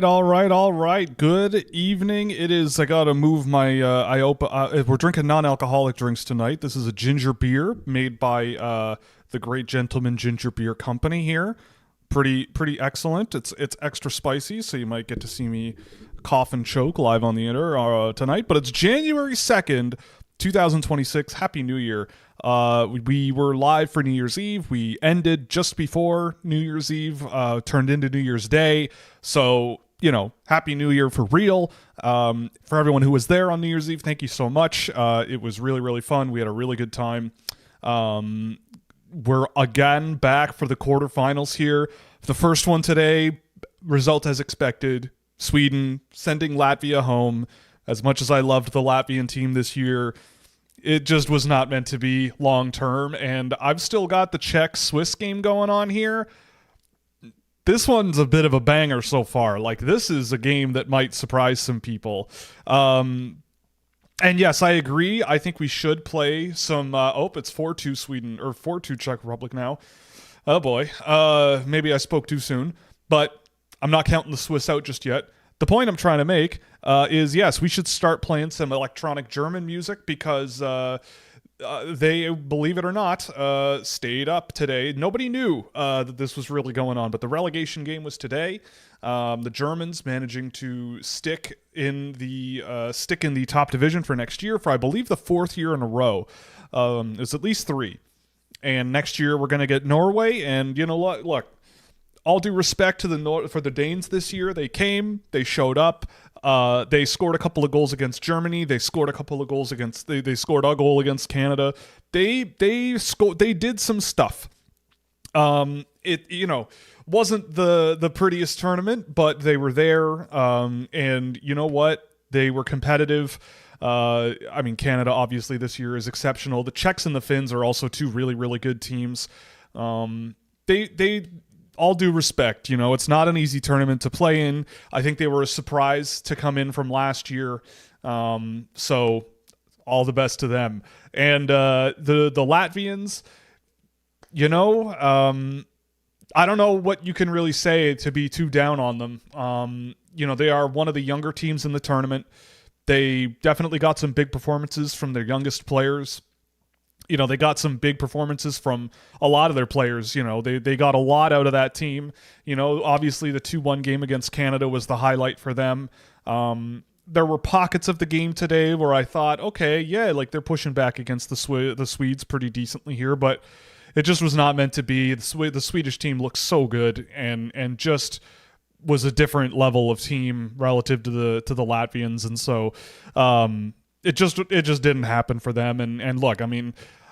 all right. Good evening. It is. I gotta move my. We're drinking non-alcoholic drinks tonight. This is a ginger beer made by the Great Gentleman Ginger Beer Company here. Pretty excellent. It's extra spicy, so you might get to see me cough and choke live on the air tonight. But it's January 2nd, 2026. Happy New Year. We were live for New Year's Eve. We ended just before New Year's Eve, turned into New Year's Day. So, Happy New Year for real. For everyone who was there on New Year's Eve, thank you so much. It was really, really fun. We had a really good time. We're again back for the quarterfinals here. The first one today, result as expected. Sweden sending Latvia home. As much as I loved the Latvian team this year, it just was not meant to be long term. And I've still got the Czech-Swiss game going on here. This one's a bit of a banger so far. Like, this is a game that might surprise some people. And yes, I agree. I think we should play some... it's 4-2 Sweden, or 4-2 Czech Republic now. Oh boy. Maybe I spoke too soon. But I'm not counting the Swiss out just yet. The point I'm trying to make is, yes, we should start playing some electronic German music because they, believe it or not, stayed up today. Nobody knew that this was really going on, but the relegation game was today. The Germans managing to stick in the top division for next year for, I believe, the fourth year in a row. It's at least three. And next year we're going to get Norway. And you know what? Look, all due respect to for the Danes this year, they came, they showed up. They scored a couple of goals against Germany. They scored a couple of goals against. They scored a goal against Canada. They did some stuff. It wasn't the prettiest tournament, but they were there. And you know what? They were competitive. Canada obviously this year is exceptional. The Czechs and the Finns are also two really, really good teams. They all due respect, it's not an easy tournament to play in. I think they were a surprise to come in from last year. So all the best to them. And the Latvians, I don't know what you can really say to be too down on them. They are one of the younger teams in the tournament. They definitely got some big performances from their youngest players. They got some big performances from a lot of their players. They got a lot out of that team. Obviously the 2-1 game against Canada was the highlight for them. There were pockets of the game today where I thought, okay, yeah, like they're pushing back against the Swedes pretty decently here, but it just was not meant to be. The Swedish team looked so good and just was a different level of team relative to the Latvians, and so it just didn't happen for them. And look,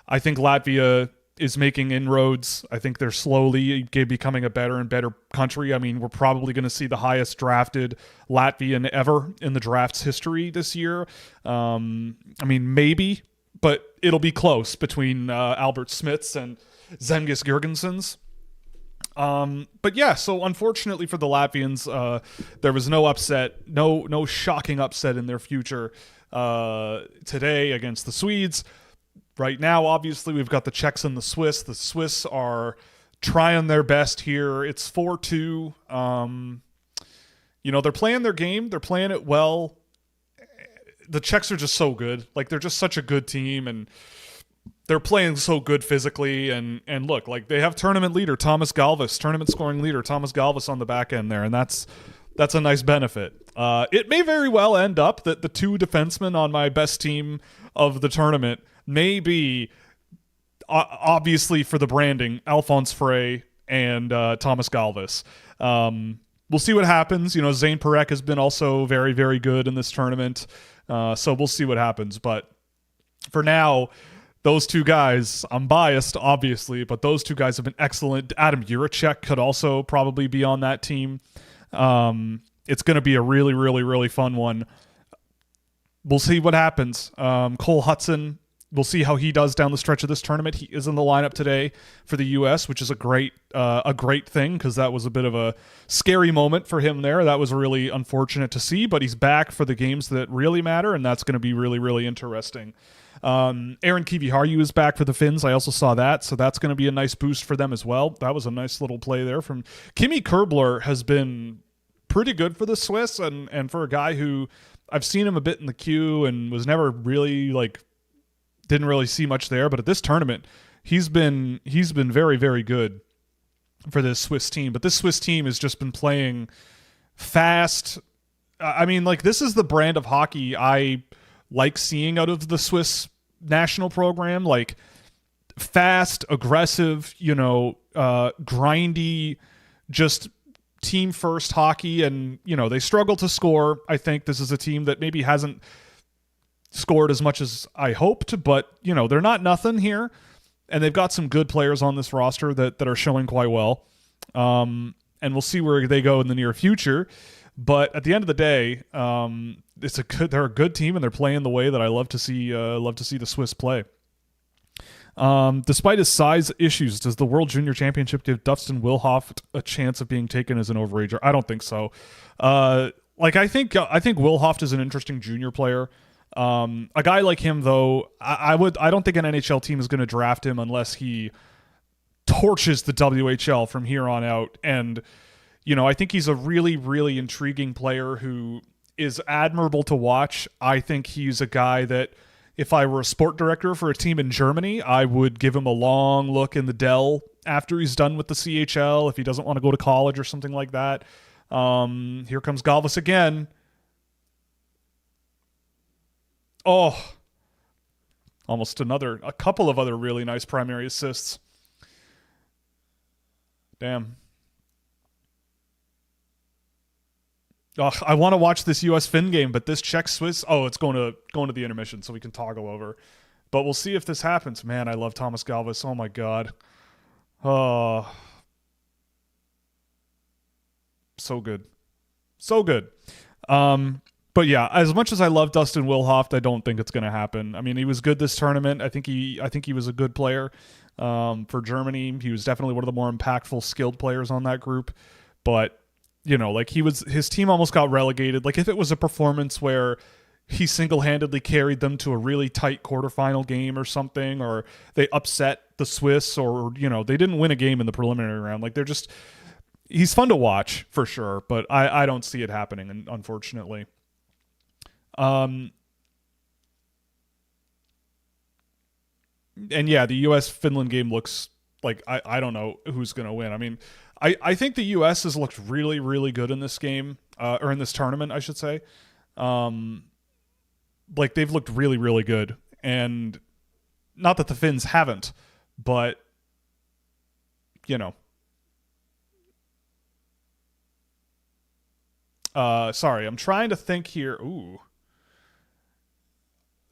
I think Latvia is making inroads. I think they're slowly becoming a better and better country. We're probably going to see the highest drafted Latvian ever in the draft's history this year. Maybe, but it'll be close between Albert Smiths and Zengis Girgensons. But yeah, so unfortunately for the Latvians, there was no upset, no shocking upset in their future today against the Swedes. Right now, obviously, we've got the Czechs and the Swiss. The Swiss are trying their best here. It's 4-2. They're playing their game. They're playing it well. The Czechs are just so good. Like, they're just such a good team, and they're playing so good physically. And look, like, they have tournament leader Thomas Galvis, tournament scoring leader Thomas Galvis on the back end there, and that's a nice benefit. It may very well end up that the two defensemen on my best team of the tournament may be, obviously for the branding, Alphonse Frey and Thomas Galvis. We'll see what happens. Zane Perek has been also very, very good in this tournament. So we'll see what happens. But for now, those two guys, I'm biased, obviously, but those two guys have been excellent. Adam Juracek could also probably be on that team. It's going to be a really, really, really fun one. We'll see what happens. Cole Hudson, we'll see how he does down the stretch of this tournament. He is in the lineup today for the U.S., which is a great thing because that was a bit of a scary moment for him there. That was really unfortunate to see, but he's back for the games that really matter, and that's going to be really, really interesting. Aaron Kiviharju is back for the Finns. I also saw that, so that's going to be a nice boost for them as well. That was a nice little play there from Kimi Kerbler. Has been pretty good for the Swiss, and for a guy who I've seen him a bit in the queue and was never really like didn't really see much there, but at this tournament he's been very, very good for this Swiss team. But this Swiss team has just been playing fast. I mean, like, this is the brand of hockey I like seeing out of the Swiss national program. Like, fast, aggressive, grindy, just team first hockey. And, they struggle to score. I think this is a team that maybe hasn't scored as much as I hoped, but, they're not nothing here. And they've got some good players on this roster that are showing quite well. And we'll see where they go in the near future. But at the end of the day, they're a good team, and they're playing the way that I love to see the Swiss play. Despite his size issues, does the World Junior Championship give Dustin Wilhoft a chance of being taken as an overager? I don't think so. I think Wilhoft is an interesting junior player. A guy like him, though, I don't think an NHL team is going to draft him unless he torches the WHL from here on out. And I think he's a really, really intriguing player who is admirable to watch. I think he's a guy that if I were a sport director for a team in Germany, I would give him a long look in the Dell after he's done with the CHL, if he doesn't want to go to college or something like that. Here comes Galvis again. Oh, almost a couple of other really nice primary assists. Damn. Oh, I want to watch this US-Fin game, but this Czech-Swiss, it's going to the intermission, so we can toggle over. But we'll see if this happens. Man, I love Thomas Galvis. Oh my God. Oh, so good, so good. But yeah, as much as I love Dustin Wilhoft, I don't think it's going to happen. I mean, he was good this tournament. I think he was a good player for Germany. He was definitely one of the more impactful, skilled players on that group. But his team almost got relegated. Like, if it was a performance where he single-handedly carried them to a really tight quarterfinal game or something, or they upset the Swiss, or, they didn't win a game in the preliminary round. Like, he's fun to watch for sure, but I don't see it happening, unfortunately. And yeah, the US-Finland game looks like I don't know who's going to win. I mean, I think the U.S. has looked really, really good in this game, or in this tournament, I should say. They've looked really, really good. And not that the Finns haven't, but, sorry, I'm trying to think here. Ooh.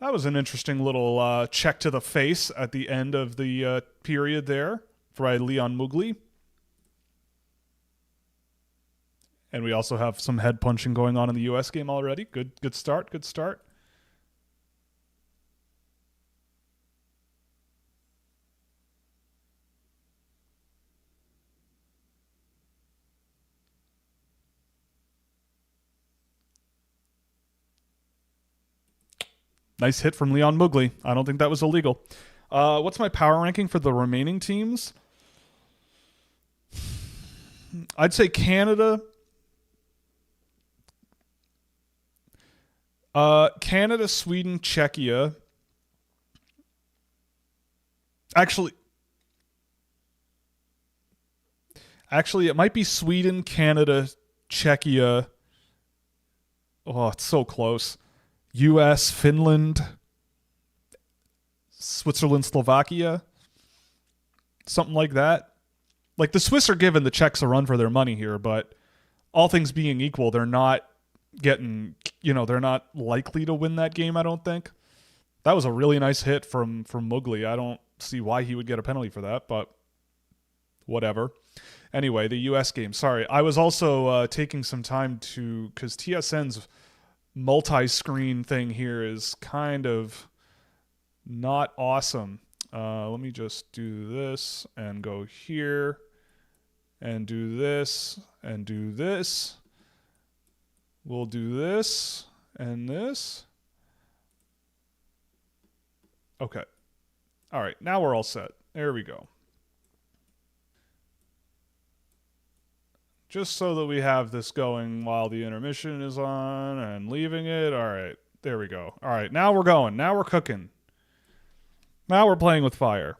That was an interesting little check to the face at the end of the period there by Leon Mugli. And we also have some head punching going on in the U.S. game already. Good start. Good start. Nice hit from Leon Mugli. I don't think that was illegal. What's my power ranking for the remaining teams? I'd say Canada. Canada, Sweden, Czechia. Actually, it might be Sweden, Canada, Czechia. Oh, it's so close. US, Finland, Switzerland, Slovakia. Something like that. Like, the Swiss are giving the Czechs a run for their money here, but all things being equal, they're not they're not likely to win that game, I don't think. That was a really nice hit from Mugli. I don't see why he would get a penalty for that, but whatever. Anyway, the U.S. game. Sorry, I was also taking some time because TSN's multi-screen thing here is kind of not awesome. Let me just do this and go here and do this and do this. We'll do this and this. Okay. All right, now we're all set. There we go. just so that we have this going while the intermission is on and leaving it. All right, there we go. All right, now we're going. Now we're cooking. Now we're playing with fire.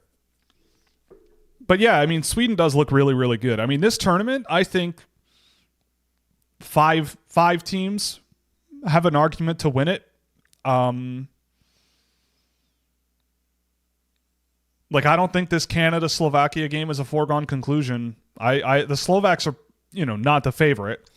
But yeah, I mean, Sweden does look really, really good. I mean, this tournament, I think five teams have an argument to win it. Like, I don't think this Canada-Slovakia game is a foregone conclusion. The Slovaks are, not the favorite.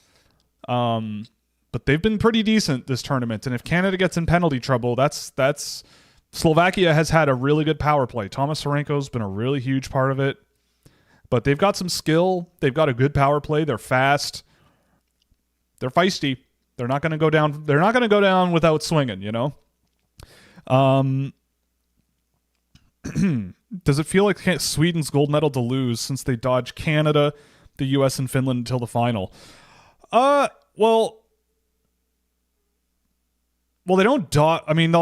But they've been pretty decent this tournament. And if Canada gets in penalty trouble, that's Slovakia has had a really good power play. Thomas Sorenko's been a really huge part of it. But they've got some skill. They've got a good power play. They're fast. They're feisty. They're not going to go down. They're not going to go down without swinging, Does it feel like Sweden's gold medal to lose since they dodged Canada, the US, and Finland until the final? Well, they don't dodge. I mean,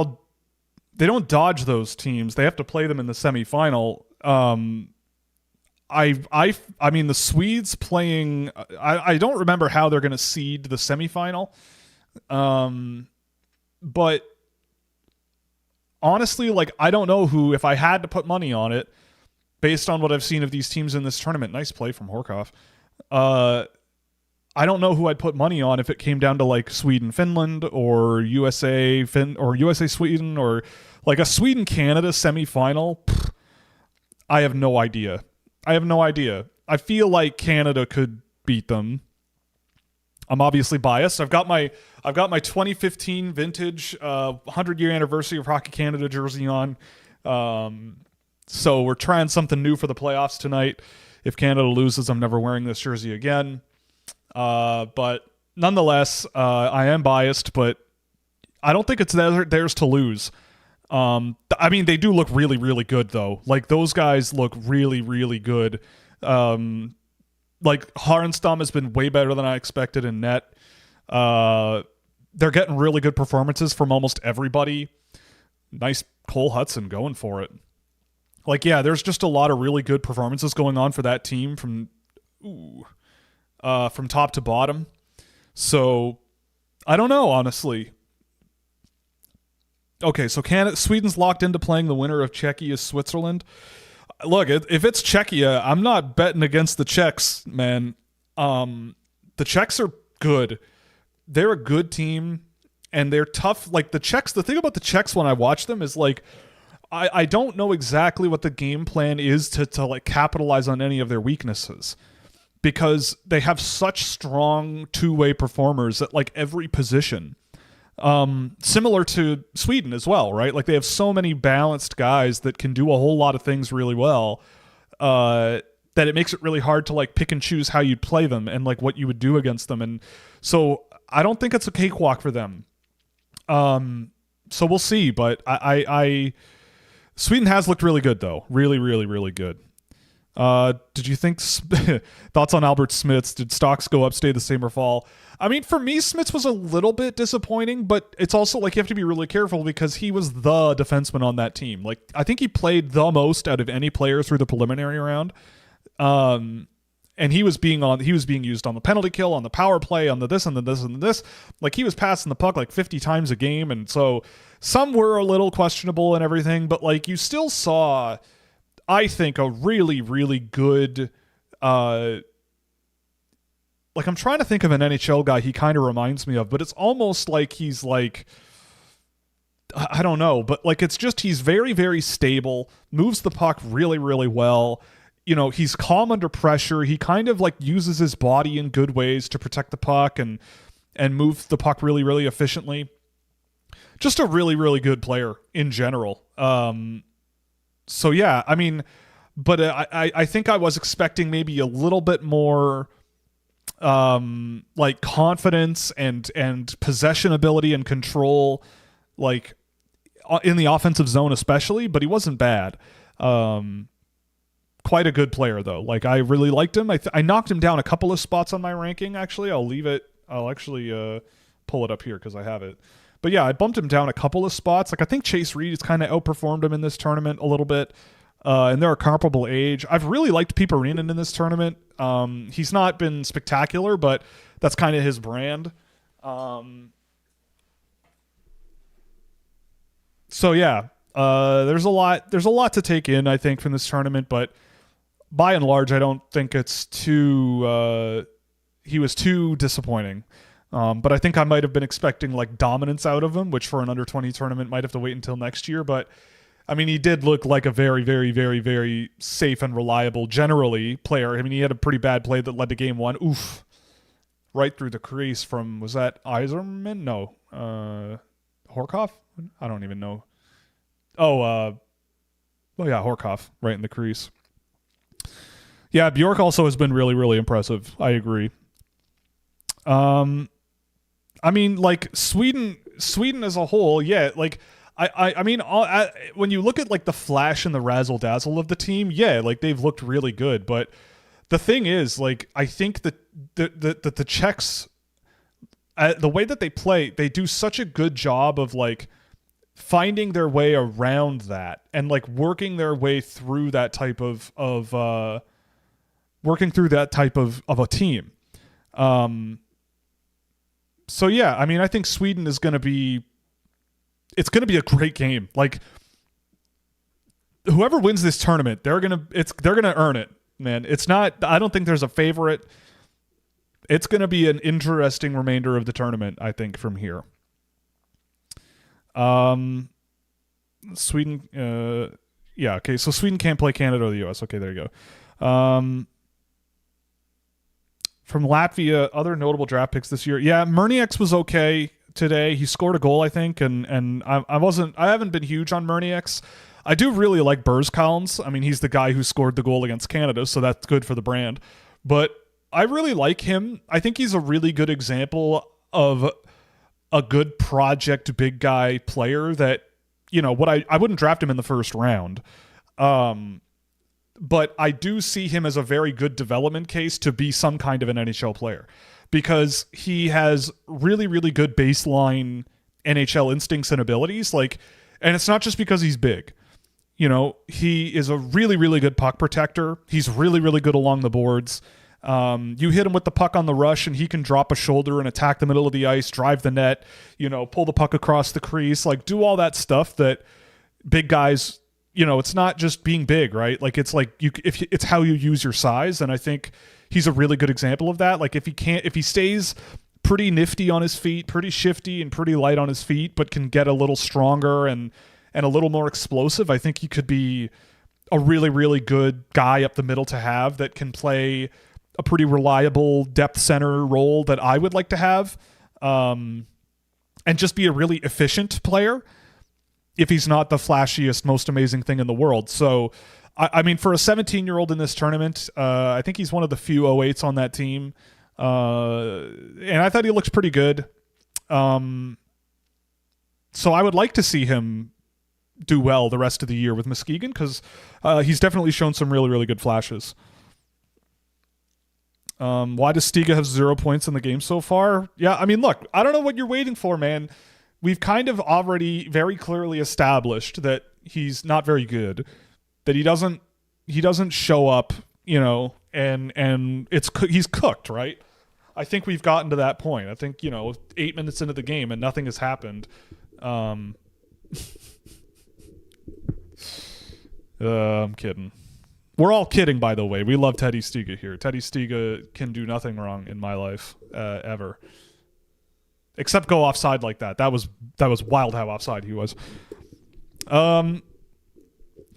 they don't dodge those teams. They have to play them in the semifinal. I mean, the Swedes playing. I don't remember how they're going to seed the semifinal. But honestly, like, I don't know who, if I had to put money on it, based on what I've seen of these teams in this tournament. Nice play from Horkov. I don't know who I'd put money on if it came down to like Sweden, Finland, or USA, Sweden, or like a Sweden Canada semifinal. I have no idea. I feel like Canada could beat them. I'm obviously biased. I've got my 2015 vintage 100-year anniversary of Hockey Canada jersey on. So we're trying something new for the playoffs tonight. If Canada loses, I'm never wearing this jersey again. But nonetheless, I am biased, but I don't think it's theirs to lose. I mean, they do look really, really good, though. Like, those guys look really, really good. Like, Harenstam has been way better than I expected in net. They're getting really good performances from almost everybody. Nice Cole Hudson going for it. Like, yeah, there's just a lot of really good performances going on for that team from top to bottom. So, I don't know, honestly. Okay, so Sweden's locked into playing the winner of Czechia, Switzerland. Look, if it's Czechia, I'm not betting against the Czechs, man. The Czechs are good. They're a good team, and they're tough. Like, the Czechs, the thing about the Czechs when I watch them is, like, I don't know exactly what the game plan is to like capitalize on any of their weaknesses, because they have such strong two-way performers at like every position. Similar to Sweden as well, right? Like, they have so many balanced guys that can do a whole lot of things really well, that it makes it really hard to like pick and choose how you'd play them and like what you would do against them. And so I don't think it's a cakewalk for them. So we'll see, but Sweden has looked really good though. Really, really, really good. Did you think thoughts on Albert Smits? Did stocks go up, stay the same, or fall? I mean, for me, Smits was a little bit disappointing, but it's also like you have to be really careful because he was the defenseman on that team. Like, I think he played the most out of any player through the preliminary round. And he was being used on the penalty kill, on the power play, on the this and the this and the this. Like, he was passing the puck like 50 times a game, and so some were a little questionable and everything, but like, you still saw, I think, a really, really good, like, I'm trying to think of an NHL guy he kind of reminds me of, but it's almost like he's like, I don't know, but like, it's just, he's very, very stable, moves the puck really, really well. He's calm under pressure. He kind of like uses his body in good ways to protect the puck and move the puck really, really efficiently. Just a really, really good player in general. So yeah, I mean, but I think I was expecting maybe a little bit more like confidence and possession ability and control, like in the offensive zone especially, but he wasn't bad. Quite a good player though. Like, I really liked him. I knocked him down a couple of spots on my ranking, actually. I'll actually pull it up here because I have it. But yeah, I bumped him down a couple of spots. Like, I think Chase Reed has kind of outperformed him in this tournament a little bit. and they're a comparable age. I've really liked Piperinen in this tournament. He's not been spectacular, but that's kind of his brand. So yeah, there's a lot to take in, I think, from this tournament, but by and large, I don't think it's too. He was too disappointing. But I think I might have been expecting like dominance out of him, which for an under-20 tournament might have to wait until next year. But I mean, he did look like a very, very, very, very safe and reliable, generally, player. I mean, he had a pretty bad play that led to game one. Oof. Right through the crease from, was that Yzerman? No. Horkoff? I don't even know. Oh yeah, Horkoff, right in the crease. Yeah, Bjork also has been really, really impressive. I agree. I mean, like Sweden as a whole, yeah, like I mean, when you look at like the flash and the razzle dazzle of the team, yeah, like they've looked really good. But the thing is, like, I think that the Czechs, the way that they play, they do such a good job of like finding their way around that and like working their way through that type of a team. So yeah, I mean, I think Sweden is going to be a great game. Like whoever wins this tournament, they're going to earn it, man. I don't think there's a favorite. It's going to be an interesting remainder of the tournament, I think, from here. Sweden, yeah, okay, so Sweden can't play Canada or the US. Okay, there you go. From Latvia, other notable draft picks this year. Yeah, Mernieks was okay today. He scored a goal, I think, and I haven't been huge on Mernieks. I do really like Burskalns. I mean, he's the guy who scored the goal against Canada, so that's good for the brand. But I really like him. I think he's a really good example of a good project big guy player that, you know, I wouldn't draft him in the first round. But I do see him as a very good development case to be some kind of an NHL player because he has really, really good baseline NHL instincts and abilities. Like, and it's not just because he's big. You know, he is a really, really good puck protector. He's really, really good along the boards. You hit him with the puck on the rush and he can drop a shoulder and attack the middle of the ice, drive the net, you know, pull the puck across the crease, like do all that stuff that big guys, you know, it's not just being big, right? Like it's like it's how you use your size. And I think he's a really good example of that. Like if he stays pretty nifty on his feet, pretty shifty and pretty light on his feet, but can get a little stronger and a little more explosive, I think he could be a really, really good guy up the middle to have that can play a pretty reliable depth center role that I would like to have, and just be a really efficient player if he's not the flashiest, most amazing thing in the world. So, I mean, for a 17-year-old in this tournament, I think he's one of the few 08s on that team, and I thought he looked pretty good. So I would like to see him do well the rest of the year with Muskegon because he's definitely shown some really, really good flashes. Why does Stiga have 0 points in the game so far? Yeah, I mean, look, I don't know what you're waiting for, man. We've kind of already very clearly established that he's not very good, that he doesn't show up, you know, and he's cooked, right? I think we've gotten to that point. I think, you know, 8 minutes into the game and nothing has happened. I'm kidding. We're all kidding, by the way. We love Teddy Stiga here. Teddy Stiga can do nothing wrong in my life, ever. Except go offside like that. That was wild how offside he was. And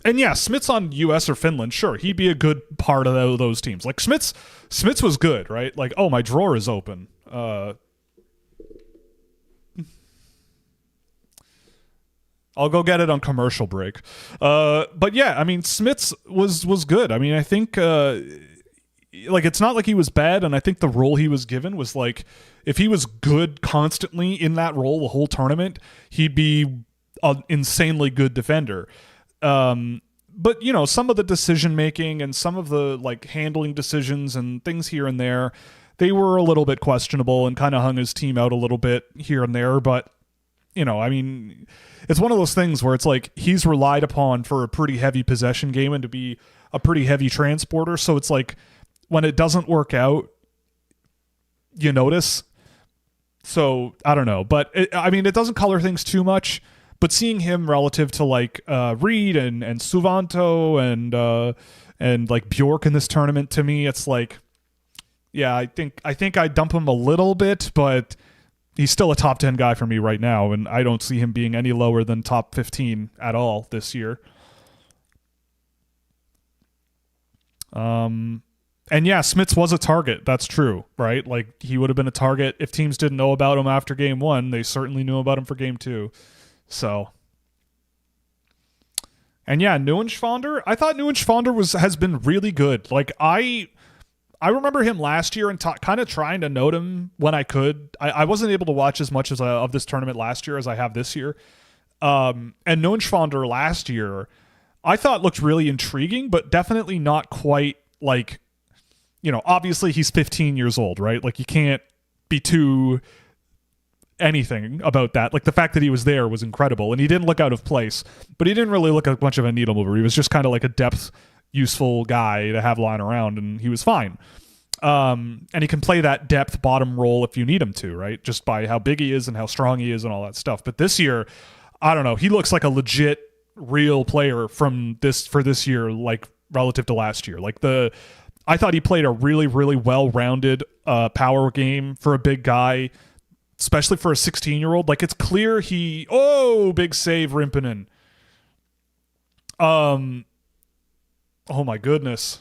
yeah, Smits on US or Finland, sure, he'd be a good part of those teams. Like Smits was good, right? Like, oh, my drawer is open. I'll go get it on commercial break. But yeah, I mean, Smits was good. I mean, I think like it's not like he was bad, and I think the role he was given was like if he was good constantly in that role the whole tournament, he'd be an insanely good defender. But you know, some of the decision making and some of the like handling decisions and things here and there, they were a little bit questionable and kind of hung his team out a little bit here and there, but I mean, it's one of those things where it's like he's relied upon for a pretty heavy possession game and to be a pretty heavy transporter. So it's like when it doesn't work out, you notice. So I don't know, but it doesn't color things too much. But seeing him relative to like Reed and Suvanto and like Bjork in this tournament, to me, it's like, yeah, I think I dump him a little bit, but he's still a top 10 guy for me right now, and I don't see him being any lower than top 15 at all this year. And yeah, Smits was a target. That's true, right? Like, he would have been a target if teams didn't know about him after game 1. They certainly knew about him for game 2. So, and yeah, Neuenschwander. I thought Neuenschwander has been really good. Like, I remember him last year and kind of trying to note him when I could. I wasn't able to watch as much of this tournament last year as I have this year. And Neuenschwander last year, I thought looked really intriguing, but definitely not quite like, obviously he's 15 years old, right? Like, you can't be too anything about that. Like, the fact that he was there was incredible, and he didn't look out of place, but he didn't really look like much of a needle mover. He was just kind of like a depth, useful guy to have lying around, and he was fine. And he can play that depth bottom role if you need him to, right? Just by how big he is and how strong he is and all that stuff. But this year, I don't know. He looks like a legit, real player for this year, like relative to last year. Like I thought he played a really, really well-rounded power game for a big guy, especially for a 16-year-old. Like, it's clear big save, Rimpinen. Oh my goodness.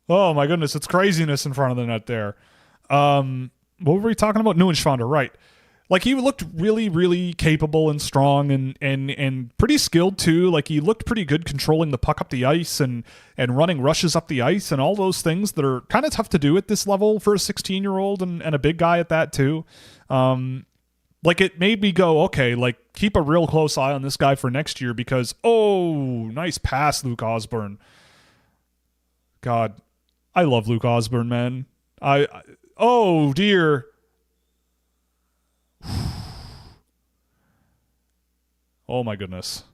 It's craziness in front of the net there. What were we talking about? Neuenschwander, right. Like, he looked really, really capable and strong and pretty skilled too. Like, he looked pretty good controlling the puck up the ice and running rushes up the ice and all those things that are kind of tough to do at this level for a 16-year-old and a big guy at that too. Like, it made me go, okay, like, keep a real close eye on this guy for next year because, nice pass, Luke Osborne. God, I love Luke Osborne, man. Oh dear. Oh my goodness.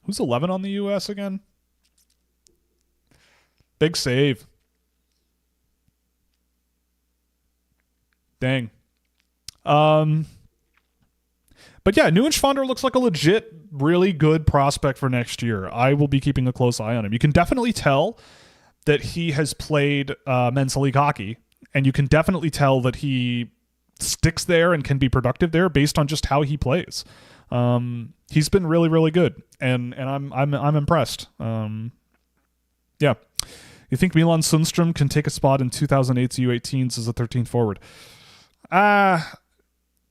Who's 11 on the US again? Big save. Dang. But yeah, Neuenschwander looks like a legit, really good prospect for next year. I will be keeping a close eye on him. You can definitely tell that he has played men's league hockey, and you can definitely tell that he sticks there and can be productive there based on just how he plays. He's been really, really good, and I'm impressed. Yeah. You think Milan Sundstrom can take a spot in 2008's U18s as a 13th forward?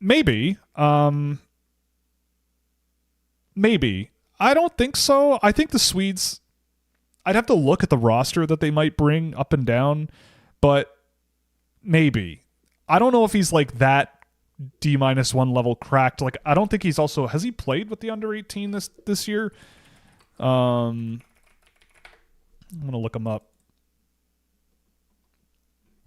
Maybe. Maybe. I don't think so. I think the Swedes, I'd have to look at the roster that they might bring up and down, but maybe. I don't know if he's like that D-1 level cracked. Like, I don't think he's also, has he played with the under 18 this year? I'm going to look him up.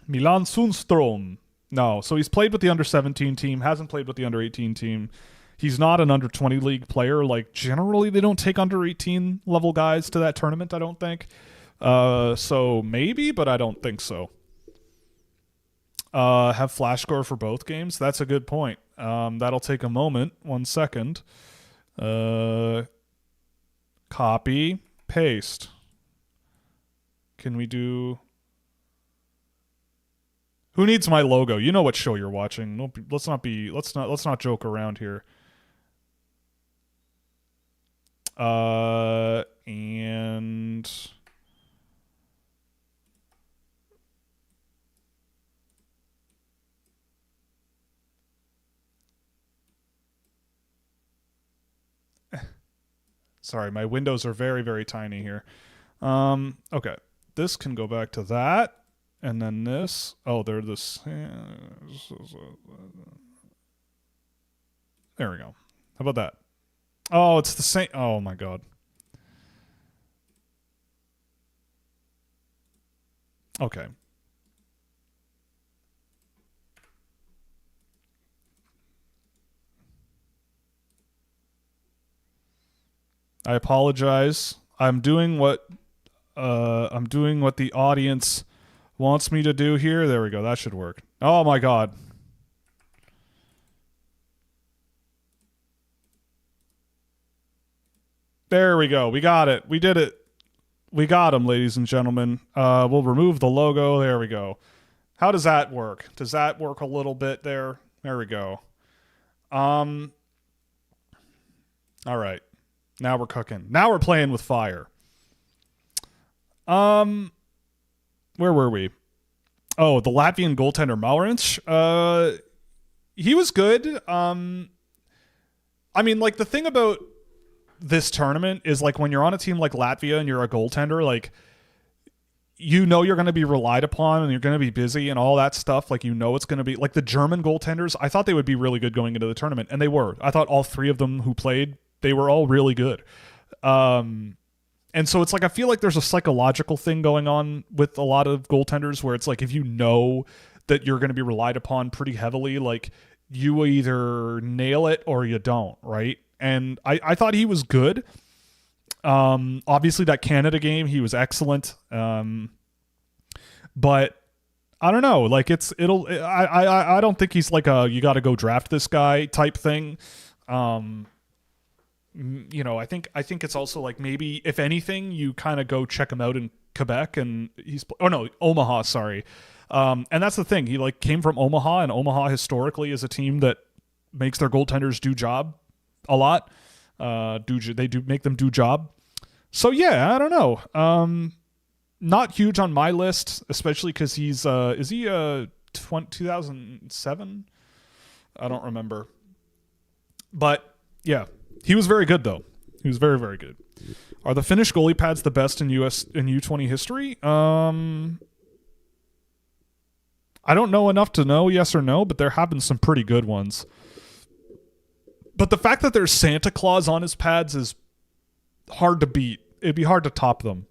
Milan Sundstrom. No, so he's played with the under 17 team, hasn't played with the under 18 team. He's not an under 20 league player. Like, generally they don't take under 18 level guys to that tournament, I don't think. So maybe, but I don't think so. Have flash score for both games? That's a good point. That'll take a moment. 1 second. Copy, paste. Can we do... Who needs my logo? You know what show you're watching. Let's not joke around here. And sorry, my windows are very, very tiny here. Okay. This can go back to that. And then this. Oh, they're this. There we go. How about that? Oh, it's the same. Oh, my God. Okay. I apologize. I'm doing what the audience wants me to do here. There we go. That should work. Oh my god. There we go. We got it. We did it. We got him, ladies and gentlemen. We'll remove the logo. There we go. How does that work? Does that work a little bit there? There we go. All right. Now we're cooking. Now we're playing with fire. Where were we? Oh, the Latvian goaltender Malrinch. He was good. I mean, like, the thing about this tournament is, like, when you're on a team like Latvia and you're a goaltender, like, you know you're going to be relied upon and you're going to be busy and all that stuff. Like, you know it's going to be like the German goaltenders. I thought they would be really good going into the tournament, and they were. I thought all three of them who played, they were all really good. And so it's like I feel like there's a psychological thing going on with a lot of goaltenders where it's like if you know that you're going to be relied upon pretty heavily, like you either nail it or you don't, right? And I thought he was good. Obviously that Canada game, he was excellent. But I don't know, like I don't think he's like a you got to go draft this guy type thing. You know, I think it's also like maybe if anything you kind of go check him out in Quebec and Omaha, sorry. And that's the thing. He like came from Omaha, and Omaha historically is a team that makes their goaltenders do job a lot. They do make them do job. So yeah, I don't know. Not huge on my list, especially because he's is he 2007? I don't remember. But yeah, he was very good though. He was very, very good. Are the Finnish goalie pads the best in U20 history? I don't know enough to know yes or no, but there have been some pretty good ones. But the fact that there's Santa Claus on his pads is hard to beat. It'd be hard to top them.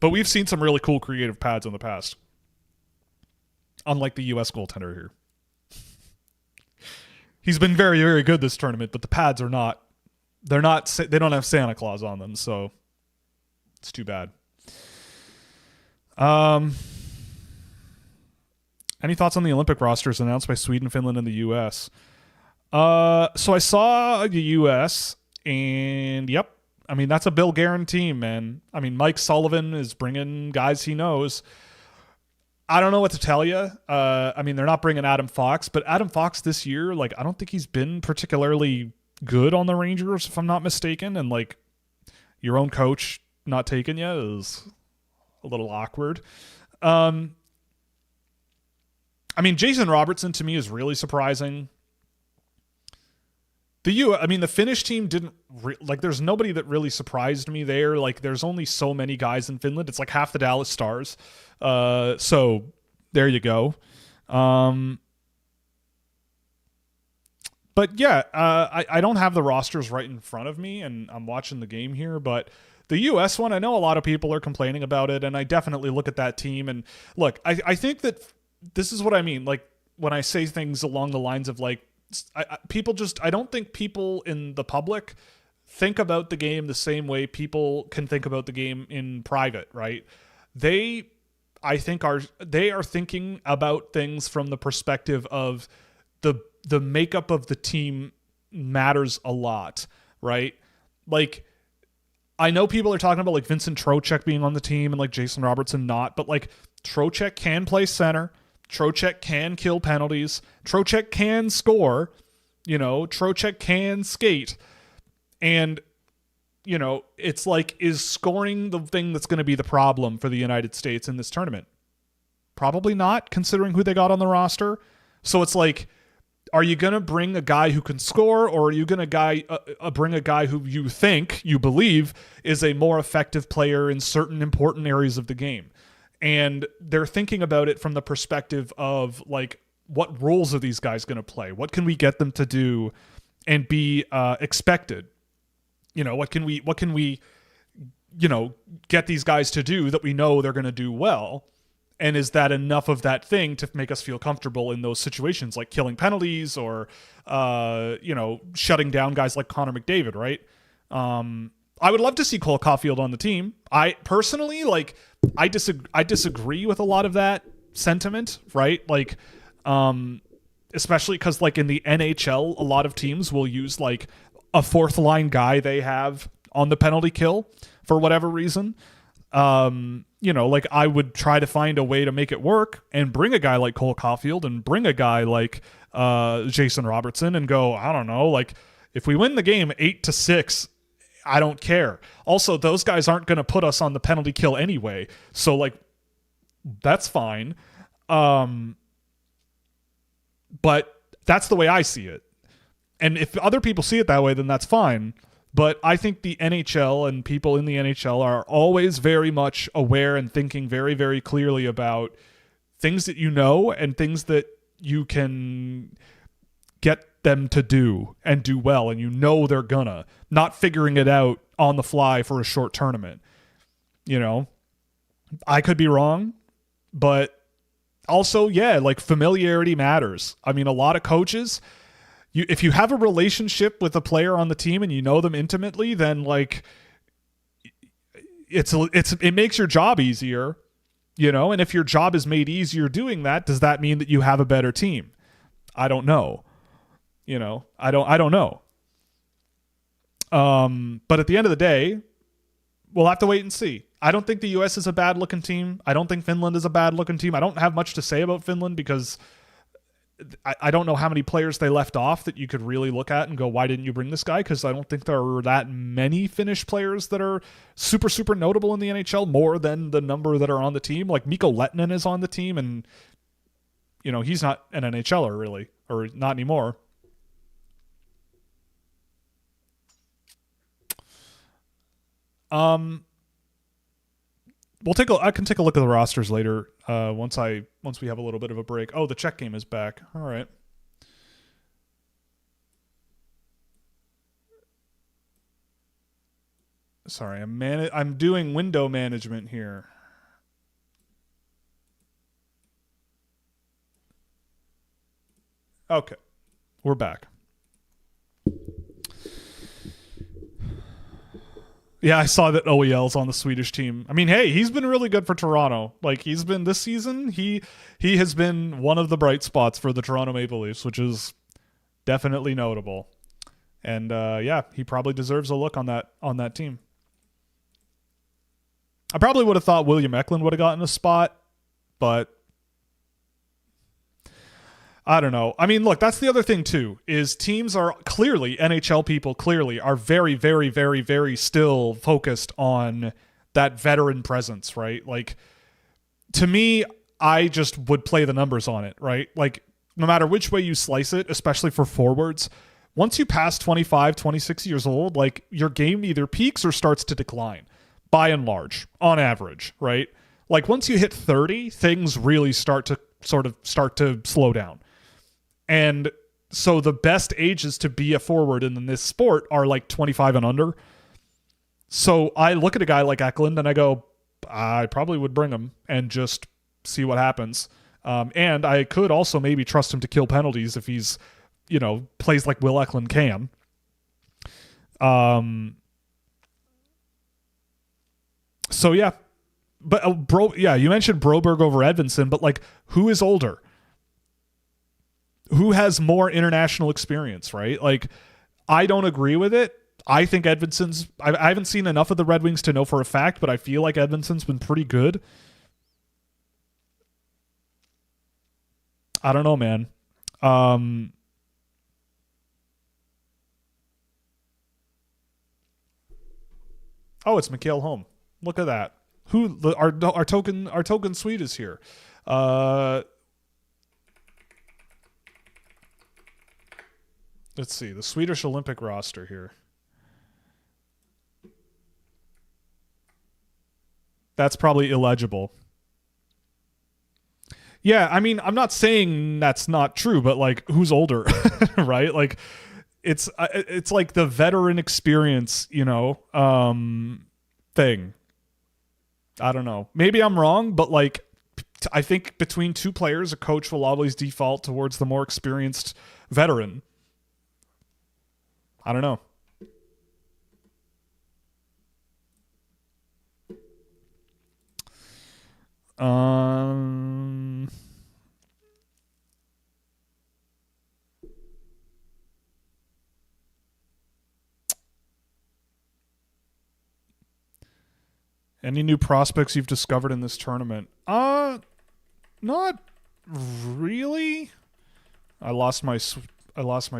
But we've seen some really cool creative pads in the past. Unlike the US goaltender here. He's been very, very good this tournament, but the pads are not. They don't have Santa Claus on them, so it's too bad. Any thoughts on the Olympic rosters announced by Sweden, Finland, and the US? So I saw the US, and yep. I mean, that's a Bill Guerin team, man. I mean, Mike Sullivan is bringing guys he knows. I don't know what to tell you. I mean, they're not bringing Adam Fox, but Adam Fox this year, like, I don't think he's been particularly good on the Rangers, if I'm not mistaken. And, like, your own coach not taking you is a little awkward. I mean, Jason Robertson to me is really surprising. The Finnish team didn't there's nobody that really surprised me there. Like, there's only so many guys in Finland. It's like half the Dallas Stars. So there you go. But yeah, I don't have the rosters right in front of me, and I'm watching the game here, but the US one, I know a lot of people are complaining about it, and I definitely look at that team and look, I think that this is what I mean. Like, when I say things along the lines of like, I don't think people in the public think about the game the same way people can think about the game in private, right? They are thinking about things from the perspective of the makeup of the team matters a lot, right? Like, I know people are talking about like Vincent Trocheck being on the team and like Jason Robertson not, but like Trocheck can play center. Trocheck can kill penalties. Trocheck can score. Trocheck can skate. And, it's like, is scoring the thing that's going to be the problem for the United States in this tournament? Probably not, considering who they got on the roster. So it's like, are you going to bring a guy who can score, or are you going to bring a guy who you believe is a more effective player in certain important areas of the game? And they're thinking about it from the perspective of like, what roles are these guys going to play? What can we get them to do and be expected? What can we get these guys to do that we know they're going to do well? And is that enough of that thing to make us feel comfortable in those situations, like killing penalties or, shutting down guys like Connor McDavid, right? I would love to see Cole Caulfield on the team. I personally, like, I disagree with a lot of that sentiment, right? Like, especially because, like, in the NHL, a lot of teams will use, like, a fourth line guy they have on the penalty kill for whatever reason. Like, I would try to find a way to make it work and bring a guy like Cole Caulfield and bring a guy like Jason Robertson and go, I don't know, like, if we win the game 8-6, I don't care. Also, those guys aren't going to put us on the penalty kill anyway. So, like, that's fine. But that's the way I see it. And if other people see it that way, then that's fine. But I think the NHL and people in the NHL are always very much aware and thinking very, very clearly about things that you know and things that you can get them to do and do well, and you know they're gonna, not figuring it out on the fly for a short tournament. I could be wrong, but also, yeah, like, familiarity matters. I mean, a lot of coaches, if you have a relationship with a player on the team and you know them intimately, then, like, it makes your job easier, and if your job is made easier doing that, does that mean that you have a better team? I don't know. I don't know. But at the end of the day, we'll have to wait and see. I don't think the US is a bad looking team. I don't think Finland is a bad looking team. I don't have much to say about Finland because I don't know how many players they left off that you could really look at and go, why didn't you bring this guy? Because I don't think there are that many Finnish players that are super, super notable in the NHL, more than the number that are on the team. Like, Mikko Lehtinen is on the team, and, he's not an NHLer really, or not anymore. I can take a look at the rosters later. Once we have a little bit of a break. Oh, the Czech game is back. All right. Sorry, I'm doing window management here. Okay, we're back. Yeah, I saw that OEL's on the Swedish team. I mean, hey, he's been really good for Toronto. Like, he's been this season, he has been one of the bright spots for the Toronto Maple Leafs, which is definitely notable. And yeah, he probably deserves a look on that team. I probably would have thought William Eklund would have gotten a spot, but I don't know. I mean, look, that's the other thing too, is teams are clearly, NHL people clearly are very, very, very, very still focused on that veteran presence, right? Like, to me, I just would play the numbers on it, right? Like, no matter which way you slice it, especially for forwards, once you pass 25, 26 years old, like, your game either peaks or starts to decline, by and large, on average, right? Like, once you hit 30, things really start to slow down. And so the best ages to be a forward in this sport are like 25 and under. So I look at a guy like Eklund and I go, I probably would bring him and just see what happens. And I could also maybe trust him to kill penalties if he's, plays like Will Eklund can. So yeah, but you mentioned Broberg over Edvinsson, but like, who is older? Who has more international experience, right? Like, I don't agree with it. I think Edvinsson's... I haven't seen enough of the Red Wings to know for a fact, but I feel like Edvinsson's been pretty good. I don't know, man. Oh, it's Mikael Holm. Look at that. Our token Swede is here. Let's see, the Swedish Olympic roster here. That's probably illegible. Yeah, I mean, I'm not saying that's not true, but like, who's older, right? Like, it's like the veteran experience, thing. I don't know. Maybe I'm wrong, but like, I think between two players, a coach will always default towards the more experienced veteran. I don't know. Um, any new prospects you've discovered in this tournament? Not really. I lost my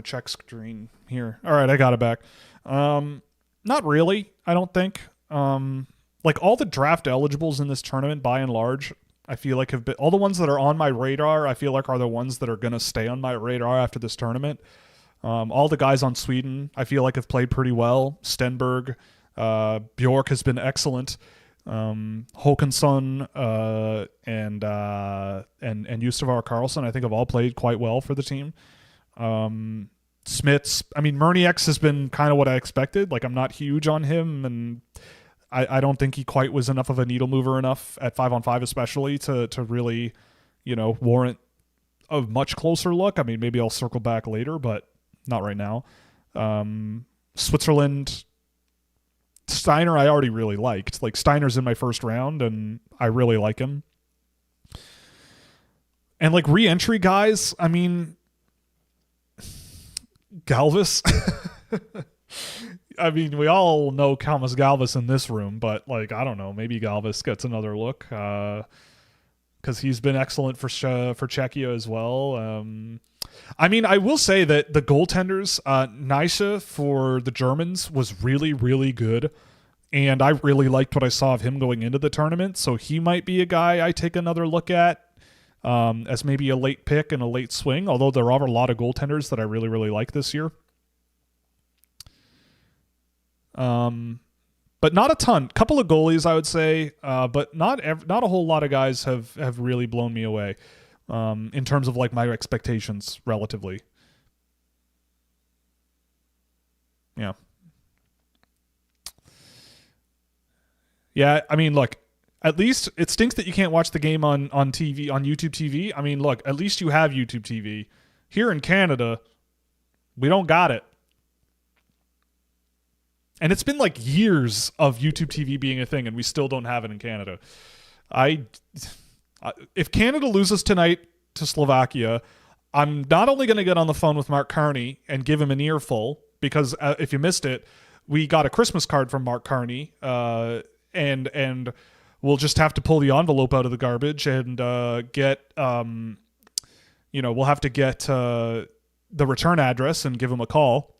check screen here. All right, I got it back. Not really. I don't think. Like all the draft eligibles in this tournament, by and large, I feel like have been all the ones that are on my radar. I feel like are the ones that are gonna stay on my radar after this tournament. All the guys on Sweden, I feel like have played pretty well. Stenberg, Bjork has been excellent. Håkansson and Justavar Karlsson, I think, have all played quite well for the team. Smits, I mean, Murnieks has been kind of what I expected. Like, I'm not huge on him, and I don't think he quite was enough of a needle mover enough at 5-on-5 especially to really, warrant a much closer look. I mean, maybe I'll circle back later, but not right now. Switzerland, Steiner I already really liked. Like, Steiner's in my first round, and I really like him. And, like, re-entry guys, I mean, Galvis. I mean, we all know Kalmas Galvis in this room, but, like, I don't know. Maybe Galvis gets another look because he's been excellent for Czechia as well. I mean, I will say that the goaltenders, Neisse for the Germans was really, really good. And I really liked what I saw of him going into the tournament. So he might be a guy I take another look at as maybe a late pick and a late swing. Although there are a lot of goaltenders that I really, really like this year. But not a ton. Couple of goalies, I would say, but not a whole lot of guys have really blown me away in terms of like my expectations relatively. Yeah. Yeah, I mean, look, at least it stinks that you can't watch the game on TV, on YouTube TV. I mean, look, at least you have YouTube TV. Here in Canada, we don't got it. And it's been like years of YouTube TV being a thing, and we still don't have it in Canada. If Canada loses tonight to Slovakia, I'm not only going to get on the phone with Mark Carney and give him an earful, because if you missed it, we got a Christmas card from Mark Carney, and we'll just have to pull the envelope out of the garbage and get, we'll have to get the return address and give him a call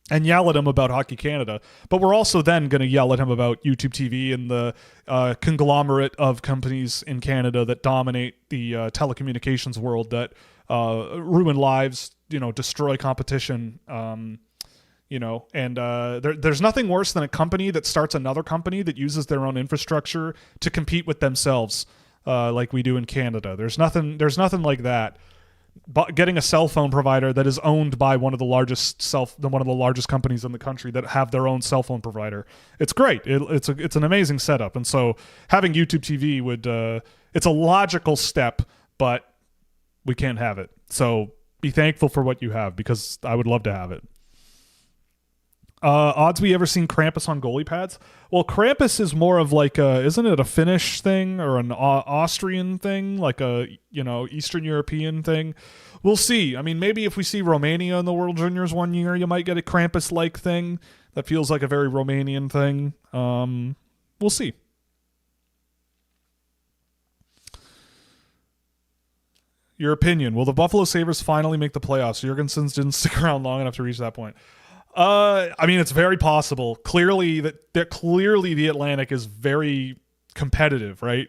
and yell at him about Hockey Canada. But we're also then going to yell at him about YouTube TV and the conglomerate of companies in Canada that dominate the telecommunications world, that ruin lives, destroy competition, there's nothing worse than a company that starts another company that uses their own infrastructure to compete with themselves, like we do in Canada. There's nothing like that. But getting a cell phone provider that is owned by one of the largest companies in the country that have their own cell phone provider, it's great. It's an amazing setup, and so having YouTube TV it's a logical step, but we can't have it. So be thankful for what you have, because I would love to have it. Odds we ever seen Krampus on goalie pads? Well, Krampus is more of like isn't it a Finnish thing or an Austrian thing, like a Eastern European thing? We'll see. I mean, maybe if we see Romania in the World Juniors one year, you might get a Krampus-like thing that feels like a very Romanian thing. We'll see. Your opinion: will the Buffalo Sabres finally make the playoffs? Jurgensen's didn't stick around long enough to reach that point. I mean, it's very possible. Clearly, the Atlantic is very competitive, right?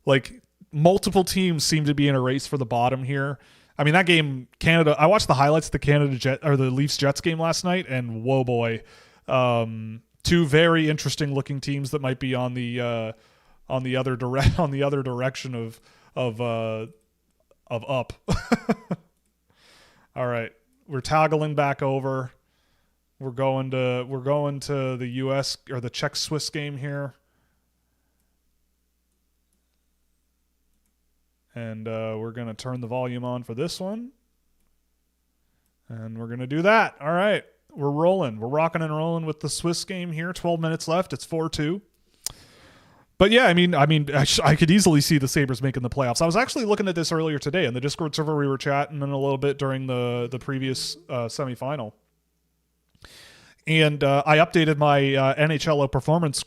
Like, multiple teams seem to be in a race for the bottom here. I mean, that game, Canada. I watched the highlights of the Leafs Jets game last night, and whoa boy, two very interesting looking teams that might be on the other direction of up. All right, we're toggling back over. We're going to the US or the Czech-Swiss game here. And we're going to turn the volume on for this one. And we're going to do that. All right. We're rolling. We're rocking and rolling with the Swiss game here. 12 minutes left. It's 4-2. But yeah, I could easily see the Sabres making the playoffs. I was actually looking at this earlier today in the Discord server. We were chatting in a little bit during the previous semifinal. And I updated my NHL performance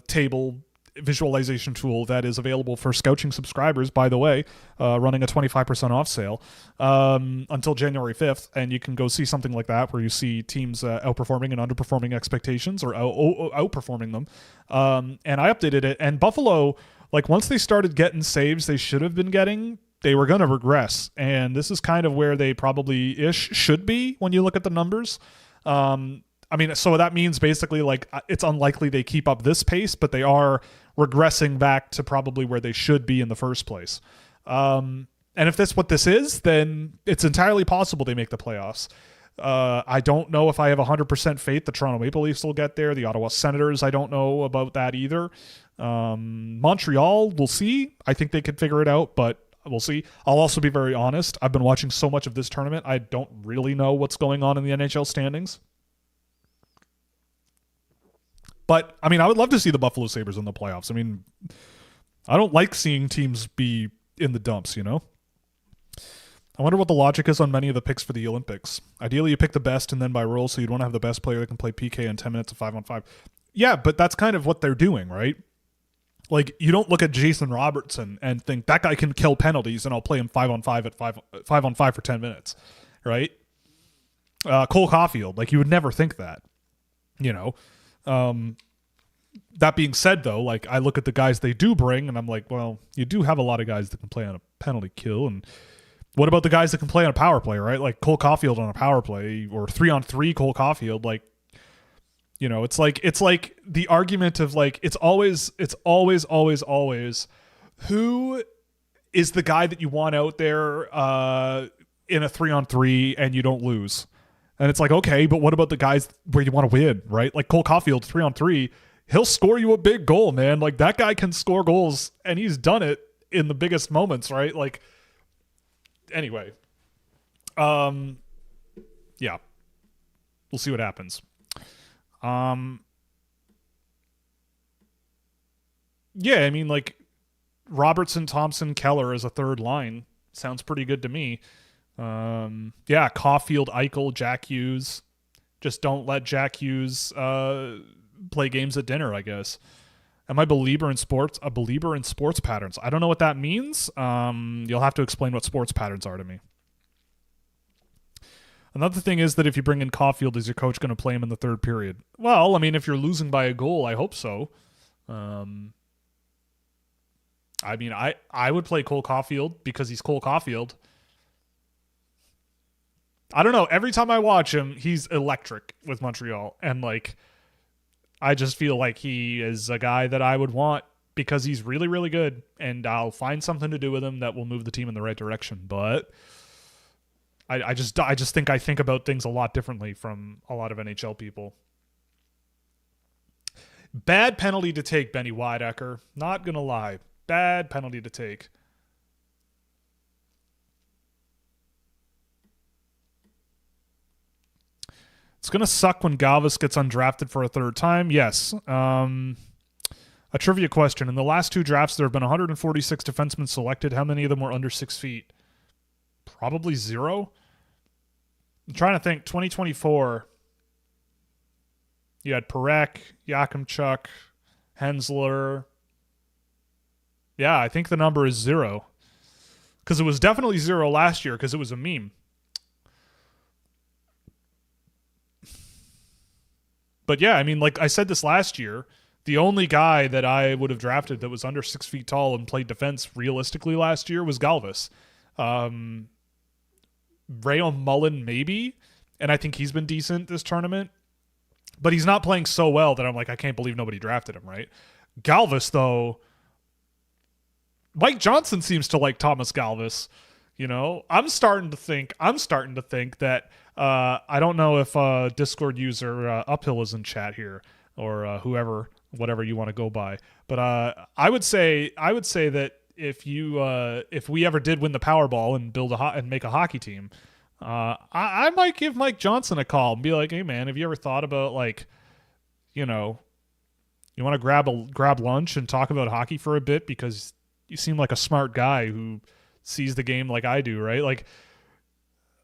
table visualization tool that is available for Scouching subscribers, by the way, running a 25% off sale until January 5th. And you can go see something like that where you see teams outperforming and underperforming expectations, or outperforming them. And I updated it. And Buffalo, like, once they started getting saves they should have been getting, they were going to regress. And this is kind of where they probably should be when you look at the numbers. So that means basically, like, it's unlikely they keep up this pace, but they are regressing back to probably where they should be in the first place. And if that's what this is, then it's entirely possible they make the playoffs. I don't know if I have 100% faith the Toronto Maple Leafs will get there. The Ottawa Senators, I don't know about that either. Montreal, we'll see. I think they could figure it out, but we'll see. I'll also be very honest. I've been watching so much of this tournament, I don't really know what's going on in the NHL standings. But, I would love to see the Buffalo Sabres in the playoffs. I don't like seeing teams be in the dumps, you know? I wonder what the logic is on many of the picks for the Olympics. Ideally, you pick the best and then by rule, so you'd want to have the best player that can play PK in 10 minutes of 5-on-5. Yeah, but that's kind of what they're doing, right? Like, you don't look at Jason Robertson and think, that guy can kill penalties and I'll play him 5-on-5 at 5-on-5 for 10 minutes, right? Cole Caulfield, like, you would never think that, you know? That being said, though, like, I look at the guys they do bring and I'm like, well, you do have a lot of guys that can play on a penalty kill. And what about the guys that can play on a power play, right? Like Cole Caulfield on a power play, or 3-on-3 Cole Caulfield. Like, you know, it's like the argument of, like, it's always who is the guy that you want out there in a 3-on-3 and you don't lose. And it's like, okay, but what about the guys where you want to win, right? Like Cole Caulfield, 3-on-3, he'll score you a big goal, man. Like, that guy can score goals, and he's done it in the biggest moments, right? Like, anyway. Yeah. We'll see what happens. Yeah, like, Robertson, Thompson, Keller as a third line sounds pretty good to me. Yeah, Caulfield, Eichel, Jack Hughes. Just don't let Jack Hughes play games at dinner, I guess. Am I a believer in sports patterns? I don't know what that means. You'll have to explain what sports patterns are to me. Another thing is that if you bring in Caulfield, is your coach going to play him in the third period? Well, if you're losing by a goal, I hope so. I would play Cole Caulfield because he's Cole Caulfield. I don't know. Every time I watch him, he's electric with Montreal. And, like, I just feel like he is a guy that I would want because he's really, really good. And I'll find something to do with him that will move the team in the right direction. But I just think about things a lot differently from a lot of NHL people. Bad penalty to take, Benny Weidecker. Not going to lie. Bad penalty to take. It's going to suck when Galvis gets undrafted for a third time. Yes. A trivia question. In the last two drafts, there have been 146 defensemen selected. How many of them were under 6 feet? Probably 0. I'm trying to think. 2024, you had Parekh, Yakimchuk, Hensler. Yeah, I think the number is 0. Because it was definitely 0 last year because it was a meme. But yeah, like I said this last year, the only guy that I would have drafted that was under 6 feet tall and played defense realistically last year was Galvis. Rayo Mullen, maybe. And I think he's been decent this tournament. But he's not playing so well that I'm like, I can't believe nobody drafted him, right? Galvis, though, Mike Johnson seems to like Thomas Galvis. You know, I'm starting to think that I don't know if Discord user Uphill is in chat here, or whatever you want to go by. But I would say that if we ever did win the Powerball and and make a hockey team, I might give Mike Johnson a call and be like, hey man, have you ever thought about, like, You want to grab lunch and talk about hockey for a bit because you seem like a smart guy who sees the game like I do, right? Like,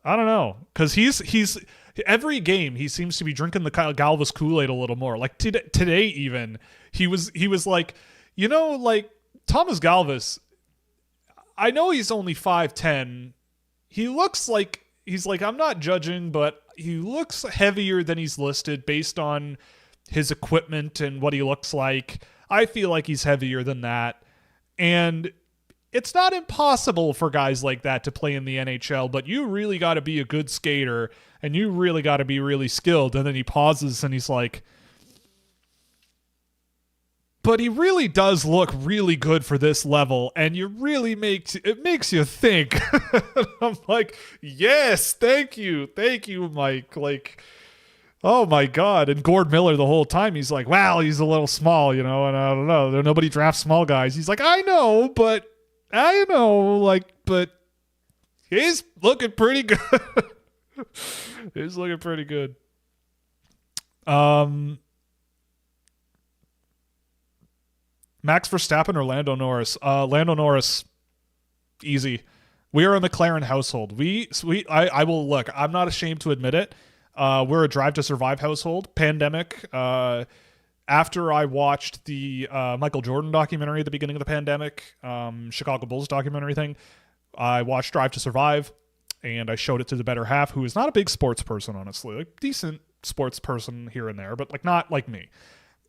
I don't know, because he's every game he seems to be drinking the Galvis Kool-Aid a little more. Like today even he was like, like Thomas Galvis. I know he's only 5'10". He looks like he's like, I'm not judging, but he looks heavier than he's listed based on his equipment and what he looks like. I feel like he's heavier than that. And it's not impossible for guys like that to play in the NHL, but you really got to be a good skater and you really got to be really skilled. And then he pauses and he's like, but he really does look really good for this level, and it makes you think. I'm like, yes, thank you, Mike. Like, oh my God. And Gord Miller the whole time, he's like, wow, he's a little small, and I don't know. Nobody drafts small guys. He's like, I know, but he's looking pretty good. He's looking pretty good. Max Verstappen or Lando Norris? Lando Norris, easy. We are a McLaren household. I will look. I'm not ashamed to admit it. We're a Drive to Survive household. Pandemic. After I watched the Michael Jordan documentary at the beginning of the pandemic, Chicago Bulls documentary thing, I watched Drive to Survive, and I showed it to the better half, who is not a big sports person, honestly. Like, decent sports person here and there, but like not like me.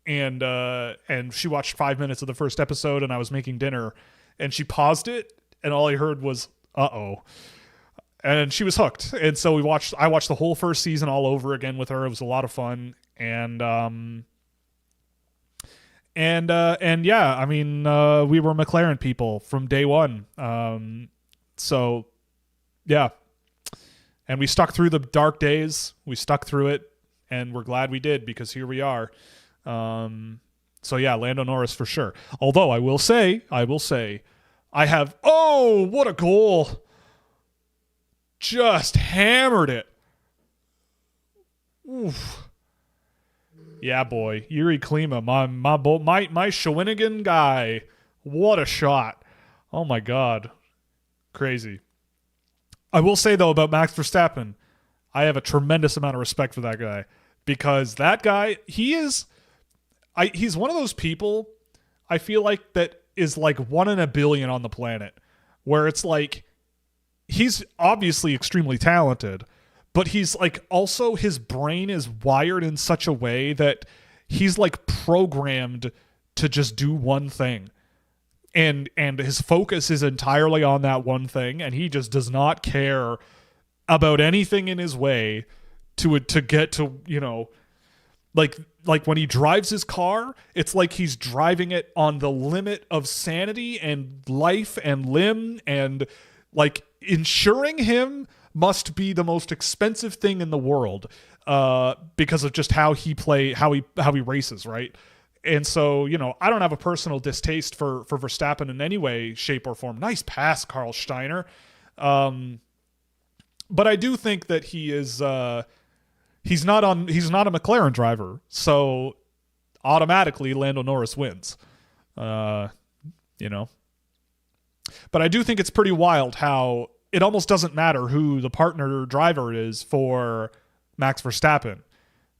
And she watched 5 minutes of the first episode, and I was making dinner, and she paused it, and all I heard was "uh-oh," and she was hooked. And so I watched the whole first season all over again with her. It was a lot of fun, and yeah, I mean, we were McLaren people from day one. So yeah, and we stuck through the dark days. We stuck through it, and we're glad we did, because here we are. So yeah, Lando Norris for sure. Although I will say, I have, what a goal. Just hammered it. Oof. Yeah, boy. Yuri Klima, my Shawinigan guy. What a shot. Oh my God. Crazy. I will say though about Max Verstappen, I have a tremendous amount of respect for that guy, because that guy, he's one of those people I feel like that is like 1 in a billion on the planet, where it's like he's obviously extremely talented, but he's like also his brain is wired in such a way that he's like programmed to just do one thing. And his focus is entirely on that one thing, and he just does not care about anything in his way to get to, like when he drives his car, it's like he's driving it on the limit of sanity and life and limb, and like insuring him must be the most expensive thing in the world, because of just how he races, right? And so, I don't have a personal distaste for Verstappen in any way, shape, or form. Nice pass, Karl Steiner. But I do think that he is he's not a McLaren driver, so automatically Lando Norris wins. But I do think it's pretty wild how it almost doesn't matter who the partner driver is for Max Verstappen.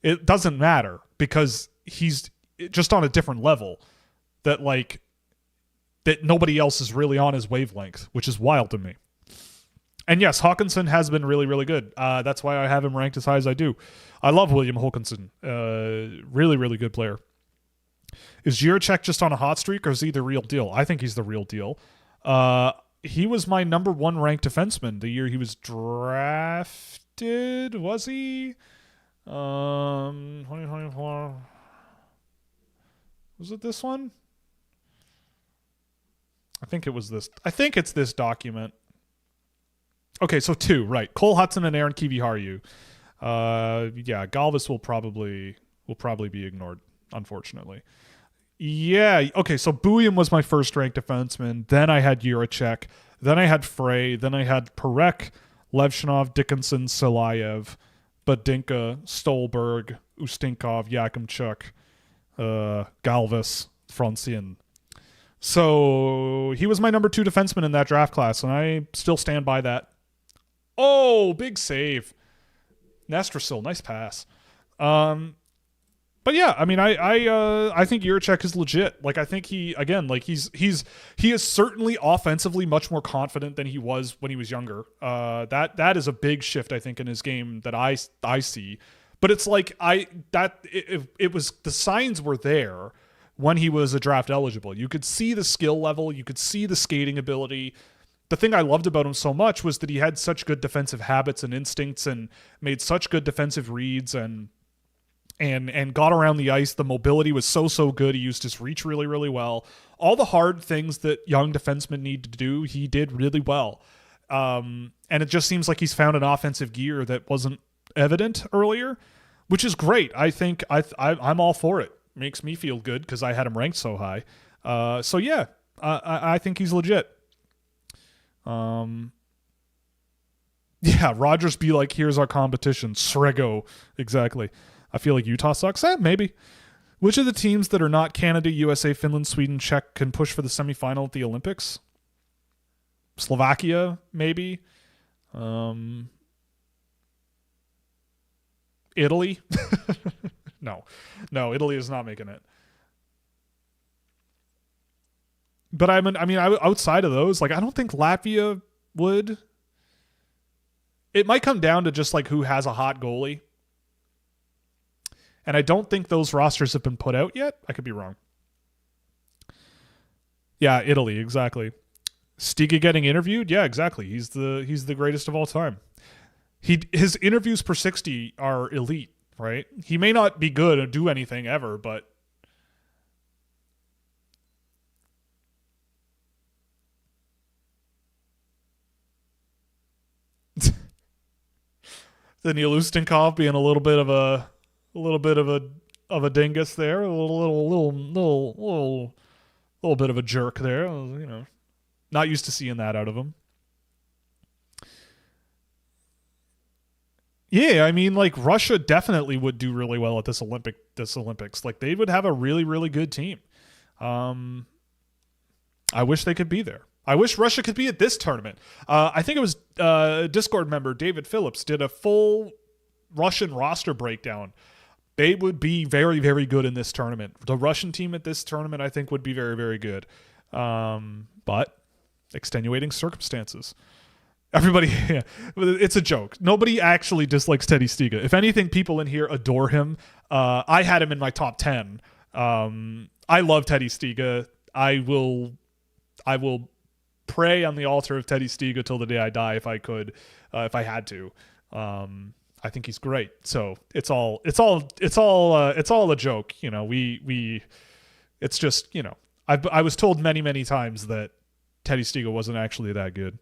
It doesn't matter, because he's just on a different level that nobody else is really on his wavelength, which is wild to me. And yes, Hawkinson has been really, really good. That's why I have him ranked as high as I do. I love William Hawkinson. Really, really good player. Is Jiricek just on a hot streak, or is he the real deal? I think he's the real deal. He was my number 1 ranked defenseman the year he was drafted. Was he? 2024. Was it this one? I think it was this. I think it's this document. Okay, so 2, right? Cole Hudson and Aaron Kiviharju. Yeah, Galvis will probably be ignored, unfortunately. Yeah, okay, so Buium was my first ranked defenseman. Then I had Jiricek. Then I had Frey. Then I had Perek, Levshinov, Dickinson, Silayev, Badinka, Stolberg, Ustinkov, Yakimchuk. Galvis Francien. So he was my number 2 defenseman in that draft class, and I still stand by that. Oh, big save. Nestrasil, nice pass. But yeah, I mean, I think Jiricek is legit. Like, I think he is certainly offensively much more confident than he was when he was younger. That is a big shift, I think, in his game that I see. But it's like it was, the signs were there when he was a draft eligible. You could see the skill level, you could see the skating ability. The thing I loved about him so much was that he had such good defensive habits and instincts and made such good defensive reads and got around the ice. The mobility was so good. He used his reach really, really well. All the hard things that young defensemen need to do, he did really well. And it just seems like he's found an offensive gear that wasn't evident earlier, which is great. I think I'm all for it. Makes me feel good because I had him ranked so high. So yeah, I think he's legit. Yeah, Rogers be like, here's our competition. Srego. Exactly. I feel like Utah sucks. Maybe. Which of the teams that are not Canada, USA, Finland, Sweden, Czech can push for the semifinal at the Olympics? Slovakia, maybe. Italy? No, Italy is not making it. But I mean, outside of those, like, I don't think Latvia would. It might come down to just like who has a hot goalie. And I don't think those rosters have been put out yet. I could be wrong. Yeah, Italy, exactly. Stiga getting interviewed? Yeah, exactly. He's the greatest of all time. His interviews per 60 are elite, right? He may not be good or do anything ever, but Daniil Ustinkov being a little bit of a dingus there, a little bit of a jerk there. You know, not used to seeing that out of him. Yeah, I mean, like, Russia definitely would do really well at this Olympics. Like, they would have a really, really good team. I wish they could be there. I wish Russia could be at this tournament. I think it was Discord member David Phillips did a full Russian roster breakdown. They would be very, very good in this tournament. The Russian team at this tournament, I think, would be very, very good. But extenuating circumstances. Everybody, yeah, it's a joke. Nobody actually dislikes Teddy Stiga. If anything, people in here adore him. I had him in my top 10. I love Teddy Stiga. I will pray on the altar of Teddy Stiga till the day I die if I could, if I had to. I think he's great. So it's all a joke. You know, it's just, you know, I was told many, many times that Teddy Stiga wasn't actually that good.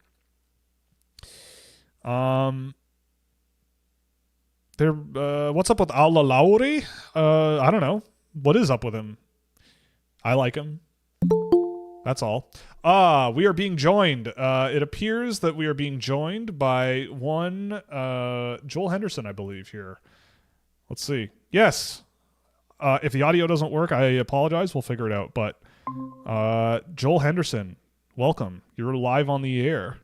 What's up with Alla Lauri? I don't know. What is up with him? I like him. That's all. We are being joined. It appears that we are being joined by one Joel Henderson, I believe, here. Let's see. Yes. If the audio doesn't work, I apologize. We'll figure it out. But Joel Henderson, welcome. You're live on the air.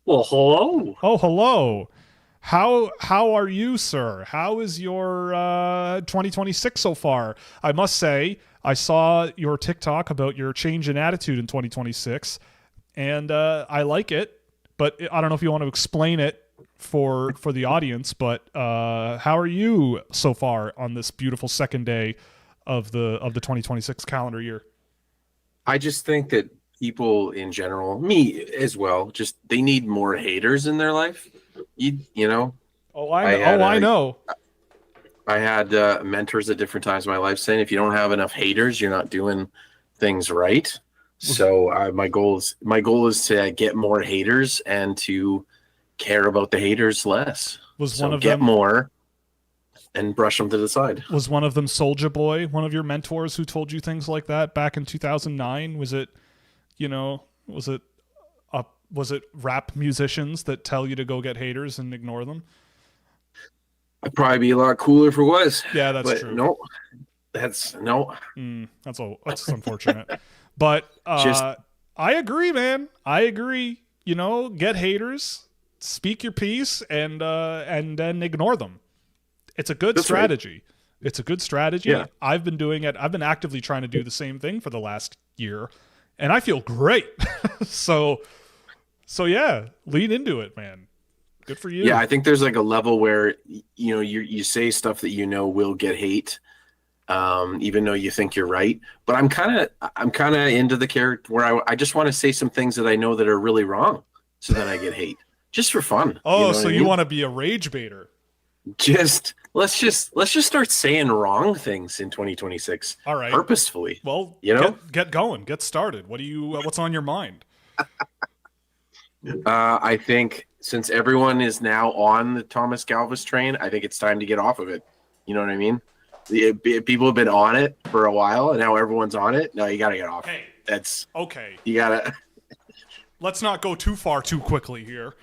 Well, hello. Oh, hello. How are you, sir? How is your 2026 so far? I must say, I saw your TikTok about your change in attitude in 2026, and I like it. But I don't know if you want to explain it for the audience. But how are you so far on this beautiful second day of the 2026 calendar year? I just think that people in general, me as well, just they need more haters in their life. You know. Oh, I know. I had mentors at different times in my life saying, if you don't have enough haters, you're not doing things right. So my goal is to get more haters and to care about the haters less. Get more and brush them to the side. Was one of them Soulja Boy, one of your mentors who told you things like that back in 2009? Was it, you know, was it rap musicians that tell you to go get haters and ignore them? I'd probably be a lot cooler if it was. Yeah, that's But true. no, that's no. That's unfortunate. But Just I agree, man. I agree. You know, get haters, speak your piece, and then ignore them. It's a good that's right. strategy. It's a good strategy. Yeah. I've been doing it. I've been actively trying to do the same thing for the last year, and I feel great. so yeah, lean into it, man. Good for you. Yeah, I think there's like a level where you say stuff that will get hate, even though you think you're right. But I'm kind of into the character where I just want to say some things that I know that are really wrong, so then I get hate just for fun. Oh, so what I you mean? want to be a rage baiter? Let's just start saying wrong things in 2026. All right. Purposefully. Well, get going, get started. What's on your mind? I think since everyone is now on the Thomas Galvis train, I think it's time to get off of it. You know what I mean? People have been on it for a while, and now everyone's on it. No, you got to get off. Hey, That's okay. You got to. Let's not go too far too quickly here.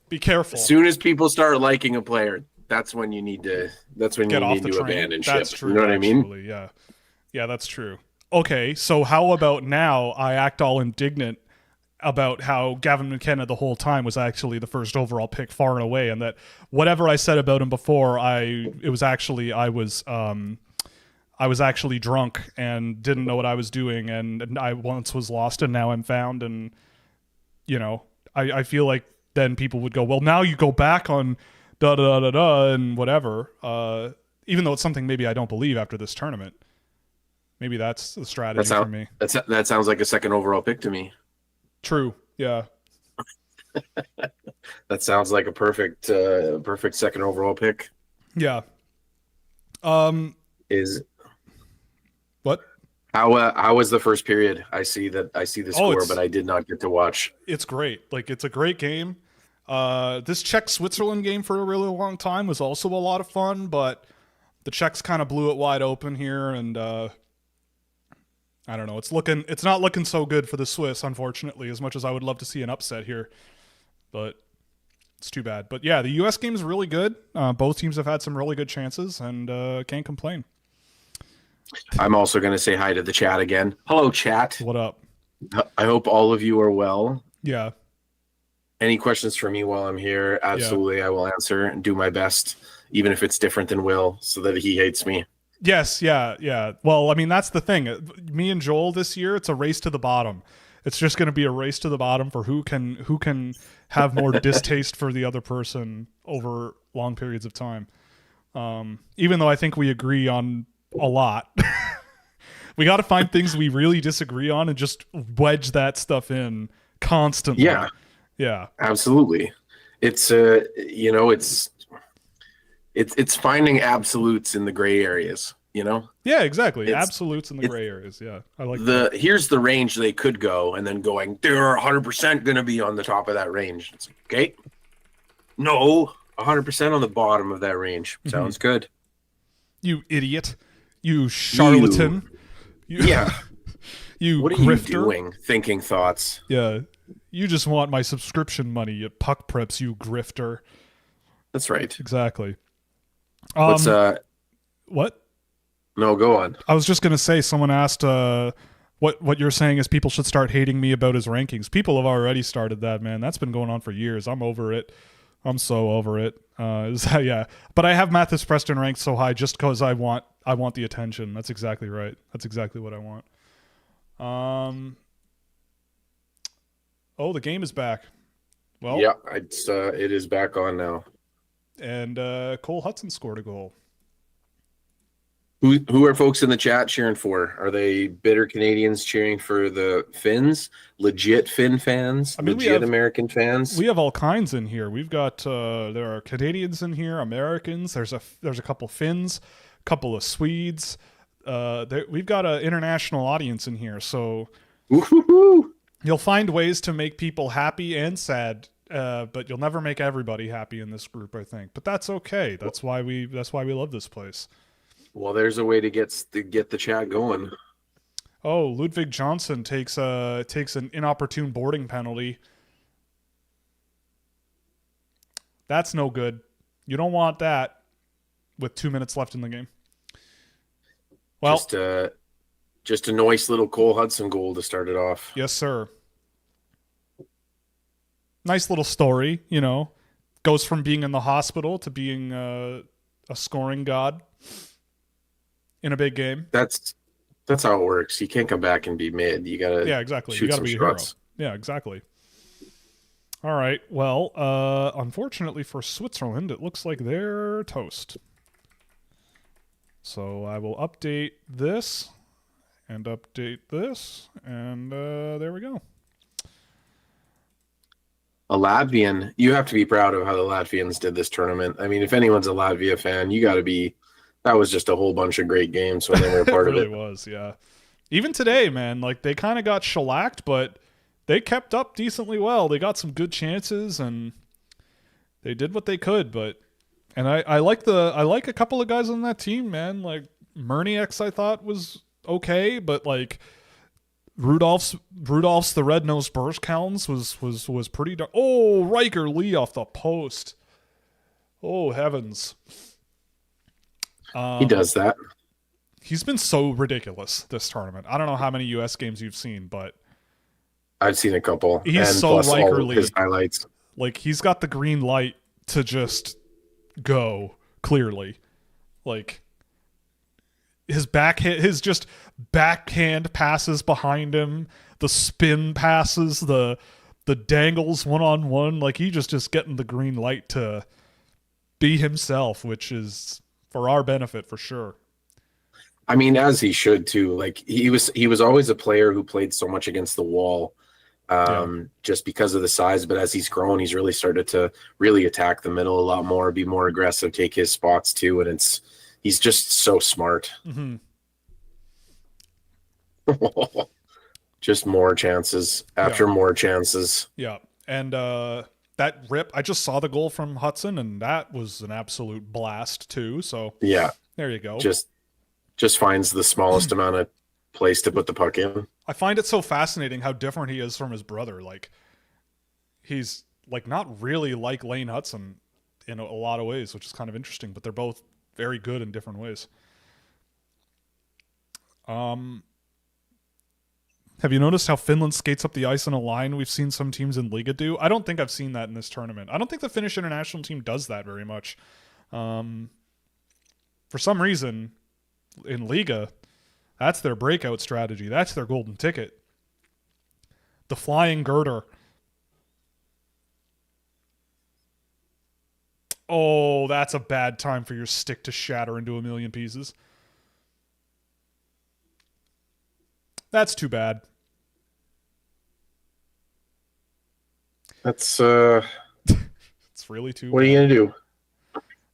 Be careful. As soon as people start liking a player, that's when you need to. That's when Get you off need the to train. abandon That's ship. true. You know what I mean? Actually, yeah. Yeah, that's true. Okay, so how about now I act all indignant about how Gavin McKenna the whole time was actually the first overall pick far and away, and that whatever I said about him before, I was actually drunk and didn't know what I was doing, and I once was lost and now I'm found, and I feel like then people would go, well, now you go back on da da da da and whatever, even though it's something maybe I don't believe after this tournament. Maybe that's the strategy for me. That sounds like a second overall pick to me. True. Yeah. That sounds like a perfect second overall pick. Yeah. Is what? How was the first period? I see the score, but I did not get to watch. It's great. Like, it's a great game. This Czech-Switzerland game for a really long time was also a lot of fun, but the Czechs kind of blew it wide open here, and I don't know. It's not looking so good for the Swiss, unfortunately, as much as I would love to see an upset here. But it's too bad. But yeah, the US game is really good. Both teams have had some really good chances, and can't complain. I'm also going to say hi to the chat again. Hello, chat. What up? I hope all of you are well. Yeah. Any questions for me while I'm here? Absolutely, yeah. I will answer and do my best, even if it's different than Will, so that he hates me. Yes, yeah. Well, I mean, that's the thing. Me and Joel this year, it's a race to the bottom. It's just going to be a race to the bottom for who can have more distaste for the other person over long periods of time. Even though I think we agree on a lot. We got to find things we really disagree on and just wedge that stuff in constantly. Yeah. Absolutely. It's it's finding absolutes in the gray areas, Yeah, exactly. Absolutes in the gray areas. Yeah. I like here's the range they could go, and then going, they're 100% going to be on the top of that range. It's okay. No, 100% on the bottom of that range. Sounds good. You idiot. You charlatan. Yeah. You what are grifter. You doing? Thinking thoughts. Yeah. You just want my subscription money, you puck preps, you grifter. That's right. Exactly. What's What? No, go on. I was just gonna say, someone asked what you're saying is people should start hating me about his rankings. People have already started that, man. That's been going on for years. I'm over it. I'm so over it. Yeah. But I have Mathis Preston ranked so high just because I want the attention. That's exactly right. That's exactly what I want. Oh, the game is back. Well, yeah, it is back on now. And Cole Hudson scored a goal. Who are folks in the chat cheering for? Are they bitter Canadians cheering for the Finns? Legit Finn fans? Legit American fans? We have all kinds in here. We've got there are Canadians in here, Americans. There's a couple Finns, a couple of Swedes. We've got an international audience in here, so woo-hoo-hoo. You'll find ways to make people happy and sad, but you'll never make everybody happy in this group, I think. But that's okay. That's why we love this place. Well, there's a way to get the chat going. Oh, Ludwig Johnson takes an inopportune boarding penalty. That's no good. You don't want that with 2 minutes left in the game. Well, just a nice little Cole Hudson goal to start it off. Yes, sir. Nice little story, goes from being in the hospital to being a scoring god in a big game. That's how it works. You can't come back and be mid. You gotta exactly. shoot You gotta some be shots. a hero. Yeah, exactly. All right. Well, unfortunately for Switzerland, it looks like they're toast. So I will update this and update this, and there we go. A Latvian, you have to be proud of how the Latvians did this tournament. I mean, if anyone's a Latvia fan, you got to be. That was just a whole bunch of great games when they were a part It really of it. was, yeah. Even today, man, like they kind of got shellacked, but they kept up decently well. They got some good chances, and they did what they could. And I like a couple of guys on that team, man. Like Murnieks, I thought was okay, but like Rudolph's the red-nosed Burschkelns was pretty dark. Oh, Riker Lee off the post. Oh, heavens. He does that. He's been so ridiculous this tournament. I don't know how many US games you've seen, but I've seen a couple. He's and so plus Riker all Lee. his highlights. Like he's got the green light to just go clearly. Like his just backhand passes behind him, the spin passes, the dangles one-on-one, like he just getting the green light to be himself, which is for our benefit for sure. I mean, as he should too. Like he was always a player who played so much against the wall, just because of the size. But as he's grown, he's really started to really attack the middle a lot more, be more aggressive, take his spots too, and he's just so smart. Mm-hmm. Just more chances after more chances. Yeah, and that rip, I just saw the goal from Hudson, and that was an absolute blast too. So yeah, there you go. Just finds the smallest amount of place to put the puck in. I find it so fascinating how different he is from his brother. Like he's like not really like Lane Hudson in a lot of ways, which is kind of interesting, but they're both very good in different ways. Have you noticed how Finland skates up the ice in a line? We've seen some teams in Liga do. I don't think I've seen that in this tournament. I don't think the Finnish international team does that very much. For some reason, in Liga, that's their breakout strategy. That's their golden ticket. The flying girder. Oh, that's a bad time for your stick to shatter into a million pieces. That's too bad. That's It's really too what bad. are you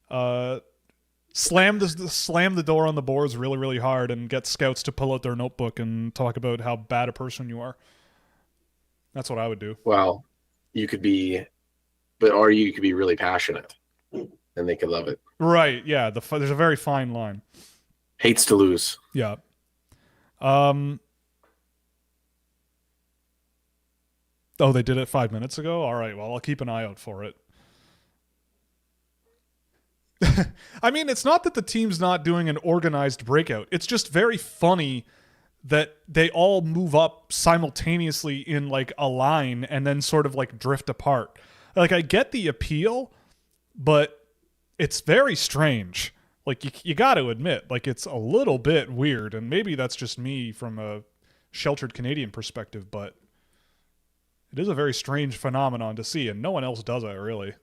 gonna do? Slam the door on the boards really, really hard and get scouts to pull out their notebook and talk about how bad a person you are. That's what I would do. Well, you could be, or you could be really passionate, and they could love it. Right? Yeah. There's a very fine line. Hates to lose. Yeah. Oh, they did it 5 minutes ago? All right, well, I'll keep an eye out for it. I mean, it's not that the team's not doing an organized breakout. It's just very funny that they all move up simultaneously in like a line and then sort of like drift apart. Like I get the appeal, but it's very strange. Like you got to admit, like it's a little bit weird, and maybe that's just me from a sheltered Canadian perspective, but it is a very strange phenomenon to see, and no one else does it, really.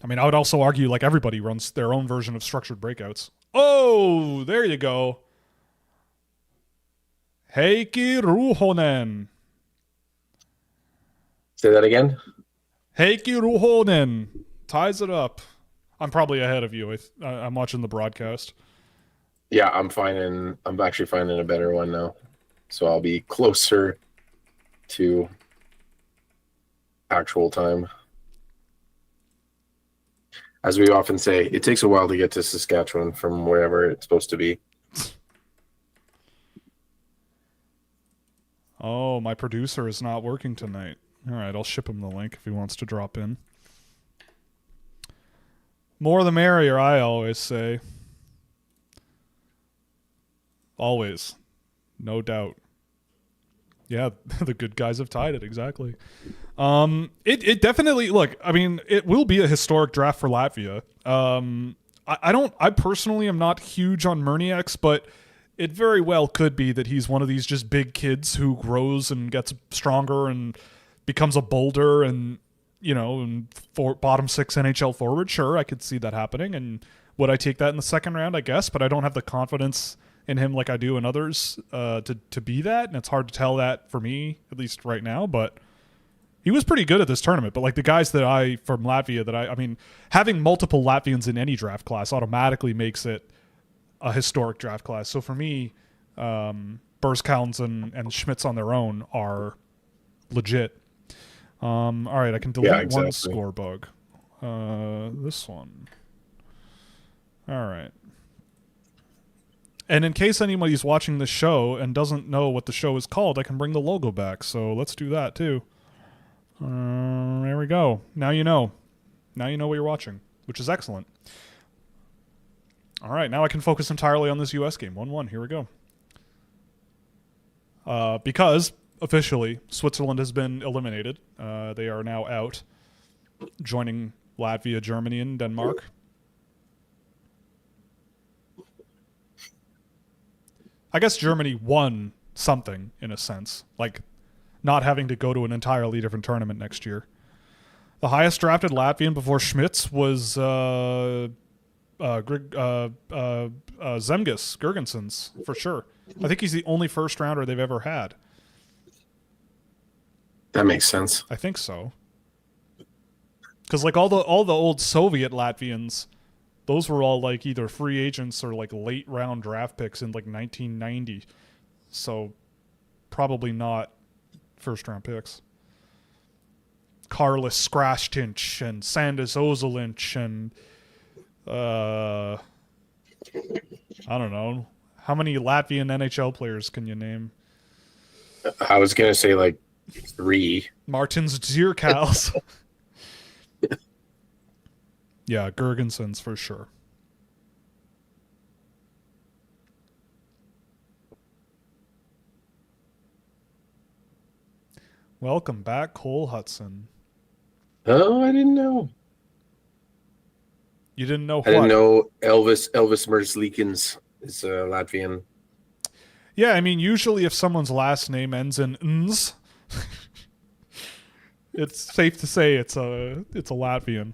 I mean, I would also argue like everybody runs their own version of structured breakouts. Oh, there you go. Heikki Ruhonen. Say that again. Heikki Ruhonen ties it up. I'm probably ahead of you. I'm watching the broadcast. Yeah, I'm actually finding a better one now, so I'll be closer to actual time. As we often say, it takes a while to get to Saskatchewan from wherever it's supposed to be. Oh, my producer is not working tonight. All right, I'll ship him the link if he wants to drop in. More the merrier, I always say. Always. No doubt. Yeah, the good guys have tied it, exactly. It definitely, look, I mean, it will be a historic draft for Latvia. I personally am not huge on Murnieks, but it very well could be that he's one of these just big kids who grows and gets stronger and becomes a boulder and, and for bottom 6 NHL forward. Sure, I could see that happening. And would I take that in the second round? I guess, but I don't have the confidence in him like I do in others to be that. And it's hard to tell that for me, at least right now, but he was pretty good at this tournament. But like the guys from Latvia I mean, having multiple Latvians in any draft class automatically makes it a historic draft class. So for me, Burskhounds and Schmitz on their own are legit. All right, I can delete one score bug. This one. All right. And in case anybody's watching this show and doesn't know what the show is called, I can bring the logo back. So let's do that too. There we go. Now you know. Now you know what you're watching, which is excellent. All right, now I can focus entirely on this U.S. game. 1-1. Here we go. Because, officially, Switzerland has been eliminated. They are now out, joining Latvia, Germany, and Denmark. I guess Germany won something, in a sense. Like, not having to go to an entirely different tournament next year. The highest drafted Latvian before Schmitz was Zemgus Girgensons, for sure. I think he's the only first rounder they've ever had. That makes sense. I think so. Because like all the old Soviet Latvians, those were all like either free agents or like late round draft picks in like 1990. So probably not first round picks. Karlis Skrastinch and Sandis Ozelinch and I don't know. How many Latvian NHL players can you name? I was going to say like 3. Martins Dzirkals. Yeah, Girgensons for sure. Welcome back, Cole Hudson. Oh, I didn't know. You didn't know what? I didn't know Elvis Merzlikins is Latvian. Yeah, I mean, usually if someone's last name ends in "ns," it's safe to say it's a Latvian.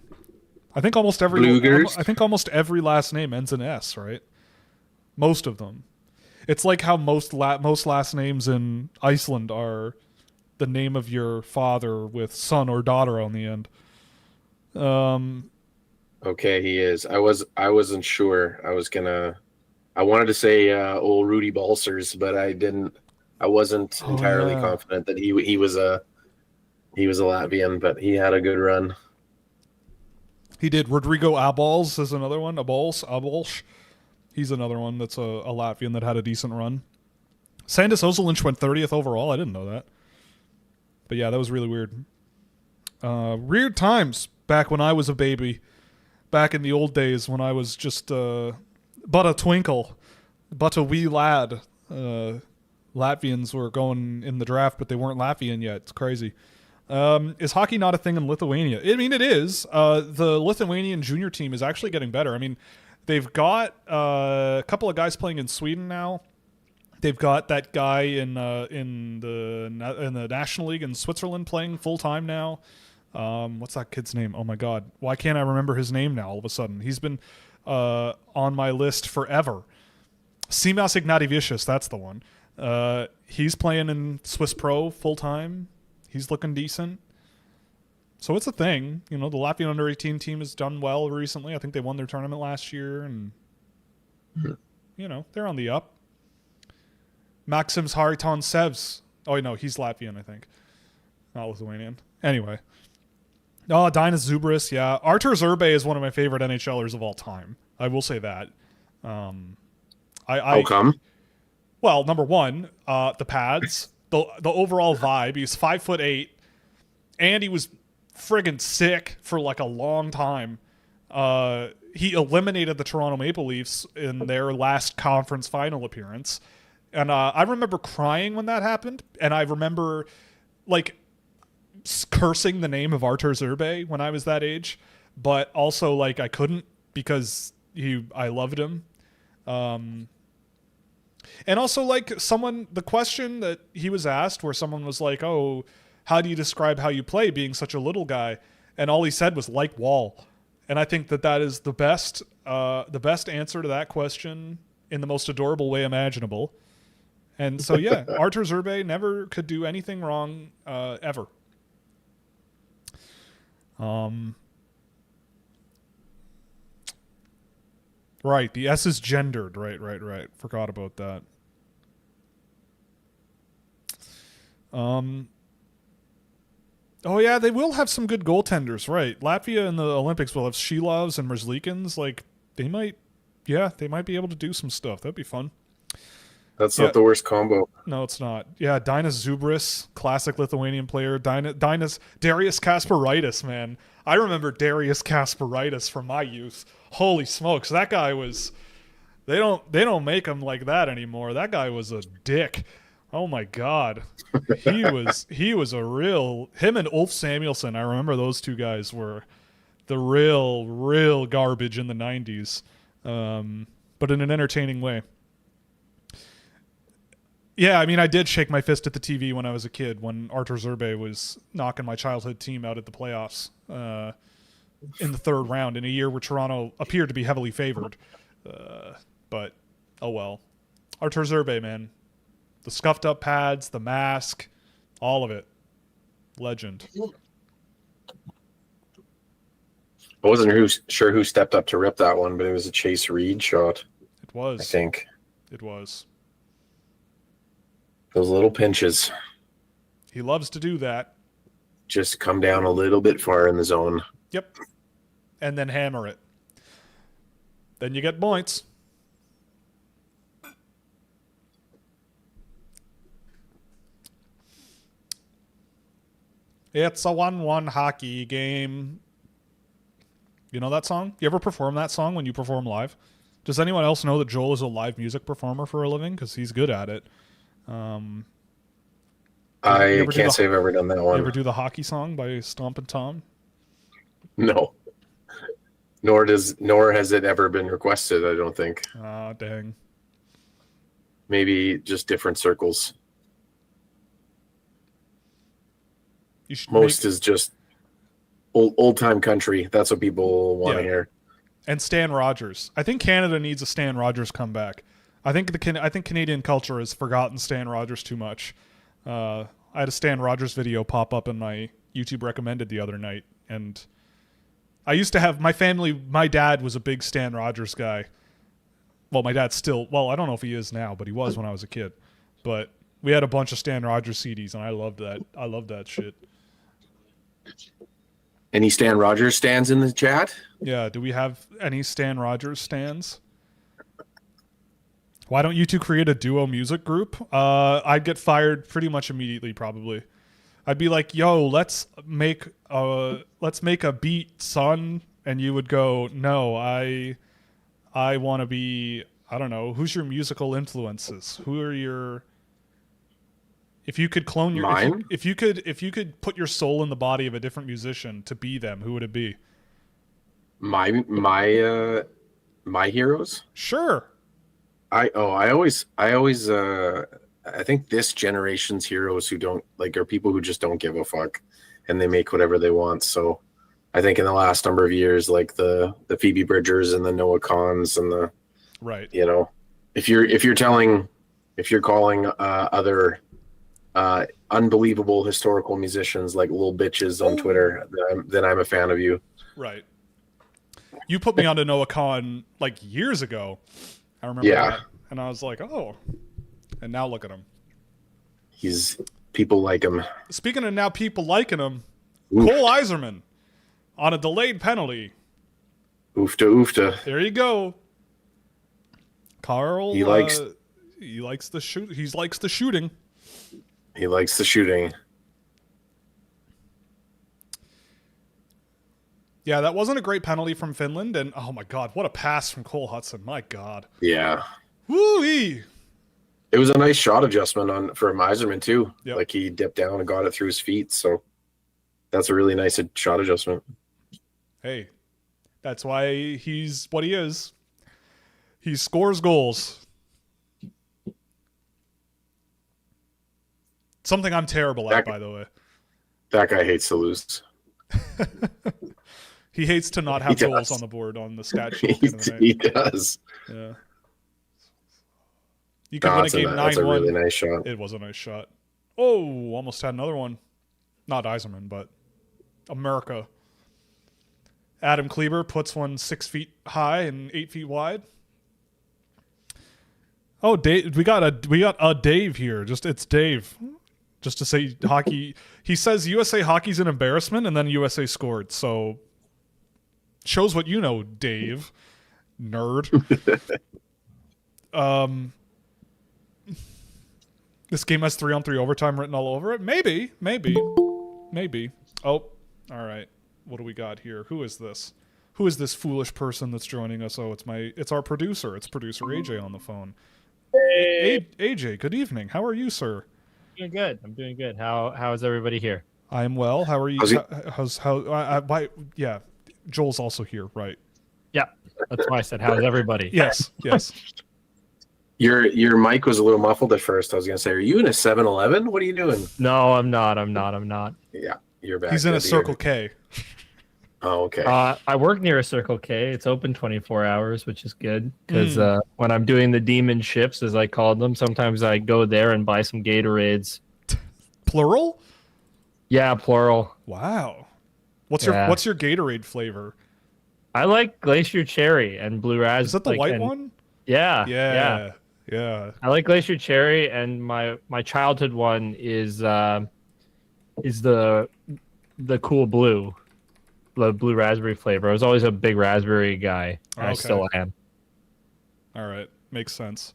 I think almost every last name ends in S, right? Most of them. It's like how most last names in Iceland are the name of your father with son or daughter on the end. Okay, he is. I wasn't sure. I wanted to say old Rudy Balsers, but I wasn't entirely confident that he was a Latvian, but he had a good run. He did. Rodrigo Abols is another one. Abolsh. He's another one that's a Latvian that had a decent run. Sandis Ozelinch went 30th overall. I didn't know that. But yeah, that was really weird. Weird times back when I was a baby. Back in the old days when I was just but a twinkle, but a wee lad. Latvians were going in the draft, but they weren't Latvian yet. It's crazy. Is hockey not a thing in Lithuania? I mean, it is. The Lithuanian junior team is actually getting better. I mean, they've got a couple of guys playing in Sweden now. They've got that guy in the National League in Switzerland playing full time now. What's that kid's name? Oh my God, why can't I remember his name now? All of a sudden, he's been on my list forever. Simas Ignatievicius, that's the one. He's playing in Swiss Pro full time. He's looking decent. So it's a thing. You know, the Latvian under-18 team has done well recently. I think they won their tournament last year, and you know, they're on the up. Maxims Hariton Sevs. Oh, no, he's Latvian, I think. Not Lithuanian. Anyway. Oh, Dinas Zubris, yeah. Artur Zerbe is one of my favorite NHLers of all time. I will say that. How come? Well, number one, the pads, the overall vibe. He's 5'8", and he was friggin' sick for like a long time. he eliminated the Toronto Maple Leafs in their last conference final appearance. And I remember crying when that happened. And I remember, like, cursing the name of Artur Zerbe when I was that age. But also, like, I couldn't because I loved him. And also, like, the question that he was asked where someone was like, oh, how do you describe how you play being such a little guy? And all he said was, like Wall. And I think that is the best answer to that question in the most adorable way imaginable. And so, yeah, Artur Zerbe never could do anything wrong, ever. Right, the S is gendered. Right. Forgot about that. Oh yeah, they will have some good goaltenders, right? Latvia in the Olympics will have Shilovs and Merzlikins. Like, they might be able to do some stuff. That'd be fun. That's not the worst combo. No, it's not. Yeah, Dainis Zubris, classic Lithuanian player. Darius Kasparaitis, man. I remember Darius Kasparaitis from my youth. Holy smokes, that guy was. They don't make him like that anymore. That guy was a dick. Oh my God, he was a real. Him and Ulf Samuelsson. I remember those two guys were the real garbage in the '90s, but in an entertaining way. Yeah, I mean, I did shake my fist at the TV when I was a kid when Artur Zerbe was knocking my childhood team out at the playoffs in the third round in a year where Toronto appeared to be heavily favored. But, oh well. Artur Zerbe, man. The scuffed up pads, the mask, all of it. Legend. I wasn't sure who stepped up to rip that one, but it was a Chase Reed shot. It was. I think. It was. Those little pinches. He loves to do that. Just come down a little bit far in the zone. Yep. And then hammer it. Then you get points. It's a 1-1 hockey game. You know that song? You ever perform that song when you perform live? Does anyone else know that Joel is a live music performer for a living? Because he's good at it. I can't say I've ever done that one. You ever do the hockey song by Stompin' Tom? No. Nor has it ever been requested, I don't think. Ah, dang. Maybe just different circles. Is just old time country. That's what people want to hear. And Stan Rogers. I think Canada needs a Stan Rogers comeback. I think Canadian culture has forgotten Stan Rogers too much. I had a Stan Rogers video pop up in my YouTube recommended the other night, and I used to have my dad was a big Stan Rogers guy. Well, my dad's still, I don't know if he is now, but he was when I was a kid. But we had a bunch of Stan Rogers CDs, and I loved that. I loved that shit. Any Stan Rogers stands in the chat? Yeah, do we have any Stan Rogers stands? Why don't you two create a duo music group? I'd get fired pretty much immediately, probably. I'd be like, "Yo, let's make a beat, son," and you would go, "No, I want to be. I don't know. Who's your musical influences? Who are your? If you could clone your, mine? If you could put your soul in the body of a different musician to be them, who would it be? My heroes? Sure. I think this generation's heroes who don't are people who just don't give a fuck and they make whatever they want. So I think in the last number of years, like the Phoebe Bridgers and the Noah Kahns and the right. If you're calling other unbelievable historical musicians like little bitches on Twitter, then I'm a fan of you. Right. You put me onto Noah Kahn like years ago. I remember that. And I was like, oh. And now look at him. People like him. Speaking of now people liking him, Cole Iserman on a delayed penalty. Oofta. There you go. Carl, he likes the shoot. He likes the shooting. He likes the shooting. Yeah, that wasn't a great penalty from Finland, and oh my god, what a pass from Cole Hudson. My god. Yeah. Woo-wee! It was a nice shot adjustment for Miserman too. Yep. Like he dipped down and got it through his feet. So that's a really nice shot adjustment. Hey, that's why he's what he is. He scores goals. Something I'm terrible at, by the way. That guy hates to lose. He hates to not have goals on the board on the stat sheet. He does. Yeah. You could win a game 9-1. That's a really nice shot. It was a nice shot. Oh, almost had another one. Not Yzerman, but America. Adam Kleber puts one 6 feet high and 8 feet wide. Oh, Dave, we got a Dave here. It's Dave. Just to say hockey. He says USA hockey's an embarrassment, and then USA scored. So shows what you know, Dave. Nerd. This game has 3-on-3 overtime written all over it. Maybe. Oh, all right. What do we got here? Who is this? Who is this foolish person that's joining us? Oh, it's our producer. It's producer AJ on the phone. Hey. AJ, good evening. How are you, sir? Doing good. I'm doing good. How is everybody here? I am well. How are you? Yeah. Joel's also here, right? Yeah. That's why I said, how's everybody? Yes. Your mic was a little muffled at first. I was gonna say, are you in a 7-Eleven? What are you doing? No, I'm not. Yeah, you're back. He's in a Circle K. Oh, okay. I work near a Circle K. It's open 24 hours, which is good because when I'm doing the demon shifts, as I call them, sometimes I go there and buy some Gatorades. Plural? Yeah, plural. Wow. What's your Gatorade flavor? I like Glacier Cherry and Blue Raspberry. Is that the white one? Yeah. I like Glacier Cherry, and my childhood one is the Cool Blue. The blue raspberry flavor. I was always a big raspberry guy. And I still am. All right. Makes sense.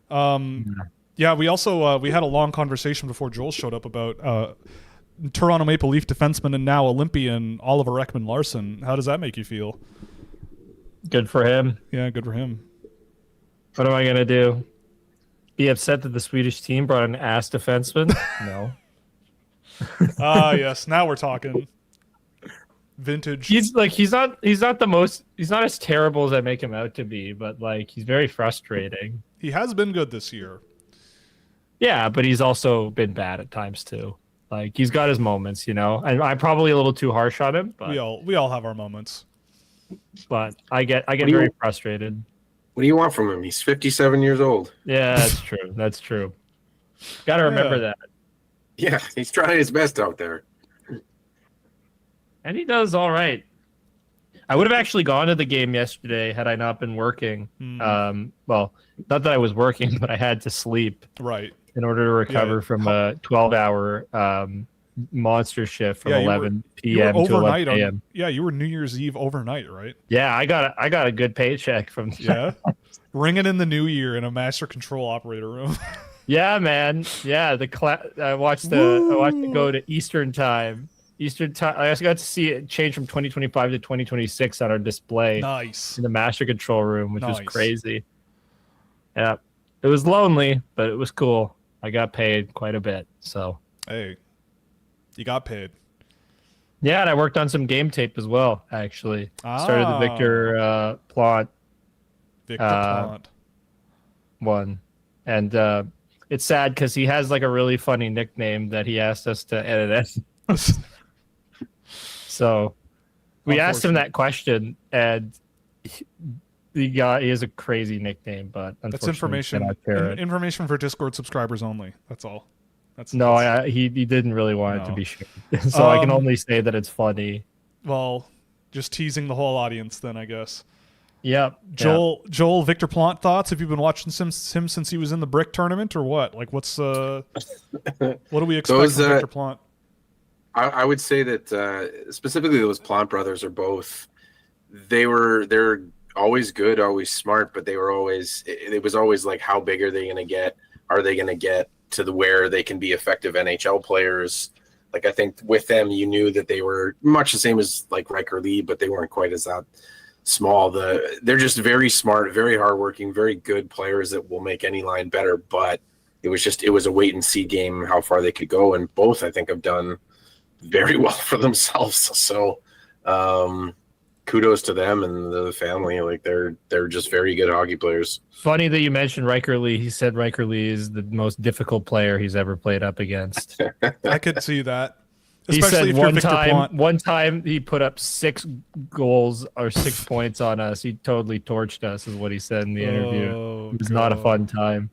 Yeah, we also we had a long conversation before Joel showed up about Toronto Maple Leaf defenseman and now Olympian Oliver Ekman-Larsson. How does that make you feel? Good for him. Yeah, good for him. What am I going to do? Be upset that the Swedish team brought an ass defenseman? No. Yes. Now we're talking. Vintage. He's not as terrible as I make him out to be, but like he's very frustrating. He has been good this year. Yeah, but he's also been bad at times too. Like he's got his moments, and I'm probably a little too harsh on him. But we all have our moments. But I get very frustrated. What do you want from him? He's 57 years old. Yeah, that's true. Got to remember that. Yeah, he's trying his best out there. And he does all right. I would have actually gone to the game yesterday had I not been working. Well, not that I was working, but I had to sleep. Right. In order to recover from a 12-hour monster shift from 11 p.m. to 11 a.m. You were New Year's Eve overnight, right? Yeah, I got a good paycheck from ringing in the new year in a master control operator room. Yeah, man. Yeah, I watched the go to Eastern time. I also got to see it change from 2025 to 2026 on our display. Nice. In the master control room, which was crazy. Yeah. It was lonely, but it was cool. I got paid quite a bit, so. Hey, you got paid. Yeah, and I worked on some game tape as well, actually. Started the Victor Plante. One. And it's sad because he has like a really funny nickname that he asked us to edit it. So we asked him that question, and he has a crazy nickname, but that's information for Discord subscribers only. That's all. He didn't really want it to be shared. So I can only say that it's funny. Well, just teasing the whole audience then, I guess. Yep. Joel, Victor Plante thoughts? Have you been watching him since he was in the Brick tournament or what? Like what do we expect from Victor Plante? I would say that specifically those Plante brothers are both. They're always good, always smart, but it was always like, how big are they going to get? Are they going to get to where they can be effective NHL players? Like, I think with them, you knew that they were much the same as like Riker Lee, but they weren't quite as that small. They're just very smart, very hardworking, very good players that will make any line better. But it was a wait and see game how far they could go, and both I think have done very well for themselves. So kudos to them and the family. Like they're just very good hockey players. Funny that you mentioned Riker Lee. He said Riker Lee is the most difficult player he's ever played up against. I could see that. He Especially said if you're Victor Plante. one time he put up 6 goals or 6 points on us. He totally torched us, is what he said in the interview. It was not a fun time.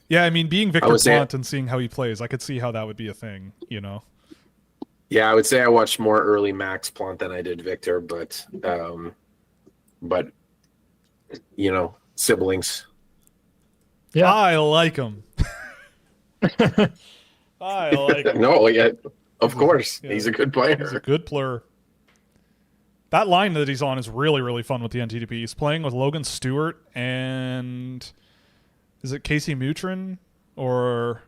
Yeah, I mean, being Victor Plante and seeing how he plays, I could see how that would be a thing, you know? Yeah, I would say I watched more early Max Plante than I did Victor, but you know, siblings. Yeah, I like him. I like him. No, yeah, of course, he's a good player. He's a good player. That line that he's on is really, really fun with the NTDP. He's playing with Logan Stewart and is it Casey Mutrin or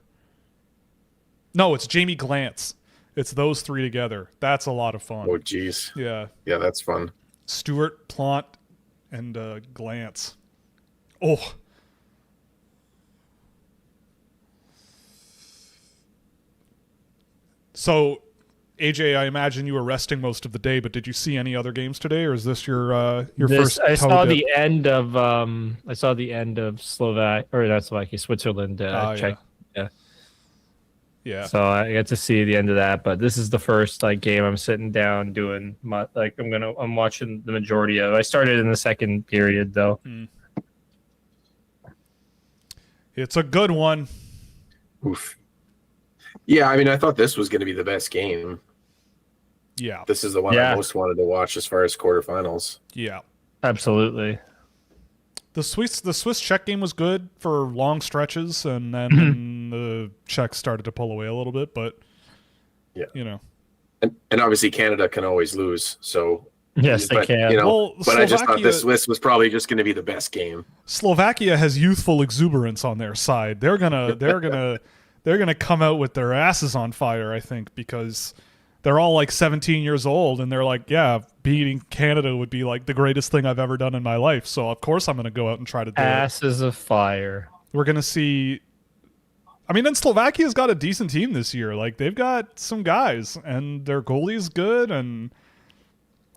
no? It's Jamie Glantz. It's those 3 together. That's a lot of fun. Oh, geez. Yeah. Yeah, that's fun. Stewart, Plante, and Glantz. Oh. So, AJ, I imagine you were resting most of the day, but did you see any other games today, or is this your first? I saw the end of Switzerland, Czech. Yeah. So I get to see the end of that, but this is the first game I'm sitting down doing. I'm watching the majority of. I started in the second period though. It's a good one. Oof. Yeah, I mean, I thought this was going to be the best game. Yeah. This is the one I most wanted to watch as far as quarterfinals. Yeah. Absolutely. The Swiss Czech game was good for long stretches, and then the Czechs started to pull away a little bit, but you know. And obviously Canada can always lose, so yes, they can. You know, well, but I just thought the Swiss was probably just going to be the best game. Slovakia has youthful exuberance on their side. They're gonna come out with their asses on fire, I think, because they're all like 17 years old, and they're like, yeah, beating Canada would be like the greatest thing I've ever done in my life. So of course I'm going to go out and try to do asses of fire. We're going to see. I mean, and Slovakia's got a decent team this year. Like they've got some guys, and their goalie's good, and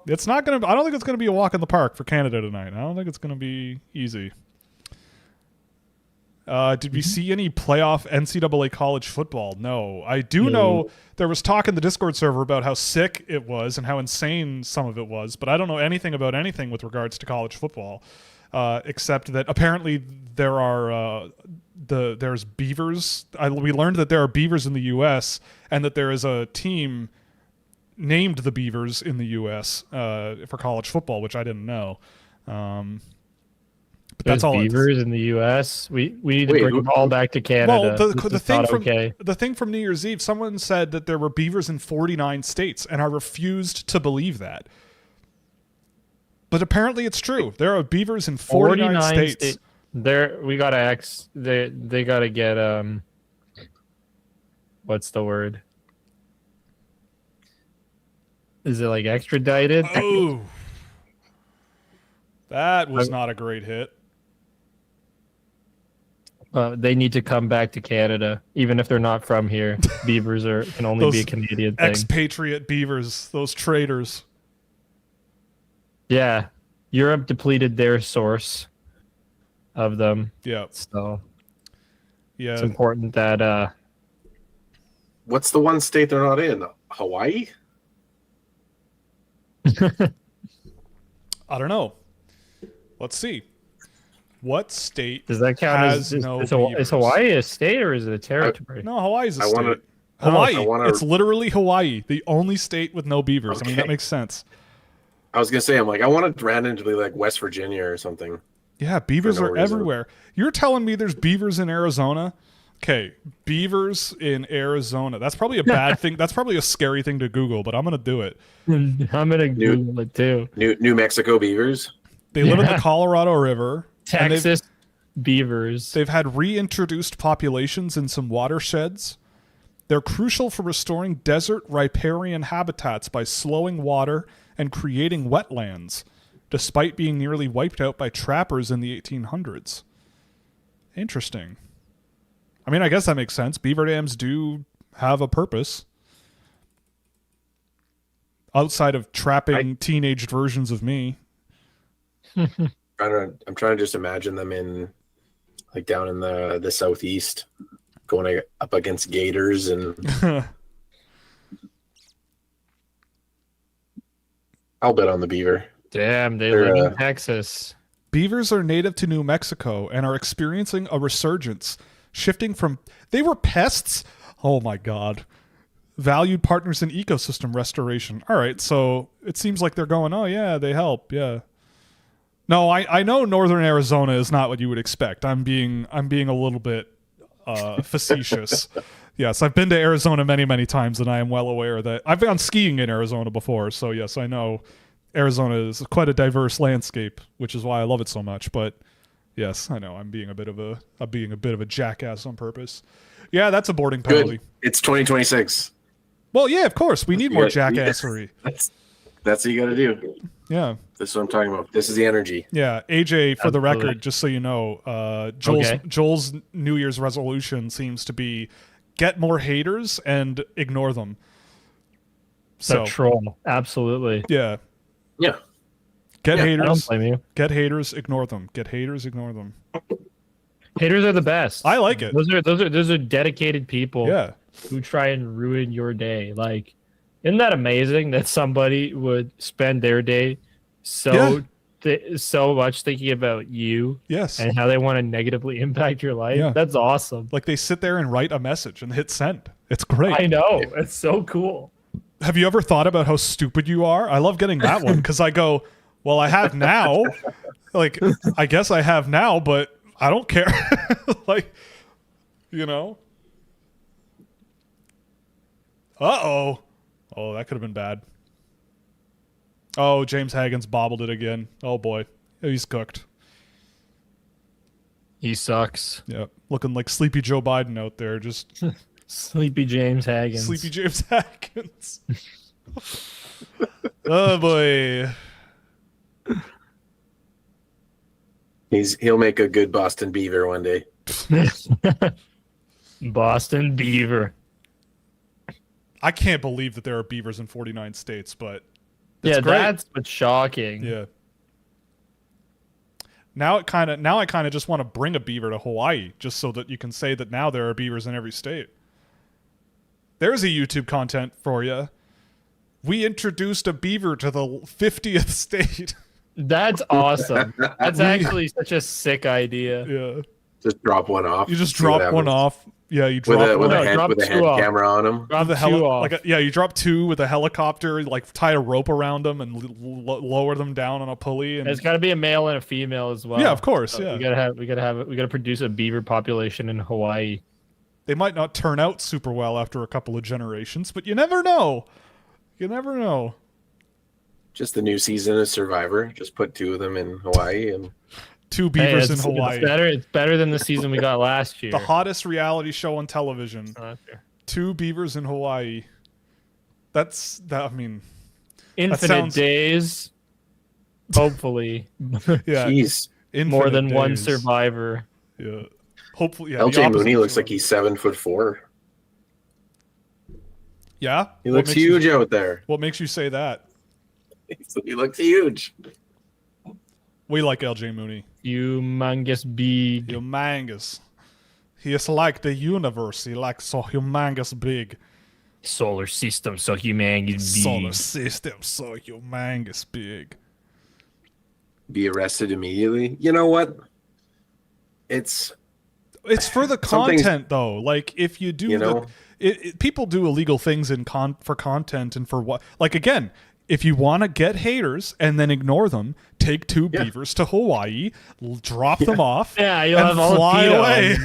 it's not going to. I don't think it's going to be a walk in the park for Canada tonight. I don't think it's going to be easy. Did we see any playoff NCAA college football? No. I do know there was talk in the Discord server about how sick it was and how insane some of it was, but I don't know anything about anything with regards to college football, except that apparently there are there's beavers. We learned that there are beavers in the U.S. and that there is a team named the Beavers in the U.S. For college football, which I didn't know. But There's that's all. Beavers in the U.S. We need to bring them all back to Canada. Well, the thing from New Year's Eve, someone said that there were beavers in 49 states, and I refused to believe that. But apparently, it's true. There are beavers in 49 states. We gotta they gotta get what's the word? Is it like extradited? Oh, that was not a great hit. They need to come back to Canada, even if they're not from here. Beavers can only be a Canadian thing. Expatriate beavers, those traitors. Yeah, Europe depleted their source of them. Yeah. So yeah, it's important that. What's the one state they're not in? Hawaii? I don't know. Let's see. What state does that count has as? no Is beavers? Hawaii a state or is it a territory? No, Hawaii's a state. Hawaii. It's literally Hawaii, the only state with no beavers. Okay. I mean, that makes sense. I was gonna say, I'm like, I want to randomly like West Virginia or something. Yeah, beavers are reason. everywhere. You're telling me there's beavers in Arizona? Okay, beavers in Arizona. That's probably a bad thing. That's probably a scary thing to Google, but I'm gonna do it. I'm gonna Google it too. New Mexico beavers. They live in the Colorado River. Texas beavers. They've had reintroduced populations in some watersheds. They're crucial for restoring desert riparian habitats by slowing water and creating wetlands, despite being nearly wiped out by trappers in the 1800s. Interesting. I mean, I guess that makes sense. Beaver dams do have a purpose. Outside of trapping teenaged versions of me. I'm trying to just imagine them in, like, down in the southeast, going up against gators and. I'll bet on the beaver. Damn, they're live in Texas. Beavers are native to New Mexico and are experiencing a resurgence, shifting from they were pests. Oh my God. Valued partners in ecosystem restoration. All right, so it seems like they're going, oh yeah, they help, yeah. No, I know northern Arizona is not what you would expect. I'm being a little bit facetious. Yes, I've been to Arizona many, many times, and I am well aware that I've gone skiing in Arizona before. So yes, I know Arizona is quite a diverse landscape, which is why I love it so much. But yes, I know I'm being a bit of a jackass on purpose. Yeah, that's a boarding penalty. Good. It's 2026. Well, yeah, of course. We need more jackassery. That's what you got to do. Yeah. This is what I'm talking about. This is the energy. Yeah. AJ, for the record, just so you know, Joel's New Year's resolution seems to be get more haters and ignore them. So troll. Absolutely. Yeah. Yeah. Get haters. I don't blame you. Get haters, ignore them. Get haters, ignore them. Haters are the best. I like it. Those are dedicated people. Yeah. Who try and ruin your day. Like, isn't that amazing that somebody would spend their day so much thinking about you? Yes. And how they want to negatively impact your life? Yeah. That's awesome. Like they sit there and write a message and hit send. It's great. I know. It's so cool. Have you ever thought about how stupid you are? I love getting that one because I go, well, I have now. Like, I guess I have now, but I don't care. Like, you know? Uh-oh. Oh, that could have been bad. Oh, James Hagen's bobbled it again. Oh, boy. He's cooked. He sucks. Yeah. Looking like Sleepy Joe Biden out there. Just Sleepy James Hagen. Sleepy James Hagens. Oh, boy. He'll make a good Boston Beaver one day. Boston Beaver. I can't believe that there are beavers in 49 states, but yeah, great. that's what's shocking. Yeah. Now I kind of just want to bring a beaver to Hawaii just so that you can say that now there are beavers in every state. There's a YouTube content for you. We introduced a beaver to the 50th state. That's awesome. That's actually such a sick idea. Yeah. Just drop one off. You just drop one off. Yeah, you drop with one a head camera on him. Drop you drop two with a helicopter, like tie a rope around them and lower them down on a pulley. And it's got to be a male and a female as well. Yeah, of course. So yeah, we gotta produce a beaver population in Hawaii. They might not turn out super well after a couple of generations, but you never know. You never know. Just the new season of Survivor. Just put two of them in Hawaii and. Two beavers in Hawaii. It's better than the season we got last year. The hottest reality show on television. Two beavers in Hawaii. I mean, infinite days. Hopefully. Yeah. Jeez. More than one survivor. Yeah. Hopefully. Yeah, LJ Mooney looks like he's 7'4". Yeah. He looks huge out there. What makes you say that? He looks huge. We like LJ Mooney. Humongous big. Humongous. He is like the universe. He like so humongous big. Solar system so humongous big. Solar system so humongous big. Be arrested immediately. You know what? It's for the content though. Like if you do, people do illegal things for content and for what? Like again. If you want to get haters and then ignore them, take two beavers to Hawaii, drop them off, you'll and have all fly away.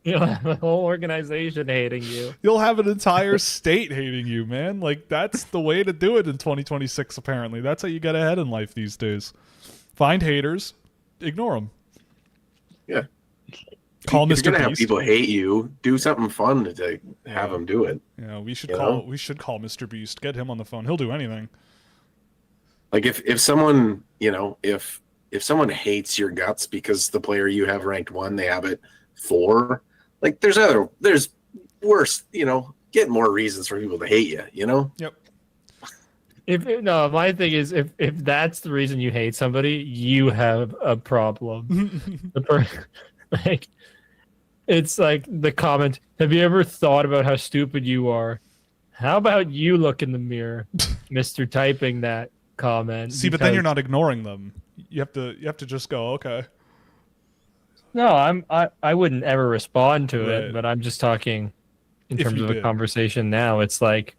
You'll have a whole organization hating you. You'll have an entire state hating you, man. Like, that's the way to do it in 2026, apparently. That's how you get ahead in life these days. Find haters, ignore them. Yeah. Call If Mr. you're gonna have Beast. people hate you, do something fun to have them do it. Yeah, we should You call know? we should call Mr. Beast. Get him on the phone. He'll do anything. Like if someone, if someone hates your guts because the player you have ranked 1, they have it 4. Like there's worse, get more reasons for people to hate you. Yep. My thing is if that's the reason you hate somebody, you have a problem. Like, it's like the comment, have you ever thought about how stupid you are? How about you look in the mirror, Mr. Typing that comment? See, but then you're not ignoring them. You have to just go, okay. No, I wouldn't ever respond to Right. it, but I'm just talking in If terms you of a did. conversation now. It's like,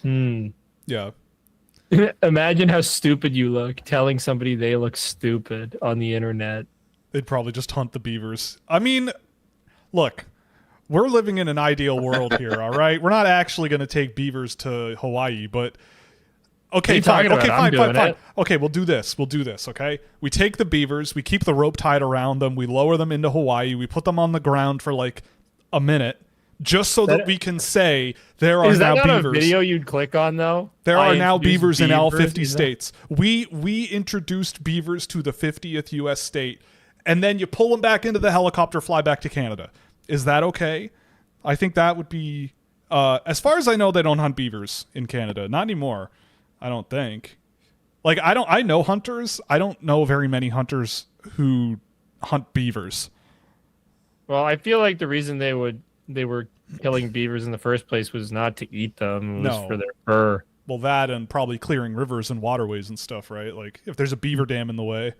Yeah. imagine how stupid you look telling somebody they look stupid on the internet. They'd probably just hunt the beavers. I mean, look, we're living in an ideal world here, all right? We're not actually going to take beavers to Hawaii, but okay, fine. Okay, fine. Okay, we'll do this. Okay? We take the beavers, we keep the rope tied around them, we lower them into Hawaii, we put them on the ground for like a minute just so that we can say there are Is that now not beavers. a video you'd click on though? There I are now introduced beavers in all 50 is that- states. We introduced beavers to the 50th U.S. state, and then you pull them back into the helicopter, fly back to Canada. Is that okay? I think that would be... as far as I know, they don't hunt beavers in Canada. Not anymore, I don't think. Like, I know hunters. I don't know very many hunters who hunt beavers. Well, I feel like the reason they were killing beavers in the first place was not to eat them. It was for their fur. Well, that and probably clearing rivers and waterways and stuff, right? Like, if there's a beaver dam in the way,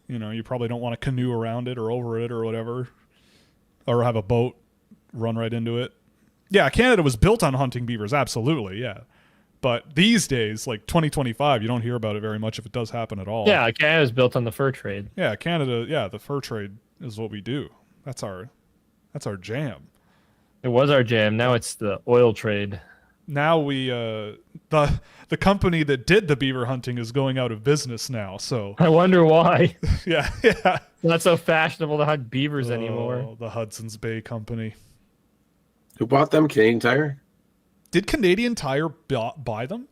you probably don't want to canoe around it or over it or whatever. Or have a boat run right into it. Yeah, Canada was built on hunting beavers, absolutely, yeah. But these days, like 2025, you don't hear about it very much if it does happen at all. Yeah, Canada's built on the fur trade. Yeah, Canada, yeah, the fur trade is what we do. That's our jam. It was our jam. Now it's the oil trade. Now we the company that did the beaver hunting is going out of business now, so I wonder why. yeah. It's not so fashionable to hunt beavers anymore. Oh, the Hudson's Bay Company. Who bought them? Canadian Tire? Did Canadian Tire buy them?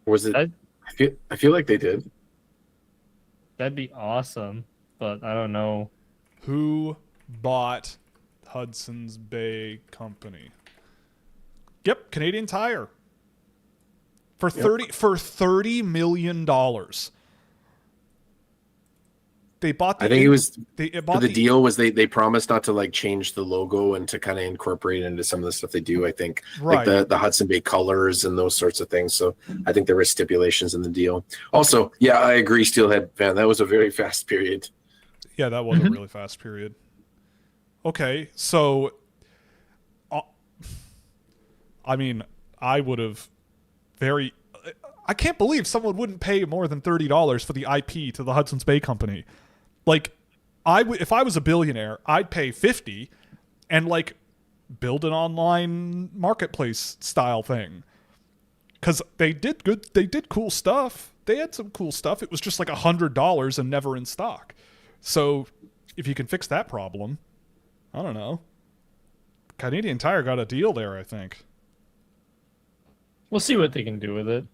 Or was it? I feel like they did. That'd be awesome, but I don't know. Who bought Hudson's Bay Company? Yep, Canadian Tire. For $30 million. They bought the I think it was bought the deal was they promised not to like change the logo and to kind of incorporate it into some of the stuff they do. I think Right. like the Hudson Bay colors and those sorts of things. So I think there were stipulations in the deal. Also, yeah, I agree. Steelhead, man, that was a very fast period. Yeah, that was a really fast period. Okay, so I mean, I would have I can't believe someone wouldn't pay more than $30 for the IP to the Hudson's Bay Company. Like, if I was a billionaire, I'd pay $50 and like build an online marketplace style thing. Because they did cool stuff. They had some cool stuff. It was just like $100 and never in stock. So if you can fix that problem, I don't know. Canadian Tire got a deal there, I think. We'll see what they can do with it.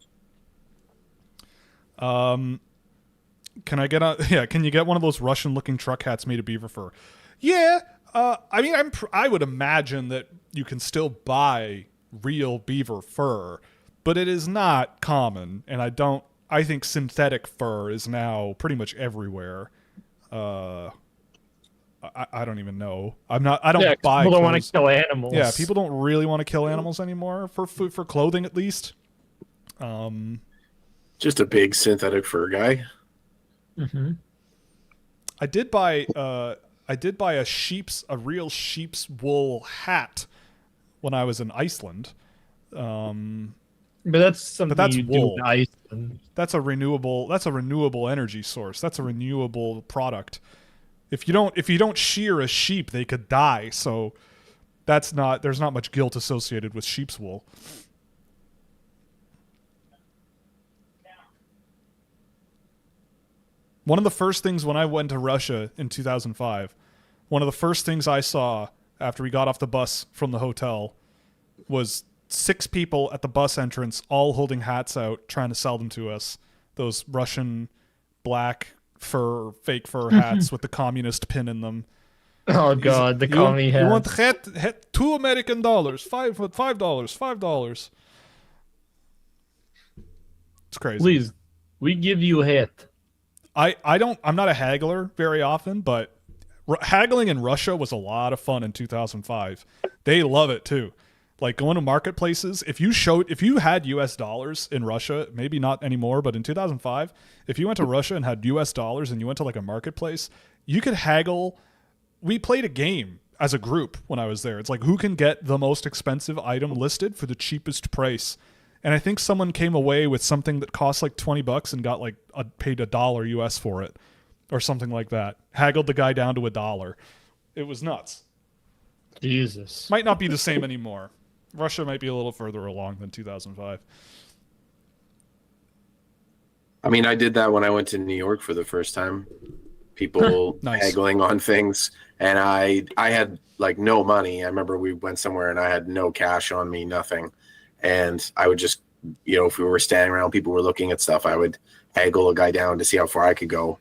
Can I get can you get one of those Russian-looking truck hats made of beaver fur? Yeah. I mean, I would imagine that you can still buy real beaver fur, but it is not common, and I think synthetic fur is now pretty much everywhere. I don't even know. I don't buy. People don't want to kill animals. Yeah, people don't really want to kill animals anymore for food, for clothing at least. Just a big synthetic fur guy. Mm-hmm. I did buy a real sheep's wool hat when I was in Iceland. But that's something you wool. do in Iceland. That's a renewable energy source. That's a renewable product. If you don't shear a sheep, they could die. So there's not much guilt associated with sheep's wool. One of the first things when I went to Russia in 2005, one of the first things I saw after we got off the bus from the hotel was 6 people at the bus entrance all holding hats out trying to sell them to us. Those Russian black fake fur hats with the communist pin in them. Oh God, the commie hat. You want hat $2 American, $5. It's crazy. Please, we give you a hat. I'm not a haggler very often, but haggling in Russia was a lot of fun in 2005. They love it too. Like going to marketplaces, if you had US dollars in Russia, maybe not anymore, but in 2005, if you went to Russia and had US dollars and you went to like a marketplace, you could haggle. We played a game as a group when I was there. It's like who can get the most expensive item listed for the cheapest price. And I think someone came away with something that cost like $20 and got like paid $1 US for it or something like that. Haggled the guy down to $1. It was nuts. Jesus. Might not be the same anymore. Russia might be a little further along than 2005. I mean, I did that when I went to New York for the first time. People Nice. haggling on things, and I had like no money. I remember we went somewhere and I had no cash on me, nothing. And I would just, if we were standing around, people were looking at stuff, I would haggle a guy down to see how far I could go.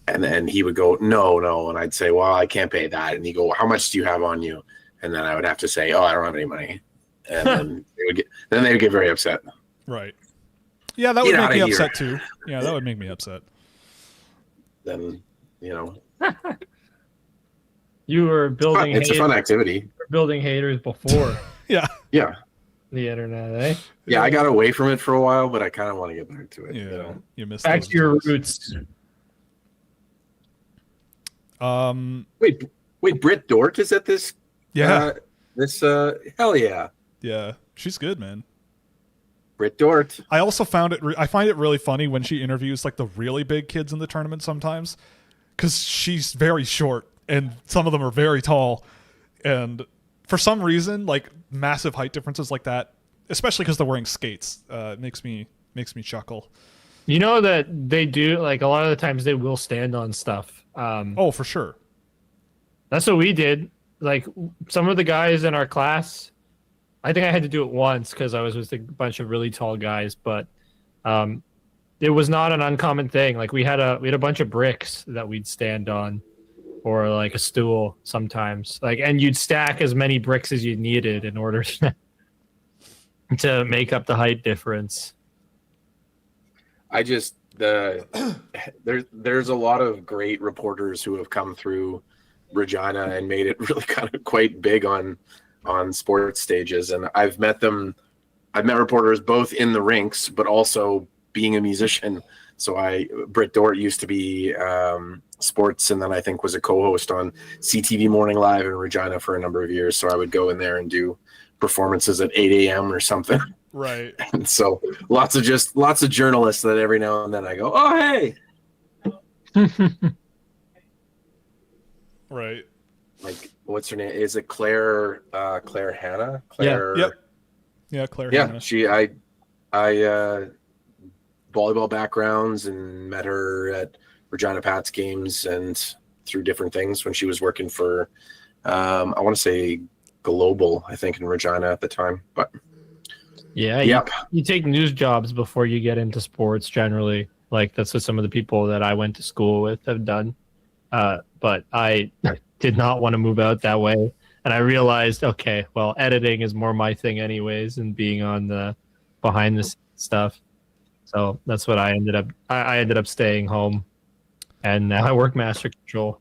And then he would go, no. And I'd say, well, I can't pay that. And he'd go, how much do you have on you? And then I would have to say, oh, I don't have any money. And then they would get very upset. Right. Yeah, that would make me upset too. Yeah, that would make me upset. Then, You were building it's a fun activity. Building haters before Yeah. Yeah. the internet, eh? Yeah, I got away from it for a while, but I kind of want to get back to it. Yeah. You missed Back those to your days. roots. Wait, Britt Dort is at this? Yeah. Hell yeah. Yeah. She's good, man. Britt Dort. I also I find it really funny when she interviews like the really big kids in the tournament sometimes, because she's very short and some of them are very tall, and for some reason, like massive height differences like that, especially because they're wearing skates, makes me chuckle. You know that they do, like, a lot of the times they will stand on stuff. Oh, for sure. That's what we did. Like, some of the guys in our class, I think I had to do it once because I was with a bunch of really tall guys, but it was not an uncommon thing. Like, we had a bunch of bricks that we'd stand on, or like a stool sometimes. Like, and you'd stack as many bricks as you needed in order to make up the height difference. There's a lot of great reporters who have come through Regina and made it really kind of quite big on sports stages, and I've met reporters both in the rinks but also being a musician. So Britt Dort used to be sports, and then I think was a co-host on CTV Morning Live in Regina for a number of years. So I would go in there and do performances at 8 a.m. or something. Right. And so lots of journalists that every now and then I go, oh, hey. Right. Like, what's her name? Is it Claire Hanna? Claire. Yeah. Yep. Yeah, Claire. Yeah. Hanna. I volleyball backgrounds and met her at Regina Pats games and through different things when she was working for, I want to say Global, I think, in Regina at the time, but yeah. Yep. You take news jobs before you get into sports generally. Like, that's what some of the people that I went to school with have done. But I did not want to move out that way. And I realized, okay, well, editing is more my thing anyways, and being on the behind the scenes stuff. So that's what I ended up staying home, and now I work Master Control.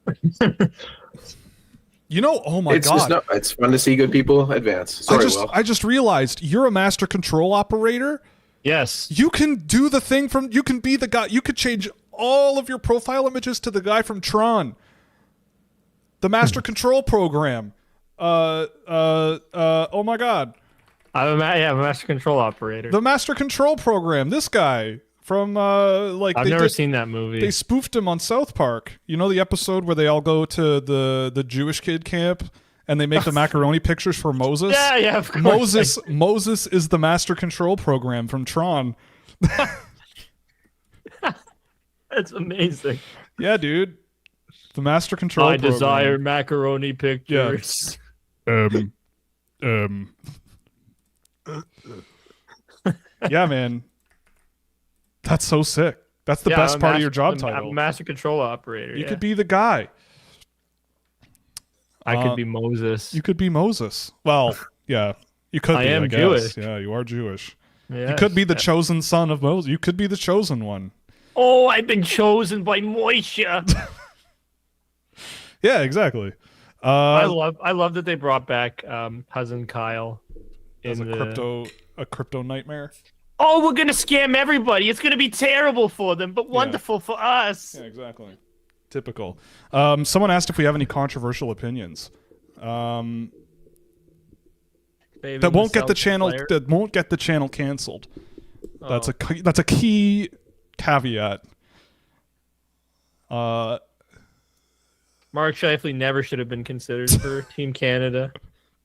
Oh my God. It's fun to see good people advance. Sorry, Will. I just realized you're a Master Control operator. Yes. You can do the thing you can be the guy. You could change all of your profile images to the guy from Tron. The Master Control program. Oh my God. I'm a Master Control operator. The Master Control program. This guy from I've never seen that movie. They spoofed him on South Park. You know the episode where they all go to the Jewish kid camp and they make the macaroni pictures for Moses? Yeah, of course. Moses is the Master Control program from Tron. That's amazing. Yeah, dude. The Master Control I program. desire macaroni pictures. Yeah, man. That's so sick. That's the best part of your job title. I'm a master control operator. You could be the guy. I could be Moses. You could be Moses. Well, yeah. You could be, I guess. Jewish. Yeah, you are Jewish. Yes. You could be the chosen son of Moses. You could be the chosen one. Oh, I've been chosen by Moishe. Yeah, exactly. I love that they brought back cousin Kyle as a crypto nightmare. Oh, we're gonna scam everybody. It's gonna be terrible for them, but wonderful for us. Yeah, exactly. Typical. Someone asked if we have any controversial opinions. That won't get the channel. That won't get the channel canceled. Oh. That's a key caveat. Mark Scheifele never should have been considered for Team Canada,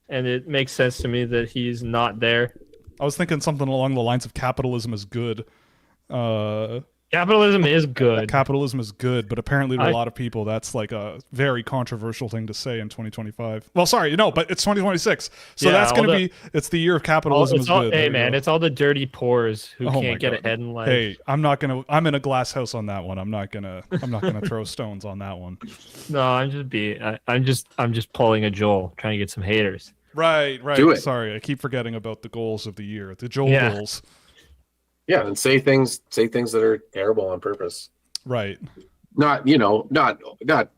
and it makes sense to me that he's not there. I was thinking something along the lines of capitalism is good. Capitalism is good. Capitalism is good, but apparently to a lot of people, that's like a very controversial thing to say in 2025. Well, sorry, but it's 2026. So that's going to be, it's the year of capitalism is good. Hey, man, it's all the dirty poors who can't get ahead in life. Hey, I'm in a glass house on that one. I'm not going to throw stones on that one. No, I'm just pulling a Joel, trying to get some haters. Right. Do it. Sorry, I keep forgetting about the goals of the year, the Joel goals. Yeah, and say things that are terrible on purpose. Right. Not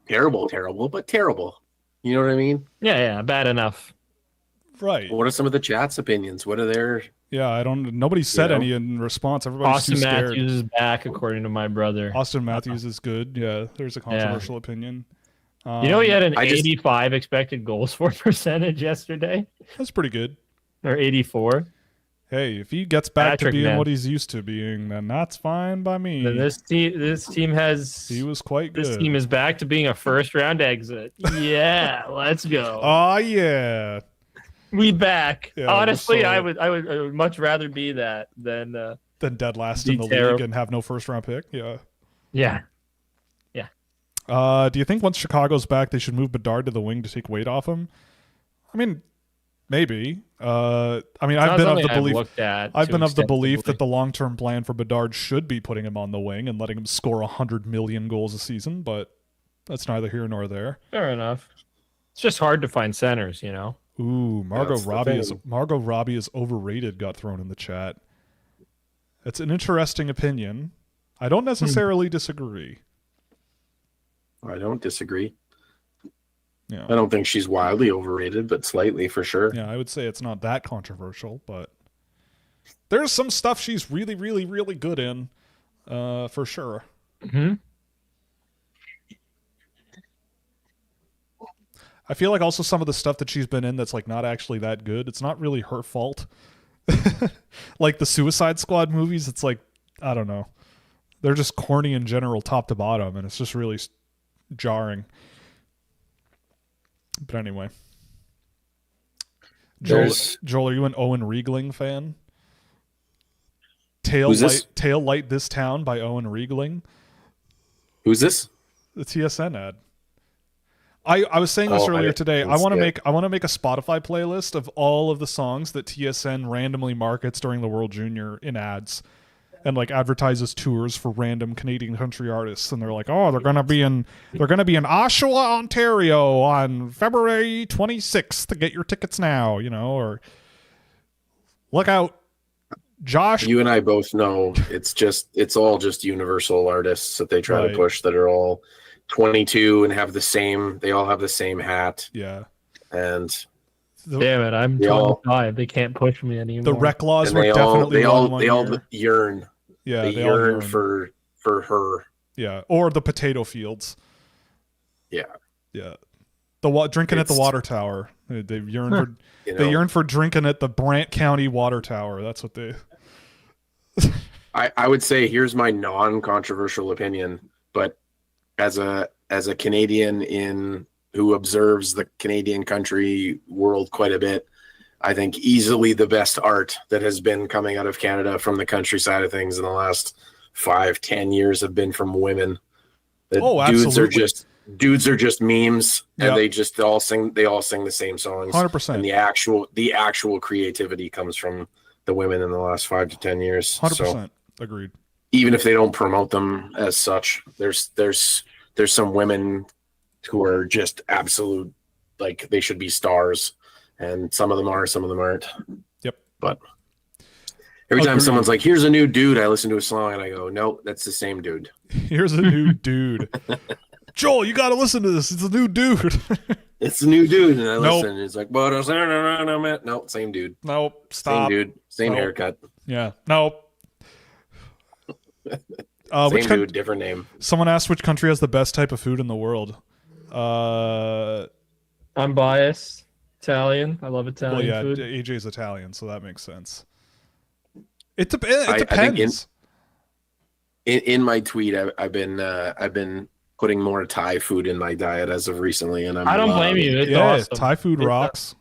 terrible, but terrible. You know what I mean? Yeah, bad enough. Right. What are some of the chat's opinions? What are their? Yeah, nobody said any in response. Everybody's Austin too scared. Matthews is back, according to my brother. Austin Matthews is good. Yeah, there's a controversial opinion. He had an 85 expected goals for percentage yesterday. That's pretty good. Or 84. Hey, if he gets back to being what he's used to being, then that's fine by me. Then this team has. He was quite good. This team is back to being a first round exit. Yeah, let's go. Oh yeah, we back. Yeah, honestly, I would much rather be that than dead last in the league and have no first round pick. Yeah. Yeah. Do you think once Chicago's back, they should move Bedard to the wing to take weight off him? I mean, maybe. I've been of the belief that the long-term plan for Bedard should be putting him on the wing and letting him score 100 million goals a season, but that's neither here nor there. Fair enough. It's just hard to find centers, Ooh, Margot Robbie is overrated. Got thrown in the chat. It's an interesting opinion. I don't necessarily disagree. I don't disagree. Yeah. I don't think she's wildly overrated, but slightly for sure. Yeah, I would say it's not that controversial, but there's some stuff she's really, really, really good in, for sure. Mm-hmm. I feel like also some of the stuff that she's been in that's like not actually that good. It's not really her fault. Like the Suicide Squad movies, it's like, I don't know. They're just corny in general, top to bottom, and it's just really jarring. But anyway. Joel, are you an Owen Riegling fan? Tail Light This Town by Owen Riegling. Who's this? The TSN ad. I was saying this earlier today. I want to make a Spotify playlist of all of the songs that TSN randomly markets during the World Junior in ads, and like advertises tours for random Canadian country artists. And they're like, oh, they're gonna be in Oshawa, Ontario on February 26th to get your tickets now. Or look out, Josh. You and I both know it's all just universal artists that they try to push that are all 22 and they all have the same hat. Yeah. And damn it, I'm 25. They can't push me anymore. The rec laws were definitely they all yearn. Yeah, they yearn for her. Yeah, or the potato fields. Yeah. Yeah. Drinking at the water tower. They yearn for they yearn for drinking at the Brant County water tower. That's what they I would say here's my non-controversial opinion, but as a Canadian who observes the Canadian country world quite a bit, I think easily the best art that has been coming out of Canada from the country side of things in the last 5-10 years have been from women. The absolutely. dudes are just memes, and Yep. they all sing the same songs. 100%. And the actual creativity comes from the women in the last 5 to 10 years. 100%. Agreed. Even if they don't promote them as such, there's some women who are just absolute, like, they should be stars, and some of them are, some of them aren't. Yep. But every time Agreed. someone's like, here's a new dude, I listen to a song and I go, no, that's the same dude. Here's a new dude. Joel, you got to listen to this. It's a new dude. It's a new dude. And I Nope. listen, and it's like, what else? No, same dude. Nope. Stop. Same dude. Same Nope. haircut. Yeah. Nope. Same dude, different name. Someone asked which country has the best type of food in the world. I'm biased. Italian. I love Well, Italian yeah, food. AJ's Italian, so that makes sense. It I think depends. In my tweet, I've been putting more Thai food in my diet as of recently, and I don't blame you. It's yeah, awesome. Thai food It's rocks.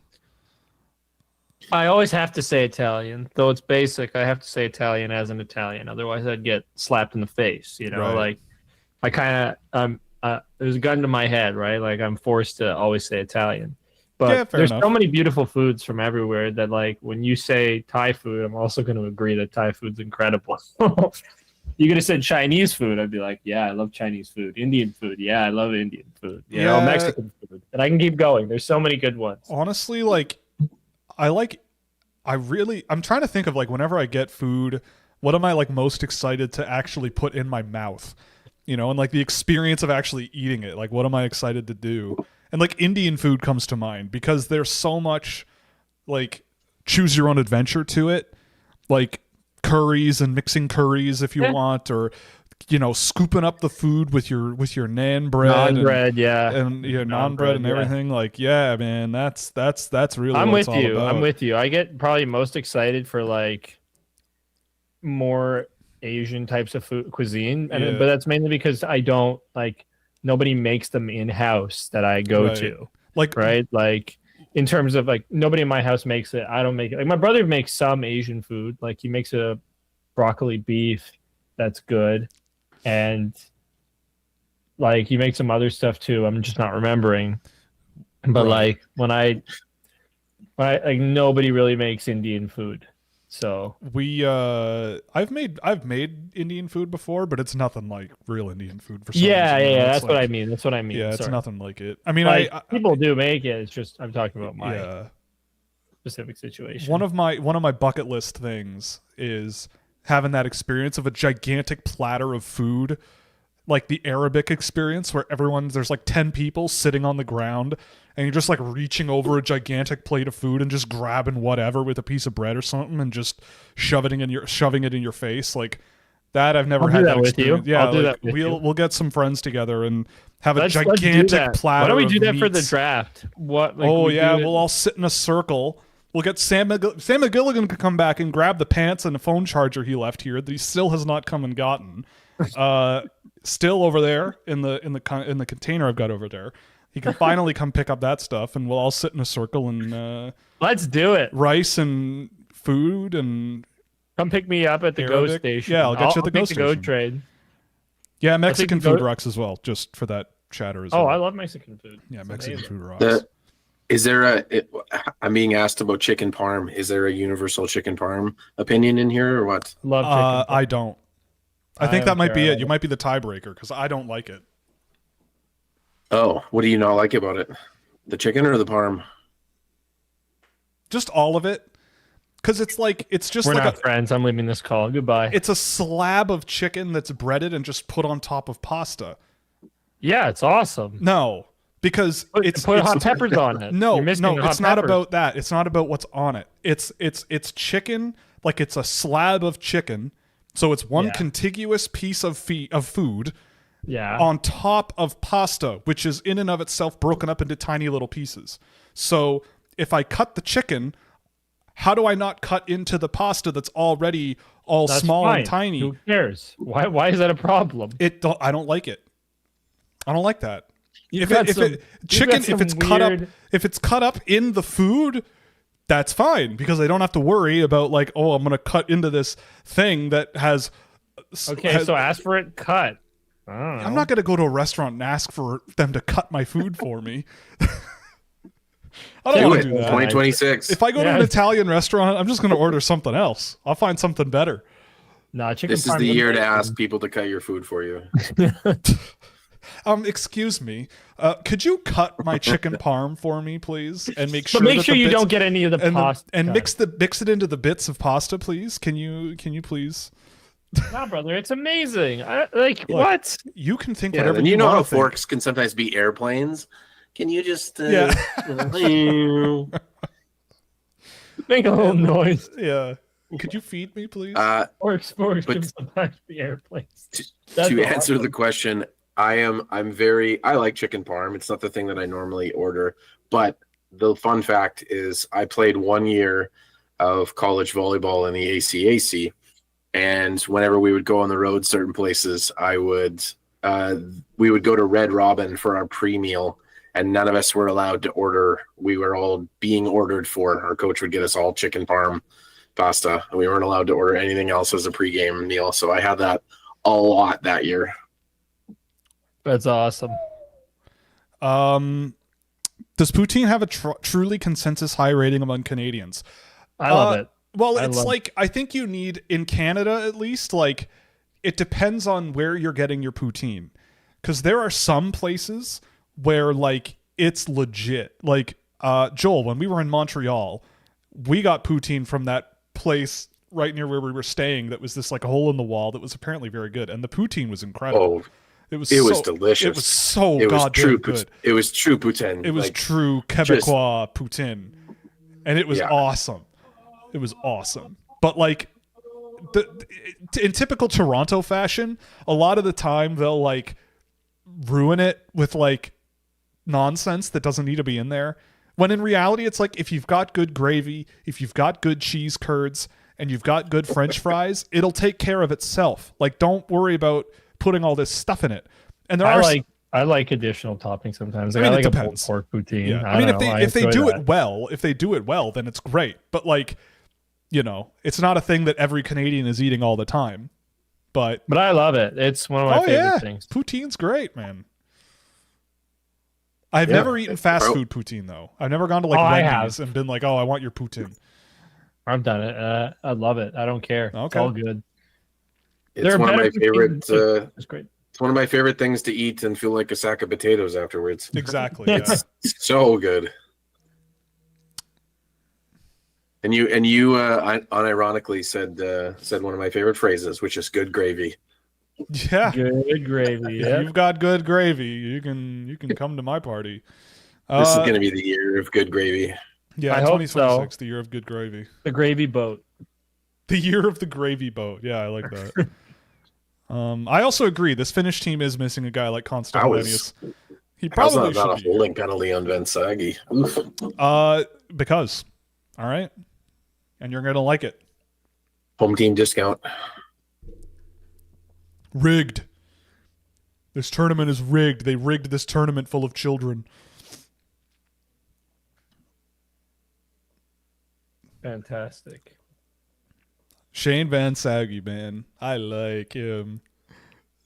I always have to say Italian, though it's basic. I have to say Italian as an Italian, otherwise I'd get slapped in the face. You know, Right. like I kind of there's a gun to my head, right? Like I'm forced to always say Italian. But Yeah, fair there's enough. so many beautiful foods from everywhere that, like, when you say Thai food, I'm also going to agree that Thai food's incredible. You could have said Chinese food, I'd be like, yeah, I love Chinese food. Indian food, yeah, I love Indian food. You know, Yeah. Mexican food, and I can keep going. There's so many good ones. Honestly, like, I'm trying to think of, like, whenever I get food, what am I, like, most excited to actually put in my mouth? You know, and, like, the experience of actually eating it. Like, what am I excited to do? And, like, Indian food comes to mind because there's so much, like, choose your own adventure to it. Like, curries and mixing curries if you want, or, you know, scooping up the food with your naan bread. Naan bread, yeah. And naan bread and everything. Like, yeah, man, that's really I'm what it's with all you. about. I'm with you. I get probably most excited for, like, more Asian types of food cuisine, Yeah. but that's mainly because I don't, like, nobody makes them in house that I go Right. to, Like, right? Like, in terms of, like, nobody in my house makes it. I don't make it. Like, my brother makes some Asian food. Like, he makes a broccoli beef that's good, and, like, he makes some other stuff too. I'm just not remembering. But Right. like when I like, nobody really makes Indian food. So I've made Indian food before, but it's nothing like real Indian food for some yeah, reason. You know, that's it's what I like- mean. That's what I mean. Yeah, it's Sorry. nothing like it. I mean, Like, I people do make it. It's just I'm talking about my yeah. specific situation. One of my bucket list things is having that experience of a gigantic platter of food, like the Arabic experience where there's like 10 people sitting on the ground and you're just like reaching over a gigantic plate of food and just grabbing whatever with a piece of bread or something and just shoving it in your face. Like that, I've never I'll do had that with you. experience. Yeah, I'll do like, that with you. we'll get some friends together and have let's a do gigantic that. platter. Why don't we do of that for the meats. draft? What? Like, Oh we yeah, do it- we'll all sit in a circle. We'll get Sam McGilligan could come back and grab the pants and the phone charger he left here that he still has not come and gotten. Still over there in the container I've got over there. He can finally come pick up that stuff, and we'll all sit in a circle and Let's do it. rice and food and Come pick me up at the Go Arabic. station. Yeah, I'll get you at the Go take the Go station. trade. yeah, Mexican Go- food rocks as well. Just for that chatter as Oh, well. I love Mexican food. yeah, It's Mexican amazing. food rocks. I'm being asked about chicken parm. Is there a universal chicken parm opinion in here or what? Love chicken. I don't. I I think don't that might be care. it. You might be the tiebreaker because I don't like it. Oh, what do you not like about it? The chicken or the parm? Just all of it. Because it's just We're like not friends. I'm leaving this call. Goodbye. it's a slab of chicken that's breaded and just put on top of pasta. Yeah, it's awesome. No, because it's Put hot peppers on it. No, You're missing no, the hot it's not peppers. about that. It's not about what's on it. It's chicken, like it's a slab of chicken. So it's one Yeah. contiguous piece of food Yeah. on top of pasta, which is in and of itself broken up into tiny little pieces. So if I cut the chicken, how do I not cut into the pasta that's already all That's small fine. and tiny? Who cares? Why is that a problem? I don't like it. I don't like that. You've got some If it's cut up in the food, that's fine because I don't have to worry about like, oh, I'm going to cut into this thing that has Okay, so ask for it cut. I don't know. I'm not going to go to a restaurant and ask for them to cut my food for me. I don't want to do that. 2026. If I go to an Italian restaurant, I'm just going to order something else. I'll find something better. No, chicken This is the year to ask people to cut your food for you. Excuse me. Could you cut my chicken parm for me, please? And make sure. But make sure you don't get any of the pasta. And mix it into the bits of pasta, please. Can you please? Nah, brother, it's amazing. What? You can think Yeah, whatever and you know want how to think. forks can sometimes be airplanes. Can you just Yeah. Make a little noise. Yeah. Could you feed me, please? Forks can sometimes be airplanes. To answer the question, I like chicken parm. It's not the thing that I normally order, but the fun fact is I played 1 year of college volleyball in the ACAC, and whenever we would go on the road certain places, we would go to Red Robin for our pre-meal, and none of us were allowed to order. We were all being ordered for. Our coach would get us all chicken parm pasta, and we weren't allowed to order anything else as a pre-game meal. So I had that a lot that year. That's awesome. Does poutine have a truly consensus high rating among Canadians? I love it. Well, I think you need, in Canada at least, like, it depends on where you're getting your poutine. Because there are some places where, like, it's legit. Like, Joel, when we were in Montreal, we got poutine from that place right near where we were staying that was this, like, a hole in the wall that was apparently very good. And the poutine was incredible. Oh, it was delicious. It was so goddamn good. It was true poutine. It was true Quebecois poutine. And it was awesome. It was awesome. But, like, in typical Toronto fashion, a lot of the time they'll, like, ruin it with, like, nonsense that doesn't need to be in there. When in reality, it's like, if you've got good gravy, if you've got good cheese curds, and you've got good French fries, it'll take care of itself. Like, don't worry about putting all this stuff in it. And I like additional toppings sometimes. Like, I like a pulled pork poutine. Yeah. I mean, if they do it well, then it's great. But, like, you know, it's not a thing that every Canadian is eating all the time. But I love it. It's one of my favorite things. Poutine's great, man. I've never eaten fast food poutine, though. I've never gone to, like, Wendy's and been like, oh, I want your poutine. I've done it. I love it. I don't care. Okay. It's all good. It's one of my favorite. It's great. It's one of my favorite things to eat and feel like a sack of potatoes afterwards. Exactly. Yeah. So good. And you unironically said one of my favorite phrases, which is "good gravy." Yeah, good gravy. If you've got good gravy, you can come to my party. This is going to be the year of good gravy. Yeah, 2026, the year of good gravy. The gravy boat. The year of the gravy boat. Yeah, I like that. I also agree. This Finnish team is missing a guy like Konstantinos. He probably should not a holding penalty on Vansagi. Because, all right, and you're gonna like it. Home team discount. Rigged. This tournament is rigged. They rigged this tournament full of children. Fantastic. Shane Vansagi, man. I like him.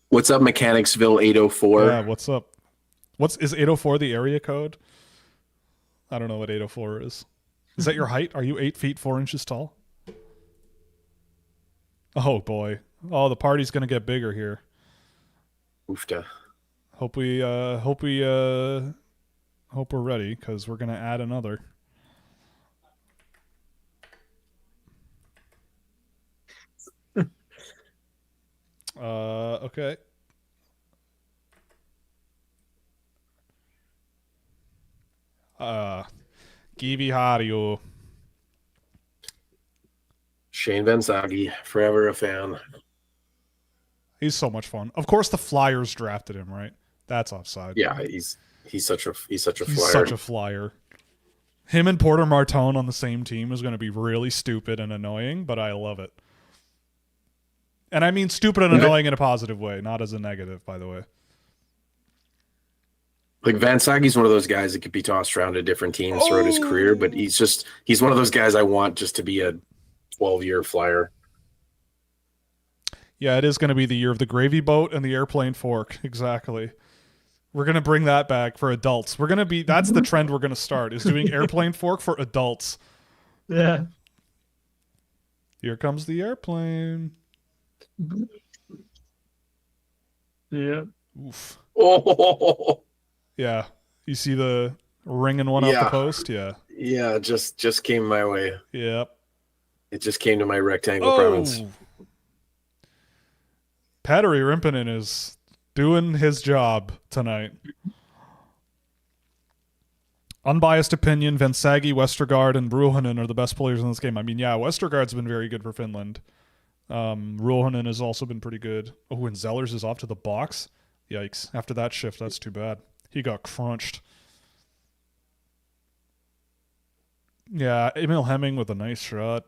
What's up, Mechanicsville 804? Yeah, what's up? Is 804 the area code? I don't know what 804 is. Is that your height? Are you 8 feet 4 inches tall? Oh boy. Oh, the party's gonna get bigger here. Oofta. Hope we're ready, because we're gonna add another. Okay. Kivi Hario. Shane Vansagi, forever a fan. He's so much fun. Of course, the Flyers drafted him, right? That's offside. Yeah, he's such a flyer. He's such a flyer. Him and Porter Martone on the same team is going to be really stupid and annoying, but I love it. And I mean stupid and annoying in a positive way, not as a negative, by the way. Like, Vansagi's one of those guys that could be tossed around to different teams throughout his career, but he's one of those guys I want just to be a 12-year flyer. Yeah, it is going to be the year of the gravy boat and the airplane fork. Exactly. We're going to bring that back for adults. That's the trend we're going to start, is doing airplane fork for adults. Yeah. Here comes the airplane. Yeah. Oof. Oh, Yeah. You see the ringing one off the post? Yeah. yeah, just came my way. Yep. It just came to my rectangle province. Petteri Rimpinen is doing his job tonight. Unbiased opinion, Vensagi, Westergaard, and Ruohonen are the best players in this game. I mean, yeah, Westergaard's been very good for Finland. Ruohonen has also been pretty good. Oh, and Zellers is off to the box? Yikes. After that shift, that's too bad. He got crunched. Yeah, Emil Hemming with a nice shot.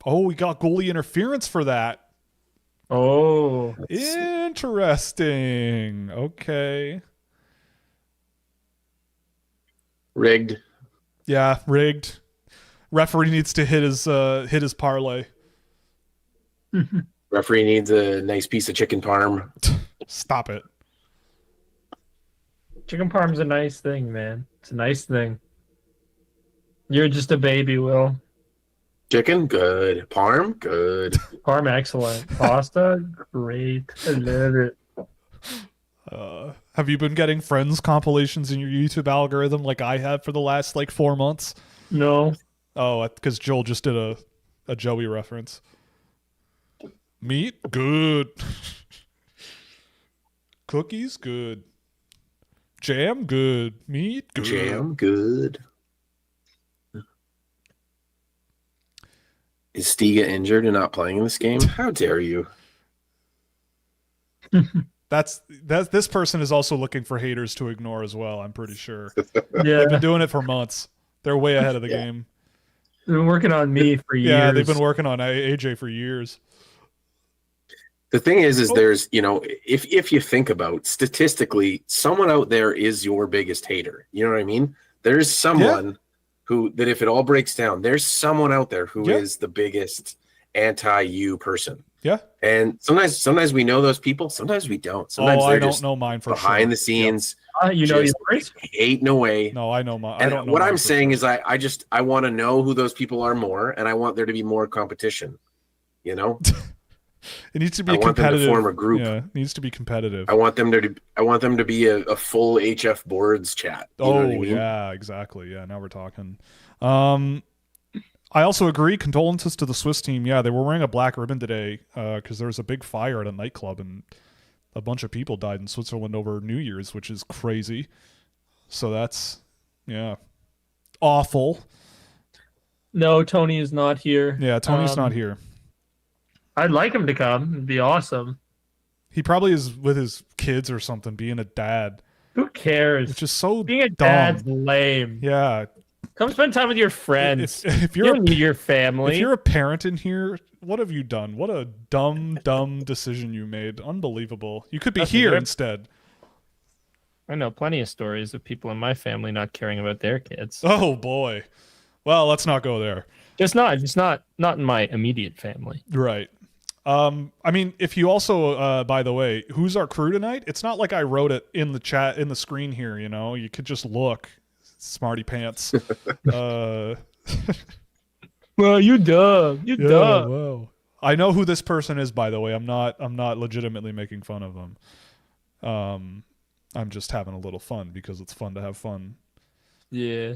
Oh, we got goalie interference for that. Oh. Interesting. Okay. Rigged. Yeah, rigged. Referee needs to hit his parlay. Referee needs a nice piece of chicken parm. Stop it. Chicken parm's a nice thing, man. It's a nice thing. You're just a baby, Will. Chicken, good. Parm, good. Parm, excellent. Pasta, great. I love it. Have you been getting Friends compilations in your YouTube algorithm like I have for the last 4 months? No. Oh, because Joel just did a Joey reference. Meat, good. Cookies, good. Jam, good. Meat, good. Jam, good. Is Stiga injured and not playing in this game? How dare you? That's this person is also looking for haters to ignore as well, I'm pretty sure. Yeah. They've been doing it for months. They're way ahead of the game. They've been working on me for years. Yeah, they've been working on AJ for years. The thing is there's, if you think about statistically, someone out there is your biggest hater. You know what I mean? There's someone that if it all breaks down, there's someone out there who is the biggest anti-you person. Yeah. And sometimes we know those people, sometimes we don't. Sometimes they're I don't just know mine for behind sure. the scenes. Yours. Hating away. No, I know mine. And I don't know what mine I'm for saying sure. is I want to know who those people are more, and I want there to be more competition. It needs to be I want them to competitive. form a group. Yeah, it needs to be competitive. I want them to be a full HF boards chat. You know what I mean? Yeah, exactly. Yeah, now we're talking. I also agree. Condolences to the Swiss team. Yeah, they were wearing a black ribbon today because there was a big fire at a nightclub and a bunch of people died in Switzerland over New Year's, which is crazy. So that's, awful. No, Tony is not here. Yeah, Tony's not here. I'd like him to come. It'd be awesome. He probably is with his kids or something, being a dad. Who cares? It's just so Being a dumb. dad's lame. Yeah. Come spend time with your friends. If you you're don't need your family. If you're a parent in here, what have you done? What a dumb decision you made. Unbelievable. You could be here instead. I know plenty of stories of people in my family not caring about their kids. Oh boy. Well, let's not go there. Just not in my immediate family. Right. I mean, if you also, by the way, who's our crew tonight? It's not like I wrote it in the chat, in the screen here, you could just look. Smarty pants. Well, you dumb. You dumb. Wow. I know who this person is, by the way. I'm not legitimately making fun of them. I'm just having a little fun because it's fun to have fun. Yeah.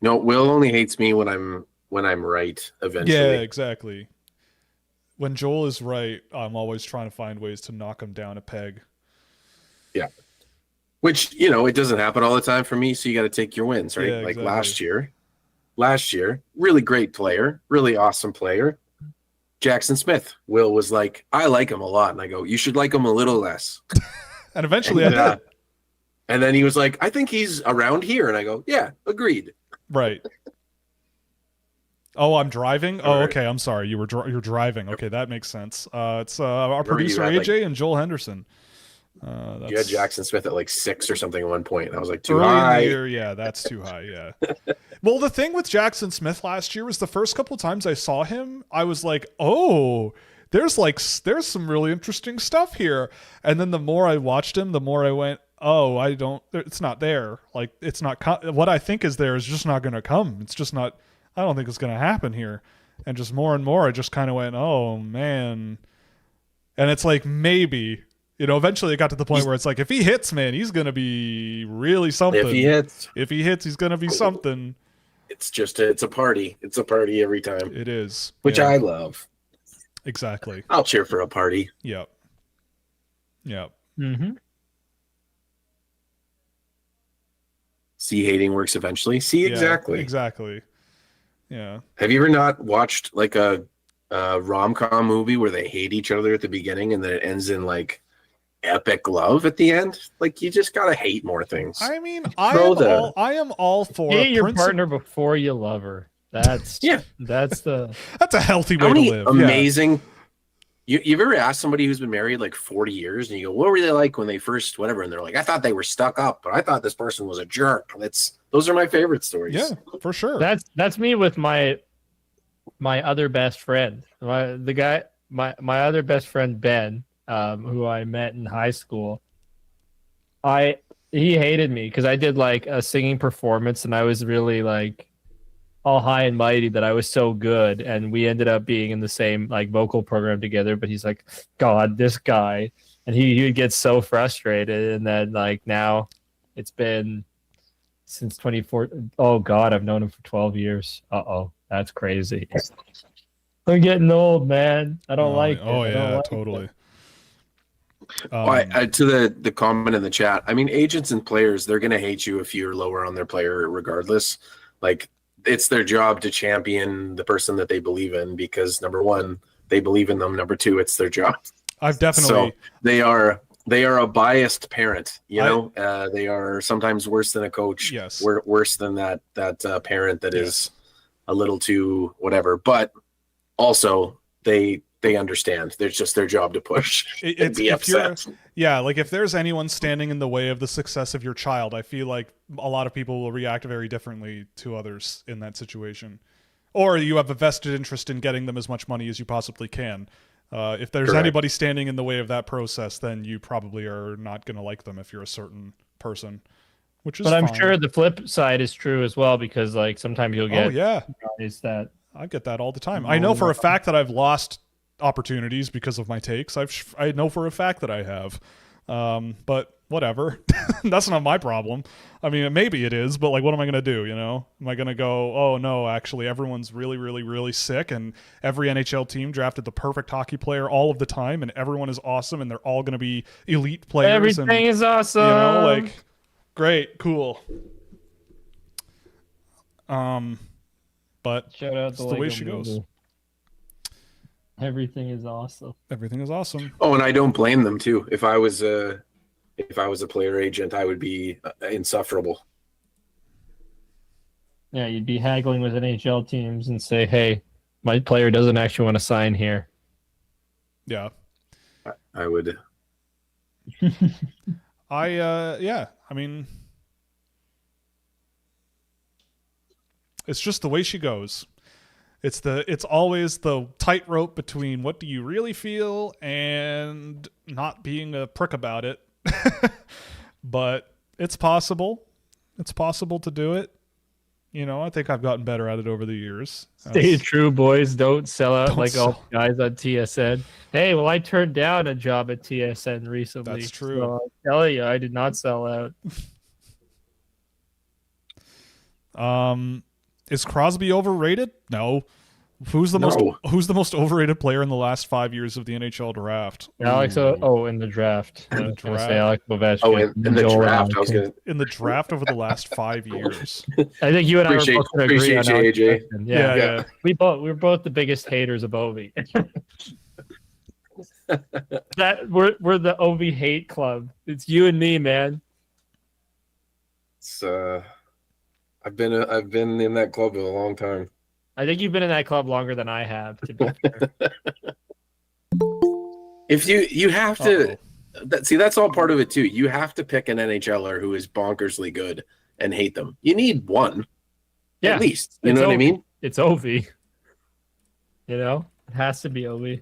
No, Will only hates me when I'm right eventually. Yeah, exactly. When Joel is right, I'm always trying to find ways to knock him down a peg. Yeah. Which, it doesn't happen all the time for me, so you got to take your wins, right? Yeah, like exactly. last year, really great player, really awesome player. Jackson Smith. Will was like, I like him a lot. And I go, you should like him a little less. And eventually I did. And then he was like, I think he's around here. And I go, yeah, agreed. Right. Oh, I'm driving? Oh, right. okay. I'm sorry. You're driving. Okay, that makes sense. It's our Remember producer, you had, AJ, and Joel Henderson. You had Jackson Smith at 6 or something at one point. And I was like, too early high. in the year, yeah, that's too high, yeah. Well, the thing with Jackson Smith last year was the first couple of times I saw him, I was like, oh, there's some really interesting stuff here. And then the more I watched him, the more I went, oh, it's not there. Like, it's not, what I think is there is just not going to come. It's just not, I don't think it's going to happen here. And just more and more, I just kind of went, oh, man. And it's like, maybe, eventually it got to the point where it's like, if he hits, man, he's going to be really something. If he hits, he's going to be something. It's a party. It's a party every time. It is. Which I love. Exactly. I'll cheer for a party. Yep. Mm-hmm. See, hating works eventually. See, exactly. Exactly. Yeah. Have you ever not watched like a rom-com movie where they hate each other at the beginning and then it ends in like epic love at the end? Like, you just gotta hate more things. I mean, I am all for hate your partner before you love her. That's that's a healthy way How many to live. Amazing. You've ever asked somebody who's been married like 40 years and you go, what were they like when they first whatever? And they're like, I thought they were stuck up, but I thought this person was a jerk. Those are my favorite stories. Yeah, for sure. That's me with my other best friend. My other best friend Ben, who I met in high school. He hated me because I did like a singing performance and I was really like all high and mighty that I was so good, and we ended up being in the same like vocal program together. But he's like, God, this guy, and he would get so frustrated. And then like now, it's been since 2014. Oh God, I've known him for 12 years. That's crazy. I'm getting old, man. I don't like it. Oh yeah, totally. To the comment in the chat, I mean, agents and players, they're gonna hate you if you're lower on their player, regardless. Like, it's their job to champion the person that they believe in because number one, they believe in them. Number two, it's their job. I've definitely. So they are a biased parent. They are sometimes worse than a coach. Yes. Worse than that parent that is a little too whatever. But also they understand. It's just their job to push and be upset. Like if there's anyone standing in the way of the success of your child, I feel like a lot of people will react very differently to others in that situation. Or you have a vested interest in getting them as much money as you possibly can. If there's anybody standing in the way of that process, then you probably are not going to like them if you're a certain person, which is fine. I'm sure the flip side is true as well, because like sometimes you'll get guys that I get that all the time. I know for a fact that I've lost opportunities because of my takes. I know for a fact that I have, but whatever. That's not my problem. I mean, maybe it is, but like, what am I going to do? Am I going to go, oh no, actually everyone's really, really, really sick and every NHL team drafted the perfect hockey player all of the time and everyone is awesome and they're all going to be elite players. Everything is awesome. Like, great, cool. But shout out the way she goes. Everything is awesome. Everything is awesome. Oh, and I don't blame them too. If I was a player agent, I would be insufferable. Yeah, you'd be haggling with NHL teams and say, "Hey, my player doesn't actually want to sign here." Yeah, I would. I mean, it's just the way she goes. It's always the tightrope between what do you really feel and not being a prick about it. But it's possible. It's possible to do it. I think I've gotten better at it over the years. Stay true, boys. Don't sell out all guys on TSN. Hey, well, I turned down a job at TSN recently. That's true. So I tell you, I did not sell out. Is Crosby overrated? No. Who's the most overrated player in the last 5 years of the NHL draft? Alex. In the draft. In the draft. Say Alex Ovechkin. Oh, in the draft. I was gonna. In the draft over the last 5 years. I think you and I were both going to agree on AJ. Yeah. We're both the biggest haters of Ovi. We're the Ovi hate club. It's you and me, man. It's I've been in that club a long time. I think you've been in that club longer than I have, to be fair. If you have to that's all part of it too. You have to pick an NHLer who is bonkersly good and hate them. You need one. Yeah, At least. You it's know what I Ovi. mean? It's Ovi. You know, it has to be Ovi.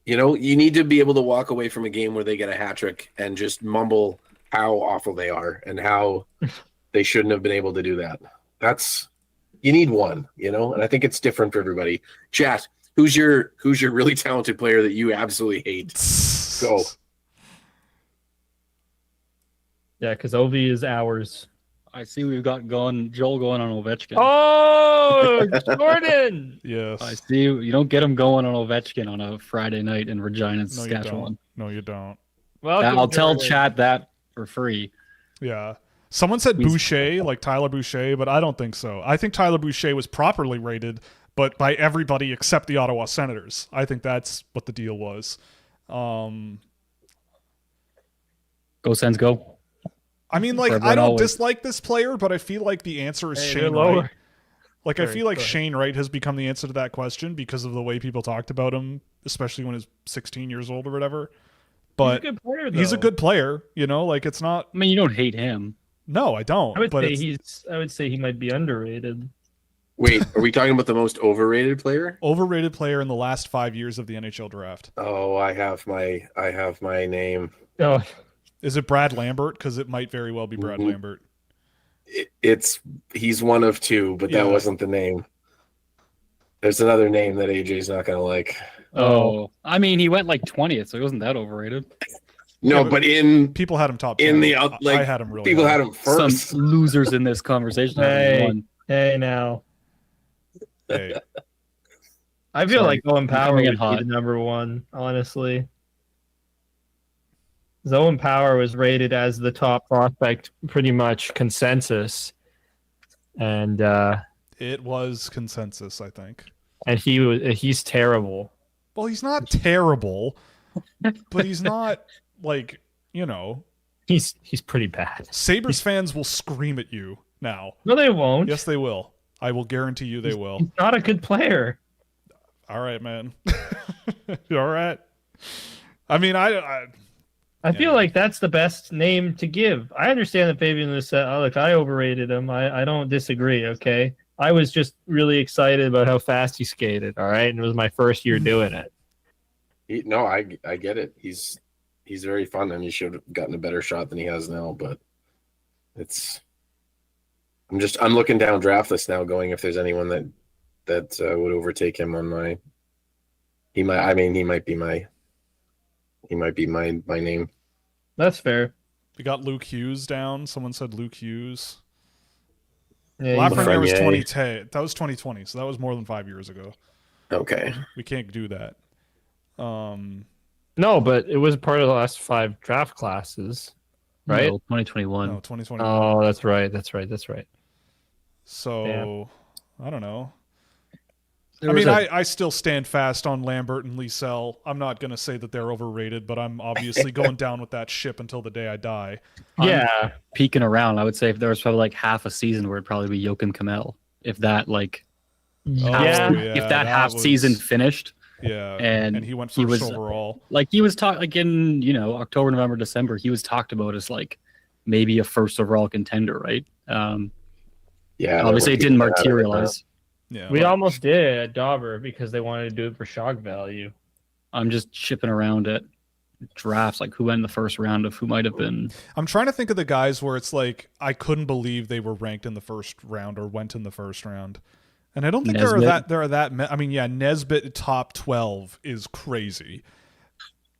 You know, you need to be able to walk away from a game where they get a hat trick and just mumble how awful they are and how they shouldn't have been able to do that. You need one, you know, and I think it's different for everybody. Chat, who's your really talented player that you absolutely hate? Go. Yeah, because Ovi is ours. I see we've got Joel going on Ovechkin. Oh, Jordan! Yes. I see you don't get him going on Ovechkin on a Friday night in Regina, Saskatchewan. No, you don't. Welcome, I'll tell Jordan. chat that for free. Yeah. Someone said Boucher, like Tyler Boucher, but I don't think so. I think Tyler Boucher was properly rated, but by everybody except the Ottawa Senators. I think that's what the deal was. Go Sens, go. I mean, like, Everyone I don't always. dislike this player, but I feel like the answer is Hey, they're Shane lower. Wright. Like, I Sorry, feel like go ahead. Shane Wright has become the answer to that question because of the way people talked about him, especially when he's 16 years old or whatever. But he's a good player, though. he's a good player, you know, like it's not. I mean, you don't hate him. No, I don't. I would but say it's I would say he might be underrated. Wait, are we talking about the most overrated player? overrated player in the last 5 years of the NHL draft. Oh, I have my name. Oh, Is it Brad Lambert? Because it might very well be Brad Mhm. Lambert. He's one of two, but that Yeah. wasn't the name. There's another name that AJ's not gonna like. Oh, I mean, he went like 20th, so he wasn't that overrated. No, Yeah, but in People had him top In 10. the like, I had him really people high. had him first. Some losers in this conversation. Hey. One. hey now. Hey, I feel Sorry, like Owen I'm Power coming in would be hot. the number one, honestly. 'Cause Owen Power was rated as the top prospect, pretty much consensus, and it was consensus, I think. he's terrible. Well, he's not terrible, but he's not like, you know, He's pretty bad. Sabres fans will scream at you now. No, they won't. Yes, they will. I will guarantee you they will. He's not a good player. All right, man. All right. I mean, I feel like that's the best name to give. I understand that Fabian was said, oh, look, I overrated him. I don't disagree, okay? I was just really excited about how fast he skated, all right? And it was my first year doing it. No, I get it. He's very fun, and he should have gotten a better shot than he has now. But I'm looking down draft list now, going if there's anyone that would overtake him on my. He might be my name. That's fair. we got Luke Hughes down. Someone said Luke Hughes. Yeah, Lafreniere was Lafreniere. 2010. That was 2020, so that was more than 5 years ago. Okay. We can't do that. no, but it was part of the last 5 draft classes, right? No, 2021. No, 2021. Oh, that's right. So Damn. I don't know. There I was mean, a- I still stand fast on Lambert and Liesel. I'm not going to say that they're overrated, but I'm obviously going down with that ship until the day I die. Yeah. peeking around. I would say if there was probably like half a season where it'd probably be Joachim Kamel. If that like Yeah. if that half was- season finished, Yeah, and he went he first was- overall. like he was talked like in October, November, December, he was talked about as like maybe a first overall contender, right? Yeah. Obviously, it didn't materialize. Yeah, We but- almost did it at Dauber because they wanted to do it for shock value. I'm just shipping around at drafts, like who went in the first round of who might have been. I'm trying to think of the guys where it's like I couldn't believe they were ranked in the first round or went in the first round. And I don't think Nesbitt. there are that I mean, yeah, Nesbitt top 12 is crazy.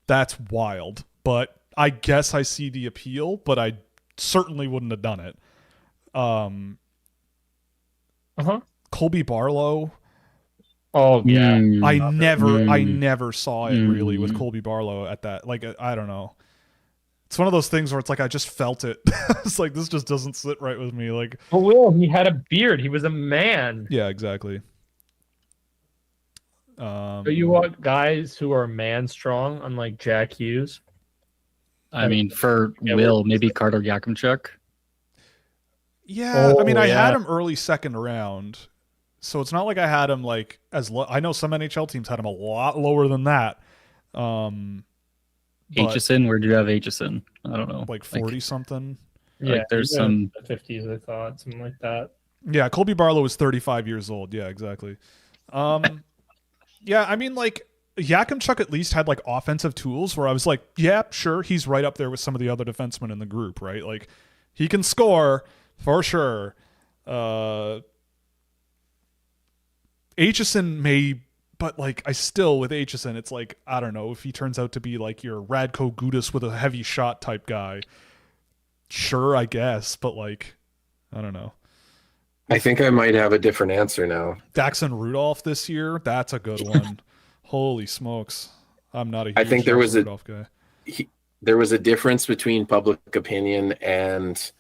That's wild. But I guess I see the appeal, but I certainly wouldn't have done it. Colby Barlow, Oh yeah. I never saw it really with Colby Barlow at that. Like, I don't know. It's one of those things where it's like I just felt it. It's like this just doesn't sit right with me. Like, But Will, he had a beard. He was a man. yeah, exactly. So you want guys who are man strong, unlike Jack Hughes. I mean, for Yeah, Will, maybe Carter Yakimchuk. Yeah, I mean, Oh, I yeah. had him early second round, so it's not like I had him like as low. I know some NHL teams had him a lot lower than that. But, Aitchison, where do you have Aitchison? I don't know. like 40 something. Yeah, there's he was in some- the 50s. I thought something like that. Yeah, Colby Barlow is 35 years old. Yeah, exactly. Yeah, I mean, like, Yakimchuk at least had, like, offensive tools where I was like, yeah, sure, he's right up there with some of the other defensemen in the group, right? Like, he can score for sure. Aitchison may, but, like, I still, with Aitchison, it's like, I don't know, if he turns out to be, like, your Radko Gudas with a heavy shot type guy, sure, I guess, but, like, I don't know. I think I might have a different answer now. Daxon Rudolph this year, that's a good one. Holy smokes. I'm not a huge I think there was Rudolph guy. there was a difference between public opinion and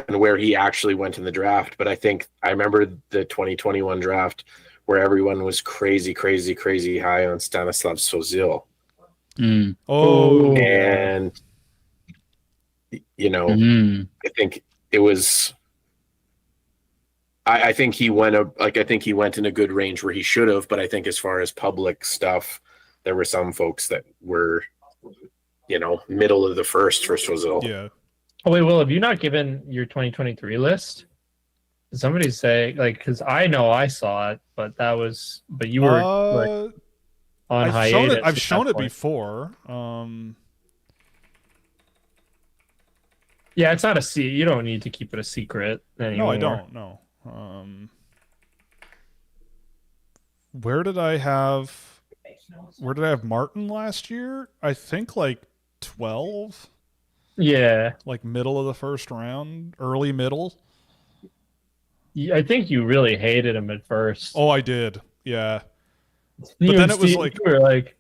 where he actually went in the draft. But I think I remember the 2021 draft where everyone was crazy high on Stanislav Sozil. Oh, and you know, I think it was. I think he went I think he went in a good range where he should have, but I think as far as public stuff, there were some folks that were, middle of the first for Sozil. yeah. Oh wait, Will, have you not given your 2023 list? Did somebody say, like, because I know I saw it, but you were like on hiatus. I've shown it before. Yeah, it's not a you don't need to keep it a secret anymore. No, I don't. No. Where did I have Martin last year? I think like 12. Yeah. Like middle of the first round, early middle. I think you really hated him at first. Oh, I did. Yeah. But You then and it was Steve, like, you were like,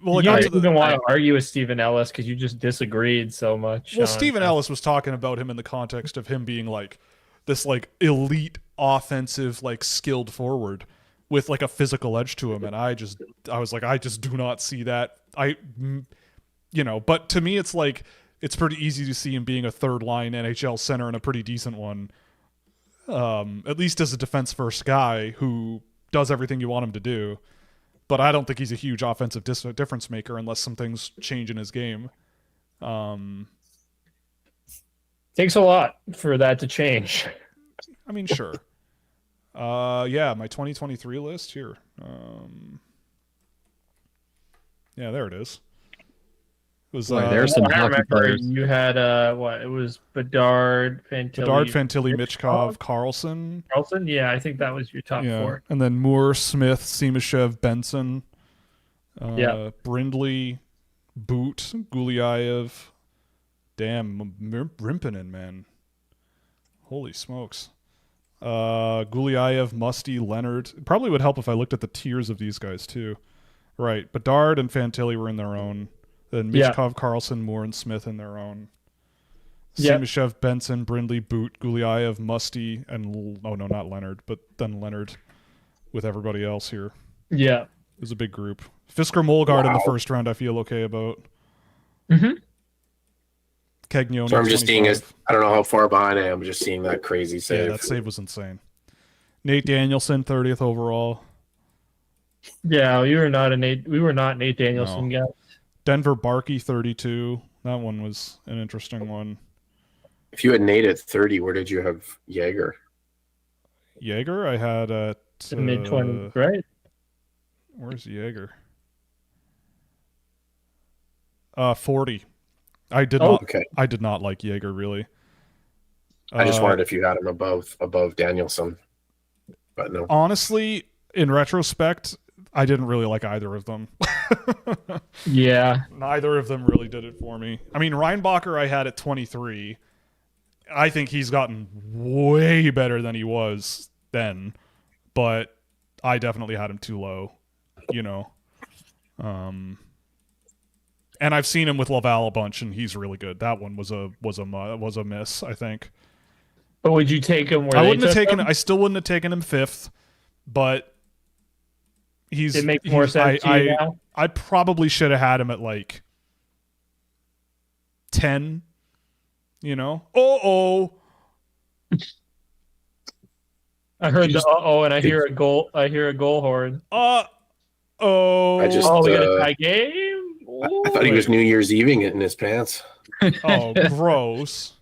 well, you didn't even want to argue with Stephen Ellis because you just disagreed so much. Well, Stephen Ellis was talking about him in the context of him being like this like elite offensive, like skilled forward with like a physical edge to him. And I was like, I just do not see that. But to me, it's like, it's pretty easy to see him being a third line NHL center and a pretty decent one. At least as a defense first guy who does everything you want him to do. But I don't think he's a huge offensive difference maker unless some things change in his game. Takes a lot for that to change. I mean, sure. Yeah, my 2023 list here. Yeah, there it is. It was. There's some I hockey remember players. you had it was Bedard, Fantilli, Michkov, Carlson. Carlson. Yeah, I think that was your top four. And then Moore, Smith, Simashev, Benson, Brindley, Boot, Gulyayev. Damn, Rimpinen, man. Holy smokes. Gulyayev, Musty, Leonard. It probably would help if I looked at the tiers of these guys too. Right, Bedard and Fantilli were in their own. Then Michkov, Carlson, Moore, and Smith in their own. Simashev, Benson, Brindley, Boot, Gulyayev, Musty, and not Leonard, but then Leonard with everybody else here. Yeah. It was a big group. Fisker Molgaard in the first round I feel okay about. Mm-hmm. Cagnoni. So I'm just seeing I don't know how far behind I am, but just seeing that crazy save. Yeah, that save was insane. Nate Danielson, 30th overall. Yeah, we were not Nate Danielson guy. Denver Barkey, 32. That one was an interesting one. If you had Nate at 30, where did you have Jaeger? Jaeger, I had at mid-20s, right? Where's Jaeger? 40. I did not like Jaeger really. I just wondered if you had him above Danielson, but no. Honestly, in retrospect, I didn't really like either of them. Yeah. Neither of them really did it for me. I mean, Reinbacher I had at 23. I think he's gotten way better than he was then, but I definitely had him too low, And I've seen him with Laval a bunch, and he's really good. That one was a miss, I think. But would you take him where I still wouldn't have taken him 5th, but it makes more sense to you now? I probably should have had him at like 10. I heard and I hear a goal. I hear a goal horn. We got a tie game. I thought he was New Year's Eving it in his pants. Oh, gross.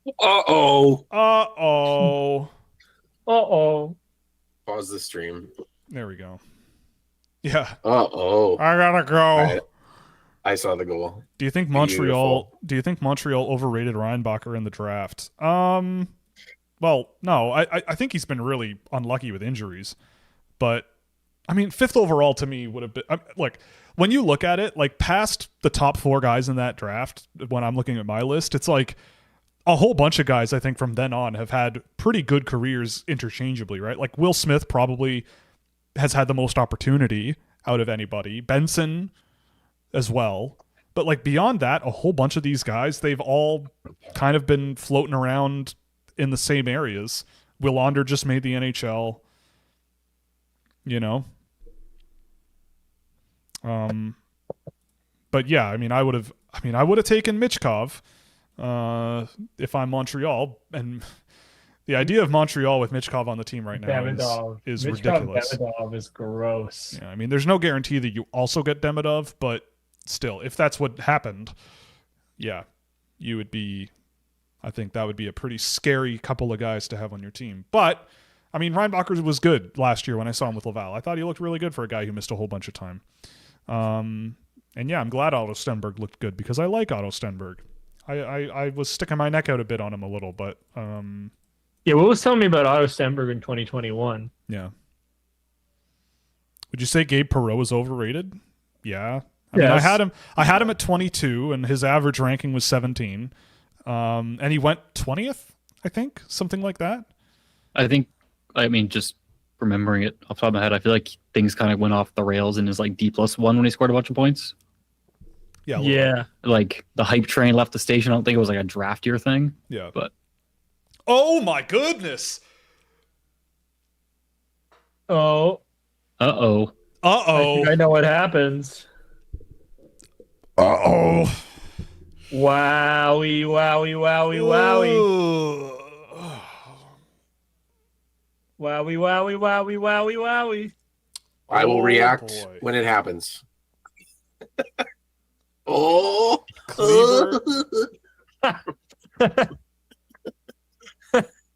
Uh-oh. Uh-oh. Uh-oh. Pause the stream. There we go. Yeah. Uh-oh. I gotta go. I saw the goal. Do you think Beautiful. Montreal overrated Reinbacher in the draft? Well, no. I think he's been really unlucky with injuries. But I mean, 5th overall to me would have been like when you look at it, like past the top 4 guys in that draft, when I'm looking at my list, it's like a whole bunch of guys I think from then on have had pretty good careers interchangeably, right? Like Will Smith probably has had the most opportunity out of anybody. Benson as well. But like beyond that, a whole bunch of these guys, they've all kind of been floating around in the same areas. Willander just made the NHL, you know. But yeah, I mean I would have taken Michkov if I'm Montreal, and the idea of Montreal with Michkov on the team right now is ridiculous. Demidov is gross. Yeah, I mean, there's no guarantee that you also get Demidov, but still, if that's what happened, yeah, you would be. I think that would be a pretty scary couple of guys to have on your team. But I mean, Reinbacher was good last year when I saw him with Laval. I thought he looked really good for a guy who missed a whole bunch of time. And yeah, I'm glad Otto Stenberg looked good because I like Otto Stenberg. I was sticking my neck out a bit on him a little, but yeah, what was telling me about Otto Stenberg in 2021? Yeah. Would you say Gabe Perreault was overrated? Yeah. I mean, I had him at 22, and his average ranking was 17. And he went 20th, I think, something like that. I mean, just remembering it off the top of my head, I feel like things kind of went off the rails in his like D+1 when he scored a bunch of points. Yeah. Yeah. Like the hype train left the station. I don't think it was like a draft year thing. Yeah. But oh my goodness. Oh. Uh-oh. Uh-oh. I think I know what happens. Uh-oh. Wowie, wowie, wowie, wowie. Wowie, wowie, wowie, wowie, wowie. I will react boy. when it happens. Oh.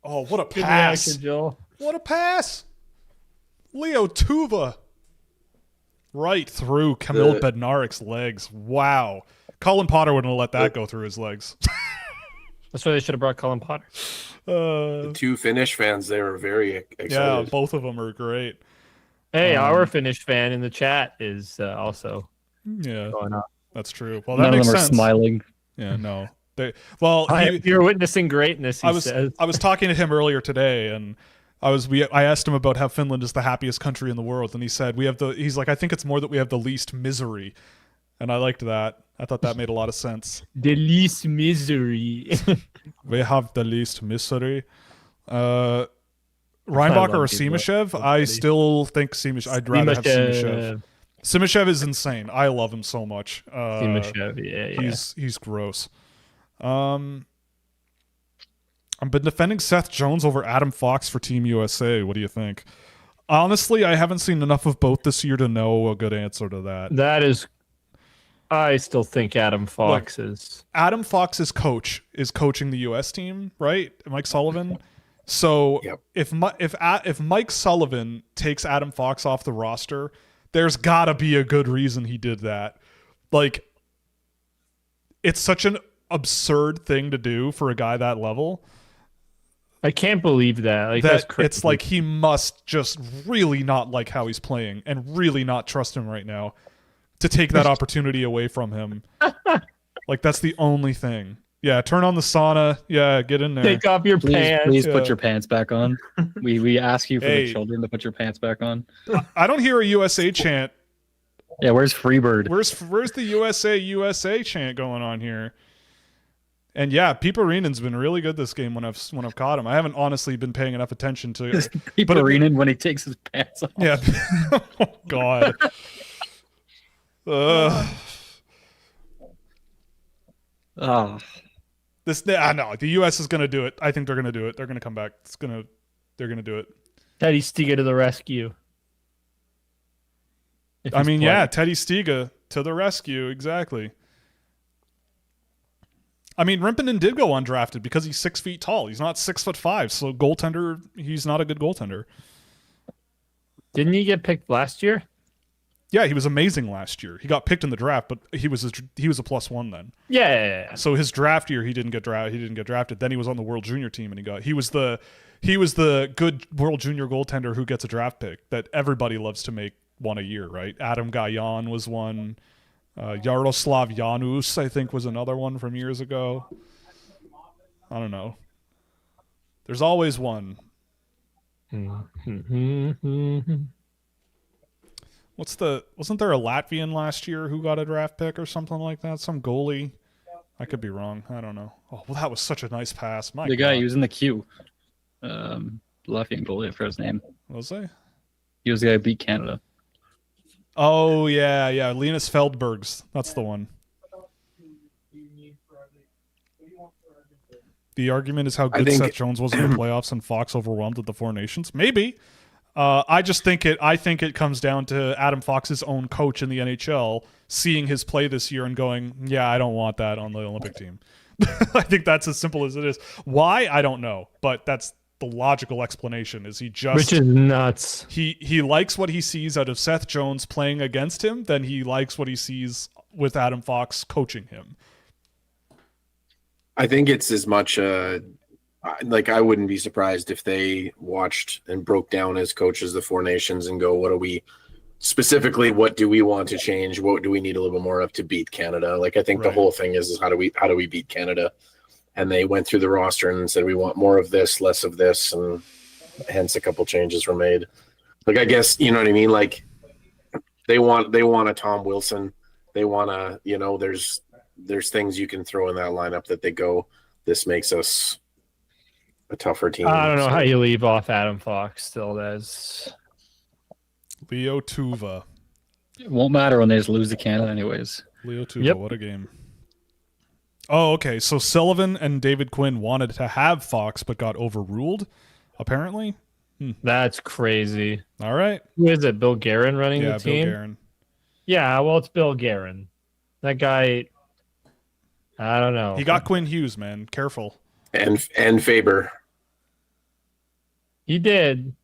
Oh, what a Good pass. reaction, Joel. What a pass. Leo Tuva. Right through Kamil Bednarik's legs. Wow. Colin Potter wouldn't have let that go through his legs. That's why they should have brought Colin Potter. The 2 Finnish fans, they were very excited. Yeah, both of them are great. Hey, our Finnish fan in the chat is also going up. That's true. Well, that None of makes them are sense. smiling. Yeah, no. You're witnessing greatness, he says. I was talking to him earlier today, and I asked him about how Finland is the happiest country in the world, and he said he's like, I think it's more that we have the least misery. And I liked that. I thought that made a lot of sense. The least misery. We have the least misery. Reinbacher or Simashev? I still think Simashev. I'd rather have Simashev. Simashev is insane. I love him so much. Simashev, yeah. He's gross. I've been defending Seth Jones over Adam Fox for Team USA. What do you think? Honestly, I haven't seen enough of both this year to know a good answer to that. I still think Adam Fox is. Adam Fox's coach is coaching the U.S. team, right? Mike Sullivan. So Yep. if Mike Sullivan takes Adam Fox off the roster, there's gotta be a good reason he did that. Like, it's such an absurd thing to do for a guy that level. I can't believe that. Like, that's crazy. It's like he must just really not like how he's playing and really not trust him right now to take that opportunity away from him. Like, that's the only thing. Yeah, turn on the sauna. Yeah, get in there. Take off your pants. Please put your pants back on. We ask you for Hey. the children to put your pants back on. I don't hear a USA chant. Yeah, where's Freebird? Where's the USA chant going on here? And yeah, Piparinen's been really good this game when I've caught him. I haven't honestly been paying enough attention to Piparinen when he takes his pants off. Yeah. Oh God. Oh. No, the US is gonna do it. I think they're gonna do it. They're gonna come back. They're gonna do it. Teddy Stiga to the rescue. I mean, yeah, Teddy Stiga to the rescue. Exactly. I mean, Rimpinen did go undrafted because he's 6 feet tall. He's not 6'5", so goaltender, he's not a good goaltender. Didn't he get picked last year? Yeah, he was amazing last year. He got picked in the draft, but he was a +1 then. Yeah. So his draft year, he didn't get drafted. Then he was on the World Junior team, and he was the good World Junior goaltender who gets a draft pick that everybody loves to make one a year, right? Adam Gajan was one. Yaroslav Janus, I think, was another one from years ago. I don't know. There's always one. Wasn't there a Latvian last year who got a draft pick or something like that? Some goalie. I could be wrong. I don't know. Oh, well, that was such a nice pass. My The God. guy he was in the queue. Latvian goalie, I forgot his name. Was he? He was the guy who beat Canada. Oh, yeah. Linus Feldbergs. That's the one. The argument is how good Seth Jones was in the playoffs and Fox overwhelmed at the Four Nations. Maybe. I think it comes down to Adam Fox's own coach in the NHL seeing his play this year and going, yeah, I don't want that on the Olympic team. I think that's as simple as it is. Why? I don't know. But that's the logical explanation. Is he just... Which is nuts. He likes what he sees out of Seth Jones playing against him, then he likes what he sees with Adam Fox coaching him. I think it's as much like I wouldn't be surprised if they watched and broke down as coaches the Four Nations and go, what do we want to change? What do we need a little bit more of to beat Canada? Like I think the whole thing is how do we beat Canada? And they went through the roster and said we want more of this, less of this, and hence a couple changes were made. Like I guess you know what I mean. Like they want a Tom Wilson. They want to there's things you can throw in that lineup that they go, this makes us a tougher team. I don't know how you leave off Adam Fox still. That's Leo Tuva. It won't matter when they just lose to Canada anyways. Leo Tuva, What a game. Oh, okay. So Sullivan and David Quinn wanted to have Fox but got overruled, apparently. That's crazy. All right. Who is it? Bill Guerin running the team? Bill Guerin. Yeah, well, it's Bill Guerin. That guy, I don't know. He got Quinn Hughes, man. Careful. And Faber. He did.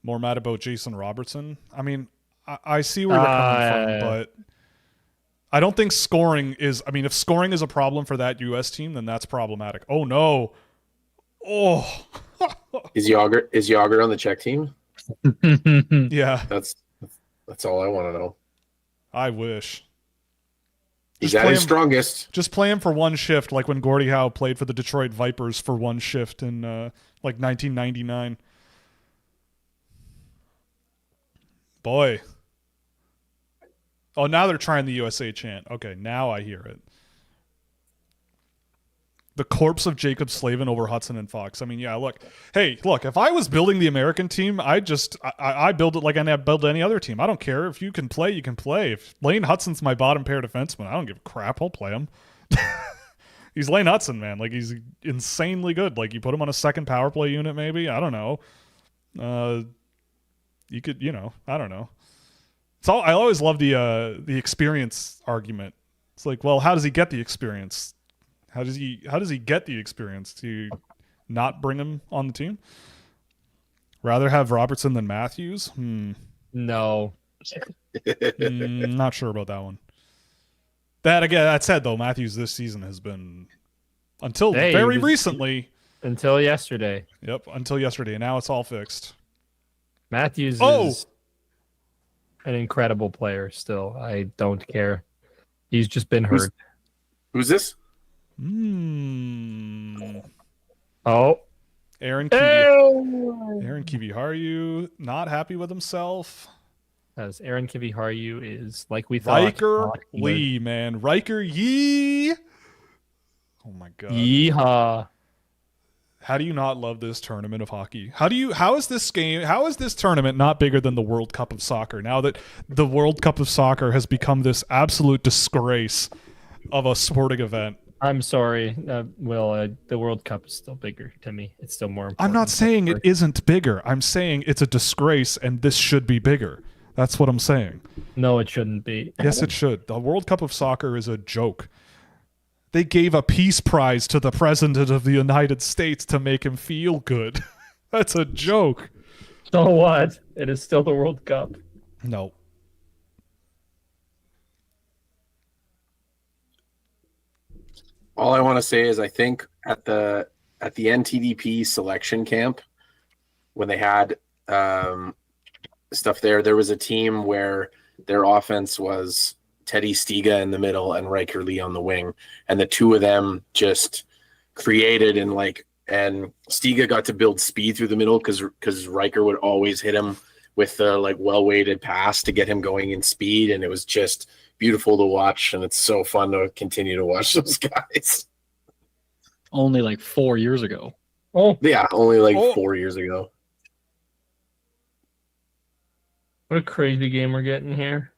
More mad about Jason Robertson. I mean, I see where they're coming from, but I don't think scoring is... I mean, if scoring is a problem for that U.S. team, then that's problematic. Oh, no. Oh. Is Yager on the Czech team? Yeah. That's all I want to know. I wish. He's at his strongest. Just play him for one shift, like when Gordie Howe played for the Detroit Vipers for one shift in 1999. Boy. Oh, now they're trying the USA chant. Okay, now I hear it. The corpse of Jacob Slavin over Hudson and Fox. I mean, yeah, look. Hey, look, if I was building the American team, I build it like I build any other team. I don't care. If you can play, you can play. If Lane Hudson's my bottom pair defenseman, I don't give a crap. I'll play him. He's Lane Hudson, man. Like, he's insanely good. Like, you put him on a second power play unit, maybe. I don't know. You could, I don't know. I always love the experience argument. It's like, well, how does he get the experience? How does he get the experience? To not bring him on the team? Rather have Robertson than Matthews? No. Not sure about that one. That said, though, Matthews this season has been very recently. Until yesterday. Yep, until yesterday. Now it's all fixed. Matthews is an incredible player still. I don't care. He's just been hurt. Who's this? Oh. Aaron Kiviharju not happy with himself. As Aaron Kiviharju is like we thought. Riker Lee, man. Riker Yee. Oh my god. Yeehaw. How do you not love this tournament of hockey? How is this tournament not bigger than the World Cup of Soccer? Now that the World Cup of Soccer has become this absolute disgrace of a sporting event. I'm sorry, Will. The World Cup is still bigger to me. It's still more important. I'm not saying it isn't bigger. I'm saying it's a disgrace, and this should be bigger. That's what I'm saying. No, it shouldn't be. Yes, it should. The World Cup of Soccer is a joke. They gave a peace prize to the President of the United States to make him feel good. That's a joke. So what? It is still the World Cup. No. All I want to say is I think at the NTDP selection camp, when they had stuff there was a team where their offense was Teddy Stiga in the middle and Riker Lee on the wing, and the two of them just created and Stiga got to build speed through the middle because Riker would always hit him with the well-weighted pass to get him going in speed, and it was just beautiful to watch, and it's so fun to continue to watch those guys. Only 4 years ago. Oh, Yeah, only 4 years ago. what a crazy game we're getting here.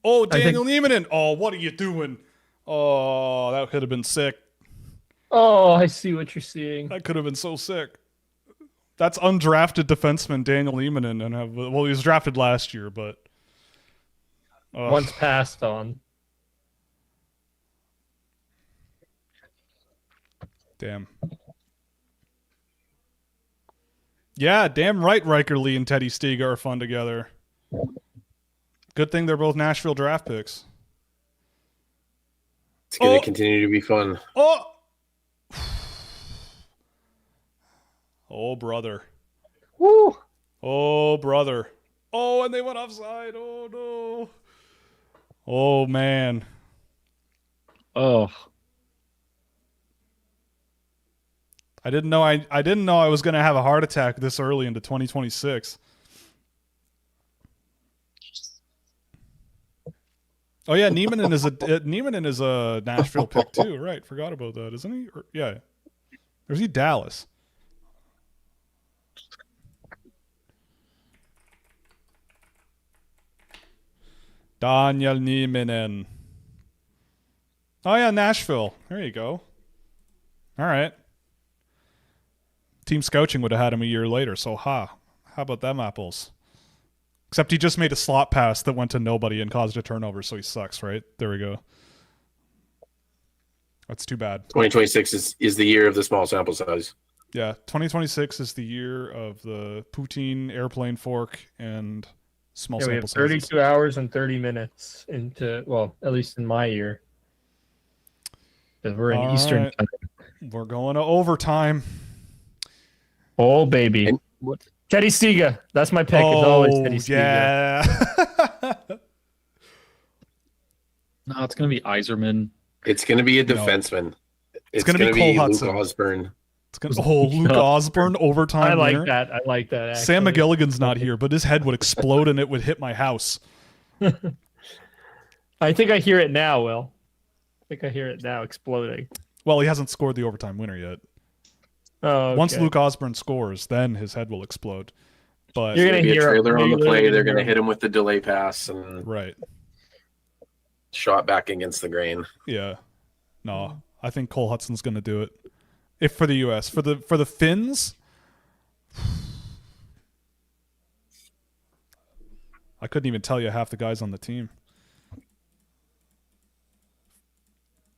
Oh, Daniel Niemanen. Oh, what are you doing? Oh, that could have been sick. Oh, I see what you're seeing. That could have been so sick. That's undrafted defenseman Daniel Niemanen, and he was drafted last year, but Once passed on. Damn. Yeah, damn right. Riker Lee and Teddy Stiga are fun together. Good thing they're both Nashville draft picks. It's going to continue to be fun. Oh. Oh, brother. Woo! Oh, brother. Oh, and they went offside. Oh, no. Oh, man. Oh, I didn't know I was going to have a heart attack this early into 2026. Oh yeah, Niemanen is a Nashville pick too. Right, forgot about that, isn't he? Yeah. Or is he Dallas? Daniel Niemanen. Oh yeah, Nashville. There you go. All right. Team Scouching would have had him a year later, so how about them apples? Except he just made a slot pass that went to nobody and caused a turnover, so he sucks, right? There we go. That's too bad. 2026 is the year of the small sample size. Yeah, 2026 is the year of the poutine, airplane fork, and small Yeah, we sample have sizes. 32 hours and 30 minutes into, well, at least in my year. Because we're in All Eastern right. time. We're going to overtime. Oh, baby. And- Teddy Stiga. That's my pick. It's always Teddy Stiga. Yeah. no, it's gonna be Iserman. It's going to be a defenseman. It's gonna going be to be Cole Luke Hudson. Osborne. It's gonna, Luke Yeah. Osborne overtime I like winner. that. I like that, actually. Sam McGilligan's not here, but his head would explode and it would hit my house. I think I hear it now, Will. I think I hear it now exploding. Well, he hasn't scored the overtime winner yet. Oh, okay. Once Luke Osborne scores, then his head will explode. But You're There'll gonna be a hear trailer on the you're play. gonna They're going to hear- hit him with the delay pass and right. shot back against the grain. Yeah. No, I think Cole Hudson's going to do it. If for the US, for the Finns, I couldn't even tell you half the guys on the team.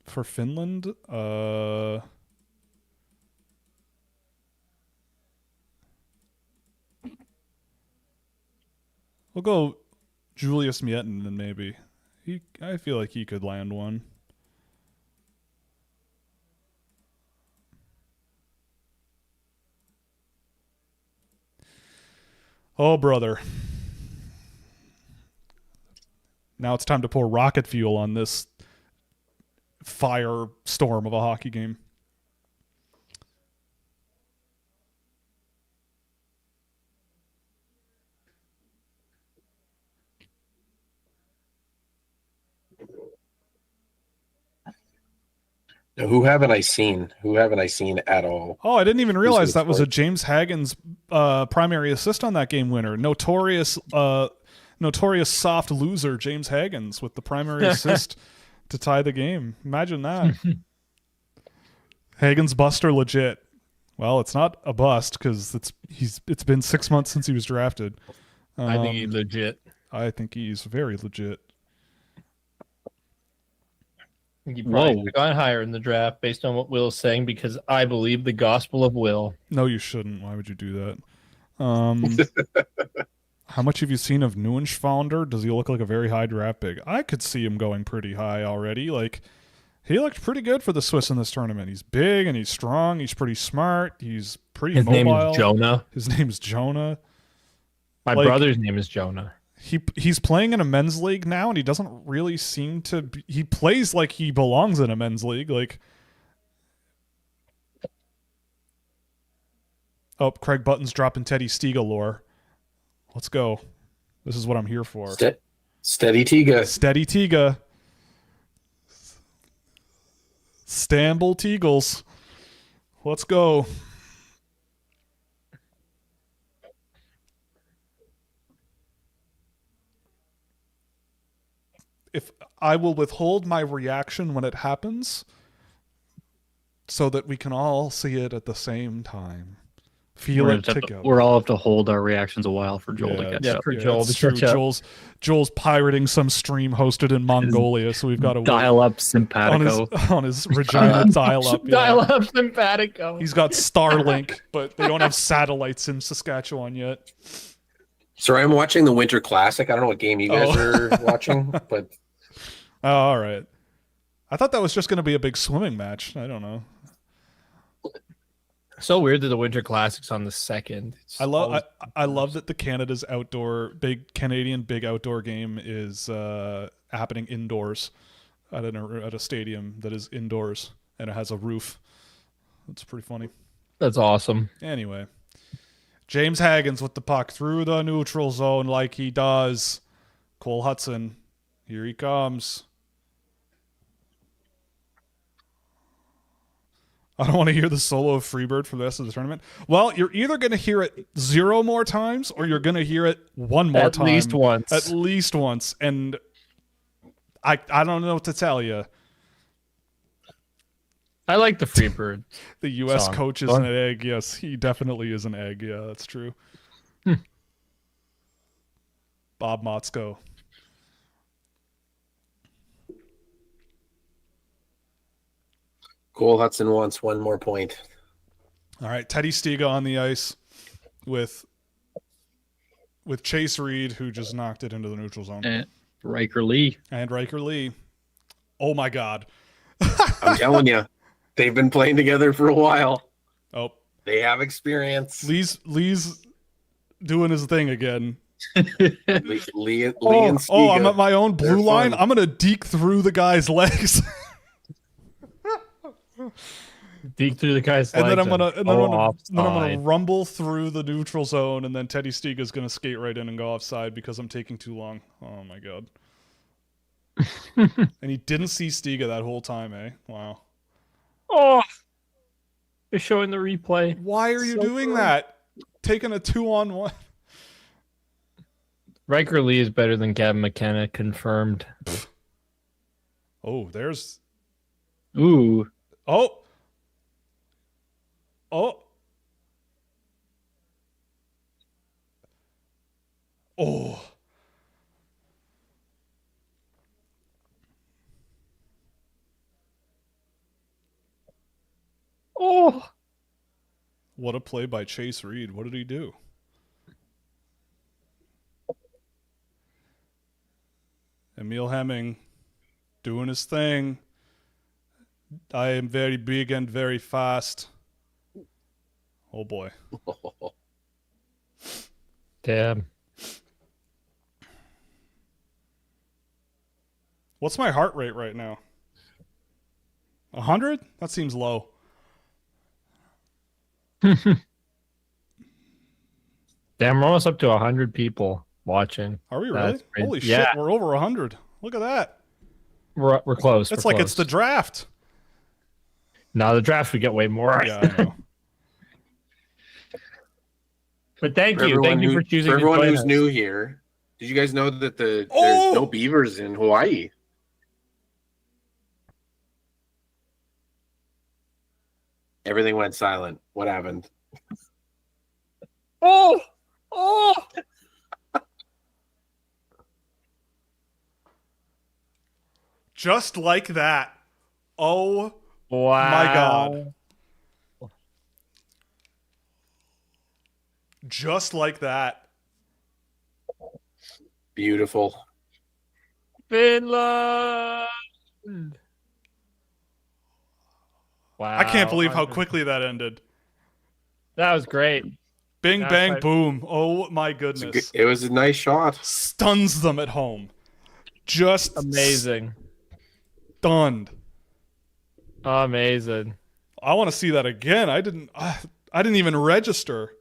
For Finland, we'll go Julius Mietten then maybe. I feel like he could land one. Oh, brother. Now it's time to pour rocket fuel on this firestorm of a hockey game. Now, who haven't I seen? Who haven't I seen at all? Oh, I didn't even realize Who's that was a scored? James Hagen's primary assist on that game winner. Notorious soft loser James Hagens with the primary assist to tie the game. Imagine that. Hagen's Buster legit. Well, it's not a bust because it's been 6 months since he was drafted. I think he's legit. I think he's very legit. He probably should have gone higher in the draft based on what Will's saying because I believe the gospel of Will. No, you shouldn't. Why would you do that? How much have you seen of Neuenschwander? Does he look like a very high draft pick? I could see him going pretty high already. Like, he looked pretty good for the Swiss in this tournament. He's big and he's strong. He's pretty smart. He's pretty mobile. His name is Jonah. His name's Jonah. My brother's name is Jonah. He's playing in a men's league now, and he doesn't really seem to be, he plays like he belongs in a men's league. Like, oh, Craig Button's dropping Teddy Stiga lore. Let's go. This is what I'm here for. Steady Tiga. Steady Tiga. Stamble Teagles. Let's go. If I will withhold my reaction when it happens so that we can all see it at the same time. Feel it together. We're all have to hold our reactions a while for Joel to catch up. For Joel to true. catch up. Joel's pirating some stream hosted in Mongolia, so we've got to dial up simpatico on his Regina dial up. Dial up simpatico. He's got Starlink, but they don't have satellites in Saskatchewan yet. Sorry, I'm watching the Winter Classic. I don't know what game you guys are watching, but all right. I thought that was just going to be a big swimming match. I don't know. So weird that the Winter Classic's on the 2nd. I love that the Canadian big outdoor game is happening indoors at a stadium that is indoors and it has a roof. That's pretty funny. That's awesome. Anyway, James Haggins with the puck through the neutral zone like he does. Cole Hudson, here he comes. I don't want to hear the solo of Freebird for the rest of the tournament. Well, you're either going to hear it 0 more times or you're going to hear it 1 more time. At least once. At least once. And I don't know what to tell you. I like the Freebird. The U.S. song. coach is an egg. Yes, he definitely is an egg. Yeah, that's true. Bob Motzko. Cole Hudson wants 1 more point. All right, Teddy Stiga on the ice with Chase Reed, who just knocked it into the neutral zone. And Riker Lee. Oh, my God. I'm telling you, they've been playing together for a while. Oh. They have experience. Lee's doing his thing again. Lee and Stiga. I'm at my own blue line. I'm going to deke through the guy's legs. Deke through the guy's legs. And then I'm gonna rumble through the neutral zone, and then Teddy Stiga's gonna skate right in and go offside because I'm taking too long. Oh my God. And he didn't see Stiga that whole time, eh? Wow. Oh, they're showing the replay. Why are you doing that? Taking a 2-on-1. Riker Lee is better than Gavin McKenna, confirmed. Oh, there's. Ooh. Oh. Oh. What a play by Chase Reed. What did he do? Emil Hemming doing his thing. I am very big and very fast. Oh, boy. Damn. What's my heart rate right now? 100? That seems low. Damn, we're almost up to 100 people watching. Are we really? That's crazy. Holy Yeah. shit, we're over 100. Look at that. We're close. It's we're like close. it's the draft. No, the draft we get way more. Yeah, I know. But thank you for choosing. For everyone to join who's us. new here, did you guys know that there's no beavers in Hawaii? Everything went silent. What happened? Oh! Just like that. Oh Wow. my God. Just like that. Beautiful. Finland. Wow. I can't believe how quickly that ended. That was great. Bing, That's bang, my- boom. Oh my goodness. It was a nice shot. Stuns them at home. Just Amazing. stunned. Amazing. I want to see that again. I didn't even register.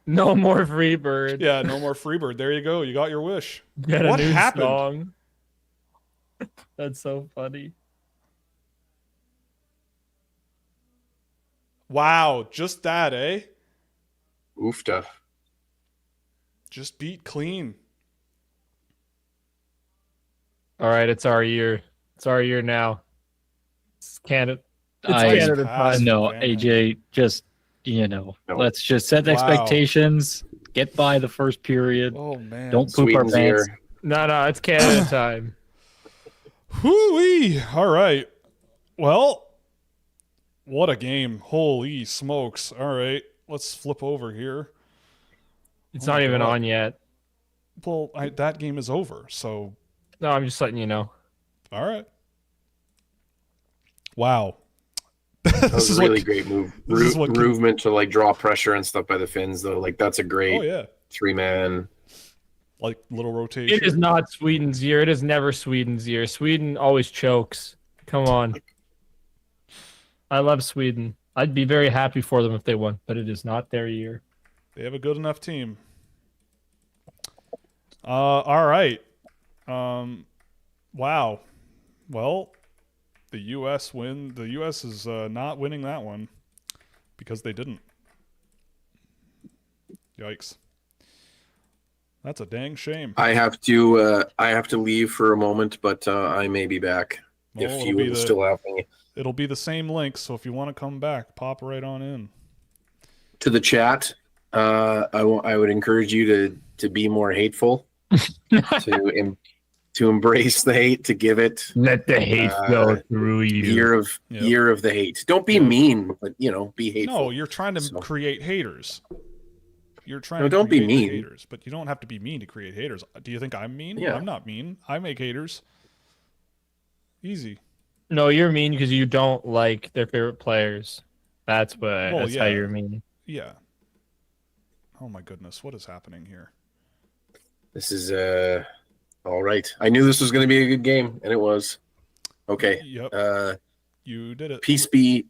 No more Freebird. Yeah, no more Freebird. There you go. You got your wish. Get a What new happened? song. That's so funny. Wow, just that, eh? Oofta. Just beat clean. All right, it's our year. It's our year now. It's Canada. It's I- Canada Pass. time. No, man. AJ, just No. let's just set the Wow. expectations. Get by the first period. Oh man. Don't poop our Sweden's pants. here. No, it's Canada time. Whoo-wee. All right. Well, what a game. Holy smokes. All right. Let's flip over here. It's Oh not my even God. on yet. Well, that game is over. So, No, I'm just letting you know. all right. Wow. That was is a really what- great move. this is what- Movement to like draw pressure and stuff by the Finns though. Like that's a great Oh yeah. 3-man. Like little rotation. It is not Sweden's year. It is never Sweden's year. Sweden always chokes. Come on. I love Sweden. I'd be very happy for them if they won, but it is not their year. They have a good enough team. All right. Wow. Well, the U.S. win. The U.S. is not winning that one because they didn't. Yikes. That's a dang shame. I have to leave for a moment, but I may be back Well, if it'll you be will still have me. It'll be the same link, so if you want to come back, pop right on in. To the chat, I would encourage you to be more hateful, to embrace the hate, to give it Let the hate go through you. year of the hate. Don't be mean, but be hateful. No, you're trying to So- create haters. You're trying No, to don't be create the mean. haters, but you don't have to be mean to create haters. Do you think I'm mean? Yeah. I'm not mean. I make haters. Easy. No, you're mean because you don't like their favorite players. That's what. Well, That's yeah. how you're mean. Yeah. Oh my goodness, what is happening here? This is all right. I knew this was going to be a good game, and it was. Okay. Yep. You did it. Peace be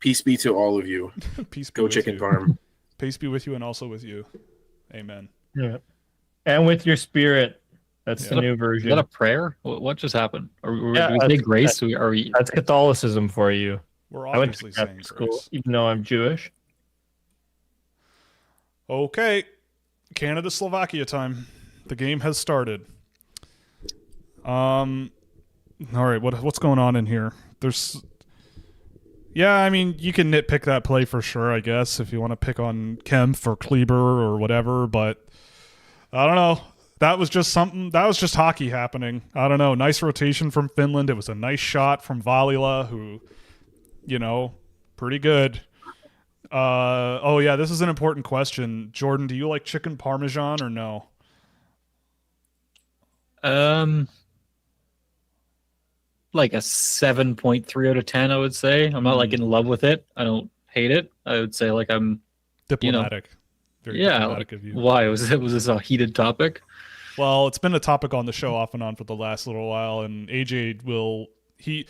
to all of you. Peace be Go with Chicken you. Farm. Peace be with you and also with you. Amen. Yeah. And with your spirit. That's the Yeah. new Is version. that a prayer? What just happened? Yeah, do we say that's- grace? Are we? That's Catholicism for you. We're I went to obviously saying Catholic school, grace. even though I'm Jewish. Okay. Canada-Slovakia time. The game has started. All right, what's going on in here? Yeah, I mean, you can nitpick that play for sure, I guess, if you want to pick on Kempf or Kleber or whatever, but I don't know. That was just hockey happening. I don't know. Nice rotation from Finland. It was a nice shot from Valila, who, pretty good. Oh yeah, this is an important question. Jordan, do you like chicken parmesan or no? Like a 7.3 out of 10, I would say. I'm not like in love with it. I don't hate it. I would say like I'm Diplomatic. Very yeah. diplomatic of you. Why was this a heated topic? Well, it's been a topic on the show off and on for the last little while, and AJ will he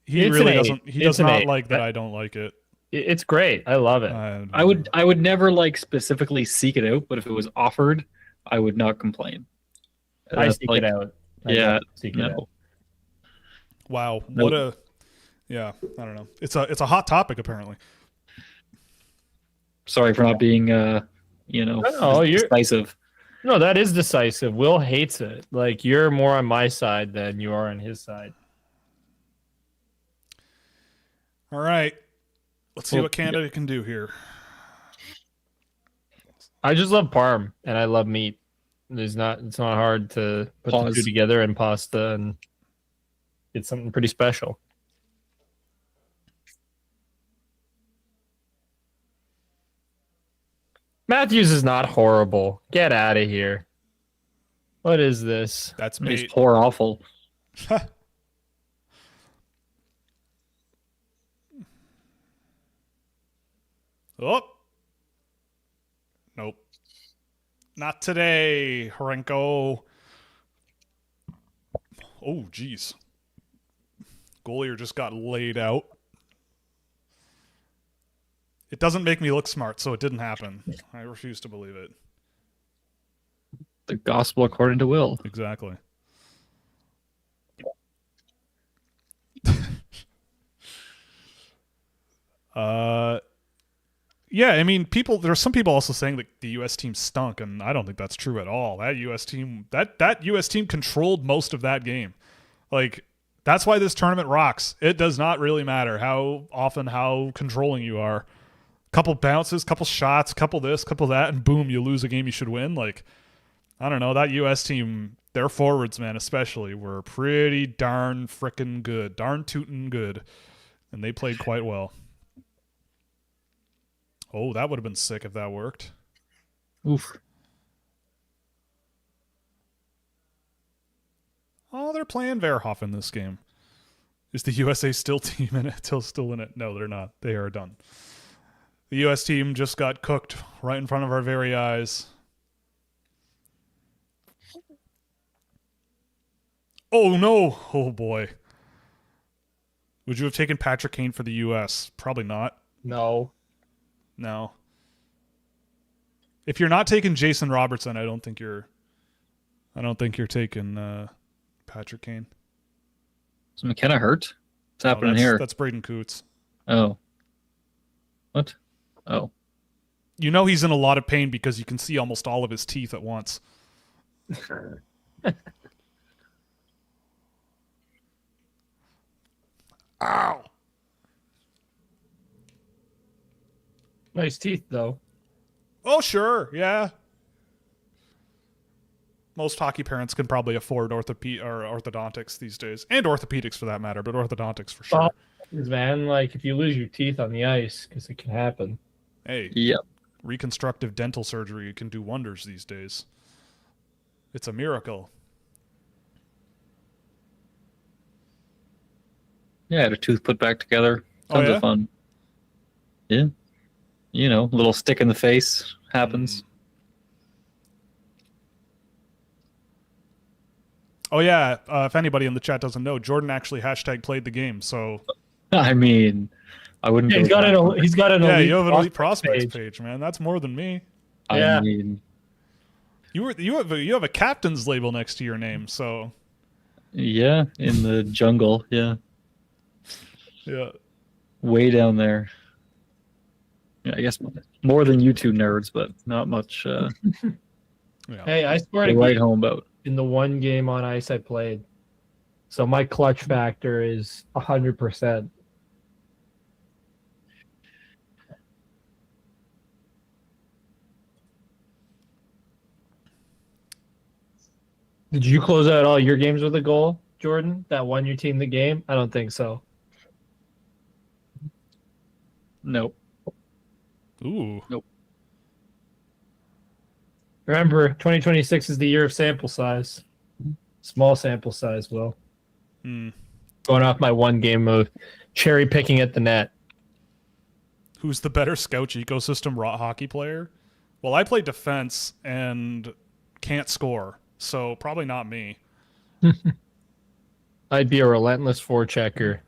It's really an doesn't eight. he It's does an not eight. like that I don't like it. It's great. I love it. I would never like specifically seek it out, but if it was offered, I would not complain. I That's seek like- it out. I Yeah, don't seek it out. no. Wow, Nope. what a yeah, I don't know. It's a hot topic apparently. Sorry for not being No, you're- decisive. No, that is decisive. Will hates it. Like you're more on my side than you are on his side. All right. Let's see what Canada can do here. I just love parm and I love meat. It's not hard to put the two together and pasta and get something pretty special. Matthews is not horrible. Get out of here. What is this? That's He's bait. poor awful. Oh. Nope. Not today, Horenko. Oh, geez. Goalier just got laid out. It doesn't make me look smart, so it didn't happen. I refuse to believe it. The gospel according to Will. Exactly. Yeah, I mean, there's some people also saying that the US team stunk, and I don't think that's true at all. That US team controlled most of that game. Like, that's why this tournament rocks. It does not really matter how controlling you are. Couple bounces, couple shots, couple this, couple that, and boom, you lose a game you should win. Like, I don't know, that US team, their forwards, man, especially, were pretty darn frickin' good. Darn tootin' good. And they played quite well. Oh, that would have been sick if that worked. Oof. Oh, they're playing Verhoff in this game. Is the USA still in it? No, they're not. They are done. The US team just got cooked right in front of our very eyes. Oh, no. Oh, boy. Would you have taken Patrick Kane for the US? Probably not. No. No. If you're not taking Jason Robertson, I don't think you're taking Patrick Kane. Is McKenna hurt? What's happening here? That's Braden Coots. Oh. What? Oh. You know he's in a lot of pain because you can see almost all of his teeth at once. Ow. Nice teeth, though. Oh, sure. Yeah. Most hockey parents can probably afford orthodontics these days. And orthopedics for that matter, but orthodontics for sure. Man, like, if you lose your teeth on the ice, because it can happen. Hey. Yep. Reconstructive dental surgery can do wonders these days. It's a miracle. Yeah, I had a tooth put back together. Tons of fun. Yeah. You know, little stick in the face happens. Oh, yeah. If anybody in the chat doesn't know, Jordan actually #played the game, so... I mean, I wouldn't go he's got an yeah, elite you have an elite prospects page, man. That's more than me. Yeah. I mean... You have a captain's label next to your name, so... Yeah, in the jungle, yeah. Yeah. Way down there. Yeah, I guess more than you two nerds, but not much Yeah. Hey, I scored to write home about. in the one game on ice I played. So my clutch factor is 100%. Did you close out all your games with a goal, Jordan? That won your team the game? I don't think so. Nope. Ooh. Nope. Remember, 2026 is the year of sample size. Small sample size, Will. Hmm. Going off my one game of cherry picking at the net. Who's the better Scouch ecosystem hockey player? Well, I play defense and can't score, so probably not me. I'd be a relentless forechecker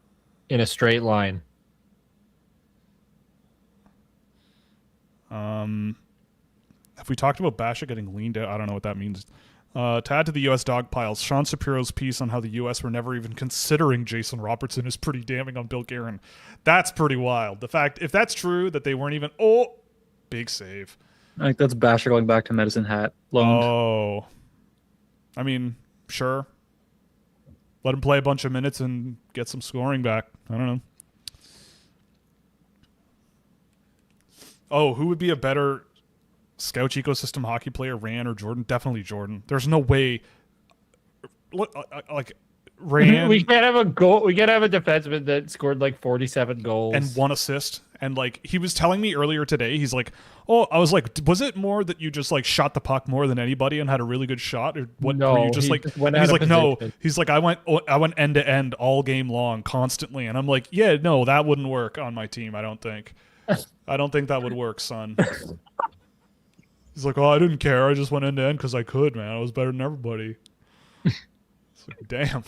in a straight line. Have we talked about Basha getting leaned out? I don't know what that means. To add to the U.S. dogpiles, Sean Shapiro's piece on how the U.S. were never even considering Jason Robertson is pretty damning on Bill Guerin. That's pretty wild. The fact, if that's true, that they weren't even... Oh, big save. I think that's Basher going back to Medicine Hat. Loaned. Oh. I mean, sure. Let him play a bunch of minutes and get some scoring back. I don't know. Oh, who would be a better Scouch ecosystem hockey player, Ryan or Jordan? Definitely Jordan. There's no way. Like Ryan We can't have a goal. We can't have a defenseman that scored like 47 goals and 1 assist. And like he was telling me earlier today, he's like, "Oh, I was like, was it more that you just like shot the puck more than anybody and had a really good shot, or what? No, were you just he like?" just went and he's out of like, "No." position. He's like, "I went end to end all game long, constantly." And I'm like, "Yeah, no, that wouldn't work on my team. I don't think. I don't think that would work, son." He's like, "Oh, I didn't care. I just went end to end because I could, man. I was better than everybody." It's like, damn.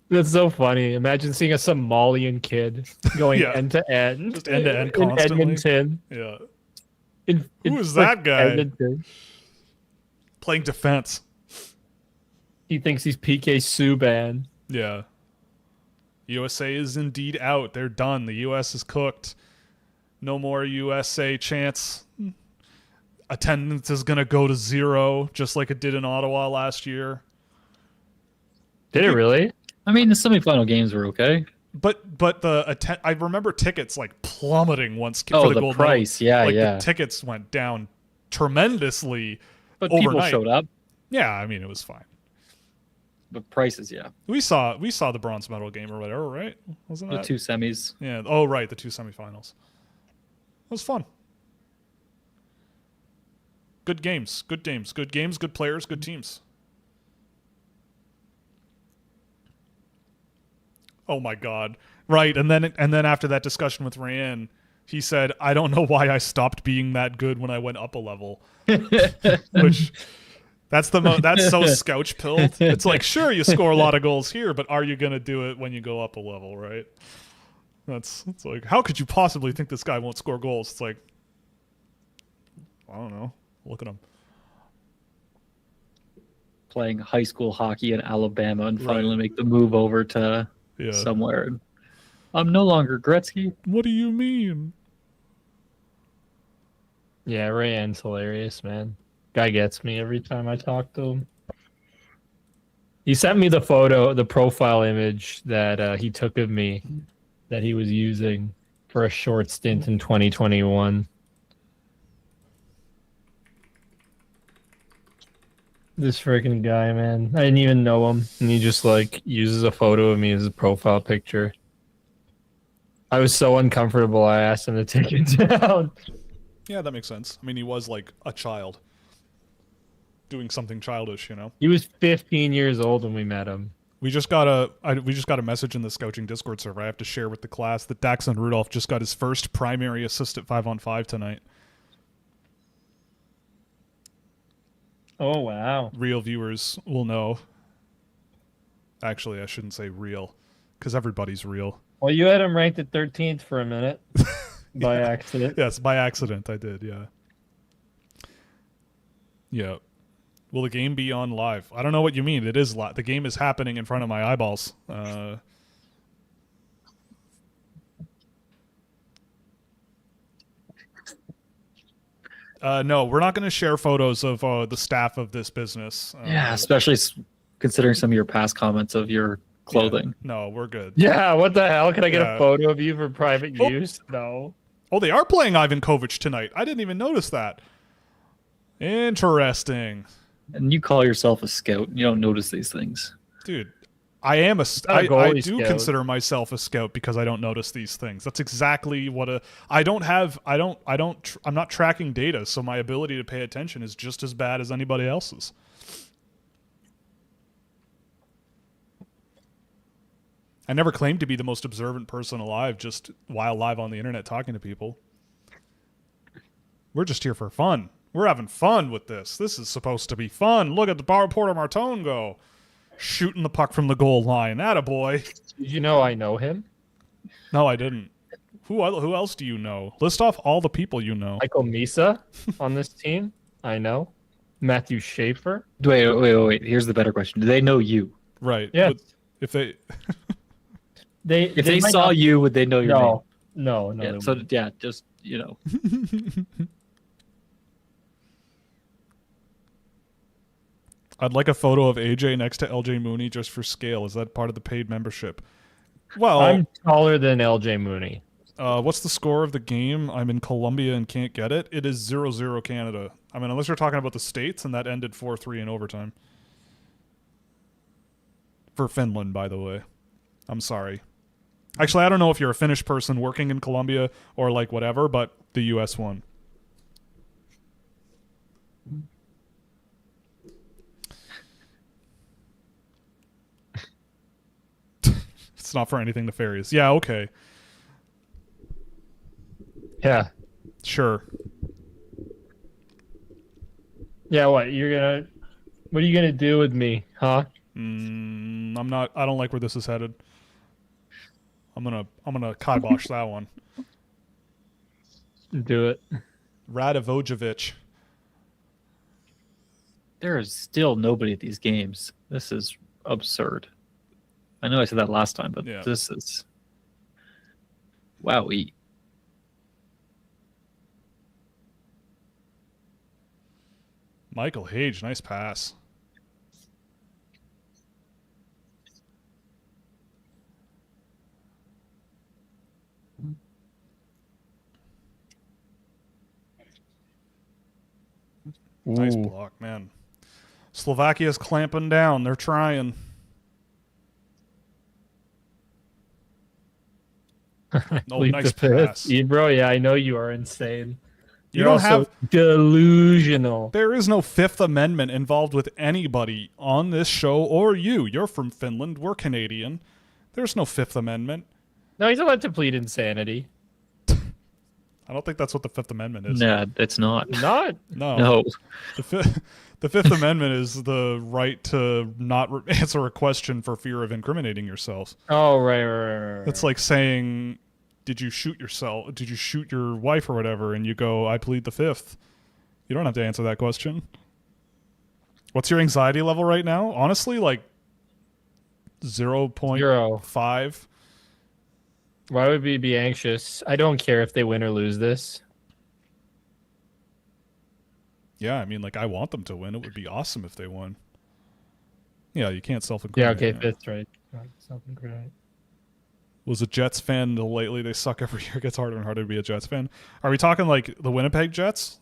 That's so funny. Imagine seeing a Somalian kid going Yeah. end to end, Just end to end in constantly. Edmonton. Yeah. In Who is that guy? Edmonton. Playing defense. He thinks he's PK Subban. Yeah. USA is indeed out. They're done. The US is cooked. No more USA chance. Attendance is going to go to 0, just like it did in Ottawa last year. Did it really? I mean, the semifinal games were okay. But I remember tickets like plummeting once Oh, for the the gold price. medal. Yeah, Like yeah. the tickets went down tremendously. But people overnight. showed up. Yeah, I mean it was fine. But prices, yeah. We saw the bronze medal game or whatever, right? Wasn't The that? 2 semis. Yeah. Oh, right, the 2 semifinals. It was fun. Good games, good players, good teams. Oh my God! Right, and then after that discussion with Ryan, he said, "I don't know why I stopped being that good when I went up a level," which that's so Scouch pilled. It's like, sure, you score a lot of goals here, but are you gonna do it when you go up a level, right? It's like, how could you possibly think this guy won't score goals? It's like, I don't know. Look at him. Playing high school hockey in Alabama and Right. finally make the move over to Yeah. somewhere. I'm no longer Gretzky. What do you mean? Yeah, Ryan's hilarious, man. Guy gets me every time I talk to him. He sent me the photo, the profile image that he took of me that he was using for a short stint in 2021. This freaking guy, man. I didn't even know him. And he just like uses a photo of me as a profile picture. I was so uncomfortable, I asked him to take it down. Yeah, that makes sense. I mean, he was like a child doing something childish, you know. He was 15 years old when we met him. We just got a message in the Scouching Discord server I have to share with the class that Daxon Rudolph just got his first primary assist at 5-on-5 tonight. Oh, wow. Real viewers will know. Actually, I shouldn't say real, because everybody's real. Well, you had him ranked at 13th for a minute by accident. Yes, by accident I did, yeah. Yeah. Will the game be on live? I don't know what you mean. It is live. The game is happening in front of my eyeballs. No, we're not going to share photos of the staff of this business. Yeah, especially considering some of your past comments of your clothing. Yeah, no, we're good. Yeah, what the hell? Can I get Yeah. a photo of you for private use? No. Oh, they are playing Ivan Kovic tonight. I didn't even notice that. Interesting. And you call yourself a scout. You don't notice these things. Dude, I am Not a I goalie do scout. consider myself a scout because I don't notice these things. That's exactly what I'm not tracking data, so my ability to pay attention is just as bad as anybody else's. I never claimed to be the most observant person alive just while live on the internet talking to people. We're just here for fun. We're having fun with this. This is supposed to be fun. Look at the Porter Martone go. Shooting the puck from the goal line. Attaboy. Did you know I know him? No, I didn't. Who else do you know? List off all the people you know. Michael Misa on this team. I know. Matthew Schaefer. Wait. Here's the better question. Do they know you? Right. Yeah. But if they... If they might saw not- you, would they know your name? No. Yeah, they so wouldn't. yeah, just I'd like a photo of AJ next to LJ Mooney just for scale. Is that part of the paid membership? Well, I'm taller than LJ Mooney. What's the score of the game? I'm in Colombia and can't get it. It is 0-0 Canada. I mean, unless you're talking about the States, and that ended 4-3 in overtime. For Finland, by the way. I'm sorry. Actually, I don't know if you're a Finnish person working in Colombia or like whatever, but the U.S. won. It's not for anything nefarious. Yeah, okay. Yeah. Sure. Yeah, what are you gonna do with me, huh? I don't like where this is headed. I'm gonna kibosh that one. Do it. Radivojevic. There is still nobody at these games. This is absurd. I know I said that last time, but Yeah. this is wowie. Michael Hage, nice pass. Nice Ooh. block, man. Slovakia's clamping down. They're trying. Oh, Leap nice the fifth. pass. Bro, yeah, I know you are insane. You You're don't also delusional. There is no Fifth Amendment involved with anybody on this show or you. You're from Finland. We're Canadian. There's no Fifth Amendment. No, he's allowed to plead insanity. I don't think that's what the Fifth Amendment is. Nah, it's not. Not. No. No. The Fifth Amendment is the right to not answer a question for fear of incriminating yourself. Oh, right. It's like saying, did you shoot yourself? Did you shoot your wife or whatever? And you go, I plead the Fifth. You don't have to answer that question. What's your anxiety level right now? Honestly, like 0.5. Why would we be anxious? I don't care if they win or lose this. Yeah, I mean, like, I want them to win. It would be awesome if they won. Yeah, you can't Yeah, self-incriminate. okay, fifth, right. Self-incriminate. Was a Jets fan lately. They suck every year. It gets harder and harder to be a Jets fan. Are we talking, like, the Winnipeg Jets?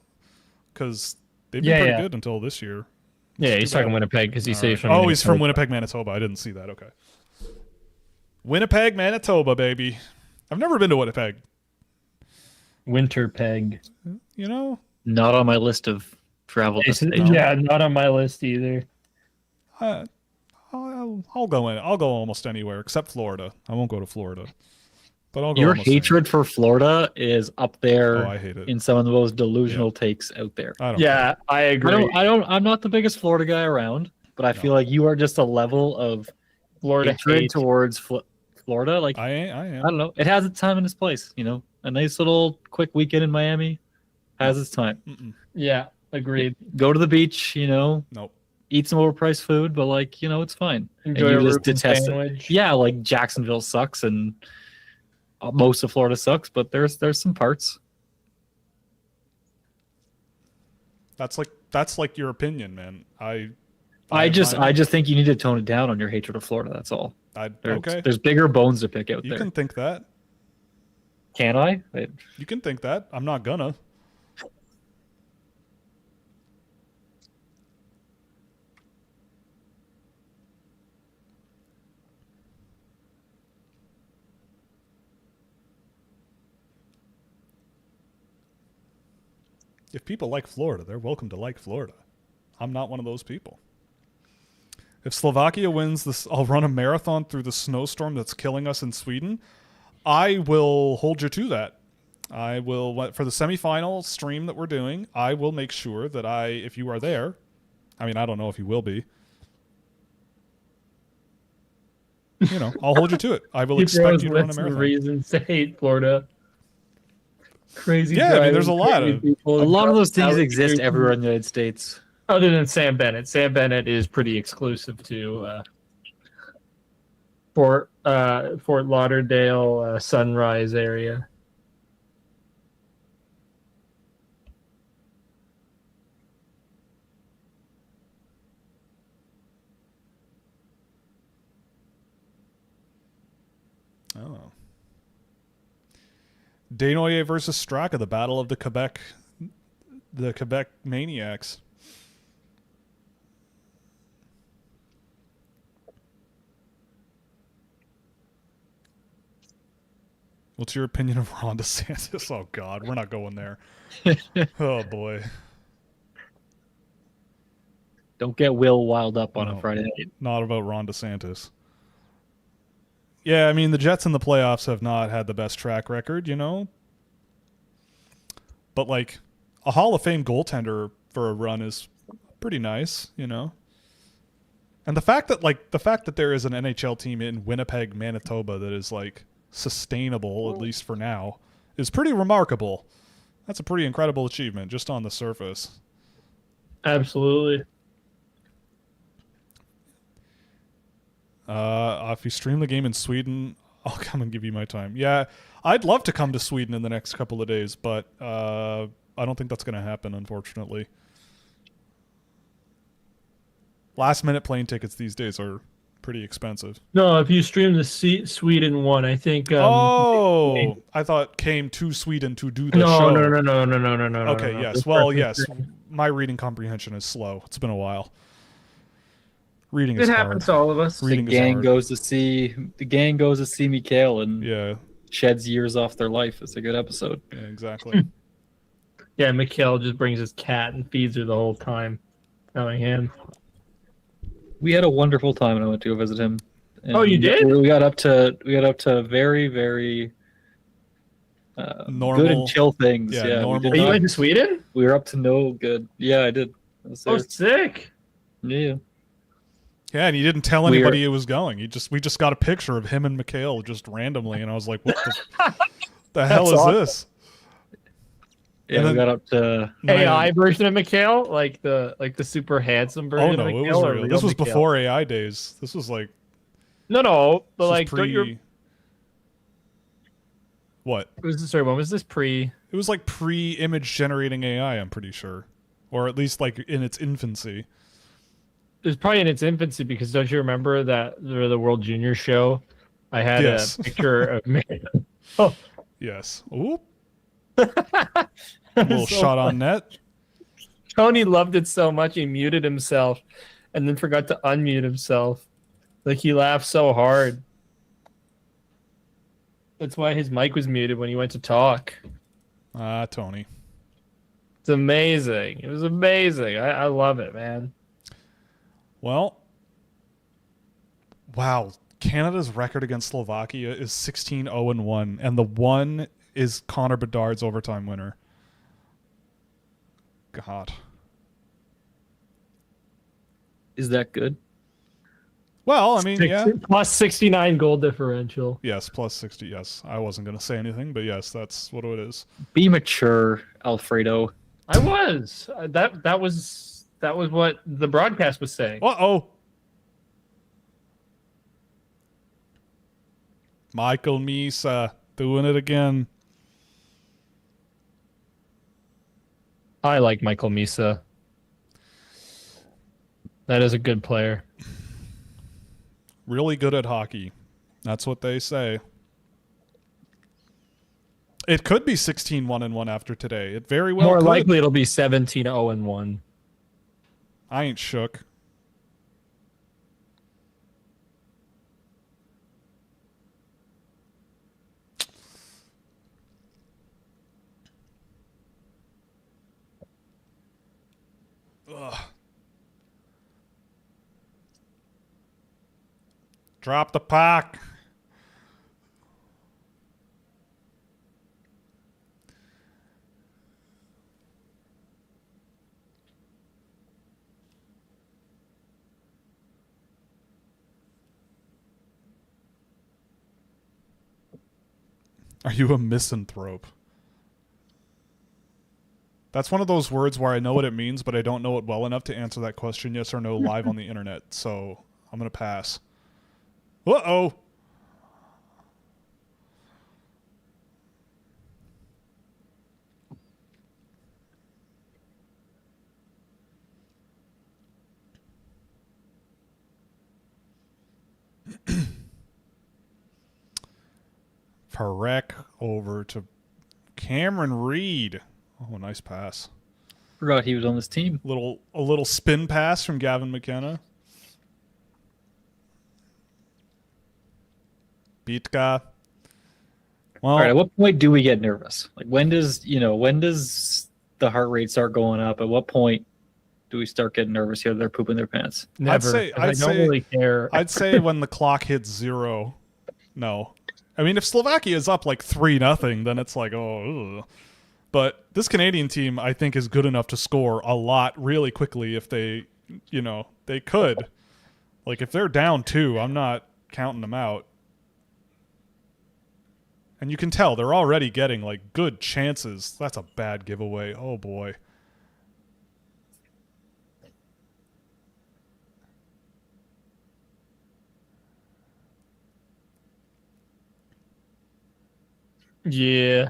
Because they've been pretty good until this year. Yeah, he's talking Winnipeg because he said he's from Manitoba. He's from Winnipeg, Manitoba. I didn't see that. Okay. Winnipeg, Manitoba, baby. I've never been to Winnipeg. Winterpeg. You know? Not on my list of travel destinations. Yeah, not on my list either. I'll go in. I'll go almost anywhere except Florida. I won't go to Florida. But I'll go Your almost hatred for Florida is up there I hate it. in some of the most delusional takes out there. I don't care. I agree. I'm not the biggest Florida guy around, but I feel like you are just a level of Florida hatred hate. towards Florida. Like I am. I don't know. It has its time and its place. You know, a nice little quick weekend in Miami has its time. Mm-mm. Yeah, agreed. Go to the beach. You know, Nope. eat some overpriced food, but like it's fine. Enjoy and a you just Reuben detest sandwich. it. Yeah, like Jacksonville sucks and most of Florida sucks, but there's some parts. That's like your opinion, man. I just think you need to tone it down on your hatred of Florida. That's all. Okay. There's bigger bones to pick out You there. can think that. Can I? You can think that. I'm not gonna. If people like Florida, they're welcome to like Florida. I'm not one of those people. If Slovakia wins this, I'll run a marathon through the snowstorm that's killing us in Sweden. I will hold you to that. I will, for the semifinal stream that we're doing, I will make sure that if you are there, I mean, I don't know if you will be, I'll hold you to it. I will expect you to run a marathon. Reasons to hate Florida. Crazy. Yeah, I mean, there's a lot of those things exist everywhere in the United States. Other than Sam Bennett. Sam Bennett is pretty exclusive to Fort Lauderdale, Sunrise area. Oh. Desnoyers versus Straka, the battle of the Quebec maniacs. What's your opinion of Ron DeSantis? Oh, God, we're not going there. Oh, boy. Don't get Will wild up on No, a Friday night. Not about Ron DeSantis. Yeah, I mean, the Jets in the playoffs have not had the best track record, you know? But, like, a Hall of Fame goaltender for a run is pretty nice, you know? And the fact that there is an NHL team in Winnipeg, Manitoba that is, like, sustainable, at least for now, is pretty remarkable. That's a pretty incredible achievement just on the surface. Absolutely. If you stream the game in Sweden, I'll come and give you my time. Yeah, I'd love to come to Sweden in the next couple of days, but I don't think that's going to happen, unfortunately. Last minute plane tickets these days are pretty expensive. No, if you stream the Sweden one, I think. I thought came to Sweden to do the show. No. Okay, no. yes. Well, yes. My reading comprehension is slow. It's been a while. Reading is It hard. happens to all of us. Reading The is gang hard. goes to see Mikhail and Yeah, sheds years off their life. It's a good episode. yeah, exactly. Yeah, Mikhail just brings his cat and feeds her the whole time. Knowing him. We had a wonderful time when I went to go visit him. And Oh, you did? We got up to very, very Normal. good and chill things. Yeah, Yeah, we normal. did Are you not- went to Sweden? we were up to no good. Yeah, I did. I was Oh, there. sick. Yeah. Yeah, and he didn't tell We're- anybody it was going. We just got a picture of him and Mikhail just randomly, and I was like, "What the hell is awesome. this?" Yeah, And we then- got up to AI version of Mikhail, like the super handsome version Oh no, of it Mikhail. was or real. real This was Mikhail? before AI days. This was like No, but this like, was don't you? pre. What? Sorry, when was this pre? It was like pre-image generating AI. I'm pretty sure, or at least like in its infancy. It was probably in its infancy because don't you remember that the World Junior show? I had Yes. a picture of Mikhail. Oh, Yes. Oop. Little So shot on net. Tony loved it so much he muted himself, and then forgot to unmute himself. Like he laughed so hard. That's why his mic was muted when he went to talk. Tony. It's amazing. It was amazing. I love it, man. Well, wow. Canada's record against Slovakia is 16-0-1, and the one is Connor Bedard's overtime winner. God. is that good? Well, I mean, yeah. Plus 69 goal differential. Yes, plus 60. Yes. I wasn't going to say anything, but yes, that's what it is. Be mature, Alfredo. I was. That was what the broadcast was saying. Uh-oh. Michael Misa doing it again. I like Michael Misa. That is a good player. Really good at hockey. That's what they say. It could be 16-1-1 after today. It very well More could. likely it'll be 17-0-1. I ain't shook. Ugh. Drop the puck. Are you a misanthrope? That's one of those words where I know what it means, but I don't know it well enough to answer that question yes or no live on the internet. So I'm going to pass. Uh-oh. Parek over to Cameron Reed. Oh, nice pass. Forgot he was on this team. A little spin pass from Gavin McKenna. Bitka. Well, All right, at what point do we get nervous? Like when does the heart rate start going up? At what point do we start getting nervous here? They're pooping their pants. Never. I don't really care. I'd say when the clock hits 0. No. I mean, if Slovakia is up like 3-0, then it's like, oh. Ugh. But this Canadian team, I think, is good enough to score a lot really quickly if they, they could. Like, if they're down 2, I'm not counting them out. And you can tell they're already getting, like, good chances. That's a bad giveaway. Oh, boy. Yeah.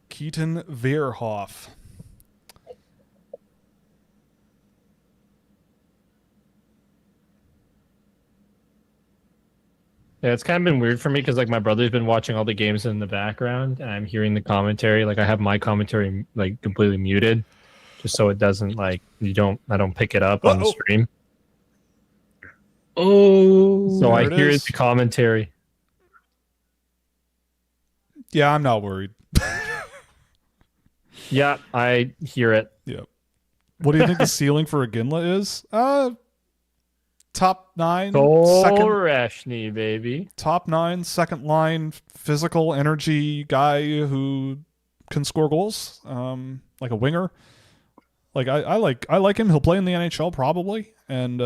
Keaton Veerhoff. Yeah, it's kind of been weird for me because like my brother's been watching all the games in the background and I'm hearing the commentary. Like I have my commentary like completely muted just so it doesn't like I don't pick it up on the stream. Oh, so I hear the commentary. Yeah, I'm not worried. Yeah, I hear it. Yep. What do you think the ceiling for Iginla is? Top 9. Rashny, baby. Top 9, second line, physical energy guy who can score goals. Like a winger. Like I like him. He'll play in the NHL probably, and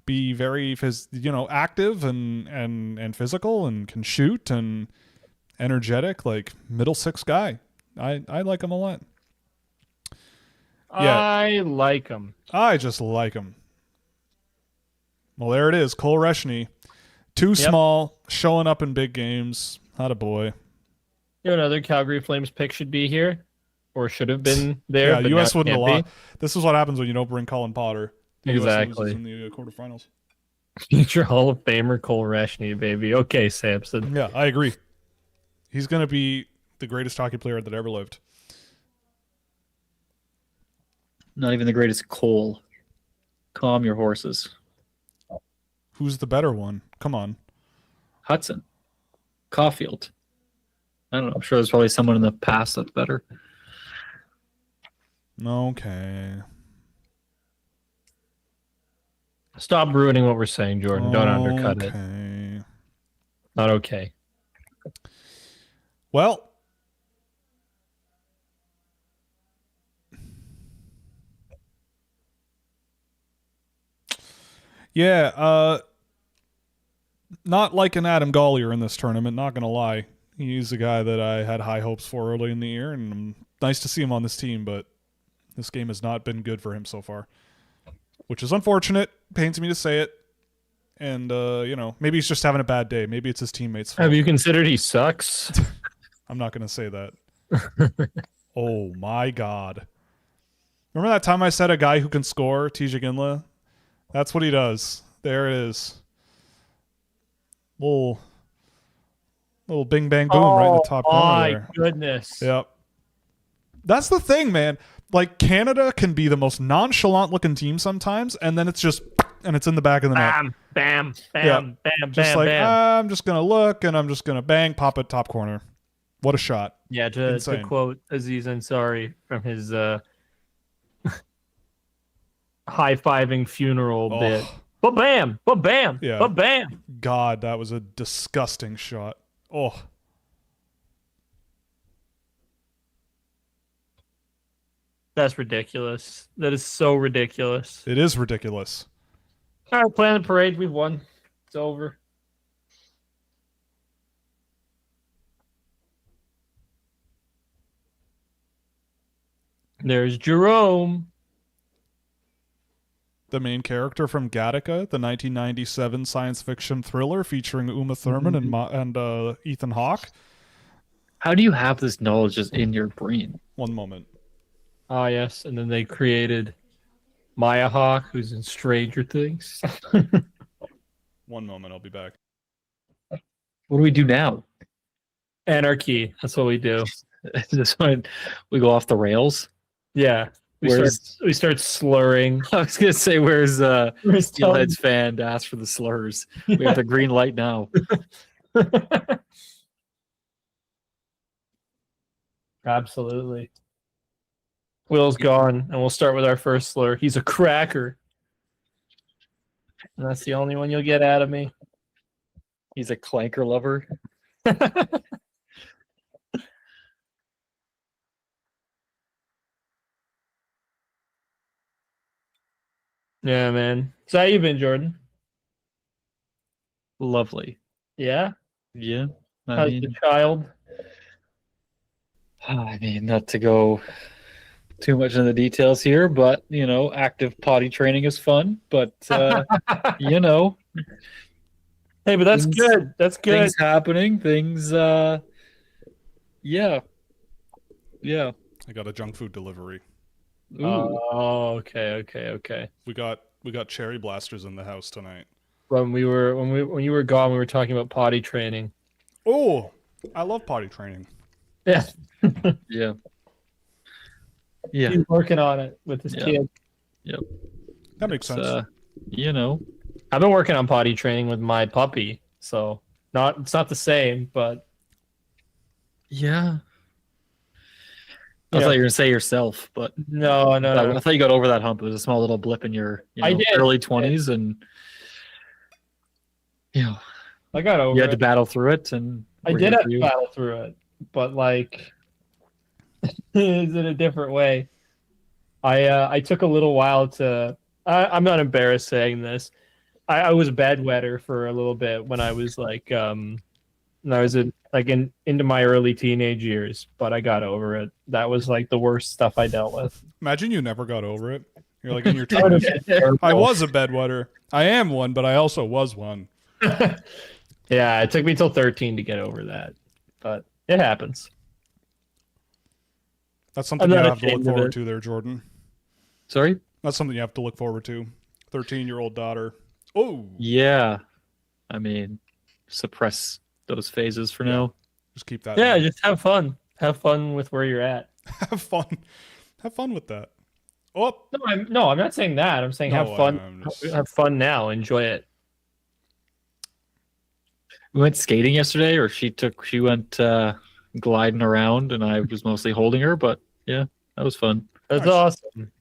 be very active and physical and can shoot and energetic. Like middle 6 guy. I like him a lot. Yeah. I like him. I just like him. Well, there it is. Cole Reshny. Too small, showing up in big games. Not a boy. You know, another Calgary Flames pick should be here. Or should have been there. Yeah, but U.S. now wouldn't can't allow. be. This is what happens when you don't bring Colin Potter. The US Exactly. loses in the quarterfinals. Future Hall of Famer Cole Reshny, baby. Okay, Samson. Yeah, I agree. He's going to be the greatest hockey player that ever lived. not even the greatest Cole. Calm your horses. Who's the better one? Come on. Hudson. Caulfield. I don't know. I'm sure there's probably someone in the past that's better. Okay. Stop ruining what we're saying, Jordan. Don't undercut it. Okay. Not okay. Well, yeah, not like an Adam Gollier in this tournament, not going to lie. He's a guy that I had high hopes for early in the year, and nice to see him on this team, but this game has not been good for him so far, which is unfortunate. Pains me to say it. And, maybe he's just having a bad day. Maybe it's his teammates' fault. Have you considered he sucks? I'm not going to say that. Oh, my God. Remember that time I said a guy who can score, TJ Ginla? That's what he does. There it is. Little bing, bang, boom right in the top corner there. My goodness. Yep. That's the thing, man. Like, Canada can be the most nonchalant-looking team sometimes, and then it's just... and it's in the back of the net. Bam, bam, bam, Yeah. bam, Just bam, like, bam. I'm just going to look, and I'm just going to bang, pop it top corner. What a shot. Yeah, to Insane. quote Aziz Ansari from his high-fiving funeral bit. But bam, but bam, Yeah. but bam. God, that was a disgusting shot. Oh. That's ridiculous. That is so ridiculous. It is ridiculous. All right, plan the parade. We've won. It's over. There's Jerome. The main character from Gattaca, the 1997 science fiction thriller featuring Uma Thurman and Ethan Hawke. How do you have this knowledge just in your brain? One moment. Ah, yes. And then they created Maya Hawk, who's in Stranger Things. One moment, I'll be back. What do we do now? Anarchy. That's what we do. Is this when we go off the rails? Yeah. We start slurring. I was gonna say, where's Where's Steelhead's fan to ask for the slurs? We have the green light now. Absolutely. Will's gone, and we'll start with our first slur. He's a cracker. And that's the only one you'll get out of me. He's a clanker lover. Yeah, man. So how you been, Jordan? Lovely. Yeah? Yeah. I How's mean, the child? not to go too much into the details here, but active potty training is fun. But you know, Hey, but that's Things- good. That's good. things happening. Things. Yeah. Yeah. I got a junk food delivery. Ooh. Oh, okay. We got cherry blasters in the house tonight. When you were gone, we were talking about potty training. Oh, I love potty training. Yeah. Yeah. Yeah. He's working on it with his Yeah. kid. That makes sense. I've been working on potty training with my puppy, so it's not the same, but Yeah. I You know. thought you were gonna say yourself, but no. I thought you got over that hump. It was a small little blip in your I did. early 20s, and I got over you had it. to battle through it. And I we're did here have for to you. battle through it, but like, it's in a different way. I took a little while to. I'm not embarrassed saying this. I was a bedwetter for a little bit when I was like when I was into my early teenage years, but I got over it. That was like the worst stuff I dealt with. Imagine you never got over it. You're like in your That would've 20s. been terrible. I was a bedwetter. I am one, but I also was one. Yeah, it took me till 13 to get over that, but it happens. That's something I'm you not have to look ashamed of forward it. to there, Jordan. Sorry. That's something you have to look forward to. 13-year-old daughter. Oh, Yeah. I mean, suppress those phases for now. just keep that. Yeah, in. just have fun. Have fun with where you're at. Have fun. Have fun with that. Oh, No, I'm not saying that. I'm saying have No, fun. I'm just- Have fun now. Enjoy it. We went skating yesterday, or she went gliding around, and I was mostly holding her. But yeah, that was fun. That's Nice. awesome.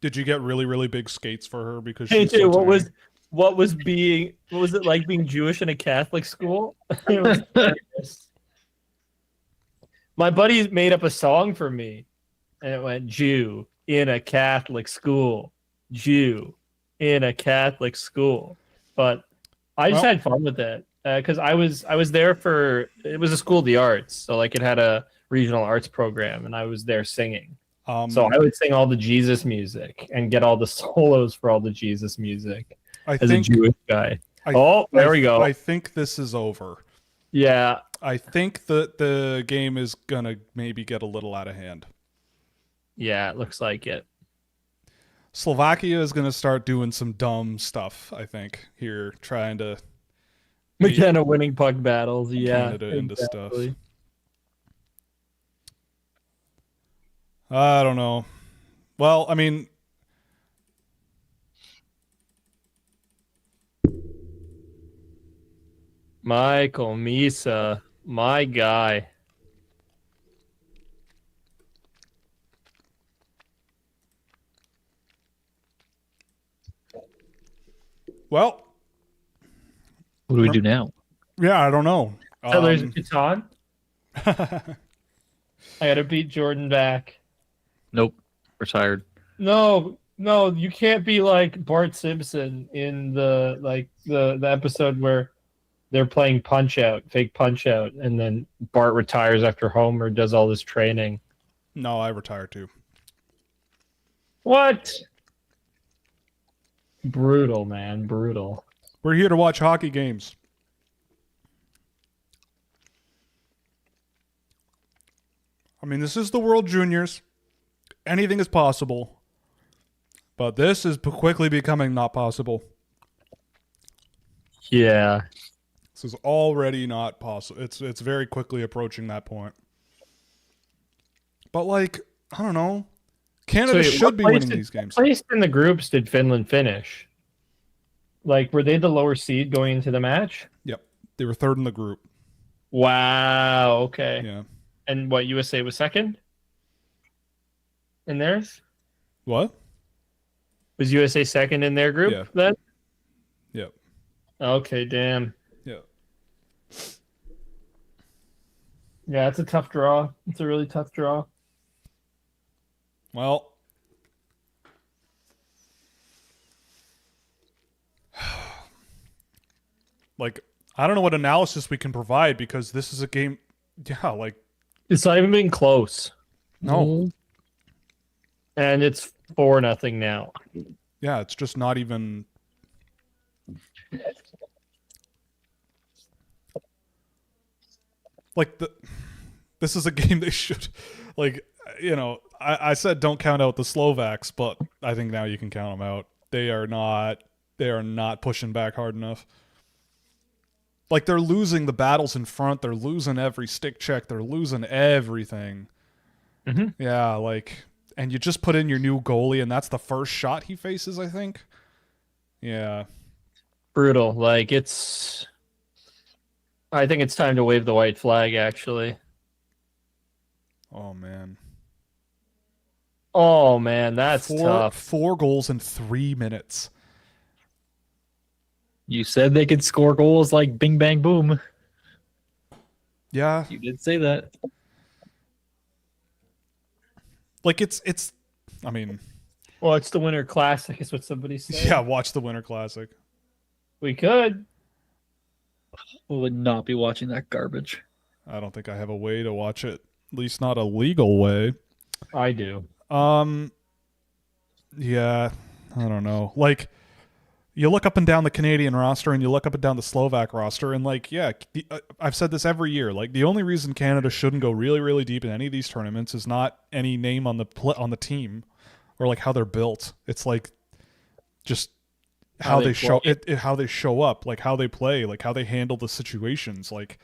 did you get really, really big skates for her because Hey, she's so dude, tiny? what was it like being Jewish in a Catholic school? It was hilarious. My buddy made up a song for me, and it went Jew in a Catholic school, Jew in a Catholic school. But I just Well- had fun with it because I was there for it was a school of the arts, so like it had a regional arts program, and I was there singing. So I would sing all the Jesus music and get all the solos for all the Jesus music I as think a Jewish guy. I- There we go. I think this is over. Yeah, I think that the game is gonna maybe get a little out of hand. yeah, it looks like it. Slovakia is gonna start doing some dumb stuff. I think here, trying to McKenna winning puck battles. Yeah, Canada into stuff. exactly. I don't know. Well, I mean, Michael Misa, my guy. well, What do we do now? yeah, I don't know. There's Catan. I gotta beat Jordan back. Nope. Retired. No, you can't be like Bart Simpson in the episode where they're playing Punch Out, fake Punch Out, and then Bart retires after Homer does all this training. no, I retired too. What? Brutal, man, brutal. We're here to watch hockey games. mean, this is the World Juniors. Anything is possible. But this is quickly becoming not possible. Yeah. This is already not possible. It's very quickly approaching that point. But, like, I don't know. Canada should be winning these games. What place in the groups did Finland finish? Like, were they the lower seed going into the match? Yep. They were third in the group. Wow. Okay. Yeah. And what, USA was second in theirs? What? Was USA second in their group Yeah. then? Yep. Okay, damn. Yeah. Yeah, it's a tough draw. It's a really tough draw. Well, like, I don't know what analysis we can provide because this is a game. Yeah, like, It's not even been close. no. And it's 4-0 now. Yeah, it's just not even. Like, this is a game they should. Like, you know, I said don't count out the Slovaks, but I think now you can count them out. They are not pushing back hard enough. Like, they're losing the battles in front. They're losing every stick check. They're losing everything. Mm-hmm. Yeah, like, and you just put in your new goalie, and that's the first shot he faces, I think. Yeah. Brutal. Like, I think it's time to wave the white flag, actually. Oh, man. Oh, man, that's tough. 4 goals in 3 minutes. You said they could score goals like bing, bang, boom. Yeah. You did say that. Like, it's I mean, Well, it's the Winter Classic, is what somebody said. yeah, watch the Winter Classic. We could. We would not be watching that garbage. I don't think I have a way to watch it, at least not a legal way. I do. Yeah, I don't know. Like, you look up and down the Canadian roster and you look up and down the Slovak roster, and, like, yeah, I've said this every year. Like, the only reason Canada shouldn't go really, really deep in any of these tournaments is not any name on the team or, like, how they're built. It's, like, just how they show how they show up, like, how they play, like, how they handle the situations, like.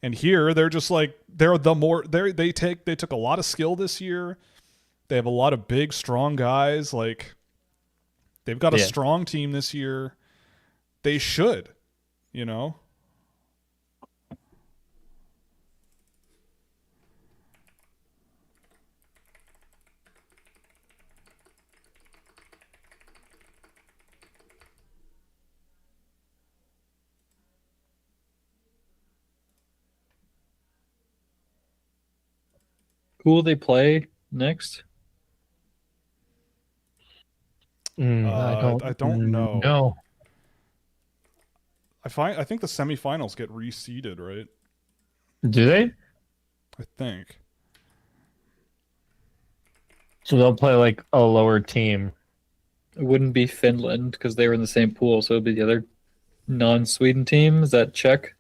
And here they're just like they took a lot of skill this year. They have a lot of big, strong guys. Like, they've got a strong team this year. They should, you know. Who will they play next? I don't know. No. I think the semifinals get reseeded, right? Do they? I think. So they'll play, like, a lower team. It wouldn't be Finland because they were in the same pool, so it'd be the other non-Sweden team. Is that Czech?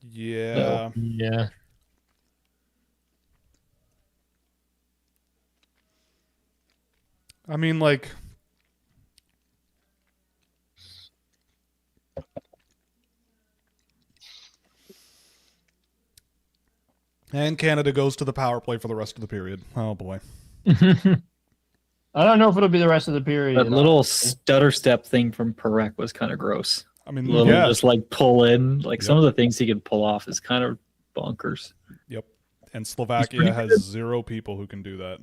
Yeah. No. Yeah. I mean, like, and Canada goes to the power play for the rest of the period. Oh boy. I don't know if it'll be the rest of the period. That little stutter step thing from Perek was kind of gross. I mean, Little yeah. just like pull in. Like some of the things he can pull off is kind of bonkers. Yep. And Slovakia has 0 people who can do that.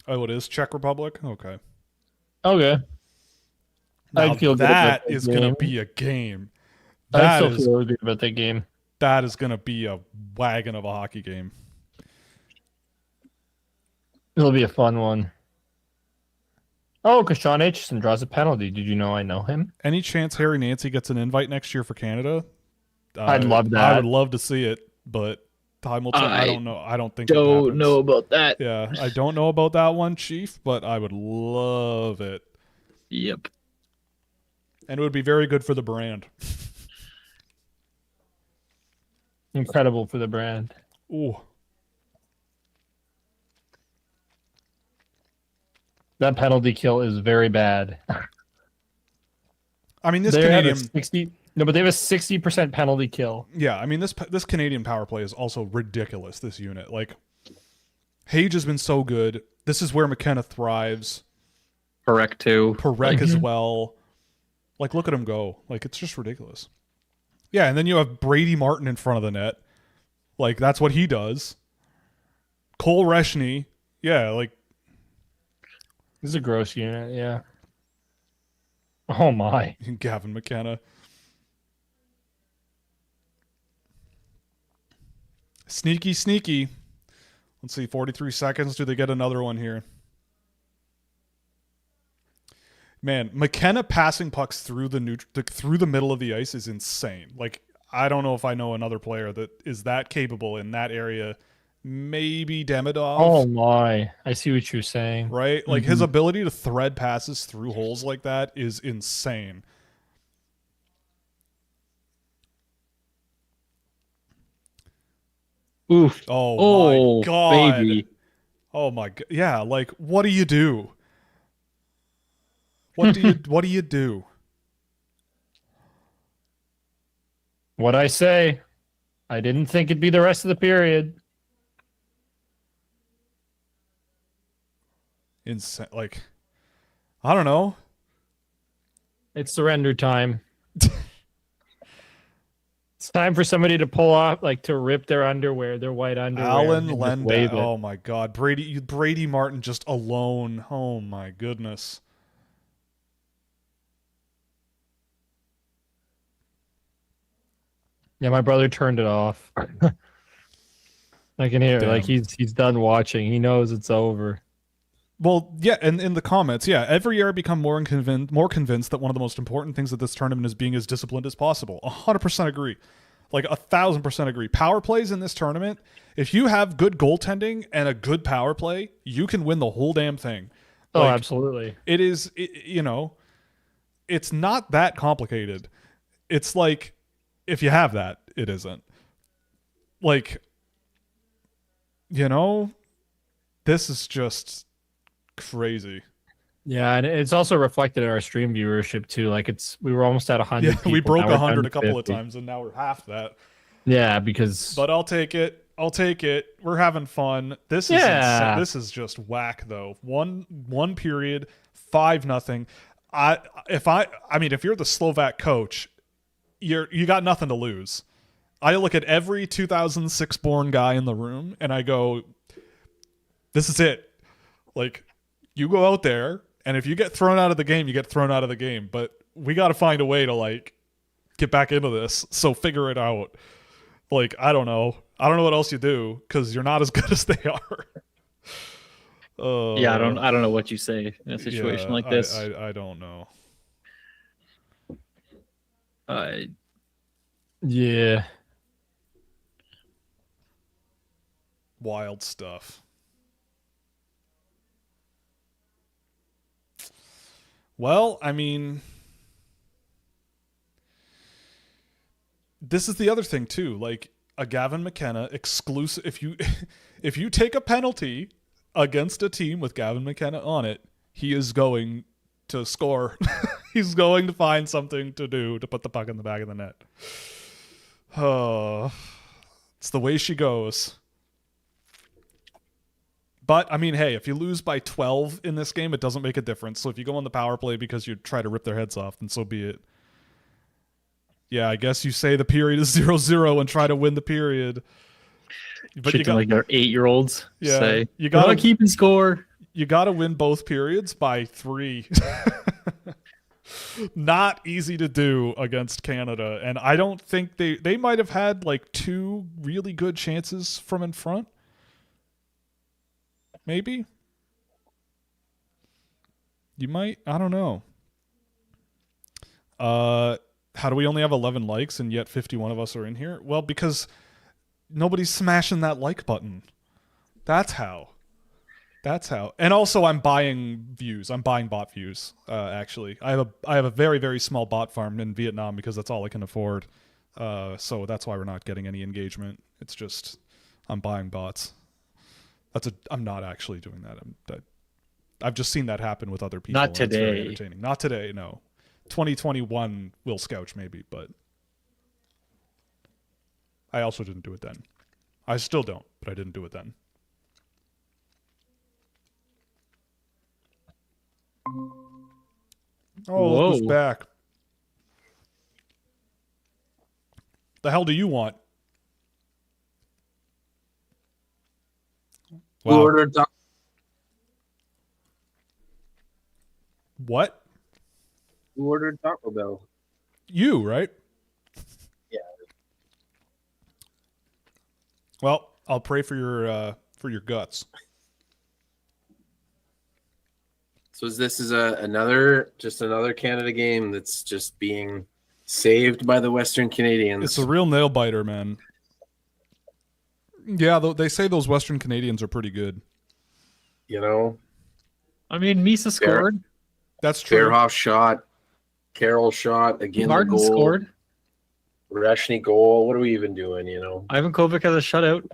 Oh, it is Czech Republic? Okay. Okay. Now I'd feel good that about that is going to game. be a game. I That still is, feel really good about that game. that is going to be a wagon of a hockey game. It'll be a fun one. Oh, because Sean Aitchison draws a penalty. Did you know I know him? Any chance Harry Nancy gets an invite next year for Canada? I'd love that. I would love to see it, but time will tell. I don't know. I don't think it Don't happens. know about that. Yeah, I don't know about that one, Chief, but I would love it. Yep. And it would be very good for the brand. Incredible for the brand. Ooh. That penalty kill is very bad. I mean, this They have Canadian. a 60. No, but they have a 60% penalty kill. Yeah, I mean this Canadian power play is also ridiculous. This unit, like, Hage has been so good. This is where McKenna thrives. Correct too. Perek as well. Like, look at him go. Like, it's just ridiculous. Yeah, and then you have Brady Martin in front of the net. Like, that's what he does. Cole Reshny. Yeah, like. This is a gross unit, yeah. Oh, my. Gavin McKenna. Sneaky, sneaky. Let's see, 43 seconds. Do they get another one here? Man, McKenna passing pucks through the middle of the ice is insane. Like, I don't know if I know another player that is that capable in that area. Maybe Demidov. Oh, my. I see what you're saying. Right? Like, his ability to thread passes through holes like that is insane. Oof. Oh my God. Baby. Oh my God. Yeah, like, what do you do? What do you do? What'd I say? I didn't think it'd be the rest of the period. Insane. Like, I don't know. It's surrender time. It's time for somebody to pull off, like, to rip their underwear, their white underwear. Alan and just Lenda. wave it. Oh my God. Brady Martin just alone. Oh my goodness. Yeah, my brother turned it off. I can hear it. Like, Damn. he's done watching. He knows it's over. Well, yeah, and in the comments, yeah, every year I become more convinced that one of the most important things at this tournament is being as disciplined as possible. 100% agree. Like, 1,000% agree. Power plays in this tournament, if you have good goaltending and a good power play, you can win the whole damn thing. Oh, Like, absolutely. it is, it's not that complicated. It's like, if you have that, it isn't. Like, this is just crazy. Yeah, and it's also reflected in our stream viewership too. Like, we were almost at 100. Yeah, we people. broke Now we're 100 down a couple of 50. times, and now we're half that. Yeah, because But I'll take it. We're having fun. This is insane. This is just whack though. One period, 5-0. If you're the Slovak coach, you got nothing to lose. I look at every 2006 born guy in the room and I go, this is it. Like, you go out there, and if you get thrown out of the game, you get thrown out of the game. But we got to find a way to, like, get back into this. So figure it out. Like, I don't know what else you do, because you're not as good as they are. Yeah, I don't know what you say in a situation like this. I don't know. yeah, Wild stuff. Well, I mean, this is the other thing too. Like, a Gavin McKenna exclusive. If you take a penalty against a team with Gavin McKenna on it, he is going to score. He's going to find something to do to put the puck in the back of the net. Oh, it's the way she goes. But, I mean, hey, if you lose by 12 in this game, it doesn't make a difference. So if you go on the power play because you try to rip their heads off, then so be it. Yeah, I guess you say the period is 0-0 and try to win the period. But Treat them like they're 8-year-olds. Yeah, Say, you we're not gotta keeping score. You got to win both periods by 3. Not easy to do against Canada. And I don't think they might have had like 2 really good chances from in front. Maybe. You might. I don't know. How do we only have 11 likes and yet 51 of us are in here? Well, because nobody's smashing that like button. That's how. And also, I'm buying views. I'm buying bot views. Actually, I have a very, very small bot farm in Vietnam because that's all I can afford. So that's why we're not getting any engagement. It's just I'm buying bots. I'm not actually doing that. I've just seen that happen with other people. Not and it's very today. entertaining. Not today, no. 2021 will Scouch maybe, but I also didn't do it then. I still don't, but I didn't do it then. Oh, look who's Whoa. back. The hell do you want? Who Wow. ordered Taco? What? Who ordered Taco Bell? You, right? Yeah. Well, I'll pray for your guts. So this is another Canada game that's just being saved by the Western Canadians. It's a real nail biter, man. Yeah, they say those Western Canadians are pretty good. You know, I mean, Misa scored. That's true. Fairhoff shot, Carroll shot, again Martin the goal. scored. Reshny goal. What are we even doing, you know? Ivan Kovic has a shutout.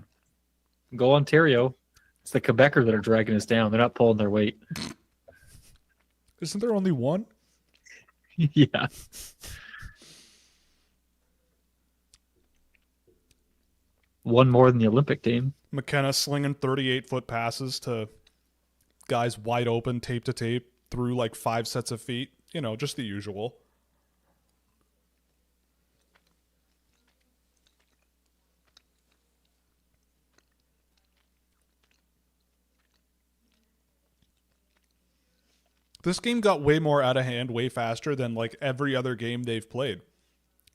Go Ontario. It's the Quebecers that are dragging us down. They're not pulling their weight. Isn't there only one? Yeah. One more than the Olympic team. McKenna slinging 38-foot passes to guys wide open, tape to tape, through like 5 sets of feet. You know, just the usual. This game got way more out of hand, way faster than like every other game they've played.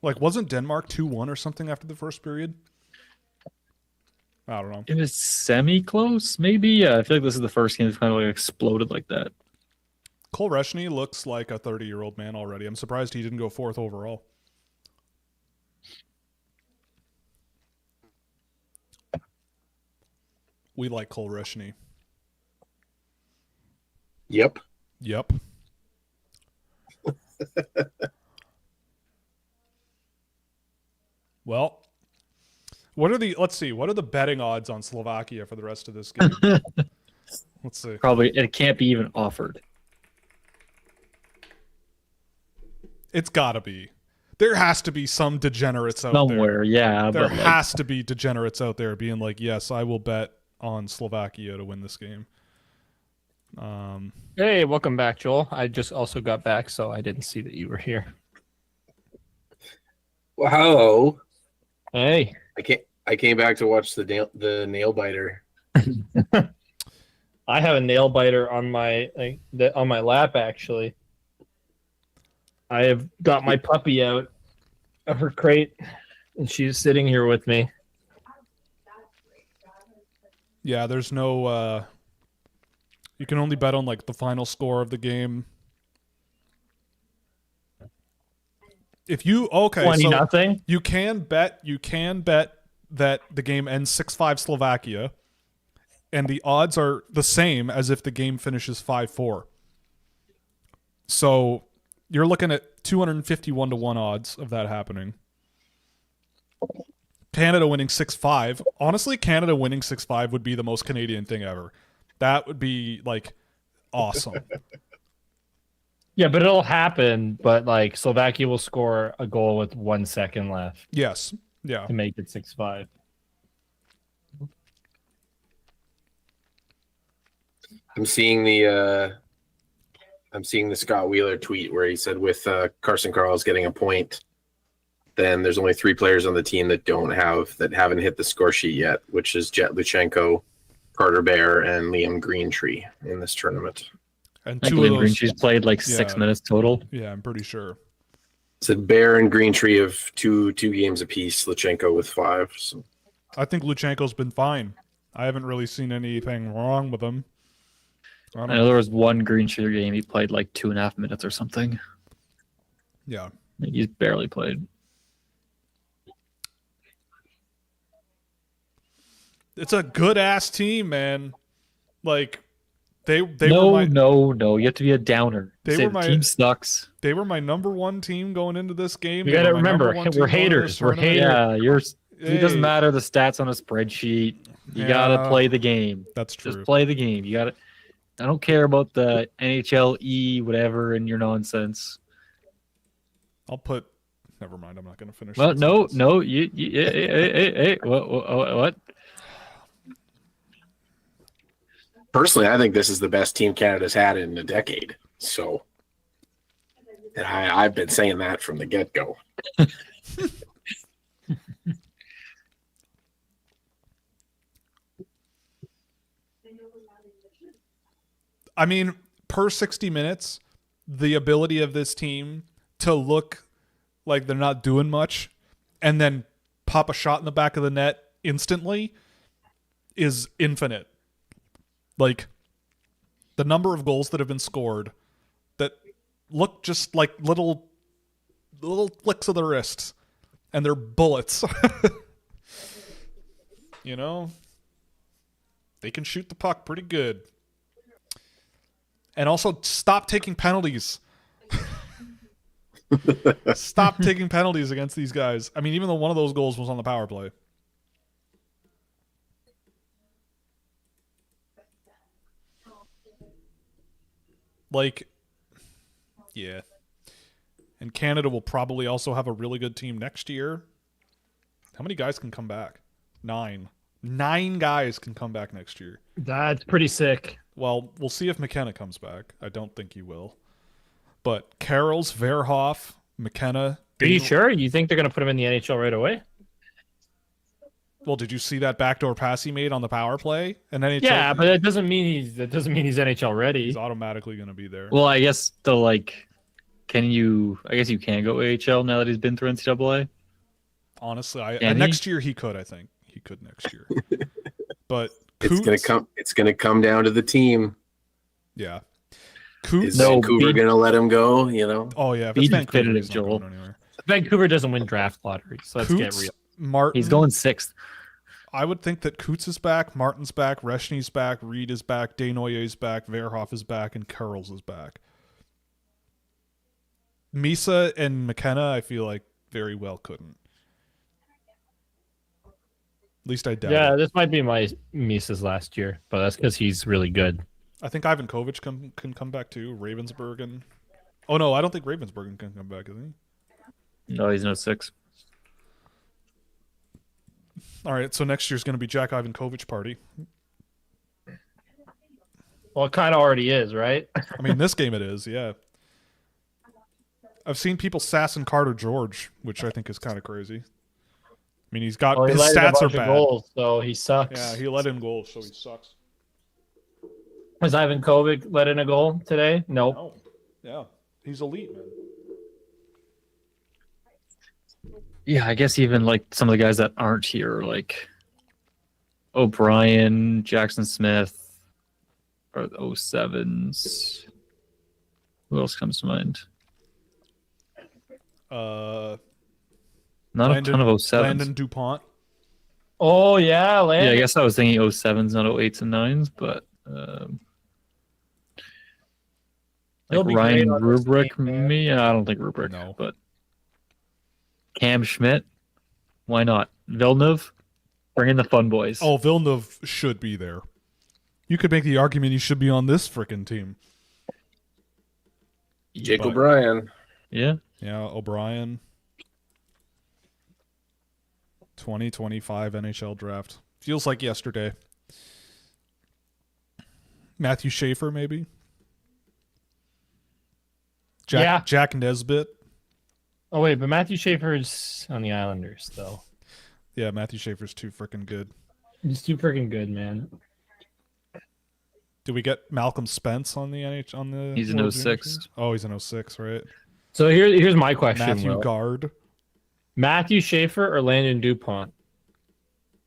Like, wasn't Denmark 2-1 or something after the first period? I don't know. It was semi-close, maybe. Yeah, I feel like this is the first game that's kind of like exploded like that. Cole Reshny looks like a 30-year-old man already. I'm surprised he didn't go 4th overall. We like Cole Reshny. Yep. Yep. Well, let's see, what are the betting odds on Slovakia for the rest of this game? Let's see. Probably it can't be even offered. It's gotta be. There has to be some degenerates out Somewhere, yeah. there. There But like, has to be degenerates out there being like, yes, I will bet on Slovakia to win this game. Hey, welcome back, Joel. I just also got back, so I didn't see that you were here. Well, hello. Hey. I came back to watch the nail biter. I have a nail biter on my on my lap actually. I have got my puppy out of her crate, and she's sitting here with me. Yeah, there's no you can only bet on like the final score of the game. If you 20-0. you can bet that the game ends 6-5 Slovakia, and the odds are the same as if the game finishes 5-4. So you're looking at 251-1 odds of that happening. Canada winning 6-5. Honestly, Canada winning 6-5 would be the most Canadian thing ever. That would be like awesome. Yeah, but it'll happen. But like Slovakia will score a goal with 1 second left Yes. Yeah. to make it 6-5. I'm seeing the Scott Wheeler tweet where he said with Carson Carles getting a point, then there's only 3 players on the team that haven't hit the score sheet yet, which is Jet Luchenko, Carter Bear, and Liam Greentree in this tournament. And I think 2 of Liam those, Greentree's played like 6 Yeah. minutes total. yeah, I'm pretty sure. It said Bear and Greentree of two games apiece, Luchenko with 5. So. I think Luchenko's been fine. I haven't really seen anything wrong with him. I know there was one Greentree game he played like 2.5 minutes or something. Yeah. He's barely played. It's a good ass team, man. Like they were my No. You have to be a downer. They Say were the my- team sucks. they were my number 1 team going into this game. You They gotta were my number remember, 1 team we're going into this haters. We're tournament. haters. Yeah, it doesn't Hey. matter the stats on a spreadsheet. You gotta Yeah. play the game. That's true. Just play the game. You gotta. I don't care about the NHLE whatever and your nonsense. I'll put. Never mind. I'm not going to finish. Well, that no, sentence. no, hey, what? Personally, I think this is the best team Canada's had in a decade. So, and I've been saying that from the get-go. I mean, per 60 minutes, the ability of this team to look like they're not doing much and then pop a shot in the back of the net instantly is infinite. Like, the number of goals that have been scored that look just like little flicks of the wrist, and they're bullets. You know? They can shoot the puck pretty good. And also, stop taking penalties. Stop taking penalties against these guys. I mean, even though one of those goals was on the power play. Like, yeah. And Canada will probably also have a really good team next year. How many guys can come back? 9. 9 guys can come back next year. That's pretty sick. Well, we'll see if McKenna comes back. I don't think he will. But Carroll's, Verhoff, McKenna. Are you sure? You think they're going to put him in the NHL right away? Well, did you see that backdoor pass he made on the power play? And NHL, Yeah, but that doesn't mean he's NHL ready. he's automatically going to be there. Well, I guess I guess you can go AHL now that he's been through NCAA. Honestly, Can he? next year he could. I think he could next year. But It's gonna Coots- come. It's gonna come down to the team. Yeah. Is Coots. No, Vancouver be- gonna let him go? You know. Oh yeah. If Be it's Vancouver, definitive, he's not Joel. going anywhere. Vancouver doesn't win draft lottery, so let's get Coots, real. Martin. He's going 6th. I would think that Coots is back, Martin's back, Reshny's back, Reed is back, Desnoyers back, Verhoff is back, and Curls is back. Misa and McKenna, I feel like very well couldn't. At least I doubt Yeah, it. this might be my Mises last year, but that's because he's really good. I think Ivan Kovic can come back too. Ravensburgen. Oh no, I don't think Ravensburgen can come back, is he? No, he's no 6. All right, so next year's going to be Jack Ivan Kovic party. Well, it kind of already is, right? I mean, this game it is, yeah. I've seen people sassing Carter George, which I think is kind of crazy. I mean, he's got Well, he his let in a stats are bunch of bad. goals, so he sucks. Yeah, he let in goals, so he sucks. Was Ivan Kovic let in a goal today? Nope. Oh, yeah, he's elite, man. Yeah, I guess even some of the guys that aren't here, like O'Brien, Jackson Smith, or the 07s. Who else comes to mind? Uh, Not a ton of 07s. Landon DuPont. Oh yeah, Yeah, Landon. I guess I was thinking 07s, not 08s and 9s, but He'll be Ryan great on this Rubrick, team, man. me? I don't think Rubrick, No. but Cam Schmidt, why not? Villeneuve, bring in the fun boys. Oh, Villeneuve should be there. You could make the argument he should be on this frickin' team. Jake But- O'Brien. Yeah, Yeah, O'Brien. 2025 NHL draft. Feels like yesterday. Matthew Schaefer, maybe? Jack Nesbitt. Oh wait, but Matthew Schaefer's on the Islanders, though. Yeah, Matthew Schaefer's too freaking good. He's too freaking good, man. Did we get Malcolm Spence on the NH on the? He's an World Junior 06. team? Oh, he's an 06, right? So here's my question: Matthew Will. Guard. Matthew Schaefer or Landon DuPont?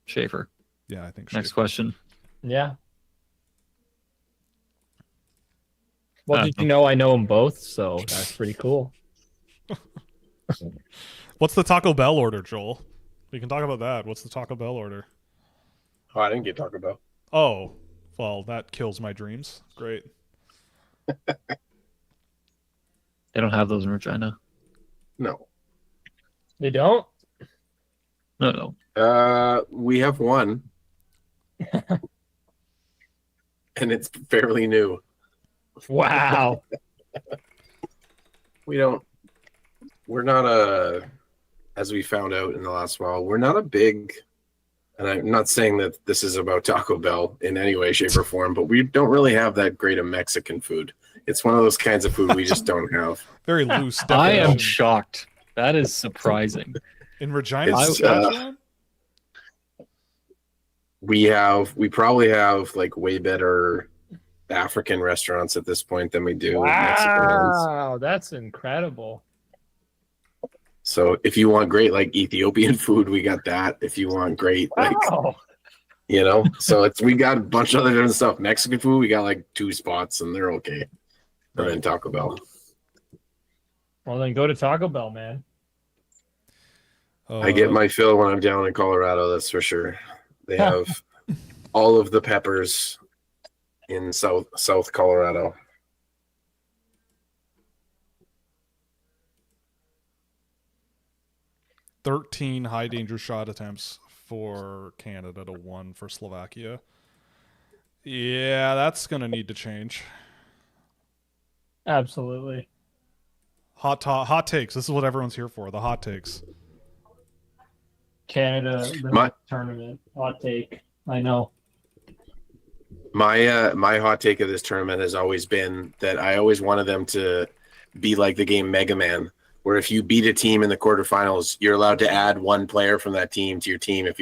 Schaefer. Yeah, I think. Next Schaefer. question. Yeah. Well, Uh, did you know I know them both? So that's pretty cool. What's the Taco Bell order, Joel? We can talk about that. What's the Taco Bell order? Oh, I didn't get Taco Bell. Oh, well, that kills my dreams. Great. They don't have those in Regina. No. They don't? No. We have one. and it's fairly new. Wow. We're not as we found out in the last while, we're not a big, and I'm not saying that this is about Taco Bell in any way, shape, or form, but we don't really have that great of Mexican food. It's one of those kinds of food we just don't have. Very loose I definition. am shocked. That is surprising. In Regina, It's, Saskatchewan? We probably have like way better African restaurants at this point than we do Mexican ones. Wow, that's incredible. So if you want great like Ethiopian food, we got that. If you want great like Wow. so we got a bunch of other different stuff. Mexican food, we got like 2 spots and they're okay. And then Taco Bell. Well, then go to Taco Bell, man. I get my fill when I'm down in Colorado, that's for sure. They have all of the peppers in South Colorado. $13 high danger shot attempts for Canada to 1 for Slovakia. Yeah, that's gonna need to change. Absolutely. Hot takes. This is what everyone's here for. The hot takes. Canada the tournament. Hot take. I know. My hot take of this tournament has always been that I always wanted them to be like the game Mega Man, where if you beat a team in the quarterfinals, you're allowed to add 1 player from that team to your team if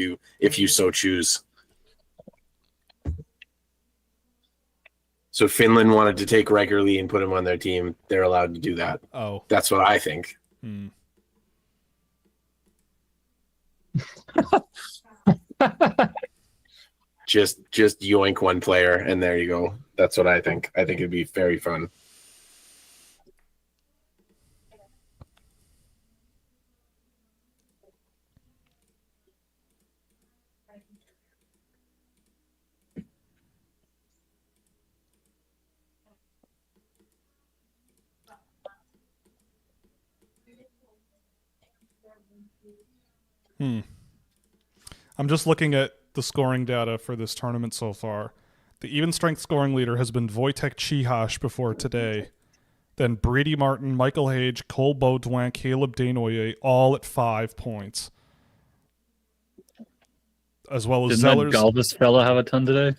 you so choose. So Finland wanted to take regularly and put him on their team. They're allowed to do that. Oh. That's what I think. Just yoink 1 player and there you go. That's what I think. I think it'd be very fun. I'm just looking at the scoring data for this tournament so far. The even strength scoring leader has been Wojtek Cichasz before today. Then Brady Martin, Michael Hage, Cole Baudouin, Caleb Desnoyers, all at 5 points. As well as Didn't Zellers. that Galvis fella have a ton today?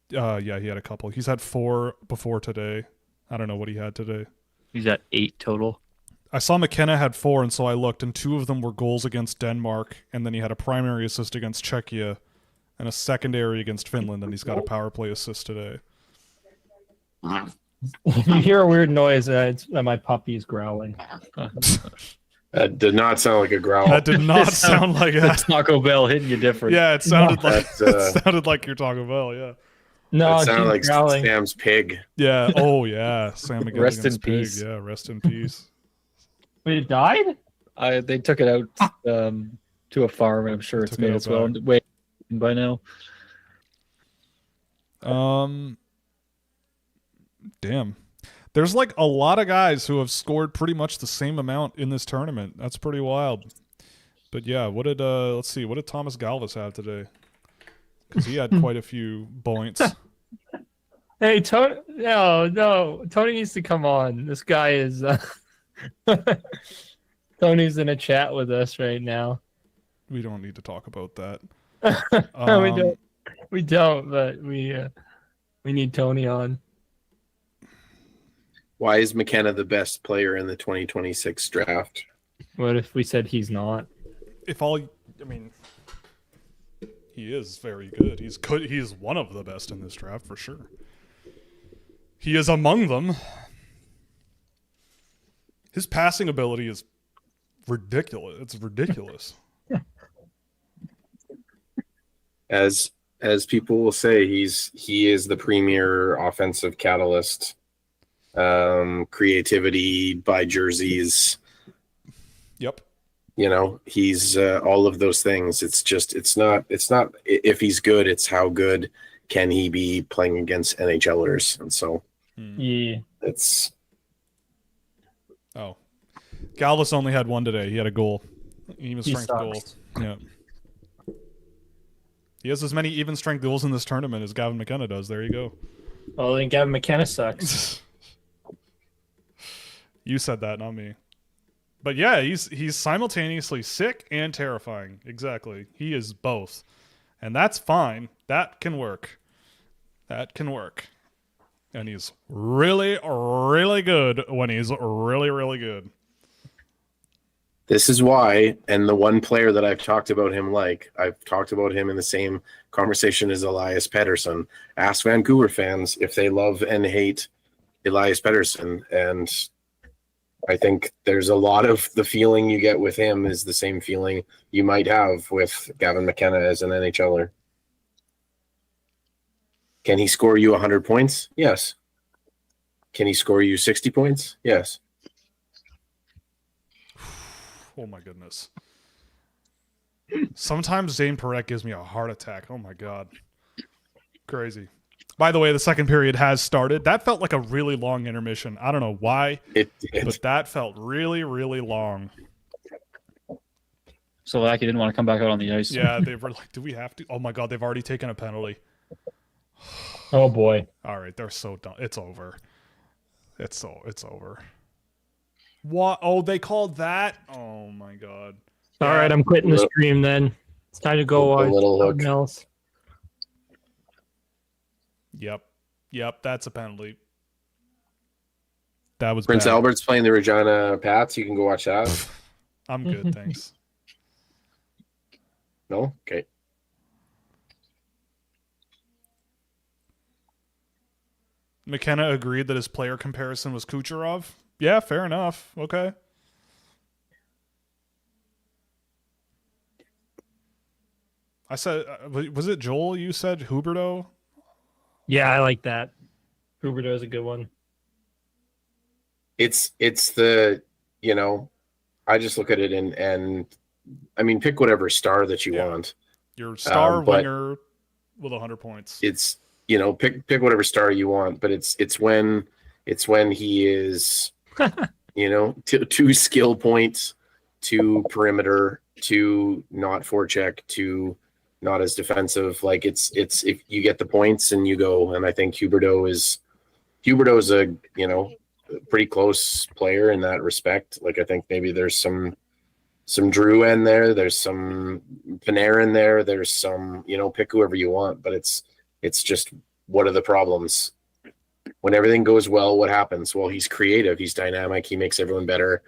Yeah, he had a couple. He's had 4 before today. I don't know what he had today. He's at 8 total. I saw McKenna had 4, and so I looked, and 2 of them were goals against Denmark, and then he had a primary assist against Czechia, and a secondary against Finland, and he's got a power play assist today. If you hear a weird noise, it's that my puppy's growling. That did not sound like a growl. That did not sound like that. Taco Bell hitting you different. Yeah, it sounded like That's, it sounded like you're Taco Bell. Yeah, No, it sounded she's like growling. Sam's pig. yeah. Oh yeah, Sam again Rest against in Pig. peace. Yeah, rest in peace. Wait, it died? They took it out to a farm, and I'm sure it's Took it made out its well back. way by now. Damn. There's like a lot of guys who have scored pretty much the same amount in this tournament. That's pretty wild. But yeah, what did let's see, what did Thomas Galvis have today? Because he had quite a few points. Hey, Tony! No, Tony needs to come on. This guy is. Tony's in a chat with us right now. We don't need to talk about that. No, we don't. But we need Tony on. Why is McKenna the best player in the 2026 draft? What if we said he's not? I mean, he is very good. He is one of the best in this draft for sure. He is among them. His passing ability is ridiculous. It's ridiculous. As people will say, he is the premier offensive catalyst. Creativity, buy jerseys. Yep. He's all of those things. It's not if he's good, it's how good can he be playing against NHLers. And so Yeah. it's Galvis only had 1 today. He had a goal. He was He strength goal. sucks. Yeah. He has as many even strength goals in this tournament as Gavin McKenna does. There you go. Well, then Gavin McKenna sucks. You said that, not me. But yeah, he's simultaneously sick and terrifying. Exactly. He is both. And that's fine. That can work. That can work. And he's really, really good when he's really, really good. This is why, and the one player that I've talked about him I've talked about him in the same conversation as Elias Pettersson. Ask Vancouver fans if they love and hate Elias Pettersson, and I think there's a lot of the feeling you get with him is the same feeling you might have with Gavin McKenna as an NHLer. Can he score you 100 points? Yes. Can he score you 60 points? Yes. Oh my goodness. Sometimes Zane Parekh gives me a heart attack. Oh my God. Crazy. By the way, the second period has started. That felt like a really long intermission. I don't know why, It did. but that felt really, really long. Slovakia didn't want to come back out on the ice. Yeah, they were like, do we have to? Oh my God, they've already taken a penalty. Oh boy. All right, they're so done. It's over. It's over. What? Oh, they called that? Oh my God. All right, I'm quitting the stream then. It's time to go The watch little hook. something else. Yep, that's a penalty. That was Prince bad. Albert's playing the Regina Pats. You can go watch that. I'm good, thanks. No? Okay. McKenna agreed that his player comparison was Kucherov. Yeah, fair enough. Okay. I said, was it Joel? You said Huberto? Yeah, I like that. Huberto is a good one. It's the, I just look at it and I mean, pick whatever star that you want. Your star but winger with 100 points. It's, pick whatever star you want, but it's when he is, two skill points, two perimeter, two not forecheck, two not as defensive. Like it's if you get the points and you go, and I think Huberto is a pretty close player in that respect. Like I think maybe there's some Drew in there, there's some Panarin there, there's some pick whoever you want, but it's just what are the problems when everything goes well? What happens? Well, he's creative, he's dynamic, he makes everyone better.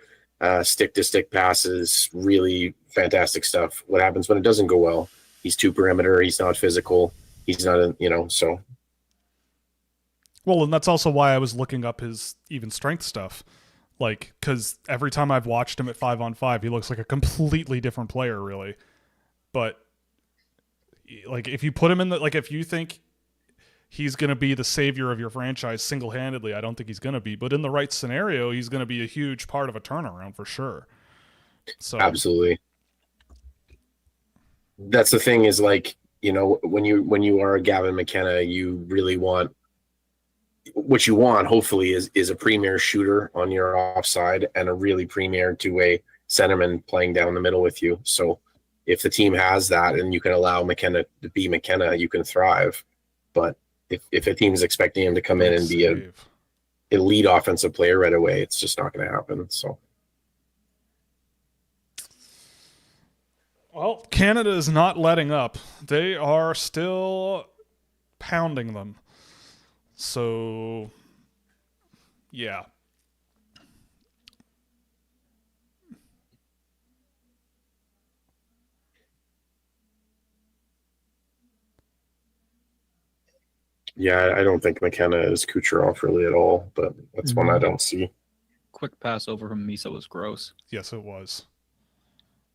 Stick to stick passes, really fantastic stuff. What happens when it doesn't go well? He's too perimeter. He's not physical. He's not, so. Well, and that's also why I was looking up his even strength stuff. Like, because every time I've watched him at 5-on-5, he looks like a completely different player, really. But, like, if you put him in if you think he's going to be the savior of your franchise single-handedly, I don't think he's going to be. But in the right scenario, he's going to be a huge part of a turnaround for sure. So absolutely. That's the thing is like, when you are a Gavin McKenna, you really want what you want, hopefully, is a premier shooter on your offside and a really premier two-way centerman playing down the middle with you. So if the team has that and you can allow McKenna to be McKenna, you can thrive. But if a team is expecting him to come in and be a elite offensive player right away, it's just not going to happen. So. Well, Canada is not letting up. They are still pounding them. So, yeah. Yeah, I don't think McKenna is Kucherov really at all, but that's one I don't see. Quick pass over from Misa was gross. Yes, it was.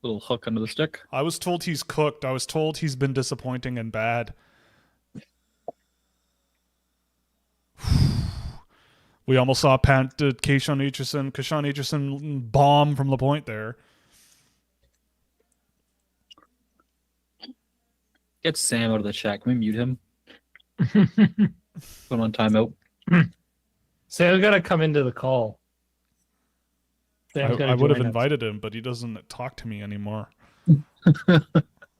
Little hook under the stick. I was told he's cooked. I was told he's been disappointing and bad. We almost saw Kashan Aitchison bomb from the point there. Get Sam out of the chat. Can we mute him? Put him on timeout. Sam's got to come into the call. I would have invited him, but he doesn't talk to me anymore.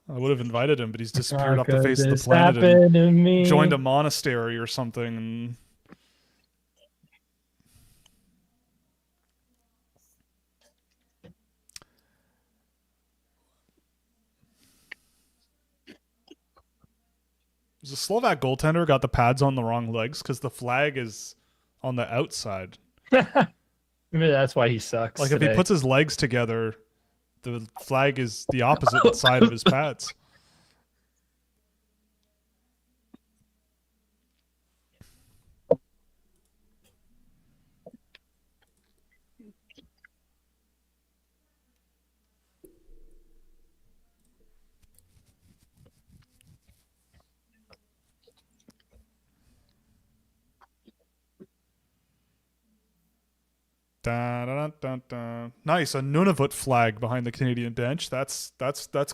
I would have invited him, but he's disappeared How off the could face of the this planet and happen to me? joined a monastery or something. And the Slovak goaltender got the pads on the wrong legs because the flag is on the outside. Maybe that's why he sucks. Like if today. he puts his legs together, the flag is the opposite side of his pads. Dun, dun, dun, dun. Nice, a Nunavut flag behind the Canadian bench. That's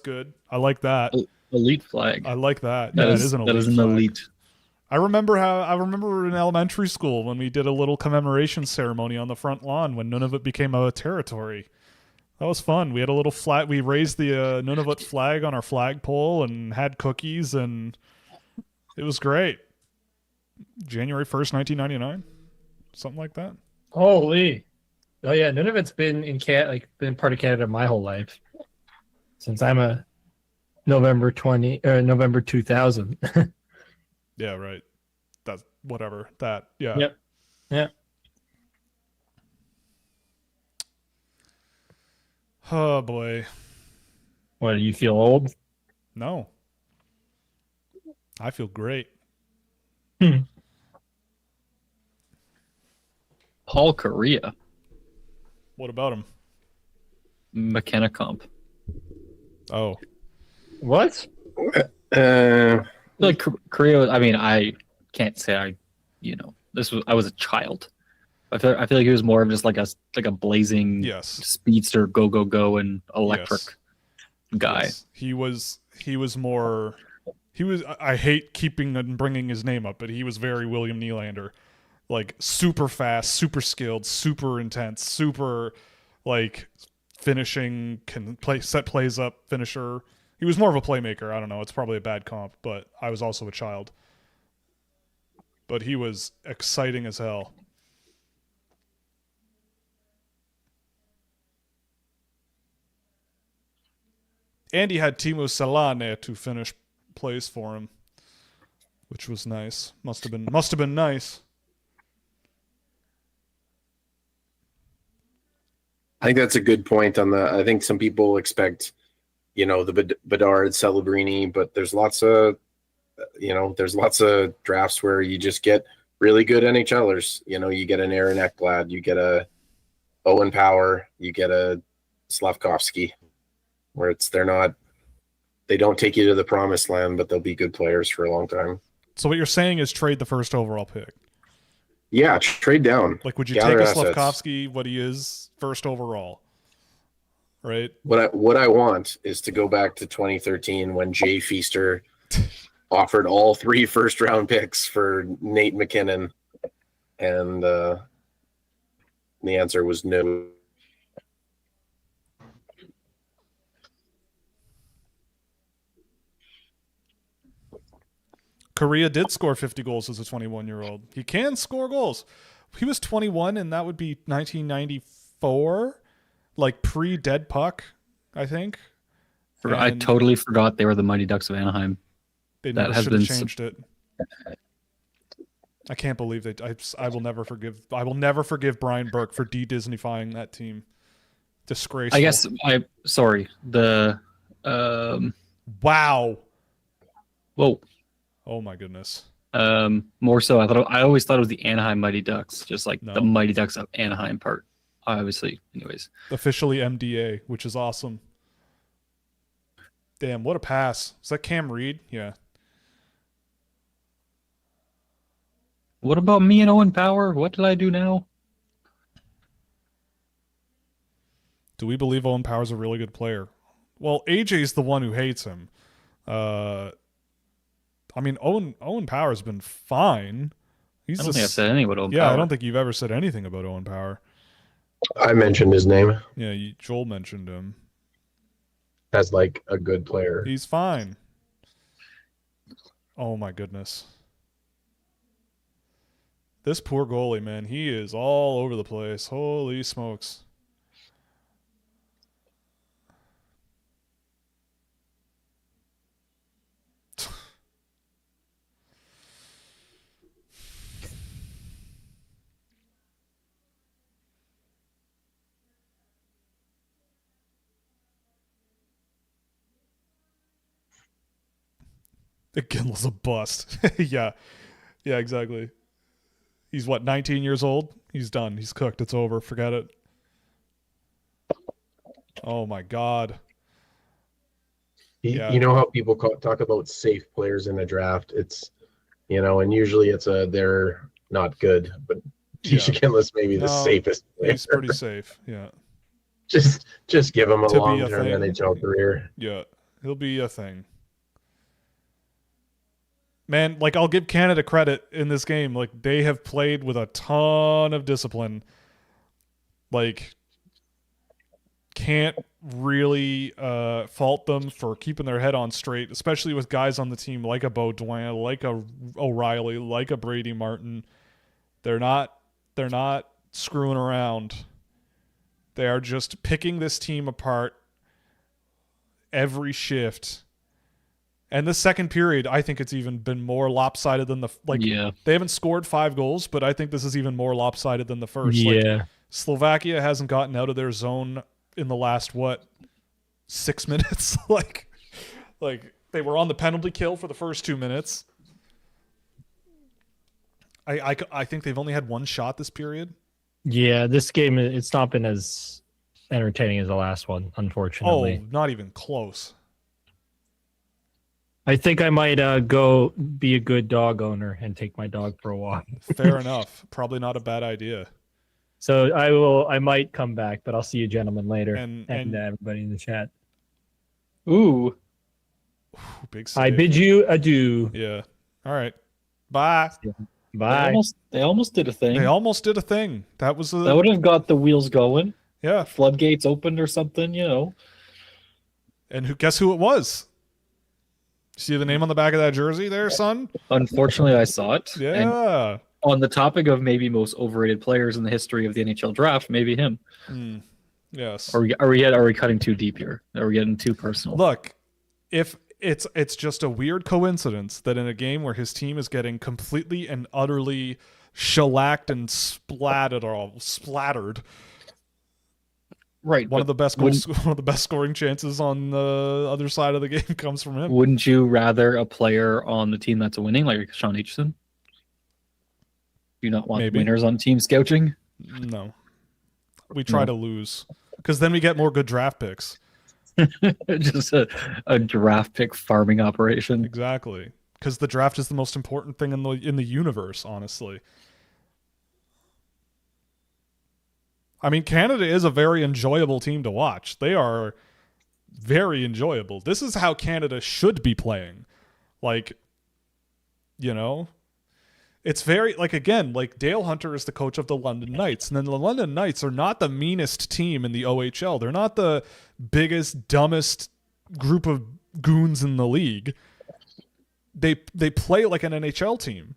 good. I like that. Elite flag. I like that. That Yeah, is, it is an that is elite an flag. elite. I remember in elementary school when we did a little commemoration ceremony on the front lawn when Nunavut became a territory. That was fun. We had a little flag. We raised the Nunavut flag on our flagpole and had cookies, and it was great. January 1st, 1999, something like that. Holy. Oh yeah, none of it's been in been part of Canada my whole life. Since I'm a November 2000. Yeah, right. That's whatever. That, yeah. Yep. Yeah. Oh boy. What, do you feel old? No. I feel great. Paul Correa, What about him? McKenna comp. Oh. What? Like Correa, I mean, I can't say I was a child. I feel like he was more of just like a blazing Yes. speedster, go and electric Yes. guy. Yes. He was more. I hate keeping and bringing his name up, but he was very William Nylander. Like super fast, super skilled, super intense, super like finishing, can set plays up, finisher. He was more of a playmaker. I don't know. It's probably a bad comp, but I was also a child. But he was exciting as hell. And he had Timo Salane to finish plays for him, which was nice. Must have been nice. I think that's a good point on the. I think some people expect, the Bedard, Celebrini, but there's lots of drafts where you just get really good NHLers. You get an Aaron Ekblad, you get a Owen Power, you get a Slavkovsky, where they don't take you to the promised land, but they'll be good players for a long time. So what you're saying is trade the first overall pick. Yeah, trade down. Like, would you Gather take a assets. Slavkovsky, what he is, first overall? Right? What I want is to go back to 2013 when Jay Feaster offered all 3 first-round picks for Nate McKinnon, and the answer was no. Korea did score 50 goals as a 21-year-old. He can score goals. He was 21, and that would be 1994, like pre-dead puck, I think. I And totally forgot they were the Mighty Ducks of Anaheim. they that never has should have been changed it. I can't believe they. I will never forgive. I will never forgive Brian Burke for de-Disneyfying that team. Disgraceful. I guess sorry. Wow. Whoa. Oh my goodness. More so, I always thought it was the Anaheim Mighty Ducks, just like No. the Mighty Ducks of Anaheim part. Obviously, anyways. Officially MDA, which is awesome. Damn, what a pass. Is that Cam Reed? Yeah. What about me and Owen Power? What did I do now? Do we believe Owen Power's a really good player? Well, AJ's the one who hates him. I mean, Owen Power's been fine. I don't think I've said anything about Owen Yeah, Power. I don't think you've ever said anything about Owen Power. I mentioned his name. Yeah, Joel mentioned him. as like a good player. He's fine. Oh my goodness. This poor goalie, man, he is all over the place. Holy smokes. Ginla's a bust. Yeah. Yeah, exactly. He's what, 19 years old? He's done. He's cooked. It's over. Forget it. Oh my God. Yeah. You know how people talk about safe players in the draft? It's, and usually they're not good, but Tisha Ginla's maybe the safest player. He's pretty safe. Yeah. Just give him a To be a long-term thing. NHL career. Yeah. He'll be a thing. Man, like, I'll give Canada credit in this game. Like, they have played with a ton of discipline. Like, can't really fault them for keeping their head on straight, especially with guys on the team like a Beaudoin, like a O'Reilly, like a Brady Martin. They're not screwing around. They are just picking this team apart every shift. And the second period, I think it's even been more lopsided than they haven't scored 5 goals, but I think this is even more lopsided than the first. Yeah. Like, Slovakia hasn't gotten out of their zone in the last 6 minutes. like they were on the penalty kill for the first 2 minutes. I think they've only had 1 shot this period. Yeah, this game, it's not been as entertaining as the last one, unfortunately. Oh, not even close. I think I might go be a good dog owner and take my dog for a walk. Fair enough. Probably not a bad idea. So I might come back, but I'll see you gentlemen later. And everybody in the chat. Ooh. Big save. I bid you adieu. Yeah. All right. Bye. Bye. They almost did a thing. They almost did a thing. That would have got the wheels going. Yeah. Floodgates opened or something, And guess who it was? See the name on the back of that jersey there, son? Unfortunately, I saw it. Yeah. And on the topic of maybe most overrated players in the history of the NHL draft, maybe him. Yes. Are we cutting too deep here? Are we getting too personal? Look, if it's just a weird coincidence that in a game where his team is getting completely and utterly shellacked and splattered. Right. One of the best scoring chances on the other side of the game comes from him. Wouldn't you rather a player on the team that's winning, like Sean Aitchison? Do you not want winners on team scouting? No. We try to lose. Because then we get more good draft picks. Just a draft pick farming operation. Exactly. Because the draft is the most important thing in the universe, honestly. I mean, Canada is a very enjoyable team to watch. They are very enjoyable. This is how Canada should be playing. Like, it's very, again, Dale Hunter is the coach of the London Knights. And then the London Knights are not the meanest team in the OHL. They're not the biggest, dumbest group of goons in the league. They play like an NHL team.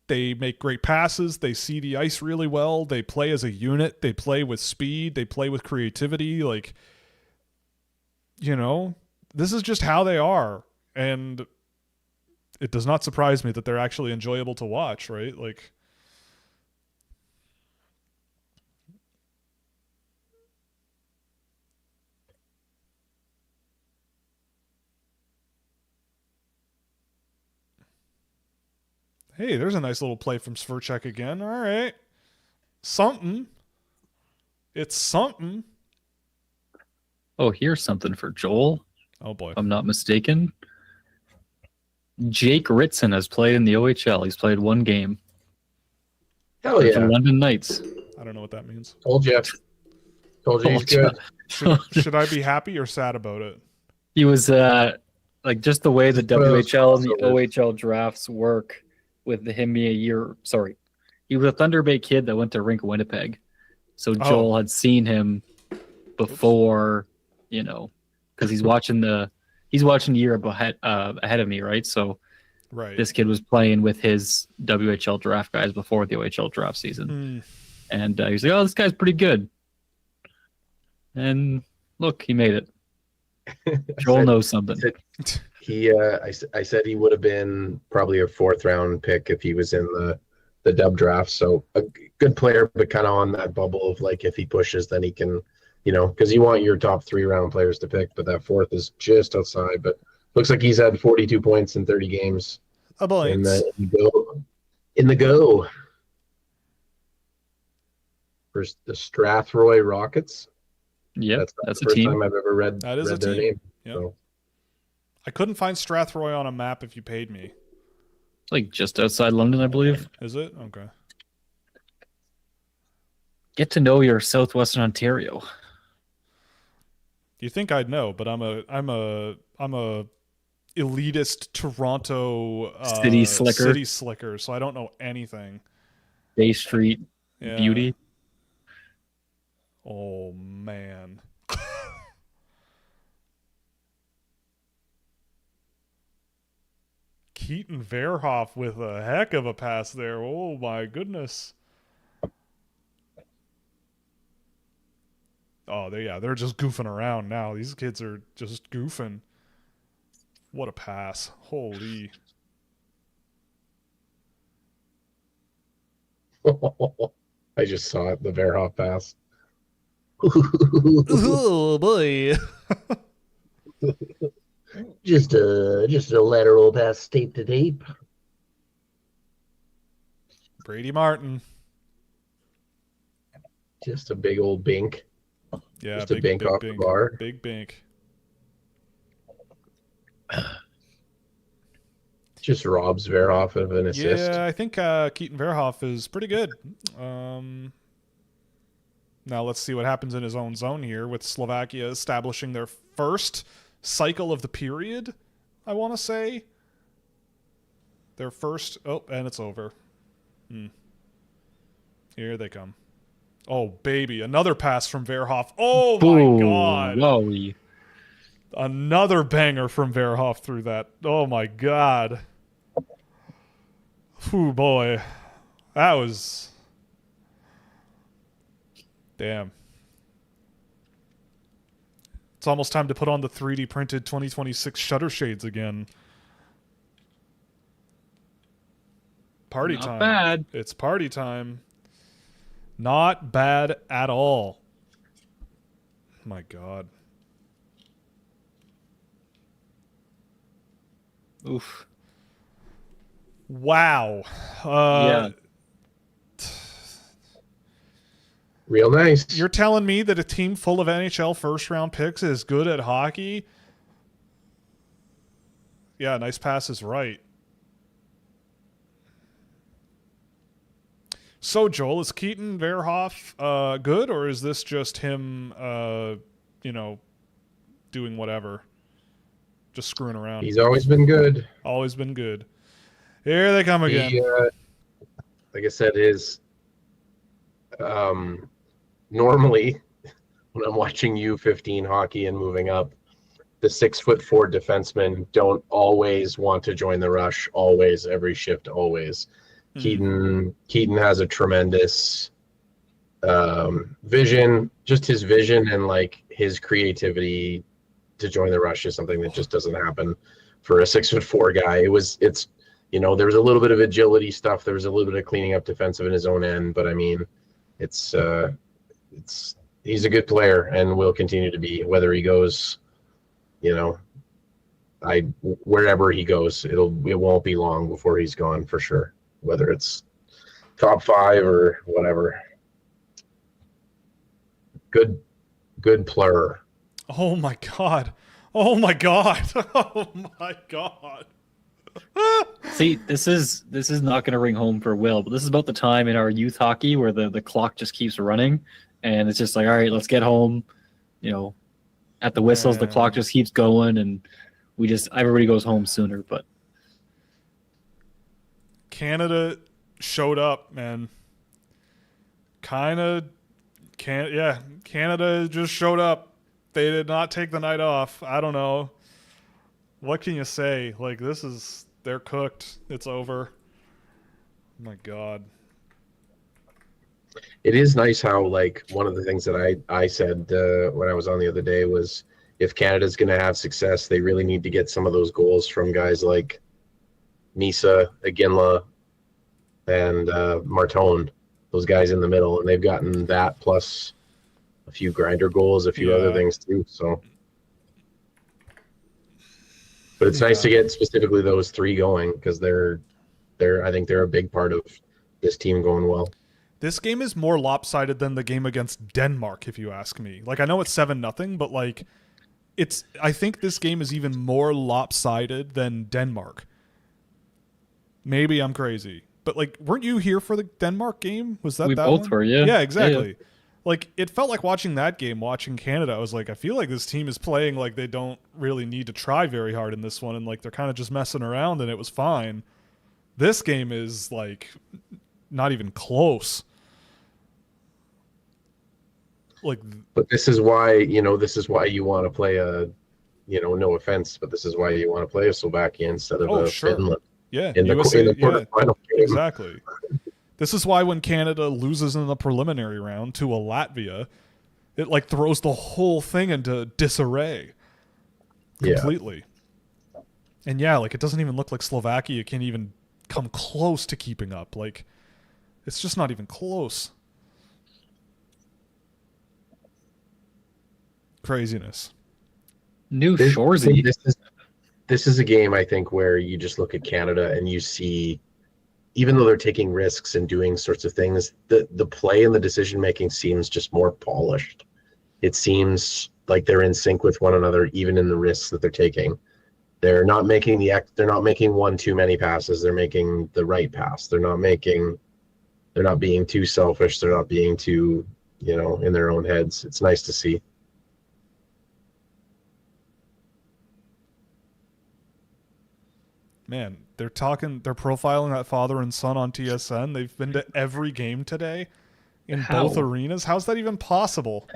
They make great passes. They see the ice really well. They play as a unit. They play with speed. They play with creativity. This is just how they are. And it does not surprise me that they're actually enjoyable to watch, right? Hey, there's a nice little play from Sverchek again. All right. Something. It's something. Oh, here's something for Joel. Oh, boy. If I'm not mistaken. Jake Ritson has played in the OHL. He's played 1 game. Hell yeah. The London Knights. I don't know what that means. Told you he's good. Should I be happy or sad about it? He was just the way the WHL and the OHL drafts work with him being he was a Thunder Bay kid that went to Rink Winnipeg. So Joel had seen him before you know, because he's watching the year ahead of me, right? So Right. this kid was playing with his WHL draft guys before the OHL draft season, and he was like, "Oh, this guy's pretty good." And look, he made it. Joel knows something. I said he would have been probably a 4th round pick if he was in the dub draft. So a good player, but kind of on that bubble of like if he pushes, then he can, because you want your top 3 round players to pick, but that 4th is just outside. But looks like he's had 42 points in 30 games in the go for the Strathroy Rockets. Yeah, that's the a first team. time I've ever read That is a their team. name. Yep. So. I couldn't find Strathroy on a map if you paid me. It's like just outside London, I believe. Is it? Okay. Get to know your southwestern Ontario. You think I'd know, but I'm a elitist Toronto City slicker, so I don't know anything. Bay Street beauty. Oh man. Keaton Verhoff with a heck of a pass there. Oh my goodness. Oh, they're just goofing around now. These kids are just goofing. What a pass. Holy. I just saw it, the Verhoff pass. Oh boy. Just a lateral pass, tape to tape. Brady Martin. Just a big old bink. Yeah, just a bink off the bar. Big bink. Just robs Verhoff of an assist. Yeah, I think Keaton Verhoff is pretty good. Now let's see what happens in his own zone here with Slovakia establishing their first cycle of the period, I want to say. Their first... Oh, and it's over. Here they come. Oh, baby. Another pass from Verhoff. Oh, my God. Whoa. Another banger from Verhoff through that. Oh, my God. Whew, boy. That was... Damn. It's almost time to put on the 3D printed 2026 shutter shades again. Party Not time. bad. It's party time. Not bad at all. My God. Oof. Wow. Yeah. Real nice. You're telling me that a team full of NHL first-round picks is good at hockey? Yeah, nice pass is right. So, Joel, is Keaton Verhoff good, or is this just him, doing whatever? Just screwing around? He's always been good. Always been good. Here they come again. Like I said, his normally when I'm watching U15 hockey and moving up, the 6'4" defensemen don't always want to join the rush. Always, every shift, always. Keaton has a tremendous vision. Just his vision and like his creativity to join the rush is something that just doesn't happen for a 6'4" guy. There was a little bit of agility stuff. There was a little bit of cleaning up defensive in his own end, but I mean, he's a good player and will continue to be, whether he goes, wherever he goes, it won't be long before he's gone for sure, whether it's top 5 or whatever. Good player. Oh my God. Oh my God. Oh my God. See, this is not going to ring home for Will, but this is about the time in our youth hockey where the clock just keeps running, and it's just like, all right, let's get home. At the whistles, the clock just keeps going, and everybody goes home sooner. But Canada showed up, man. Canada just showed up. They did not take the night off. I don't know. What can you say? Like, they're cooked. It's over. Oh my God. It is nice how, like, one of the things that I said when I was on the other day was, if Canada's going to have success, they really need to get some of those goals from guys like Misa, Aginla, and Martone, those guys in the middle. And they've gotten that plus a few grinder goals, a few other things too. So, but it's nice to get specifically those three going, because I think they're a big part of this team going well. This game is more lopsided than the game against Denmark, if you ask me. Like, I know it's 7-0, but like, I think this game is even more lopsided than Denmark. Maybe I'm crazy, but like, weren't you here for the Denmark game? Was that we that both one? were, yeah. Yeah, exactly. Yeah. Like, it felt like watching that game, watching Canada. I was like, I feel like this team is playing like they don't really need to try very hard in this one, and like they're kind of just messing around, and it was fine. This game is like not even close. Like, but this is why you want to play no offense, but this is why you want to play a Slovakia instead of Finland. Yeah, in the quarterfinal game. Exactly. This is why when Canada loses in the preliminary round to a Latvia, it like throws the whole thing into disarray completely. Yeah. And yeah, like, it doesn't even look like Slovakia can even come close to keeping up. Like, it's just not even close. Craziness. Shoresy. This is a game, I think, where you just look at Canada and you see, even though they're taking risks and doing sorts of things, the play and the decision making seems just more polished. It seems like they're in sync with one another, even in the risks that they're taking. They're not making one too many passes. They're making the right pass. They're not being too selfish. They're not being too, in their own heads. It's nice to see. Man, they're profiling that father and son on TSN. They've been to every game today in both arenas. How's that even possible?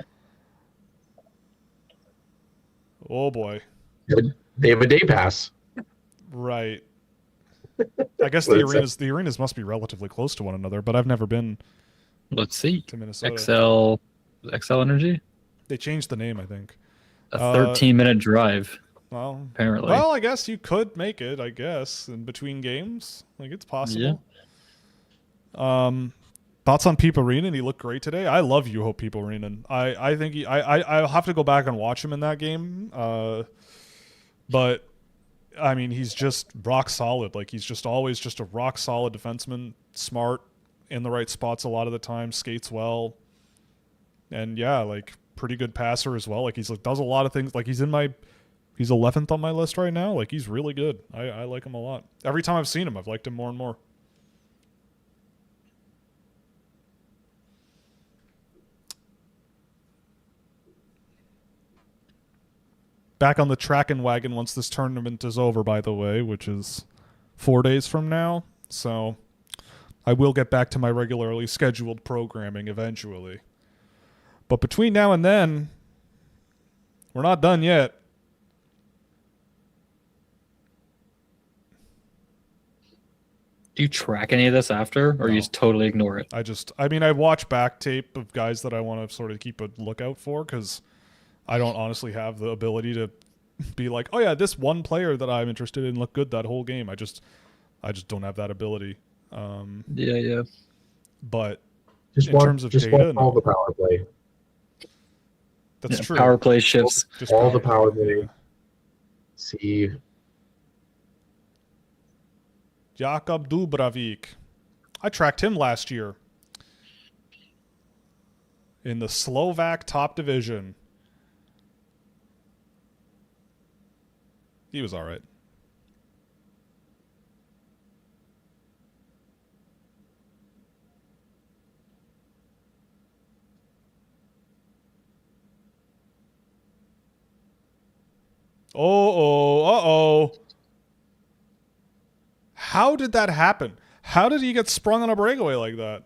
Oh boy. They have a day pass. Right. I guess the arenas must be relatively close to one another, but I've never been. Let's see. To Minnesota. XL Energy? They changed the name, I think. A 13-minute drive. Well, apparently. Well, I guess you could make it, I guess, in between games. Like, it's possible. Yeah. Thoughts on Piparinen? He looked great today. I love Juho Piparinen. I think I'll have to go back and watch him in that game. But I mean, he's just rock solid. Like, he's just always just a rock solid defenseman, smart, in the right spots a lot of the time, skates well. And yeah, like, pretty good passer as well. Like, he's like, does a lot of things. Like, he's 11th on my list right now. Like, he's really good. I like him a lot. Every time I've seen him, I've liked him more and more. Back on the tracking wagon once this tournament is over, by the way, which is 4 days from now. So I will get back to my regularly scheduled programming eventually. But between now and then, we're not done yet. Do you track any of this after, or you just totally ignore it? I watch back tape of guys that I want to sort of keep a lookout for, because I don't honestly have the ability to be like, oh yeah, this one player that I'm interested in looked good that whole game. I just don't have that ability. Yeah. But in terms of data, all the power play. That's true. Power play shifts. All the power play. See. Jakub Dubravik. I tracked him last year in the Slovak top division. He was all right. Uh-oh. How did that happen? How did he get sprung on a breakaway like that?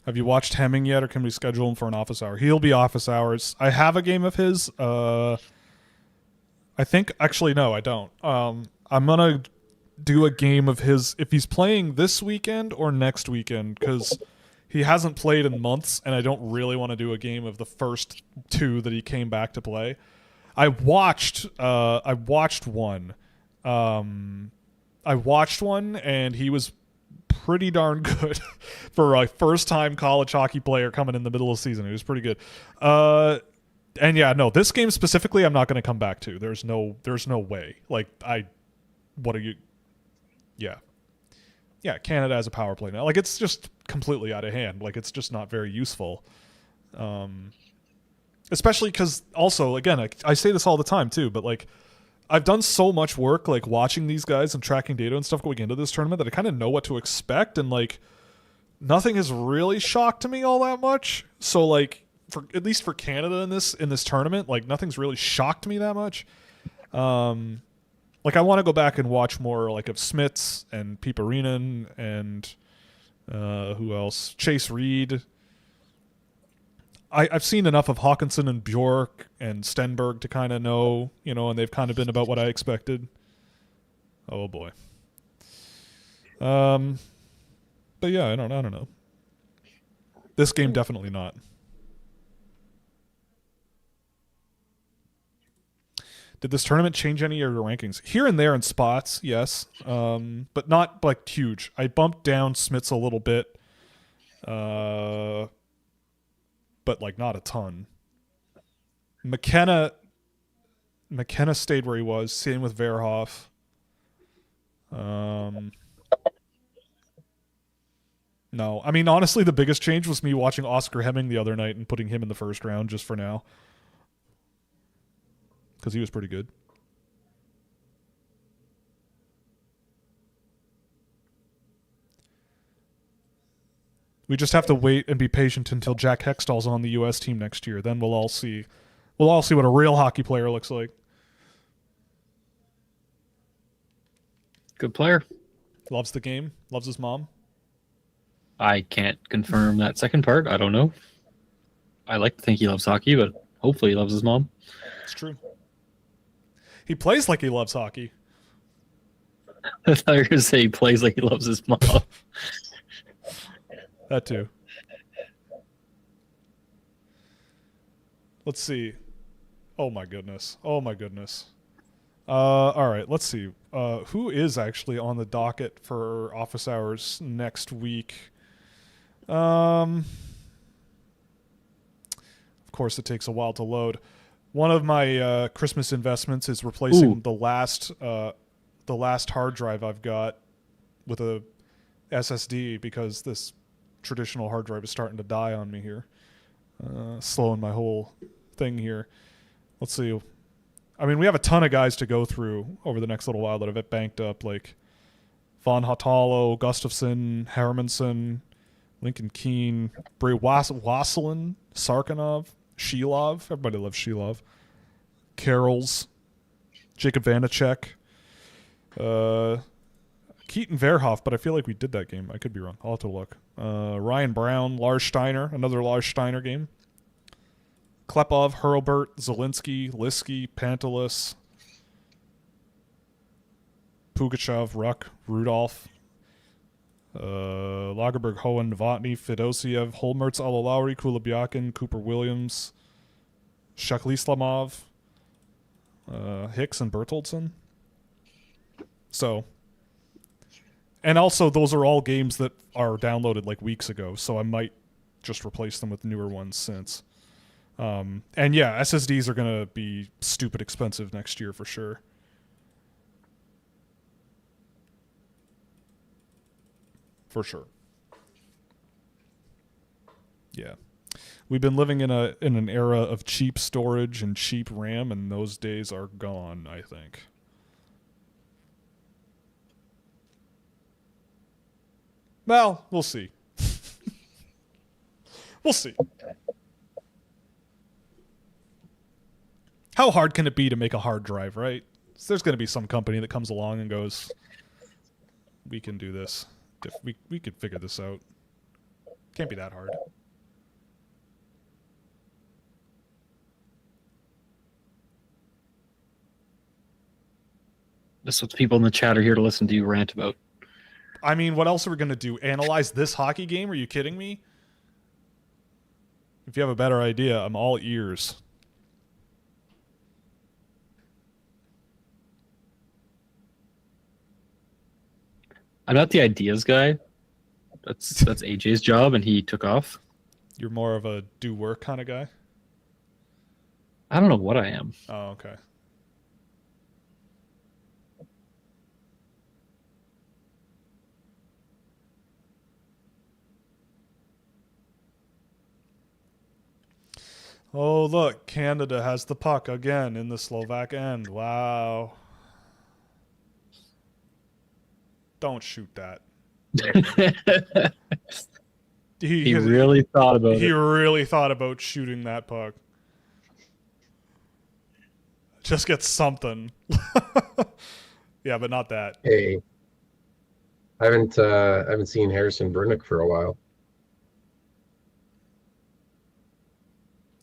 Have you watched Hemming yet, or can we schedule him for an office hour? He'll be office hours. I have a game of his. I think actually no, I don't. I'm gonna do a game of his if he's playing this weekend or next weekend, because he hasn't played in months, and I don't really want to do a game of the first 2 that he came back to play. I watched one. I watched one, and he was pretty darn good for a first-time college hockey player coming in the middle of the season. He was pretty good. And yeah, no, this game specifically, I'm not going to come back to. There's no way. Like, what are you? Yeah, Canada has a power play now. Like, it's just completely out of hand. Like, it's just not very useful. Especially because, also, again, I say this all the time too, but like, I've done so much work, like watching these guys and tracking data and stuff going into this tournament, that I kind of know what to expect, and like, nothing has really shocked me all that much. So like, for at least for Canada in this tournament, like, nothing's really shocked me that much. Like, I want to go back and watch more like of Smits and Piparinen and who else? Chase Reed. I've seen enough of Hawkinson and Bjork and Stenberg to kind of know, and they've kind of been about what I expected. Oh boy. But yeah, I don't know. This game definitely not. Did this tournament change any of your rankings? Here and there in spots, yes, but not like huge. I bumped down Smits a little bit. But like not a ton. McKenna stayed where he was. Same with Verhoff. No, I mean, honestly, the biggest change was me watching Oscar Hemming the other night and putting him in the first round just for now, because he was pretty good. We just have to wait and be patient until Jack Hextall's on the U.S. team next year. Then we'll all see. We'll all see what a real hockey player looks like. Good player. Loves the game. Loves his mom. I can't confirm that second part. I don't know. I like to think he loves hockey, but hopefully he loves his mom. It's true. He plays like he loves hockey. I thought you were going to say he plays like he loves his mom. That too. Let's see. Oh my goodness. All right, let's see. Who is actually on the docket for office hours next week? Of course, it takes a while to load. One of my Christmas investments is replacing the last hard drive I've got with a SSD, because this traditional hard drive is starting to die on me here, slowing my whole thing here. Let's see. I mean, we have a ton of guys to go through over the next little while that have banked up, like Von Hotalo, Gustafsson, Hermanson, Lincoln Keane, Bray Wasselin, Sarkinov, Shilov. Everybody loves Shilov. Carols, Jacob Vanacek, Keaton Verhoff, but I feel like we did that game. I could be wrong. I'll have to look. Ryan Brown, Lars Steiner, another Lars Steiner game. Klepov, Hurlbert, Zielinski, Liski, Pantelis, Pugachev, Ruck, Rudolph, Lagerberg, Hohen, Novotny, Fedosiev, Holmertz, Alalaurie, Kulabyakin, Cooper Williams, Shaklislamov, Hicks, and Bertoldsson. So, and also those are all games that are downloaded like weeks ago, so I might just replace them with newer ones since. And yeah, SSDs are going to be stupid expensive next year for sure. For sure. Yeah. We've been living in an era of cheap storage and cheap RAM, and those days are gone, I think. Well, we'll see. We'll see. How hard can it be to make a hard drive, right? So there's going to be some company that comes along and goes, we can do this. We could figure this out. Can't be that hard. That's what the people in the chat are here to listen to you rant about. I mean, what else are we going to do? Analyze this hockey game? Are you kidding me? If you have a better idea, I'm all ears. I'm not the ideas guy. That's AJ's job, and he took off. You're more of a do work kind of guy? I don't know what I am. Oh, okay. Oh, look, Canada has the puck again in the Slovak end. Wow. Don't shoot that. He really thought about He it. really thought about shooting that puck. Just get something. Yeah, but not that. Hey, I haven't seen Harrison Brunick for a while.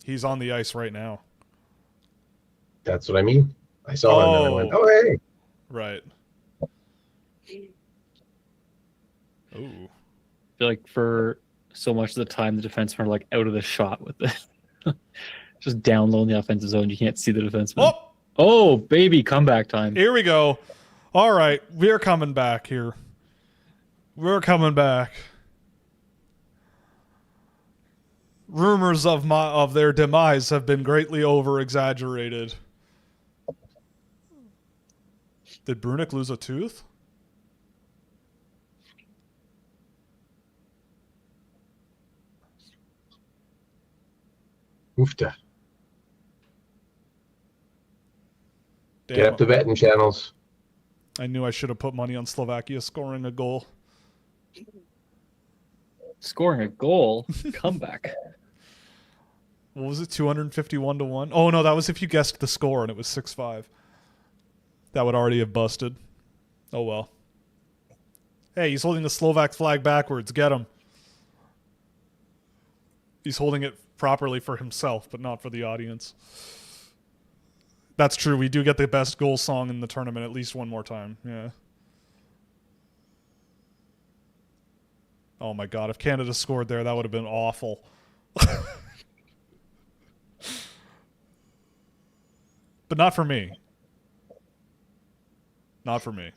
He's on the ice right now. That's what I mean. I saw him and I went, oh, hey. Right. Ooh. I feel like for so much of the time, the defensemen are like out of the shot with it. Just down low in the offensive zone. You can't see the defenseman. Oh, baby, comeback time. Here we go. All right, we're coming back here. We're coming back. Rumors of their demise have been greatly over-exaggerated. Did Brunick lose a tooth? Oofta. Damn, Get up the betting channels. I knew I should have put money on Slovakia scoring a goal. Scoring a goal, comeback. What was it, 251 to 1? Oh, no, that was if you guessed the score and it was 6-5. That would already have busted. Oh, well. Hey, he's holding the Slovak flag backwards. Get him. He's holding it properly for himself, but not for the audience. That's true. We do get the best goal song in the tournament at least one more time. Yeah. Oh, my God. If Canada scored there, that would have been awful. But not for me. Not for me.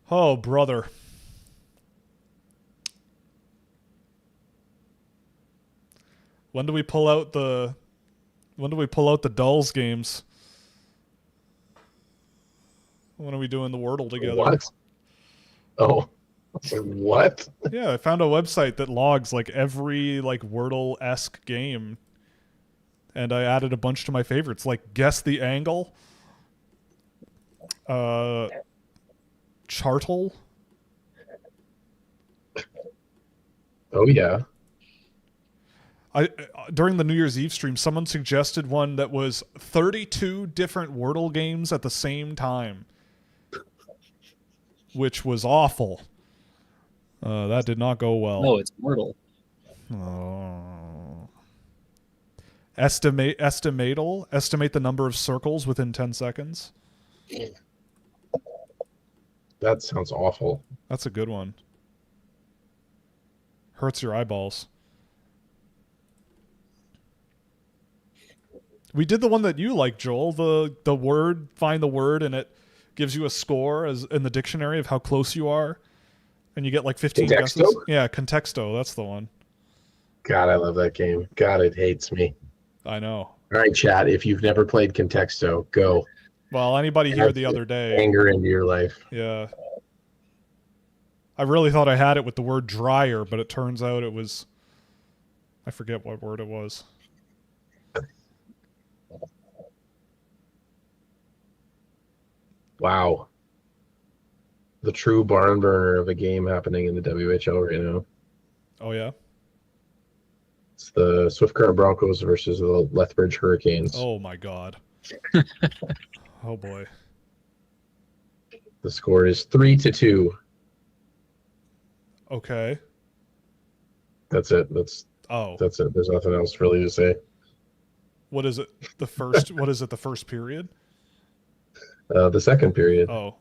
Oh, brother. When do we pull out the Dulls games? When are we doing the Wordle together? What? Oh. What? Yeah, I found a website that logs like every like Wordle-esque game. And I added a bunch to my favorites, like Guess the Angle, Chartle. Oh, yeah. During the New Year's Eve stream, someone suggested one that was 32 different Wordle games at the same time, which was awful. That did not go well. No, it's Wordle. Oh. Estimate the number of circles within 10 seconds. That sounds awful. That's a good one. Hurts your eyeballs. We did the one that you like, Joel. The word, find the word, and it gives you a score as in the dictionary of how close you are. And you get like 15 Contexto? guesses. Yeah, Contexto, that's the one. God, I love that game. God, it hates me. I know. All right, chat. If you've never played Contexto, go. Well, anybody here the other day. Anger into your life. Yeah. I really thought I had it with the word dryer, but it turns out it was... I forget what word it was. Wow. The true barn burner of a game happening in the WHL right now. Oh, yeah? It's the Swift Current Broncos versus the Lethbridge Hurricanes. Oh, my God. Oh, boy. The score is 3-2. Okay. That's it. Oh, That's it. There's nothing else really to say. what is it? The first? What is it? The first period? The second period. Oh.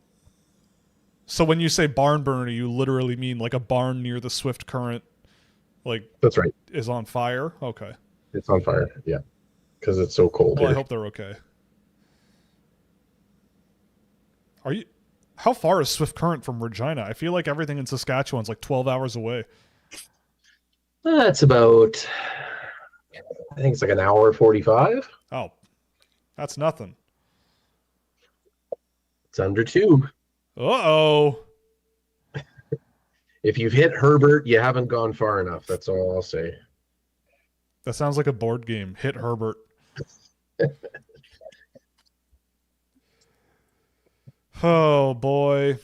So when you say barn burner, you literally mean like a barn near the Swift Current, like, That's right. is on fire? Okay. It's on fire. Yeah, because it's so cold Well, I here. hope they're okay. Are you? How far is Swift Current from Regina? I feel like everything in Saskatchewan's like 12 hours away. That's about. I think it's like an hour 45. Oh, that's nothing. It's under 2. Uh-oh. If you've hit Herbert, you haven't gone far enough. That's all I'll say. That sounds like a board game. Hit Herbert. Oh, boy.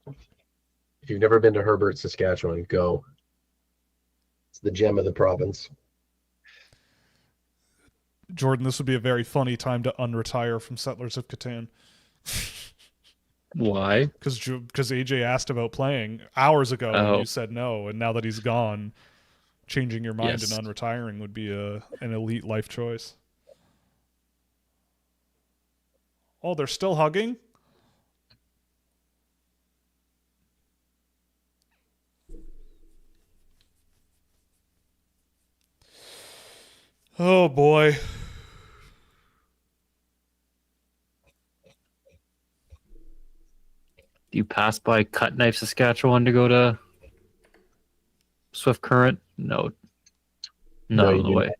If you've never been to Herbert, Saskatchewan, go. It's the gem of the province. Jordan, this would be a very funny time to unretire from Settlers of Catan. Why? Because AJ asked about playing hours ago and Oh. you said no, and now that he's gone, changing your mind Yes. and unretiring would be an elite life choice. Oh, they're still hugging? Oh boy. Do you pass by Cut Knife, Saskatchewan to go to Swift Current? No. No, Not you on the do way.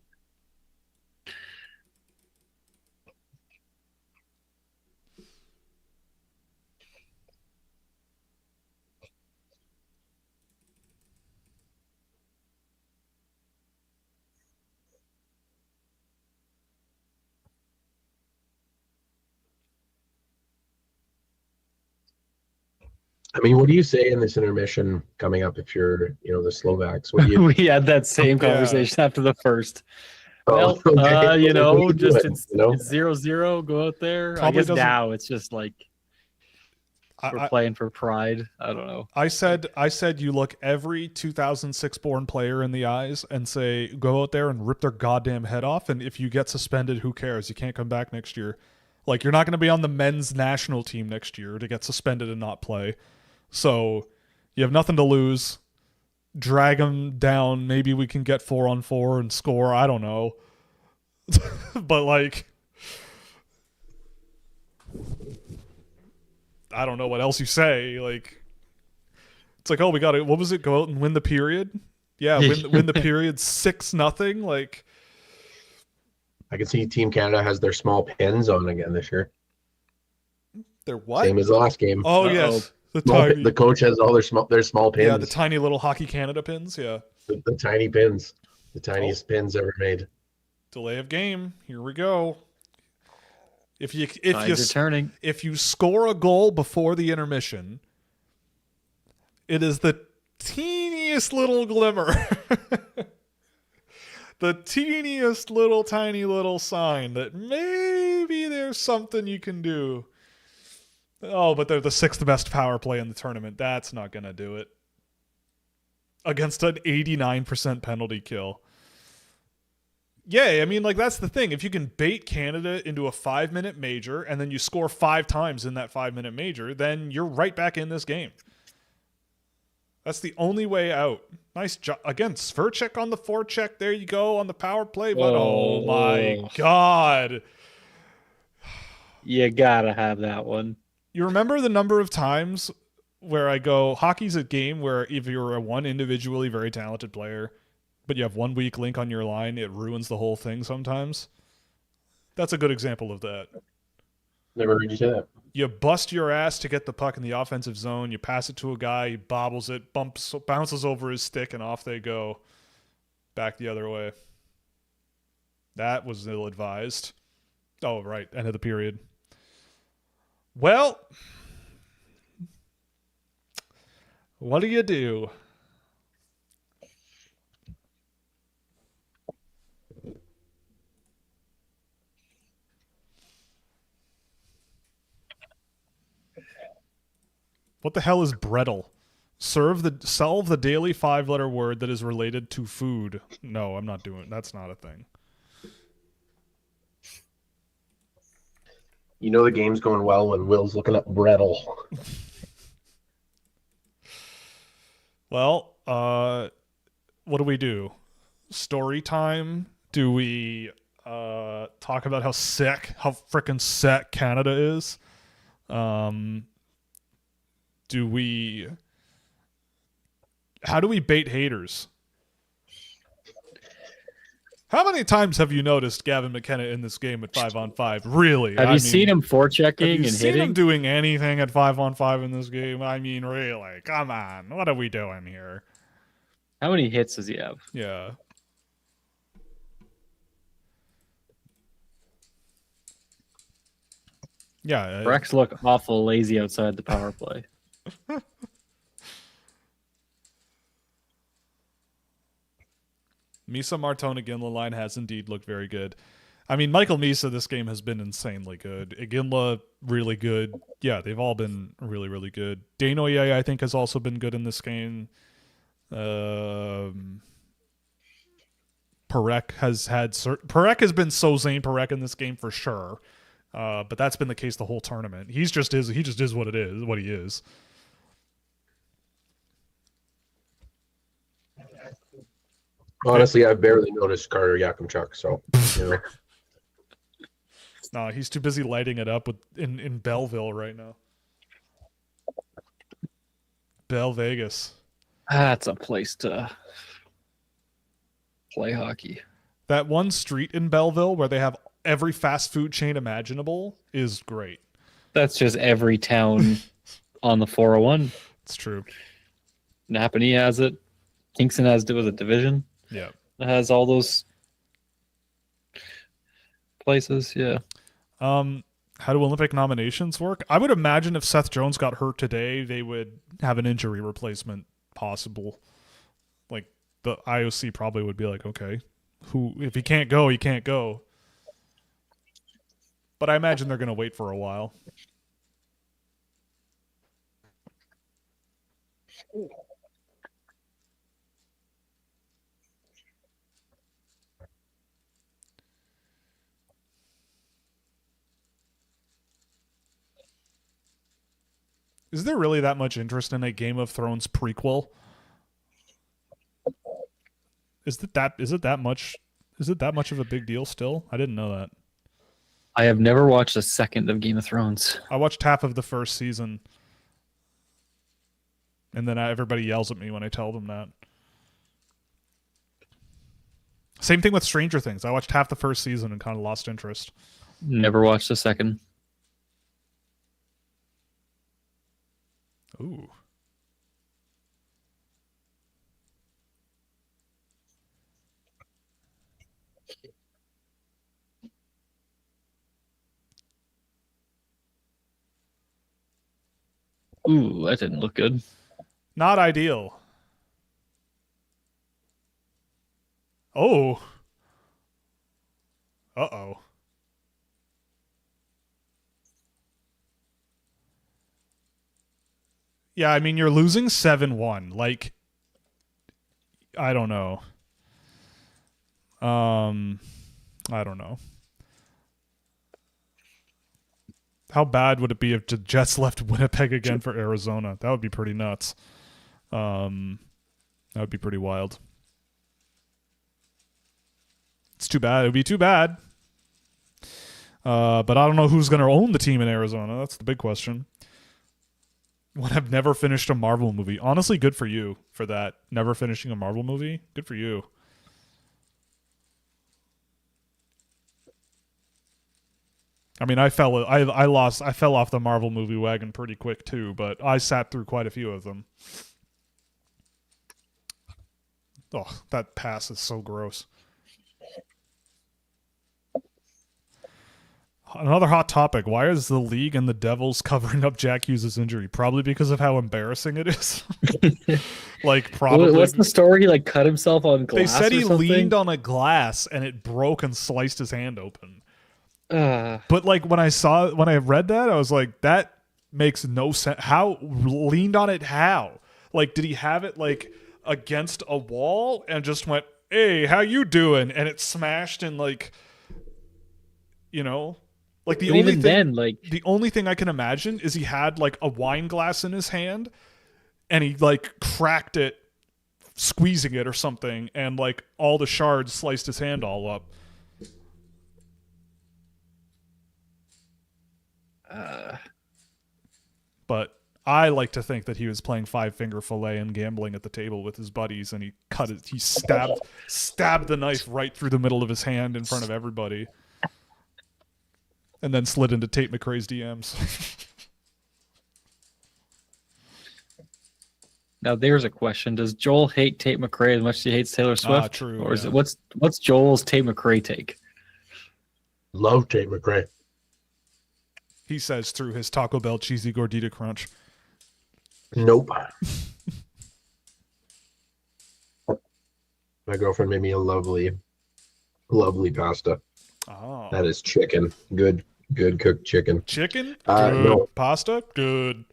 I mean, what do you say in this intermission coming up if you're, the Slovaks? What do you? We had that same Yeah. conversation after the first. Oh, Well, okay. you know, What do you just do? it's 0-0. Go out there. Probably I guess doesn't- now it's just like we're I, playing for pride. I don't know. I said you look every 2006 born player in the eyes and say, go out there and rip their goddamn head off. And if you get suspended, who cares? You can't come back next year. Like, you're not going to be on the men's national team next year to get suspended and not play. So you have nothing to lose. Drag them down. Maybe we can get 4-on-4 and score. I don't know. But, like, I don't know what else you say. Like, it's like, oh, we got to, what was it? Go out and win the period? Yeah, win the period 6-0. Like, I can see Team Canada has their small pins on again this year. they're what? Same as the last game. Oh, Uh-oh. yes. The tiny, The coach has all their small pins. yeah, the tiny little Hockey Canada pins. Yeah. the tiny pins, the tiniest pins ever made. Delay of game. Here we go. If you Tides are turning. if you score a goal before the intermission, it is the teeniest little glimmer. The teeniest little tiny little sign that maybe there's something you can do. Oh, but they're the 6th best power play in the tournament. That's not going to do it. Against an 89% penalty kill. Yeah, I mean, like, that's the thing. If you can bait Canada into a 5-minute major and then you score 5 times in that 5-minute major, then you're right back in this game. That's the only way out. Nice job. Again, Sverchek on the forecheck. There you go on the power play. But oh my God. You gotta have that one. You remember the number of times where I go, hockey's a game where if you're a one individually very talented player, but you have one weak link on your line, it ruins the whole thing sometimes? That's a good example of that. Never heard you say that. You bust your ass to get the puck in the offensive zone, you pass it to a guy, he bobbles it, bounces over his stick, and off they go. Back the other way. That was ill-advised. Oh, right, end of the period. Well, what do you do? What the hell is brettle? solve the daily 5-letter word that is related to food. No, I'm not doing. That's not a thing. You know the game's going well when Will's looking up Brettle. Well, what do we do? Story time? Do we talk about how frickin' sick Canada is? How do we bait haters? How many times have you noticed Gavin McKenna in this game at 5-on-5? Really? Have you seen him forechecking Have you and seen hitting? him doing anything at 5-on-5 in this game? I mean, really? Come on. What are we doing here? How many hits does he have? Yeah. Yeah. Rex look awful lazy outside the power play. Misa Martona Ginla line has indeed looked very good. I mean, Michael Misa, this game has been insanely good. Ginla, really good. Yeah, they've all been really, really good. Danoye, I think, has also been good in this game. Parek has been so Zane Parek in this game for sure. But that's been the case the whole tournament. He just is what he is. Honestly, I've barely noticed Carter Yakimchuk, so you know. No, he's too busy lighting it up in Belleville right now. Bell Vegas. That's a place to play hockey. That one street in Belleville where they have every fast food chain imaginable is great. That's just every town on the 401. It's true. Napanee has it. Kingston has it with a division. Yeah. It has all those places. Yeah. How do Olympic nominations work? I would imagine if Seth Jones got hurt today, they would have an injury replacement possible. Like the IOC probably would be like, okay, if he can't go, he can't go. But I imagine they're going to wait for a while. Is there really that much interest in a Game of Thrones prequel? Is it that much of a big deal still? I didn't know that. I have never watched a second of Game of Thrones. I watched half of the first season. And then everybody yells at me when I tell them that. Same thing with Stranger Things. I watched half the first season and kind of lost interest. Never watched a second. Ooh. Ooh, that didn't look good. Not ideal. Oh. Uh-oh. Yeah, I mean, you're losing 7-1. Like, I don't know. I don't know. How bad would it be if the Jets left Winnipeg again for Arizona? That would be pretty nuts. That would be pretty wild. It's too bad. It would be too bad. But I don't know who's going to own the team in Arizona. That's the big question. When I've never finished a Marvel movie. Honestly, good for you for that. Never finishing a Marvel movie. Good for you. I mean, I fell off the Marvel movie wagon pretty quick too, but I sat through quite a few of them. Oh, that pass is so gross. Another hot topic. Why is the league and the Devils covering up Jack Hughes' injury? Probably because of how embarrassing it is. Like, probably. What's the story? He like cut himself on glass. They said he or something? leaned on a glass and it broke and sliced his hand open. Uh, But like when I read that, I was like, that makes no sense. How leaned on it? How? Like, did he have it like against a wall and just went, "Hey, how you doing?" and it smashed and like, you know, like But even then, like, the only thing I can imagine is he had like a wine glass in his hand and he like cracked it squeezing it or something and like all the shards sliced his hand all up. But I like to think that he was playing Five Finger Fillet and gambling at the table with his buddies, and he stabbed the knife right through the middle of his hand in front of everybody, and then slid into Tate McRae's DMs. now there's a question: does Joel hate Tate McRae as much as he hates Taylor Swift? True. Or is it what's Joel's Tate McRae take? Love Tate McRae. He says through his Taco Bell cheesy gordita crunch. Nope. My girlfriend made me a lovely pasta. Oh. That is chicken. Good cooked chicken. Chicken? Good. No. Pasta? Good.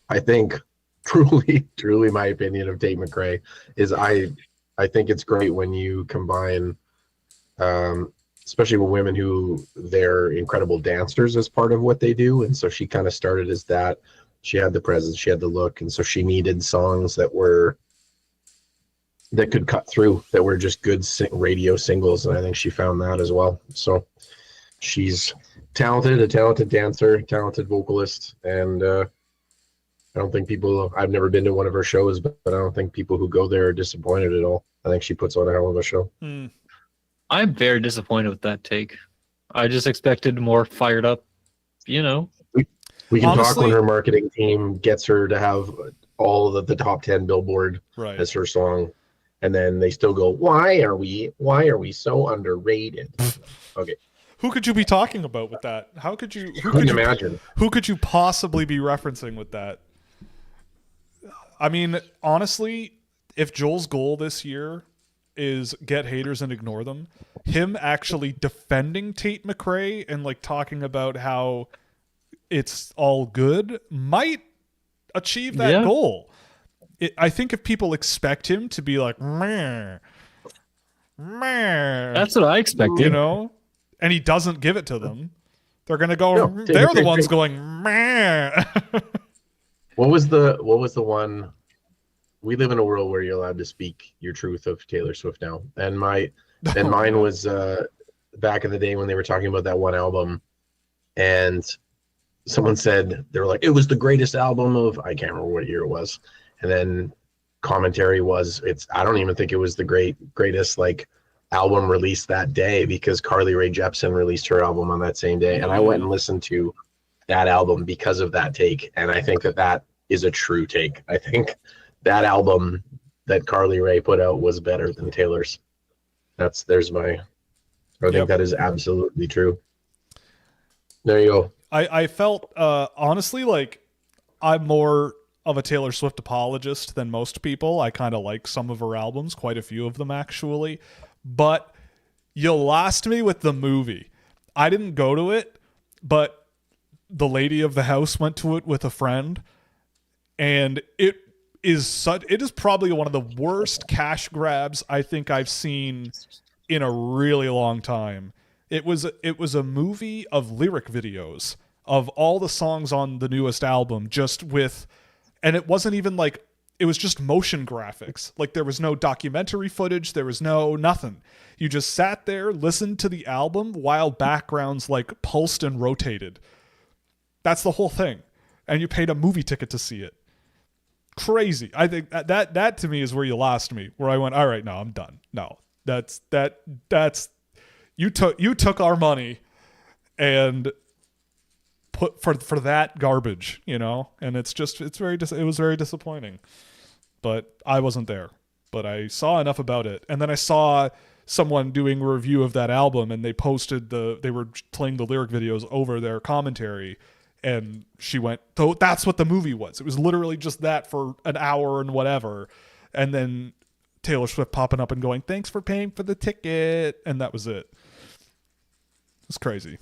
I think truly my opinion of Tate McRae is I think it's great when you combine especially with women who they're incredible dancers as part of what they do. And so she kind of started as that. She had the presence, she had the look. And so she needed songs that could cut through, that were just good radio singles. And I think she found that as well. So she's a talented dancer, talented vocalist. And I don't think I've never been to one of her shows, but I don't think people who go there are disappointed at all. I think she puts on a hell of a show. I'm very disappointed with that take. I just expected more fired up, you know. We can Honestly, talk when her marketing team gets her to have all of the top 10 Billboard as her song, and then they still go, why are we so underrated? Okay. Who could you be talking about with that? Who could you imagine? Who could you possibly be referencing with that? I mean, honestly, if Joel's goal this year is get haters and ignore them, him actually defending Tate McRae and like talking about how it's all good might achieve that goal. I think if people expect him to be like, meh, that's what I expected, you know, and he doesn't give it to them, they're gonna go. No, they're the ones going, meh. What was the one? We live in a world where you're allowed to speak your truth of Taylor Swift now. And mine was back in the day when they were talking about that one album, and someone said, they were like, it was the greatest album of, I can't remember what year it was. And then commentary was, I don't even think it was the greatest like album released that day, because Carly Rae Jepsen released her album on that same day. And I went and listened to that album because of that take. And I think that is a true take. I think that album that Carly Rae put out was better than Taylor's. I think that is absolutely true. There you go. I felt honestly like I'm more of a Taylor Swift apologist than most people. I kind of like some of her albums, quite a few of them actually. But you lost me with the movie. I didn't go to it, but the lady of the house went to it with a friend, and it is probably one of the worst cash grabs I think I've seen in a really long time. It was a movie of lyric videos of all the songs on the newest album, and it wasn't even like, it was just motion graphics. Like there was no documentary footage, there was no nothing. You just sat there, listened to the album while backgrounds like pulsed and rotated. That's the whole thing. And you paid a movie ticket to see it. Crazy. I think that to me is where you lost me, where I went, all right, no, I'm done. No, that's you took our money and put for that garbage, you know? And it was very disappointing. But I wasn't there. But I saw enough about it. And then I saw someone doing a review of that album, and they were playing the lyric videos over their commentary, and she went, "Oh, that's what the movie was. It was literally just that for an hour and whatever." And then Taylor Swift popping up and going, "Thanks for paying for the ticket." And that was it. It's crazy.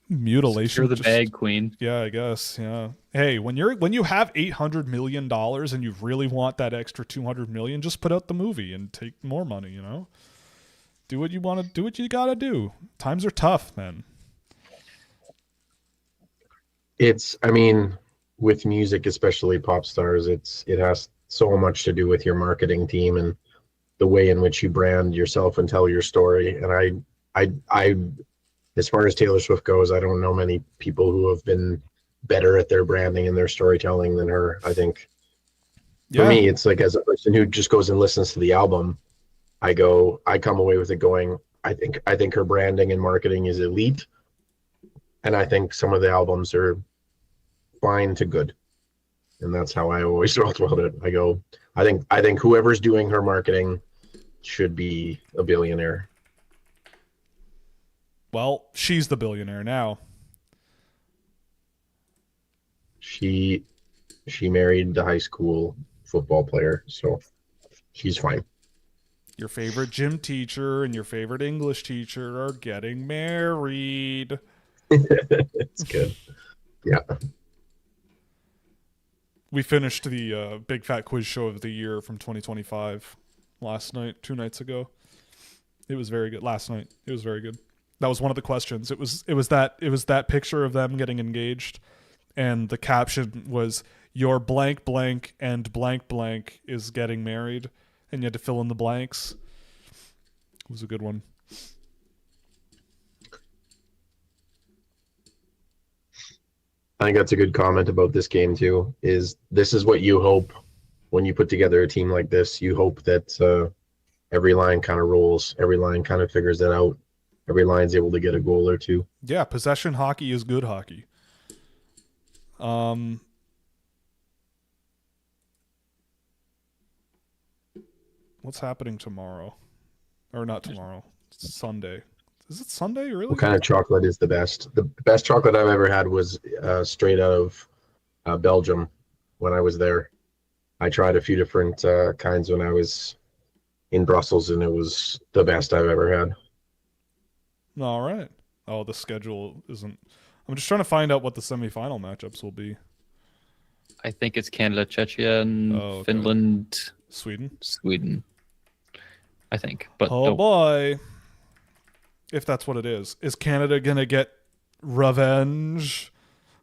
Mutilation. You're the just- bag queen. Yeah, I guess. Yeah. Hey, when you have $800 million and you really want that extra $200 million, just put out the movie and take more money. You know, do what you want to do. What you gotta do. Times are tough, man. I mean, with music, especially pop stars, it has so much to do with your marketing team and the way in which you brand yourself and tell your story. And I, as far as Taylor Swift goes, I don't know many people who have been better at their branding and their storytelling than her. I think for me, it's like, as a person who just goes and listens to the album, I come away with it going, I think her branding and marketing is elite. And I think some of the albums are fine to good. And that's how I always felt about it. I think whoever's doing her marketing should be a billionaire. Well, she's the billionaire now. She married the high school football player, so she's fine. Your favorite gym teacher and your favorite English teacher are getting married. It's good. Yeah. We finished the Big Fat Quiz Show of the Year from 2025 last night, 2 nights ago. It was very good. Last night, it was very good. That was one of the questions. It was that picture of them getting engaged, and the caption was "Your blank blank and blank blank is getting married," and you had to fill in the blanks. It was a good one. I think that's a good comment about this game too. This is what you hope when you put together a team like this. You hope that every line kind of rolls, every line kind of figures it out, every line's able to get a goal or two. Yeah, possession hockey is good hockey. What's happening tomorrow? Or not tomorrow. Sunday. Is it Sunday, really? What kind of chocolate is the best? The best chocolate I've ever had was straight out of Belgium when I was there. I tried a few different kinds when I was in Brussels, and it was the best I've ever had. All right. Oh, the schedule isn't... I'm just trying to find out what the semifinal matchups will be. I think it's Canada, Czechia, and okay. Finland, Sweden. I think. But Oh, boy. If that's what it is. Is Canada going to get revenge?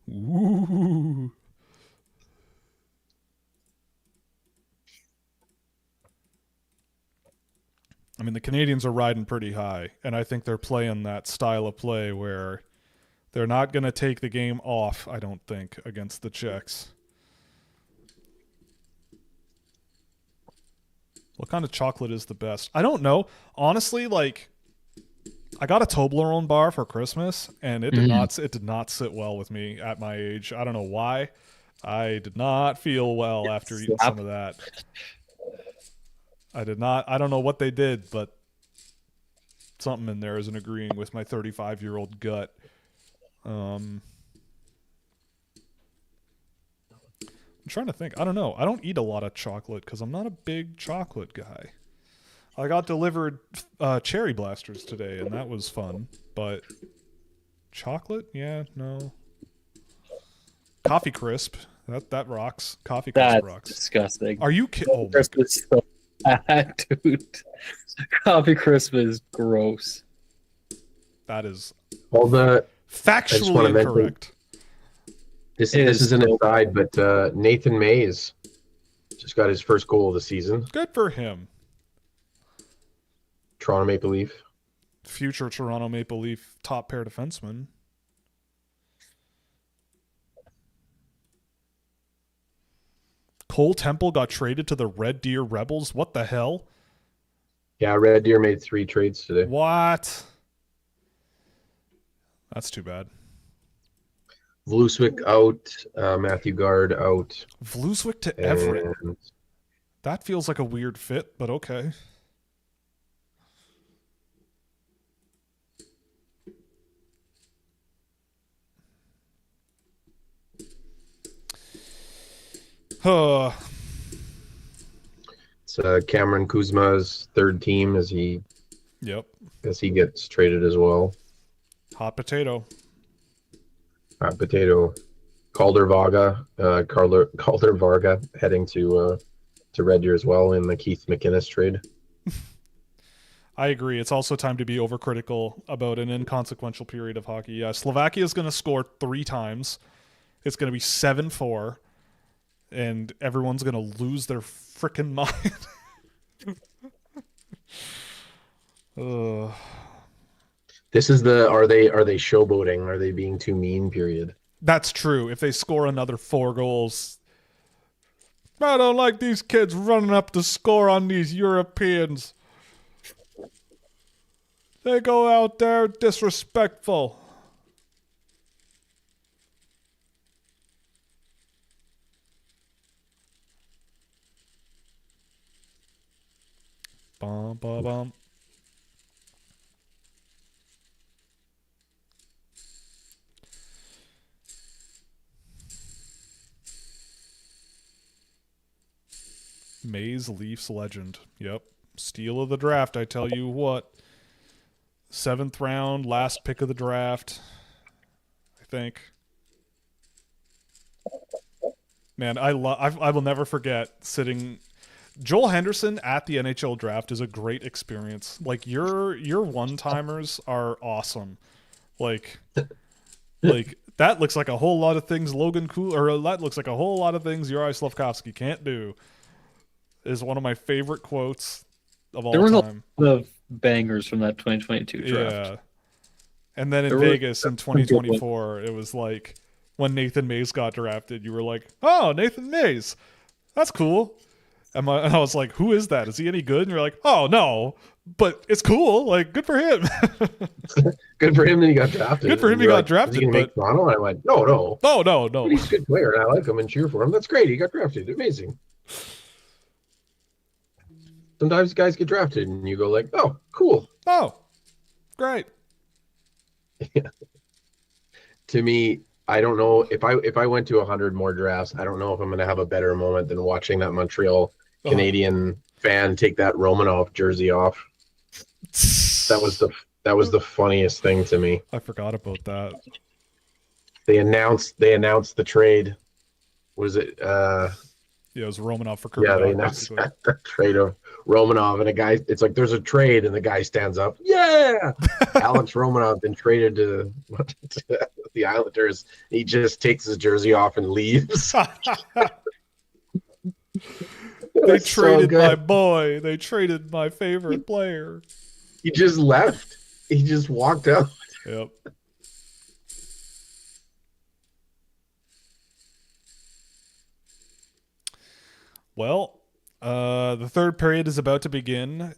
Ooh. I mean, the Canadians are riding pretty high, and I think they're playing that style of play where they're not going to take the game off, I don't think, against the Czechs. What kind of chocolate is the best? I don't know. Honestly, like, I got a Toblerone bar for Christmas, and it did not sit well with me at my age. I don't know why. I did not feel well after eating some of that. I did not. I don't know what they did, but something in there isn't agreeing with my 35-year-old gut. I'm trying to think. I don't know. I don't eat a lot of chocolate because I'm not a big chocolate guy. I got delivered cherry blasters today, and that was fun. But chocolate? Yeah, no. Coffee Crisp. That rocks. Coffee Crisp rocks. That's disgusting. Are you kidding? Oh, Crisp is so bad, dude. Coffee Crisp is gross. that is All the factually wanna mention- incorrect. this is an aside, but Nathan Mays just got his first goal of the season. Good for him. Toronto Maple Leaf. Future Toronto Maple Leaf top pair defenseman. Cole Temple got traded to the Red Deer Rebels. What the hell? Yeah, Red Deer made 3 trades today. What? That's too bad. Vluswick out, Matthew Guard out. Vluswick to Everett. And That feels like a weird fit, but okay. it's Cameron Kuzma's third team as he Yep. gets traded as well. Hot potato. Potato. Calder Varga heading to Red Deer as well in the Keith McInnes trade. I agree. It's also time to be overcritical about an inconsequential period of hockey. Yeah, Slovakia is going to score 3 times. It's going to be 7-4, and everyone's going to lose their freaking mind. Ugh. This is the are they showboating? Are they being too mean? Period. That's true. If they score another 4 goals, I don't like these kids running up to score on these Europeans. They go out there disrespectful. Bum, bum, bum. Mays Leafs legend. Yep. Steal of the draft, I tell you what. 7th round, last pick of the draft, I think. Man, I will never forget sitting. Joel Henderson at the NHL draft is a great experience. Like your one-timers are awesome. Like that looks like a whole lot of things Logan Cool or that looks like a whole lot of things Juraj Slafkovsky can't do. Is one of my favorite quotes of all There was time. a lot of bangers from that 2022 draft. Yeah. And then in There Vegas were in 2024, it was like when Nathan Mays got drafted, you were like, "Oh, Nathan Mays. That's cool." And I was like, "Who is that? Is he any good?" And you're like, "Oh, no, but it's cool. Like, good for him." Good for him that he got drafted. Good for him And he you're got like, drafted, is he gonna make but- Toronto? And I went, no. No. But he's a good player, and I like him and cheer for him. That's great. He got drafted. Amazing. Sometimes guys get drafted, and you go like, "Oh, cool." Oh, great. To me, I don't know if I went to 100 more drafts, I don't know if I'm going to have a better moment than watching that Montreal Canadian fan take that Romanov jersey off. That was the funniest thing to me. I forgot about that. They announced the trade. Was it? Yeah, it was Romanov for Kirby. Yeah, they Dach, announced basically. the trade of Romanov, and a guy. It's like there's a trade, and the guy stands up. Yeah, Alex Romanov been traded to the Islanders. He just takes his jersey off and leaves. They traded my boy. They traded my favorite player. He just left. He just walked out. Yep. Well, the third period is about to begin.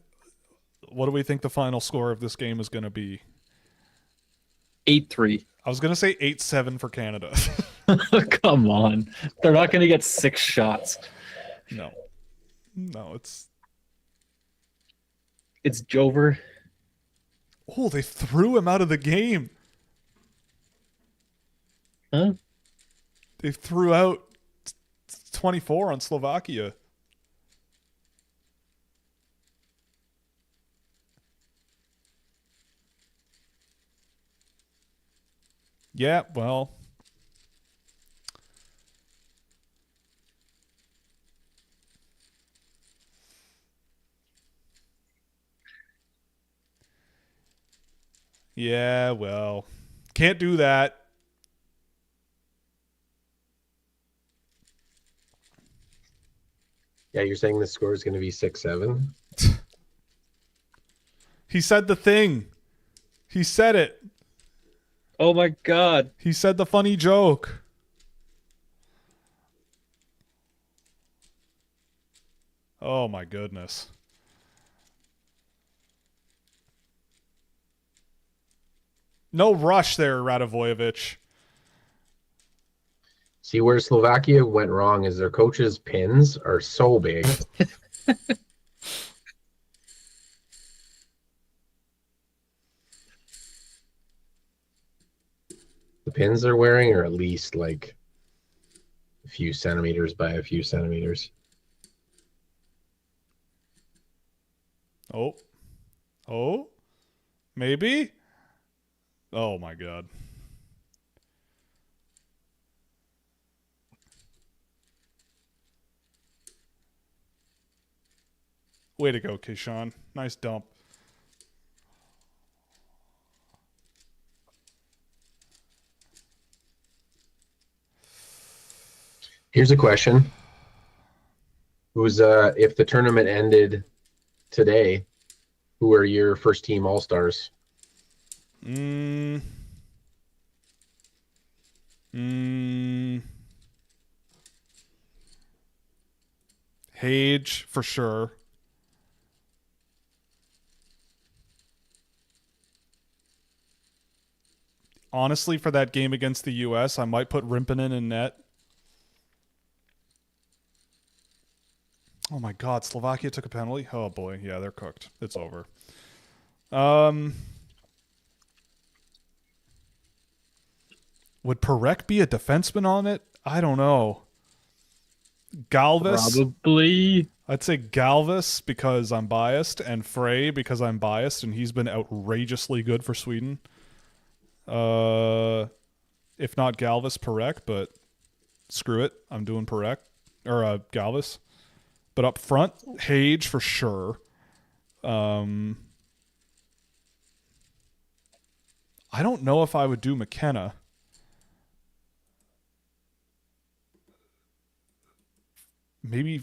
What do we think the final score of this game is going to be? 8-3. I was going to say 8-7 for Canada. Come on. They're not going to get 6 shots. No, it's... It's Jover. Oh, they threw him out of the game. Huh? They threw out 24 on Slovakia. Yeah, well... Yeah, well... Can't do that. Yeah, you're saying the score is going to be 6-7? He said the thing. He said it. Oh my god. He said the funny joke. Oh my goodness. No rush there, Radivojevic. See, where Slovakia went wrong is their coaches' pins are so big. The pins they're wearing are at least like a few centimeters by a few centimeters. Oh, maybe. Oh my god. Way to go, Keyshawn. Nice dump. Here's a question. Who's if the tournament ended today, who are your first team all-stars? Hage for sure. Honestly, for that game against the US, I might put Rimpinen in net. Oh my god, Slovakia took a penalty? Oh boy, yeah, they're cooked. It's over. Would Perek be a defenseman on it? I don't know. Galvis? Probably. I'd say Galvis because I'm biased, and Frey because I'm biased, and he's been outrageously good for Sweden. If not Galvis, Perek, but screw it. I'm doing Perek. Or Galvis. But up front, Hage for sure. I don't know if I would do McKenna. Maybe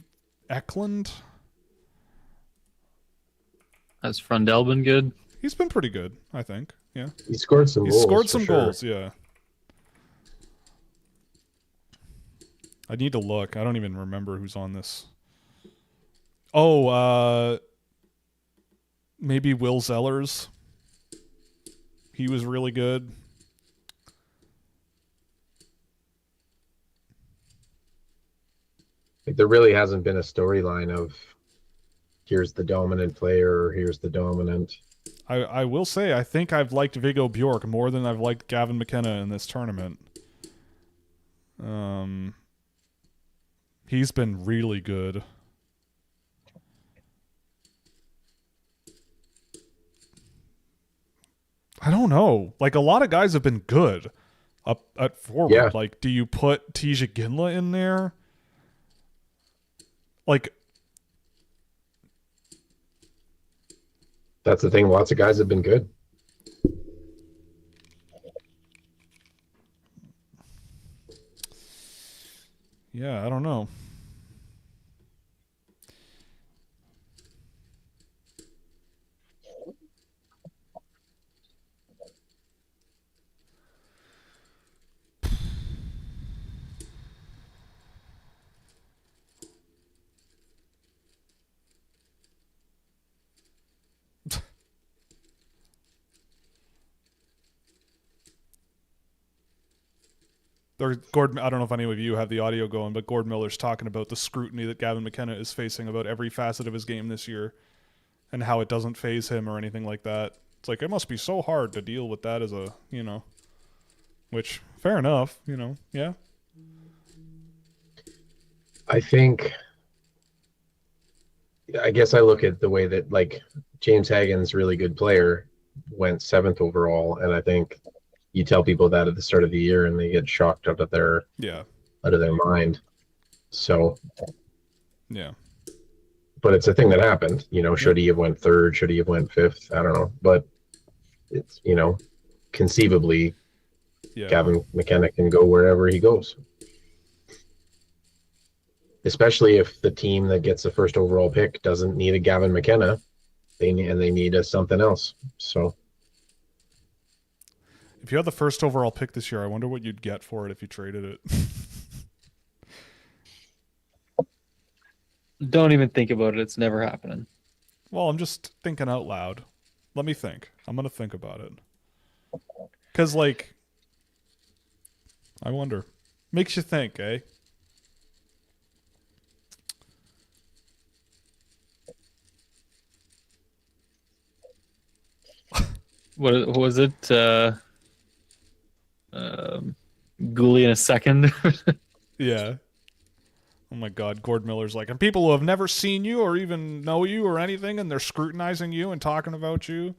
Eklund? Has Frundell been good? He's been pretty good, I think. Yeah. He scored some He goals. scored for some sure. goals, yeah. I need to look. I don't even remember who's on this. Oh, maybe Will Zellers. He was really good. Like, there really hasn't been a storyline of here's the dominant player or here's the dominant. I will say, I think I've liked Viggo Bjork more than I've liked Gavin McKenna in this tournament. He's been really good. I don't know. Like, a lot of guys have been good up at forward. Yeah. Like, do you put Tisha Ginla in there? Like, That's the thing. Lots of guys have been good. yeah, I don't know. Gordon, I don't know if any of you have the audio going, but Gord Miller's talking about the scrutiny that Gavin McKenna is facing about every facet of his game this year and how it doesn't faze him or anything like that. It's like, it must be so hard to deal with that as a, which, fair enough, yeah. I guess I look at the way that, like, James Hagen's really good player went 7th overall, and I think you tell people that at the start of the year and they get shocked out of their mind. So Yeah. But it's a thing that happened. Should he have went 3rd? Should he have went 5th? I don't know. But it's, conceivably Yeah. Gavin McKenna can go wherever he goes. Especially if the team that gets the first overall pick doesn't need a Gavin McKenna, they need a something else. So If you had the first overall pick this year, I wonder what you'd get for it if you traded it. Don't even think about it. It's never happening. Well, I'm just thinking out loud. Let me think. I'm going to think about it. Because, like, I wonder. Makes you think, eh? What was it? Goalie in a second. Yeah. Oh my God, Gord Miller's like, and people who have never seen you or even know you or anything, and they're scrutinizing you and talking about you.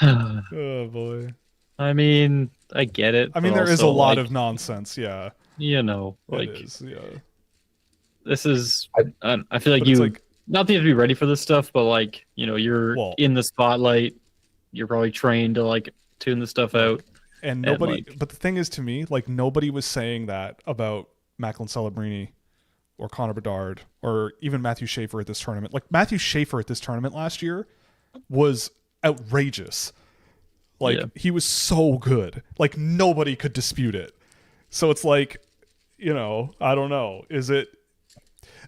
Oh boy. I mean, I get it. I mean, but there is a also, lot like, of nonsense. Yeah, like it is. Yeah, this is. I- I feel like but it's you like, not that you have to be ready for this stuff, but like, you're Well- in the spotlight. You're probably trained to like tune the stuff out. And nobody, like- but the thing is, to me, like nobody was saying that about Macklin Celebrini or Connor Bedard or even Matthew Schaefer at this tournament. Like Matthew Schaefer at this tournament last year was outrageous. Like Yeah. he was so good. Like nobody could dispute it. So it's like, I don't know. Is it,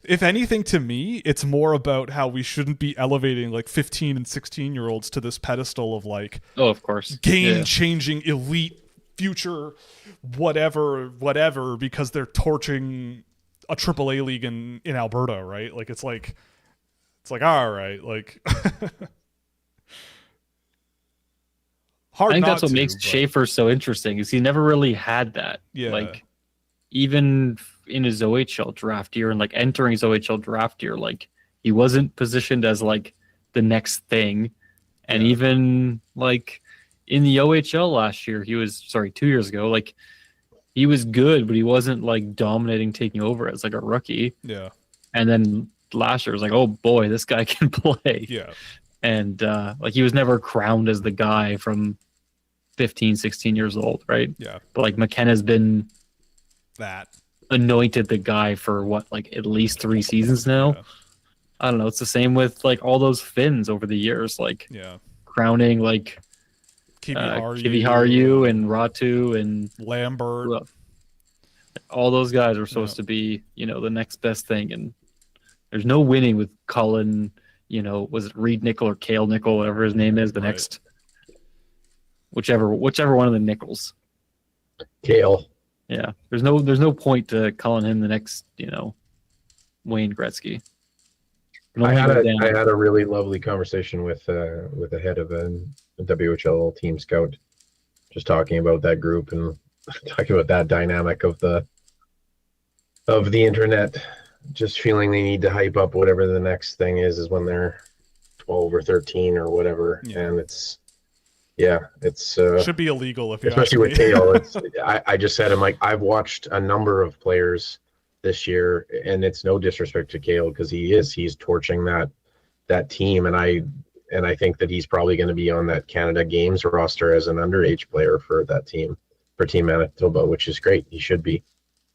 if anything, to me, it's more about how we shouldn't be elevating like 15 and 16-year-olds to this pedestal of like Oh, of course. game-changing elite future whatever because they're torching a AAA league in Alberta, right? Like it's like all right, like hard. I think not that's what to, makes but- Schaefer so interesting is he never really had that. Yeah. Like even in his OHL draft year and like entering his OHL draft year, like he wasn't positioned as like the next thing. And Yeah. even like in the OHL last year, 2 years ago, like he was good, but he wasn't like dominating, taking over as like a rookie. Yeah. And then last year was like, oh boy, this guy can play. Yeah. And like he was never crowned as the guy from 15, 16 years old, right? Yeah. But like McKenna's been That. anointed the guy for what, like at least 3 seasons now. Yeah. I don't know. It's the same with like all those Finns over the years, like Yeah. crowning like Kiviharju and Ratu and Lambert. well, all those guys are supposed to be, the next best thing. And there's no winning with Cullen, was it Reed Nickel or Cale Nickel, whatever his name is, the Right. next, whichever one of the Nickels. Kale. Yeah. There's no point to calling him the next, Wayne Gretzky. I had a really lovely conversation with the head of a WHL team scout, just talking about that group and talking about that dynamic of the internet, just feeling they need to hype up whatever the next thing is when they're 12 or 13 or whatever. Yeah. And it's Should be illegal if you especially with ask me. Kale. I just said, I'm like, I've watched a number of players this year, and it's no disrespect to Kale because he's torching that team, and I think that he's probably going to be on that Canada Games roster as an underage player for that team, for Team Manitoba, which is great. He should be.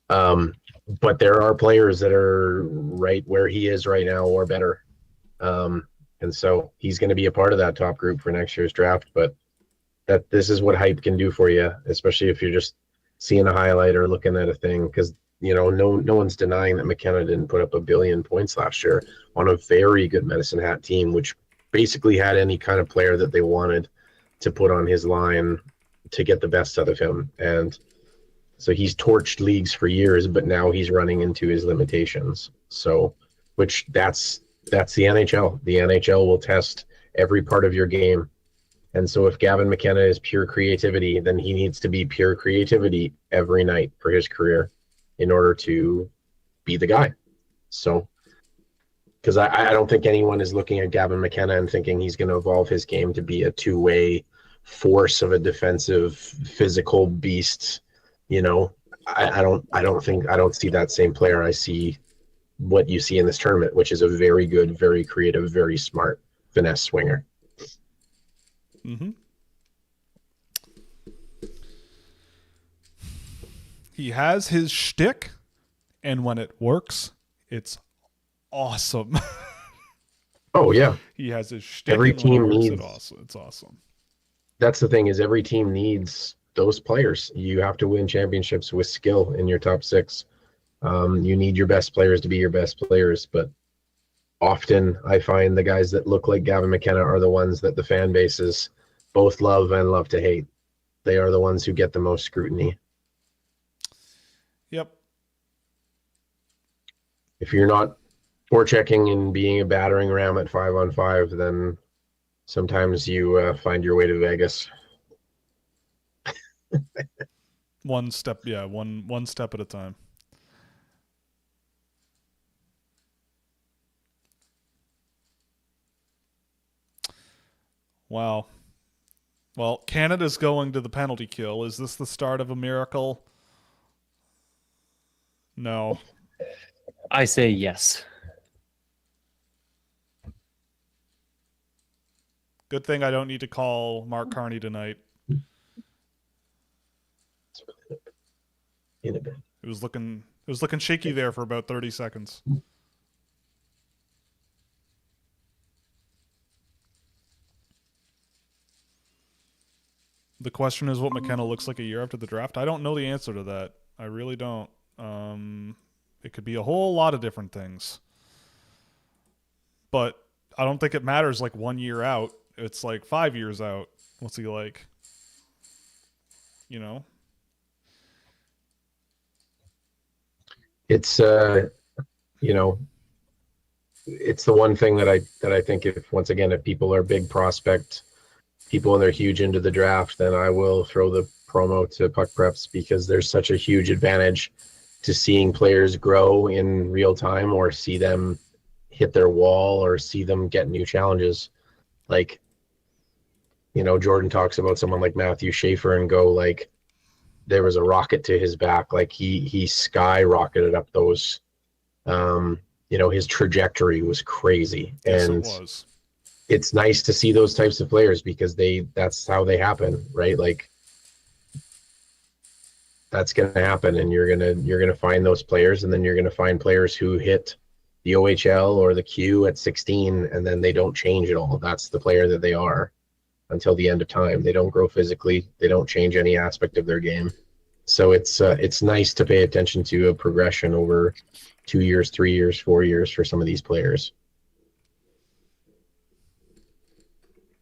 But there are players that are right where he is right now or better. And so he's going to be a part of that top group for next year's draft. But this is what hype can do for you, especially if you're just seeing a highlight or looking at a thing, because no one's denying that McKenna didn't put up 1 billion points last year on a very good Medicine Hat team, which basically had any kind of player that they wanted to put on his line to get the best out of him. And so he's torched leagues for years, but now he's running into his limitations. So, which that's the NHL. The NHL will test every part of your game. And so if Gavin McKenna is pure creativity, then he needs to be pure creativity every night for his career in order to be the guy. So, because I don't think anyone is looking at Gavin McKenna and thinking he's going to evolve his game to be a two-way force of a defensive, physical beast. I don't see that same player. I see what you see in this tournament, which is a very good, very creative, very smart finesse swinger. Mm-hmm. He has his shtick, and when it works, it's awesome. Oh yeah, he has his shtick. Every and when team it works, needs. It's awesome. That's the thing, is every team needs those players. You have to win championships with skill in your top six. You need your best players to be your best players, but often I find the guys that look like Gavin McKenna are the ones that the fan bases both love and love to hate. They are the ones who get the most scrutiny. Yep. If you're not forechecking and being a battering ram at 5-on-5, then sometimes you find your way to Vegas. One step at a time. Wow. Well, Canada's going to the penalty kill. Is this the start of a miracle? No. I say yes. Good thing I don't need to call Mark Carney tonight. In a bit. It was looking shaky there for about 30 seconds. The question is what McKenna looks like a year after the draft. I don't know the answer to that. I really don't. It could be a whole lot of different things. But I don't think it matters like 1 year out. It's like 5 years out. What's he like? You know? It's you know, it's the one thing that I think if people are big prospect people and they're huge into the draft, then I will throw the promo to Puck Preps because there's such a huge advantage to seeing players grow in real time or see them hit their wall or see them get new challenges. Like, you know, Jordan talks about someone like Matthew Schaefer and go like there was a rocket to his back. Like he skyrocketed up those you know, his trajectory was crazy. Yes, and it was. It's nice to see those types of players because that's how they happen, right? Like that's going to happen and you're going to find those players and then you're going to find players who hit the OHL or the Q at 16 and then they don't change at all. That's the player that they are until the end of time. They don't grow physically. They don't change any aspect of their game. So it's nice to pay attention to a progression over 2 years, 3 years, 4 years for some of these players.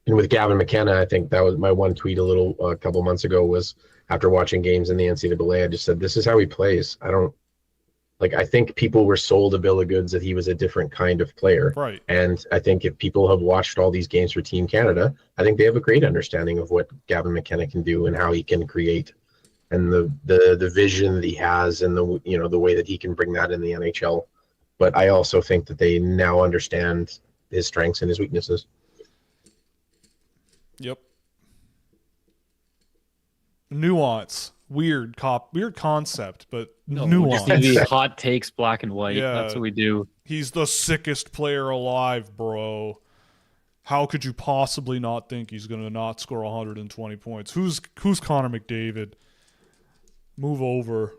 And with Gavin McKenna, I think that was my one tweet a couple months ago was after watching games in the NCAA, I just said, this is how he plays. I think people were sold a bill of goods that he was a different kind of player. Right. And I think if people have watched all these games for Team Canada, I think they have a great understanding of what Gavin McKenna can do and how he can create and the vision that he has and the way that he can bring that in the NHL. But I also think that they now understand his strengths and his weaknesses. Yep. Nuance. Weird concept, but nuance. We just need hot takes, black and white. Yeah. That's what we do. He's the sickest player alive, bro. How could you possibly not think he's going to not score 120 points? Who's Connor McDavid? Move over.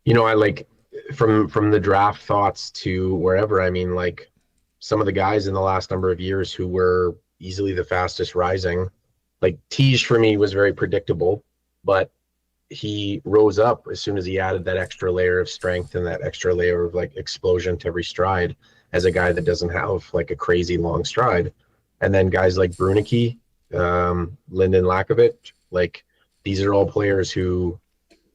You know, I like from the draft thoughts to wherever, I mean, like some of the guys in the last number of years who were easily the fastest rising, like Tej for me was very predictable, but he rose up as soon as he added that extra layer of strength and that extra layer of like explosion to every stride as a guy that doesn't have like a crazy long stride. And then guys like Brunicky, Lyndon Lakovic, like these are all players who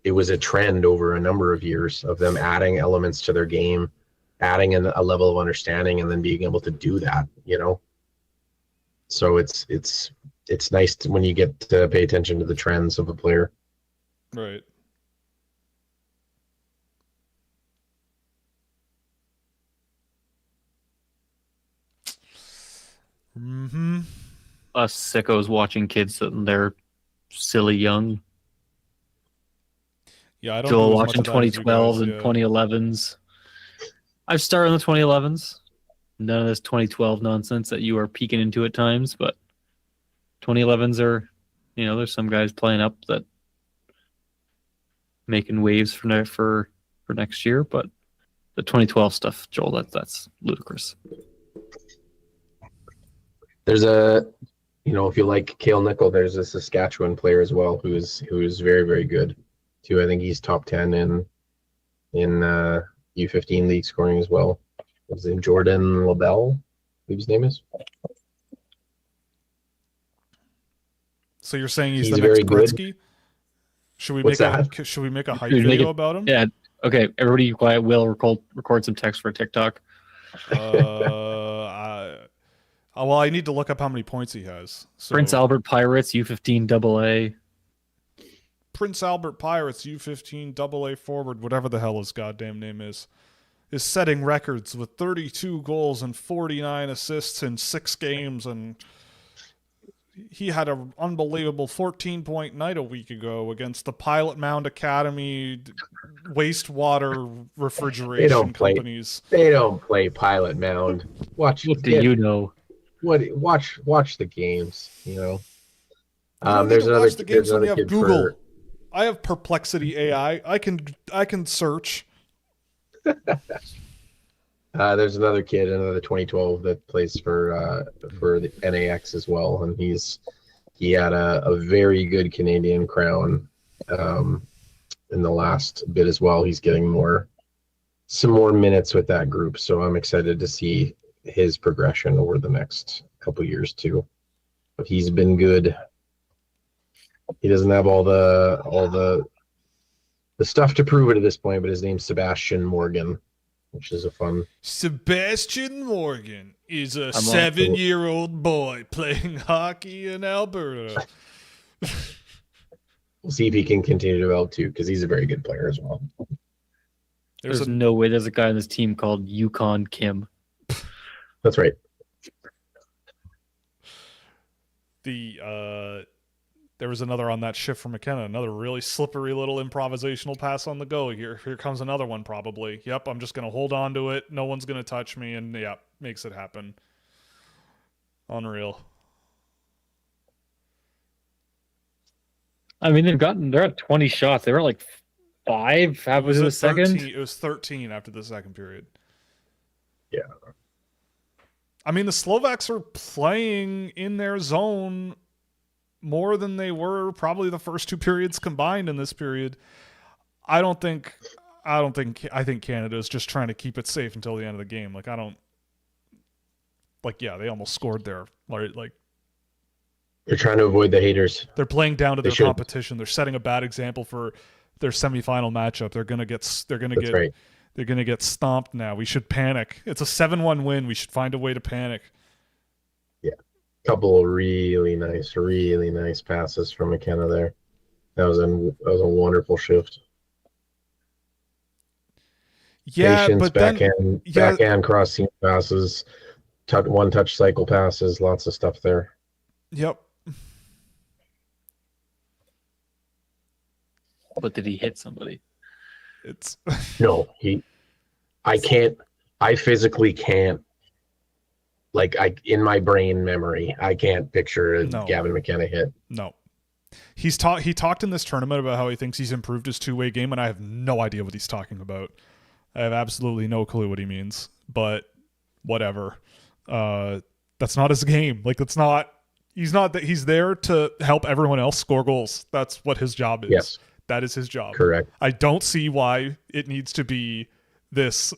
it was a trend over a number of years of them adding elements to their game, adding a level of understanding and then being able to do that, you know? So it's nice when you get to pay attention to the trends of a player. Right. Mm-hmm. Us sickos watching kids sitting there silly young. Yeah, I don't Joel do as watching much of that as you 2012 guys, and yeah. 2011s. I've started in the 2011s. None of this 2012 nonsense that you are peeking into at times, but 2011s are, you know, there's some guys playing up that making waves for next year, but the 2012 stuff, Joel, that's ludicrous. There's you know, if you like Cale Nickel, there's a Saskatchewan player as well who's very, very good too. I think he's top 10 in U15 league scoring as well. What's his name? Jordan LaBelle, I believe his name is. So you're saying he's He's the next very good. Gretzky? Should we What's make that? should we make a hype Should we make video it- about him? Yeah. Okay, everybody be quiet. Will record some text for TikTok. Well, I need to look up how many points he has. So, Prince Albert Pirates, U15 AA. Prince Albert Pirates, U15 AA forward, whatever the hell his goddamn name is setting records with 32 goals and 49 assists in 6 games, and he had an unbelievable 14-point night a week ago against the Pilot Mound Academy wastewater refrigeration companies. They don't play Pilot Mound. What do you know? Watch the games. You know. You don't There's need to another. watch the games when you have kid Google. I have Perplexity AI. I can search. There's another kid, another 2012 that plays for the NAX as well, and he had a very good Canadian crown in the last bit as well. He's getting some more minutes with that group, so I'm excited to see his progression over the next couple years too. But he's been good. He doesn't have all the stuff to prove it at this point, but his name's Sebastian Morgan, which is a fun. Sebastian Morgan is a 7-year-old boy playing hockey in Alberta. We'll see if he can continue to develop too, because he's a very good player as well. There's no way there's a guy on this team called Yukon Kim. That's right. There was another on that shift from McKenna, another really slippery little improvisational pass on the go. Here comes another one probably. Yep, I'm just going to hold on to it. No one's going to touch me, and yeah, makes it happen. Unreal. I mean, they're at 20 shots. They were at like 5. How was it the second? It was 13 after the second period. Yeah. I mean, the Slovaks are playing in their zone more than they were probably the first 2 periods combined in this period. I think Canada is just trying to keep it safe until the end of the game. They almost scored there. Like they're trying to avoid the haters. They're playing down to their competition. They're setting a bad example for their semifinal matchup. They're gonna get stomped now. We should panic. It's a 7-1 win. We should find a way to panic. Yeah. Couple of really nice passes from McKenna there. That was a wonderful shift. Yeah, Patience, but backhand cross seam passes, one touch cycle passes, lots of stuff there. Yep. But did he hit somebody? No, I physically can't. In my brain memory, I can't picture a Gavin McKenna hit. No. He talked in this tournament about how he thinks he's improved his two-way game, and I have no idea what he's talking about. I have absolutely no clue what he means, but whatever. That's not his game. He's there to help everyone else score goals. That's what his job is. Yes. That is his job. Correct. I don't see why it needs to be this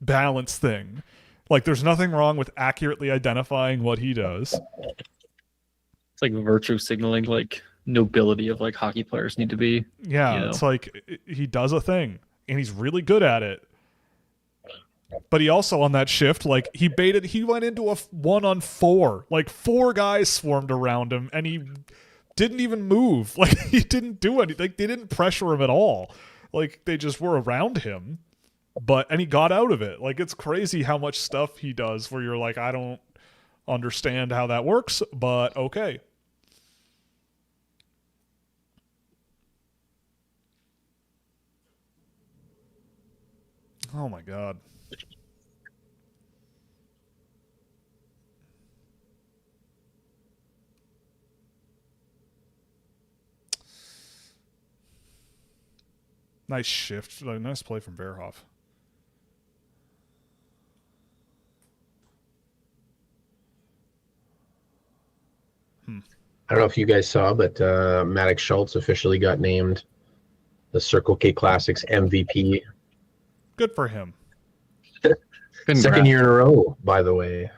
balance thing. There's nothing wrong with accurately identifying what he does. It's like virtue signaling, nobility of hockey players need to be. Yeah, it's he does a thing, and he's really good at it. But he also, on that shift, he went into a 1-on-4. 4 guys swarmed around him, and he didn't even move. He didn't do anything. They didn't pressure him at all. They just were around him. And he got out of it. It's crazy how much stuff he does where you're I don't understand how that works, but okay. Oh my God. Nice shift. Nice play from Verhoff. I don't know if you guys saw, but Maddox Schultz officially got named the Circle K Classics MVP. Good for him. Second year in a row, by the way.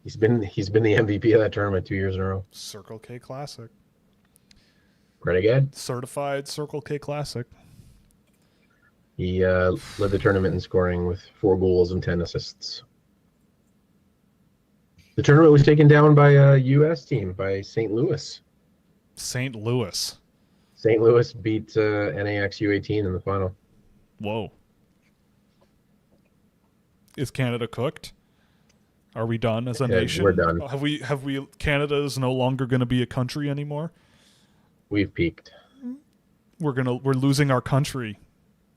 He's been the MVP of that tournament 2 years in a row. Circle K Classic. Renegade. Certified Circle K Classic. He led the tournament in scoring with 4 goals and 10 assists. The tournament was taken down by a U.S. team, by St. Louis. St. Louis. St. Louis beat NAX U18 in the final. Whoa. Is Canada cooked? Are we done as a Yeah, nation? we're done. Have we? Canada is no longer going to be a country anymore. We've peaked. We're losing our country.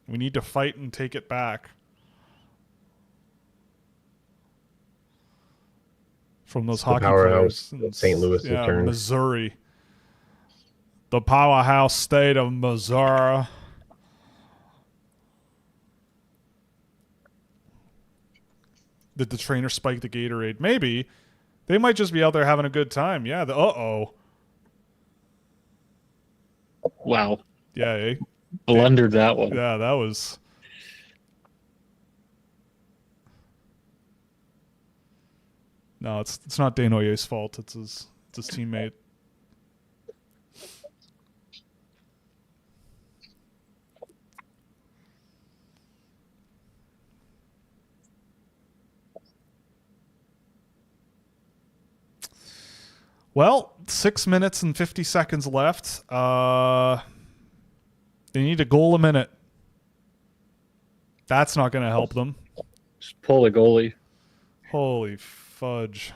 We need to fight and take it back from those The hockey powerhouse players. of St. Louis has Yeah, turned. Missouri, the powerhouse state of Missouri. Did the trainer spike the Gatorade? Maybe. They might just be out there having a good time. Yeah. Uh-oh. Wow. Yeah. Blundered that one. Yeah, that was... No, it's not Desnoyers' fault. It's his teammate. Well, 6 minutes and 50 seconds left. They need a goal a minute. That's not going to help them. Just pull the goalie. Holy fudge.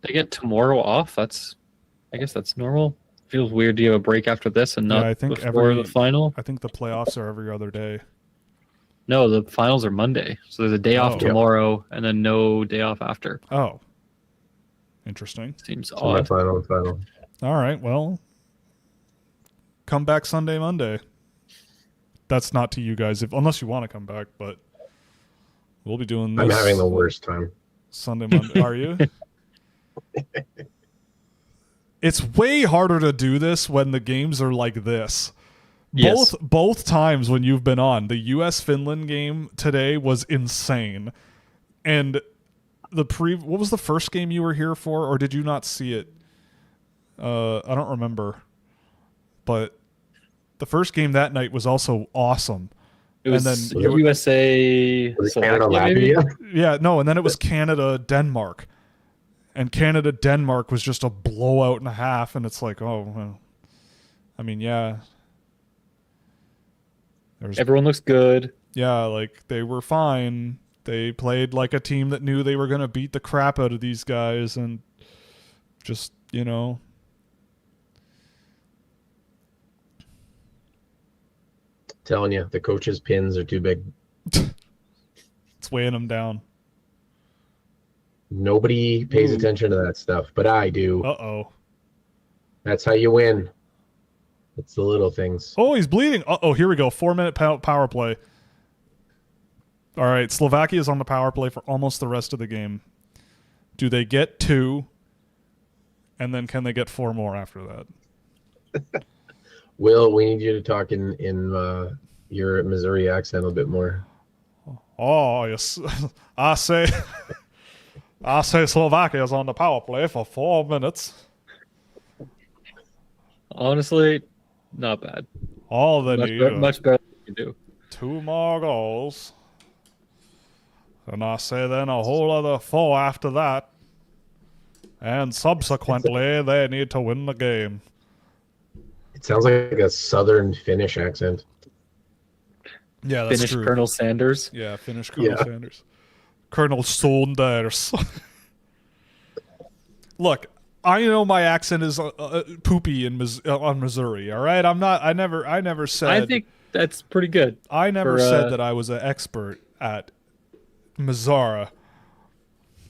They get tomorrow off. I guess that's normal. Feels weird to have a break after this and not Yeah, I think before the final. I think the playoffs are every other day. No, the finals are Monday. So there's a day off Oh. tomorrow and then no day off after. Oh. Interesting. Seems odd. Final. All right, well, come back Sunday, Monday. That's not to you guys, unless you want to come back, but we'll be doing this. I'm having the worst time. Sunday, Monday. Are you? It's way harder to do this when the games are like this. Yes. Both times when you've been on, the US-Finland game today was insane. And what was the first game you were here for, or did you not see it? I don't remember. But the first game that night was also awesome. It was and then USA. Was it Slovakia, Canada, maybe? Latvia? Yeah, no, and then it was Canada-Denmark. And Canada-Denmark was just a blowout and a half, and it's like, oh, well, I mean, yeah. Everyone looks good. Yeah, like, they were fine. They played like a team that knew they were going to beat the crap out of these guys, and just, you know. Telling you, the coach's pins are too big. It's weighing them down. Nobody pays attention to that stuff, but I do. Uh-oh. That's how you win. It's the little things. Oh, he's bleeding. Uh-oh, here we go. 4-minute power play. All right, Slovakia is on the power play for almost the rest of the game. Do they get 2? And then can they get 4 more after that? Will, we need you to talk in your Missouri accent a bit more. Oh, yes. I say Slovakia is on the power play for 4 minutes. Honestly, not bad. All they need Much better than you do. 2 more goals. And I say then a whole other 4 after that. And subsequently, they need to win the game. It sounds like a southern Finnish accent. Yeah, that's Finnish true. Colonel Sanders. Yeah, Finnish Colonel Sanders. Colonel Sanders. Look, I know my accent is poopy on Missouri. All right, I never said. I think that's pretty good. I never said that I was an expert at Missouri.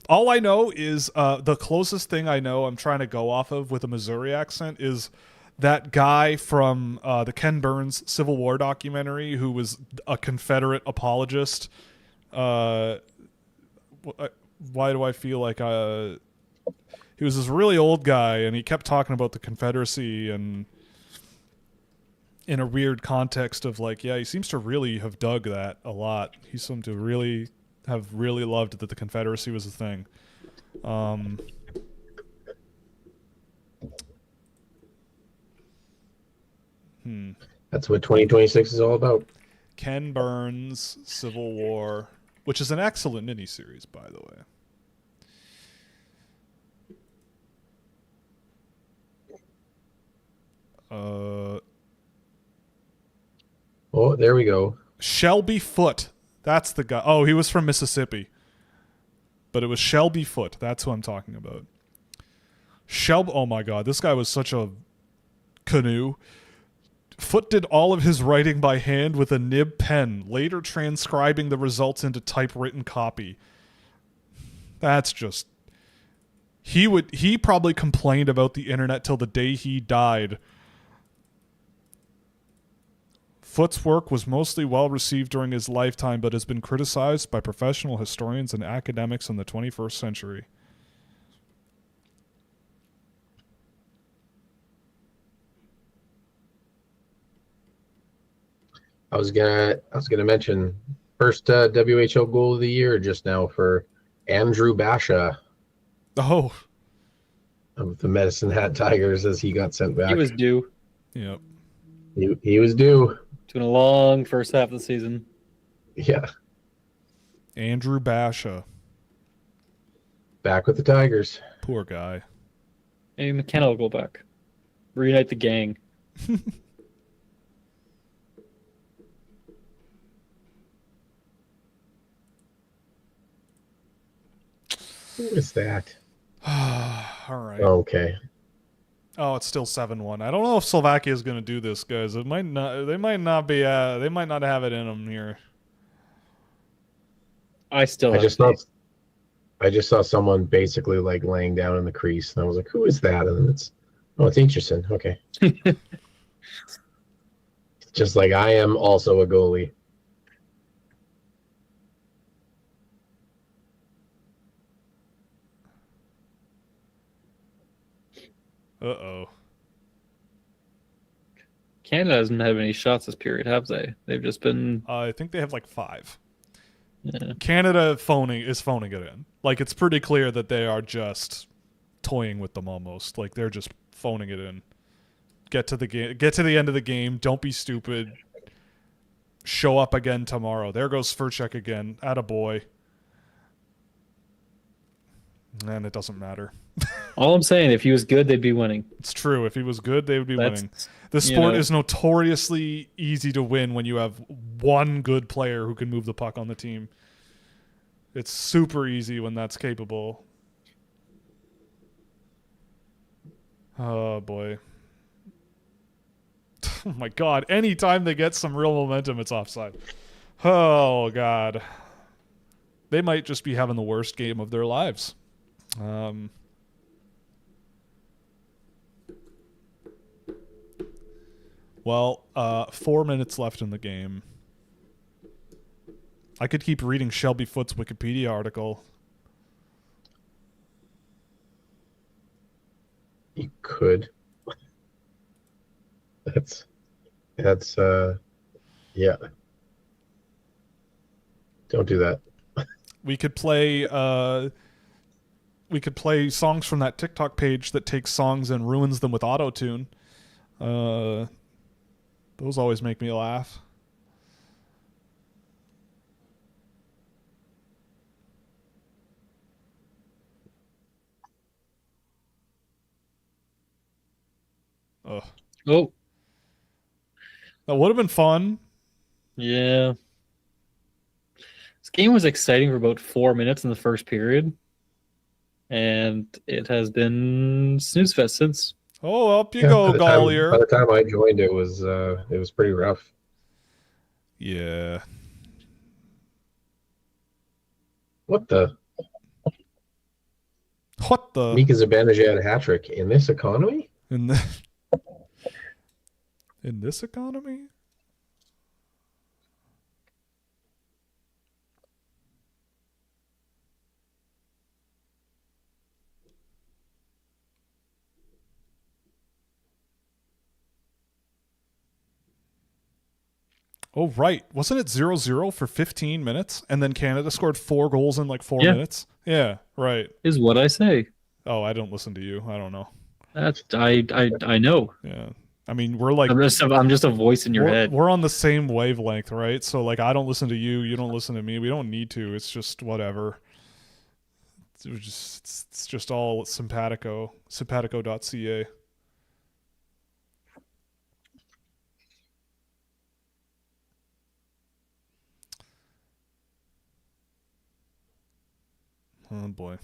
All I know is the closest thing I know I'm trying to go off of with a Missouri accent is that guy from the Ken Burns Civil War documentary who was a Confederate apologist. Why do I feel like he was this really old guy and he kept talking about the Confederacy and in a weird context of like, yeah, he seems to really have dug that a lot. He seemed to really have really loved that the Confederacy was a thing. That's what 2026 is all about. Ken Burns Civil War, which is an excellent miniseries, by the way. Oh, there we go. Shelby Foote. That's the guy. Oh, he was from Mississippi. But it was Shelby Foote. That's who I'm talking about. Oh my God. This guy was such a canoe. Foote did all of his writing by hand with a nib pen, later transcribing the results into typewritten copy. That's just... He probably complained about the internet till the day he died. Foote's work was mostly well received during his lifetime, but has been criticized by professional historians and academics in the 21st century. I was gonna mention first WHL goal of the year just now for Andrew Basha Oh, of the Medicine Hat Tigers as he got sent back. He was due. yep. He was due. It's been a long first half of the season. Yeah, Andrew Basha. back with the Tigers. Poor guy. Maybe McKenna will go back. Reunite the gang. Who is that? All right. Okay. Oh, it's still 7-1. I don't know if Slovakia is going to do this, guys. It might not. They might not be. They might not have it in them here. I still I have just faith. saw someone basically like laying down in the crease, and I was like, "Who is that?" And then it's Aitchison. Okay. Just like I am also a goalie. Uh-oh. Canada hasn't had any shots this period, have they? They've just been. I think they have like 5. Yeah. Canada is phoning it in. Like, it's pretty clear that they are just toying with them almost. Like, they're just phoning it in. Get to the game. Get to the end of the game. Don't be stupid. Show up again tomorrow. There goes Furchek again. Attaboy. And it doesn't matter. All I'm saying, if he was good, they'd be winning. It's true. If he was good, they would be That's- winning. The sport is notoriously easy to win when you have one good player who can move the puck on the team. It's super easy when that's capable. Oh, boy. Oh, my God. Anytime they get some real momentum, it's offside. Oh, God. They might just be having the worst game of their lives. Well, 4 minutes left in the game. I could keep reading Shelby Foote's Wikipedia article. You could. That's yeah. Don't do that. We could play songs from that TikTok page that takes songs and ruins them with auto-tune. Those always make me laugh. Ugh. Oh, That would have been fun. yeah. This game was exciting for about 4 minutes in the first period. And it has been snooze fest since. Oh, up you Yeah, go, by Gollier. the time I joined, it was pretty rough. Yeah. What the? What the? Mika Zibanejad a hat trick in this economy? In this economy? Oh, right. Wasn't it 0-0 for 15 minutes? And then Canada scored 4 goals in like 4 Yeah. minutes? Yeah, right. Is what I say. Oh, I don't listen to you. I don't know. That's I know. Yeah. I mean, we're like... I'm just a voice in your we're, head. we're on the same wavelength, right? So, like, I don't listen to you. You don't listen to me. We don't need to. It's just whatever. It's just all simpatico. Simpatico.ca. boy.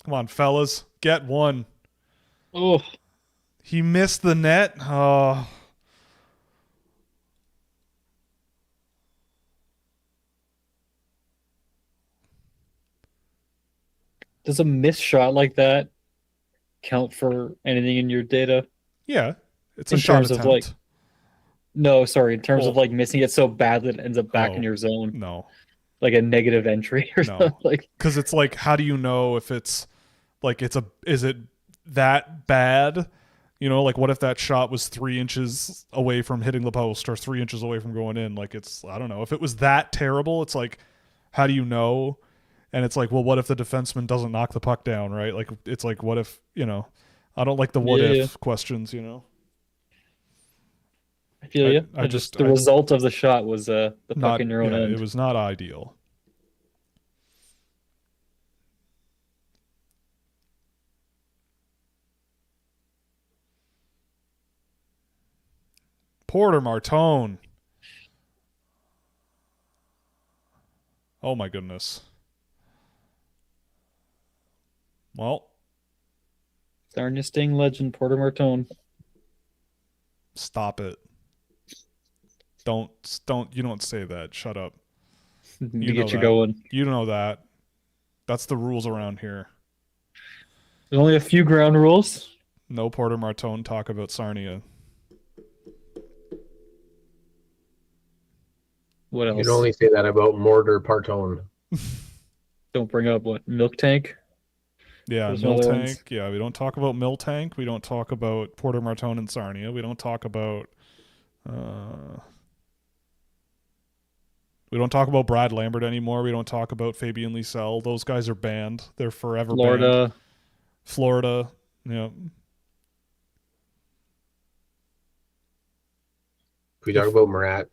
Come on, fellas. Get one. Oh, He missed the net. Oh. does a missed shot like that count for anything in your data? Yeah. It's a In shot terms of, attempt. like, No, sorry, in terms of Well- like missing it so bad that it ends up back in Oh. your zone, No. like a negative entry or No. something. Like, Because it's like, how do you know if it's like is it that bad? You know, like what if that shot was 3 inches away from hitting the post or 3 inches away from going in? Like I don't know. If it was that terrible, it's like, how do you know? And it's like, well, what if the defenseman doesn't knock the puck down, right? Like it's like, what if, I don't like the what if questions, I feel you. I The result of the shot was the puck Not, in your own end. It was not ideal. Porter Martone. Oh my goodness. Well, Sarnia Sting legend Porter Martone. stop it. Don't you don't say that. Shut up. To You get know you that. going. You know that. That's the rules around here. There's only a few ground rules. No Porter Martone talk about Sarnia. What You else? can only say that about Mortar Partone. Don't bring up what Milk Tank. Yeah, There's some other ones. Miltank. Yeah, we don't talk about Miltank. We don't talk about Porter Martone and Sarnia. We don't talk about we don't talk about Brad Lambert anymore. We don't talk about Fabian Liesel. Those guys are banned. They're forever banned. Florida. Yeah. If we talk about Murat,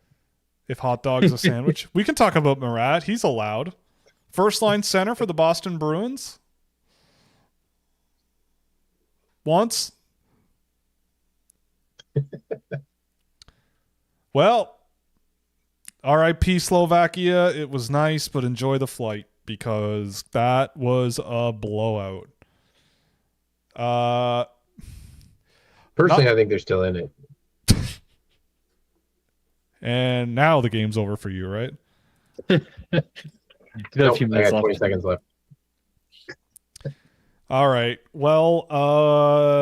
If hot dog's a sandwich. We can talk about Murat. He's allowed. First line center for the Boston Bruins. Once. Well, RIP Slovakia. It was nice, but enjoy the flight because that was a blowout. personally, I think they're still in it. And now the game's over for you, right? Got a Nope, few I minutes got 20 left. seconds left. All right. Well,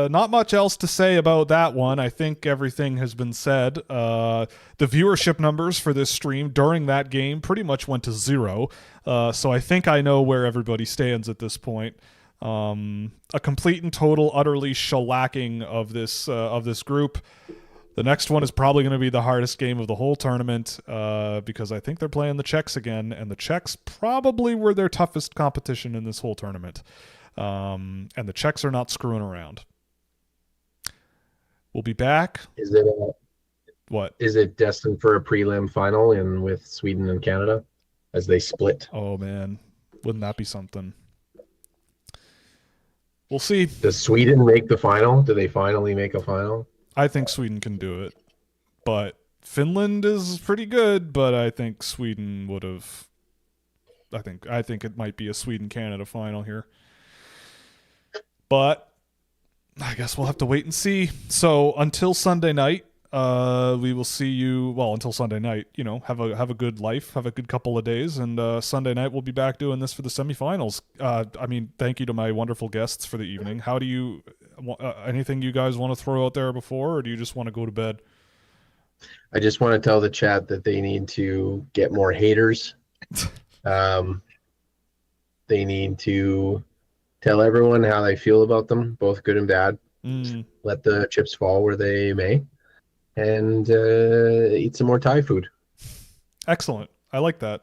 not much else to say about that one. I think everything has been said. The viewership numbers for this stream during that game pretty much went to 0. So I think I know where everybody stands at this point. A complete and total, utterly shellacking of this group. The next one is probably going to be the hardest game of the whole tournament because I think they're playing the Czechs again, and the Czechs probably were their toughest competition in this whole tournament. And the Czechs are not screwing around. We'll be back. Is it What? is it destined for a prelim final with Sweden and Canada as they split? Oh, man. Wouldn't that be something? We'll see. Does Sweden make the final? Do they finally make a final? I think Sweden can do it. But Finland is pretty good, but I think Sweden would have... I think it might be a Sweden-Canada final here. But I guess we'll have to wait and see. So until Sunday night, we will see you. Well, until Sunday night, have a good life, have a good couple of days, and Sunday night we'll be back doing this for the semifinals. Thank you to my wonderful guests for the evening. How do you? Anything you guys want to throw out there before, or do you just want to go to bed? I just want to tell the chat that they need to get more haters. They need to tell everyone how they feel about them, both good and bad. Let the chips fall where they may, and eat some more Thai food. Excellent. I like that.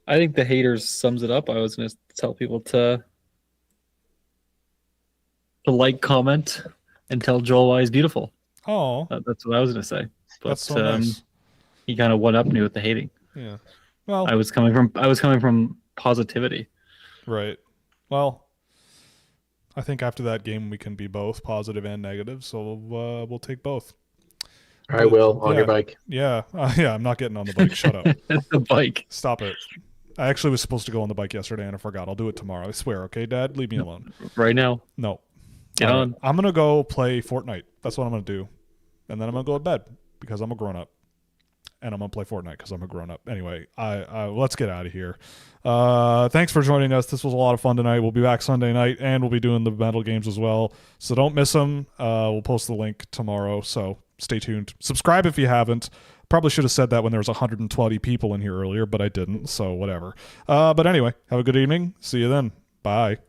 I think the haters sums it up. I was going to tell people to like, comment, and tell Joel why he's beautiful. Oh, That's what I was going to say. But that's so nice. he kind of one-upped me with the hating. Yeah. Well, I was coming from positivity. right. Well, I think after that game we can be both positive and negative, so we'll take both. All right, Will, on Yeah. your bike. Yeah, yeah. I'm not getting on the bike. Shut up. The bike. Stop it. I actually was supposed to go on the bike yesterday and I forgot. I'll do it tomorrow. I swear. Okay, Dad, leave me alone. Right now. No. Get All right. on. I'm gonna go play Fortnite. That's what I'm gonna do, and then I'm gonna go to bed because I'm a grown up, and I'm gonna play Fortnite because I'm a grown up. Anyway, let's get out of here. Thanks for joining us. This was a lot of fun tonight. We'll be back Sunday night, and we'll be doing the medal games as well. So don't miss them. We'll post the link tomorrow. So stay tuned. Subscribe if you haven't. Probably should have said that when there was 120 people in here earlier, but I didn't. So whatever. But anyway, have a good evening. See you then. Bye.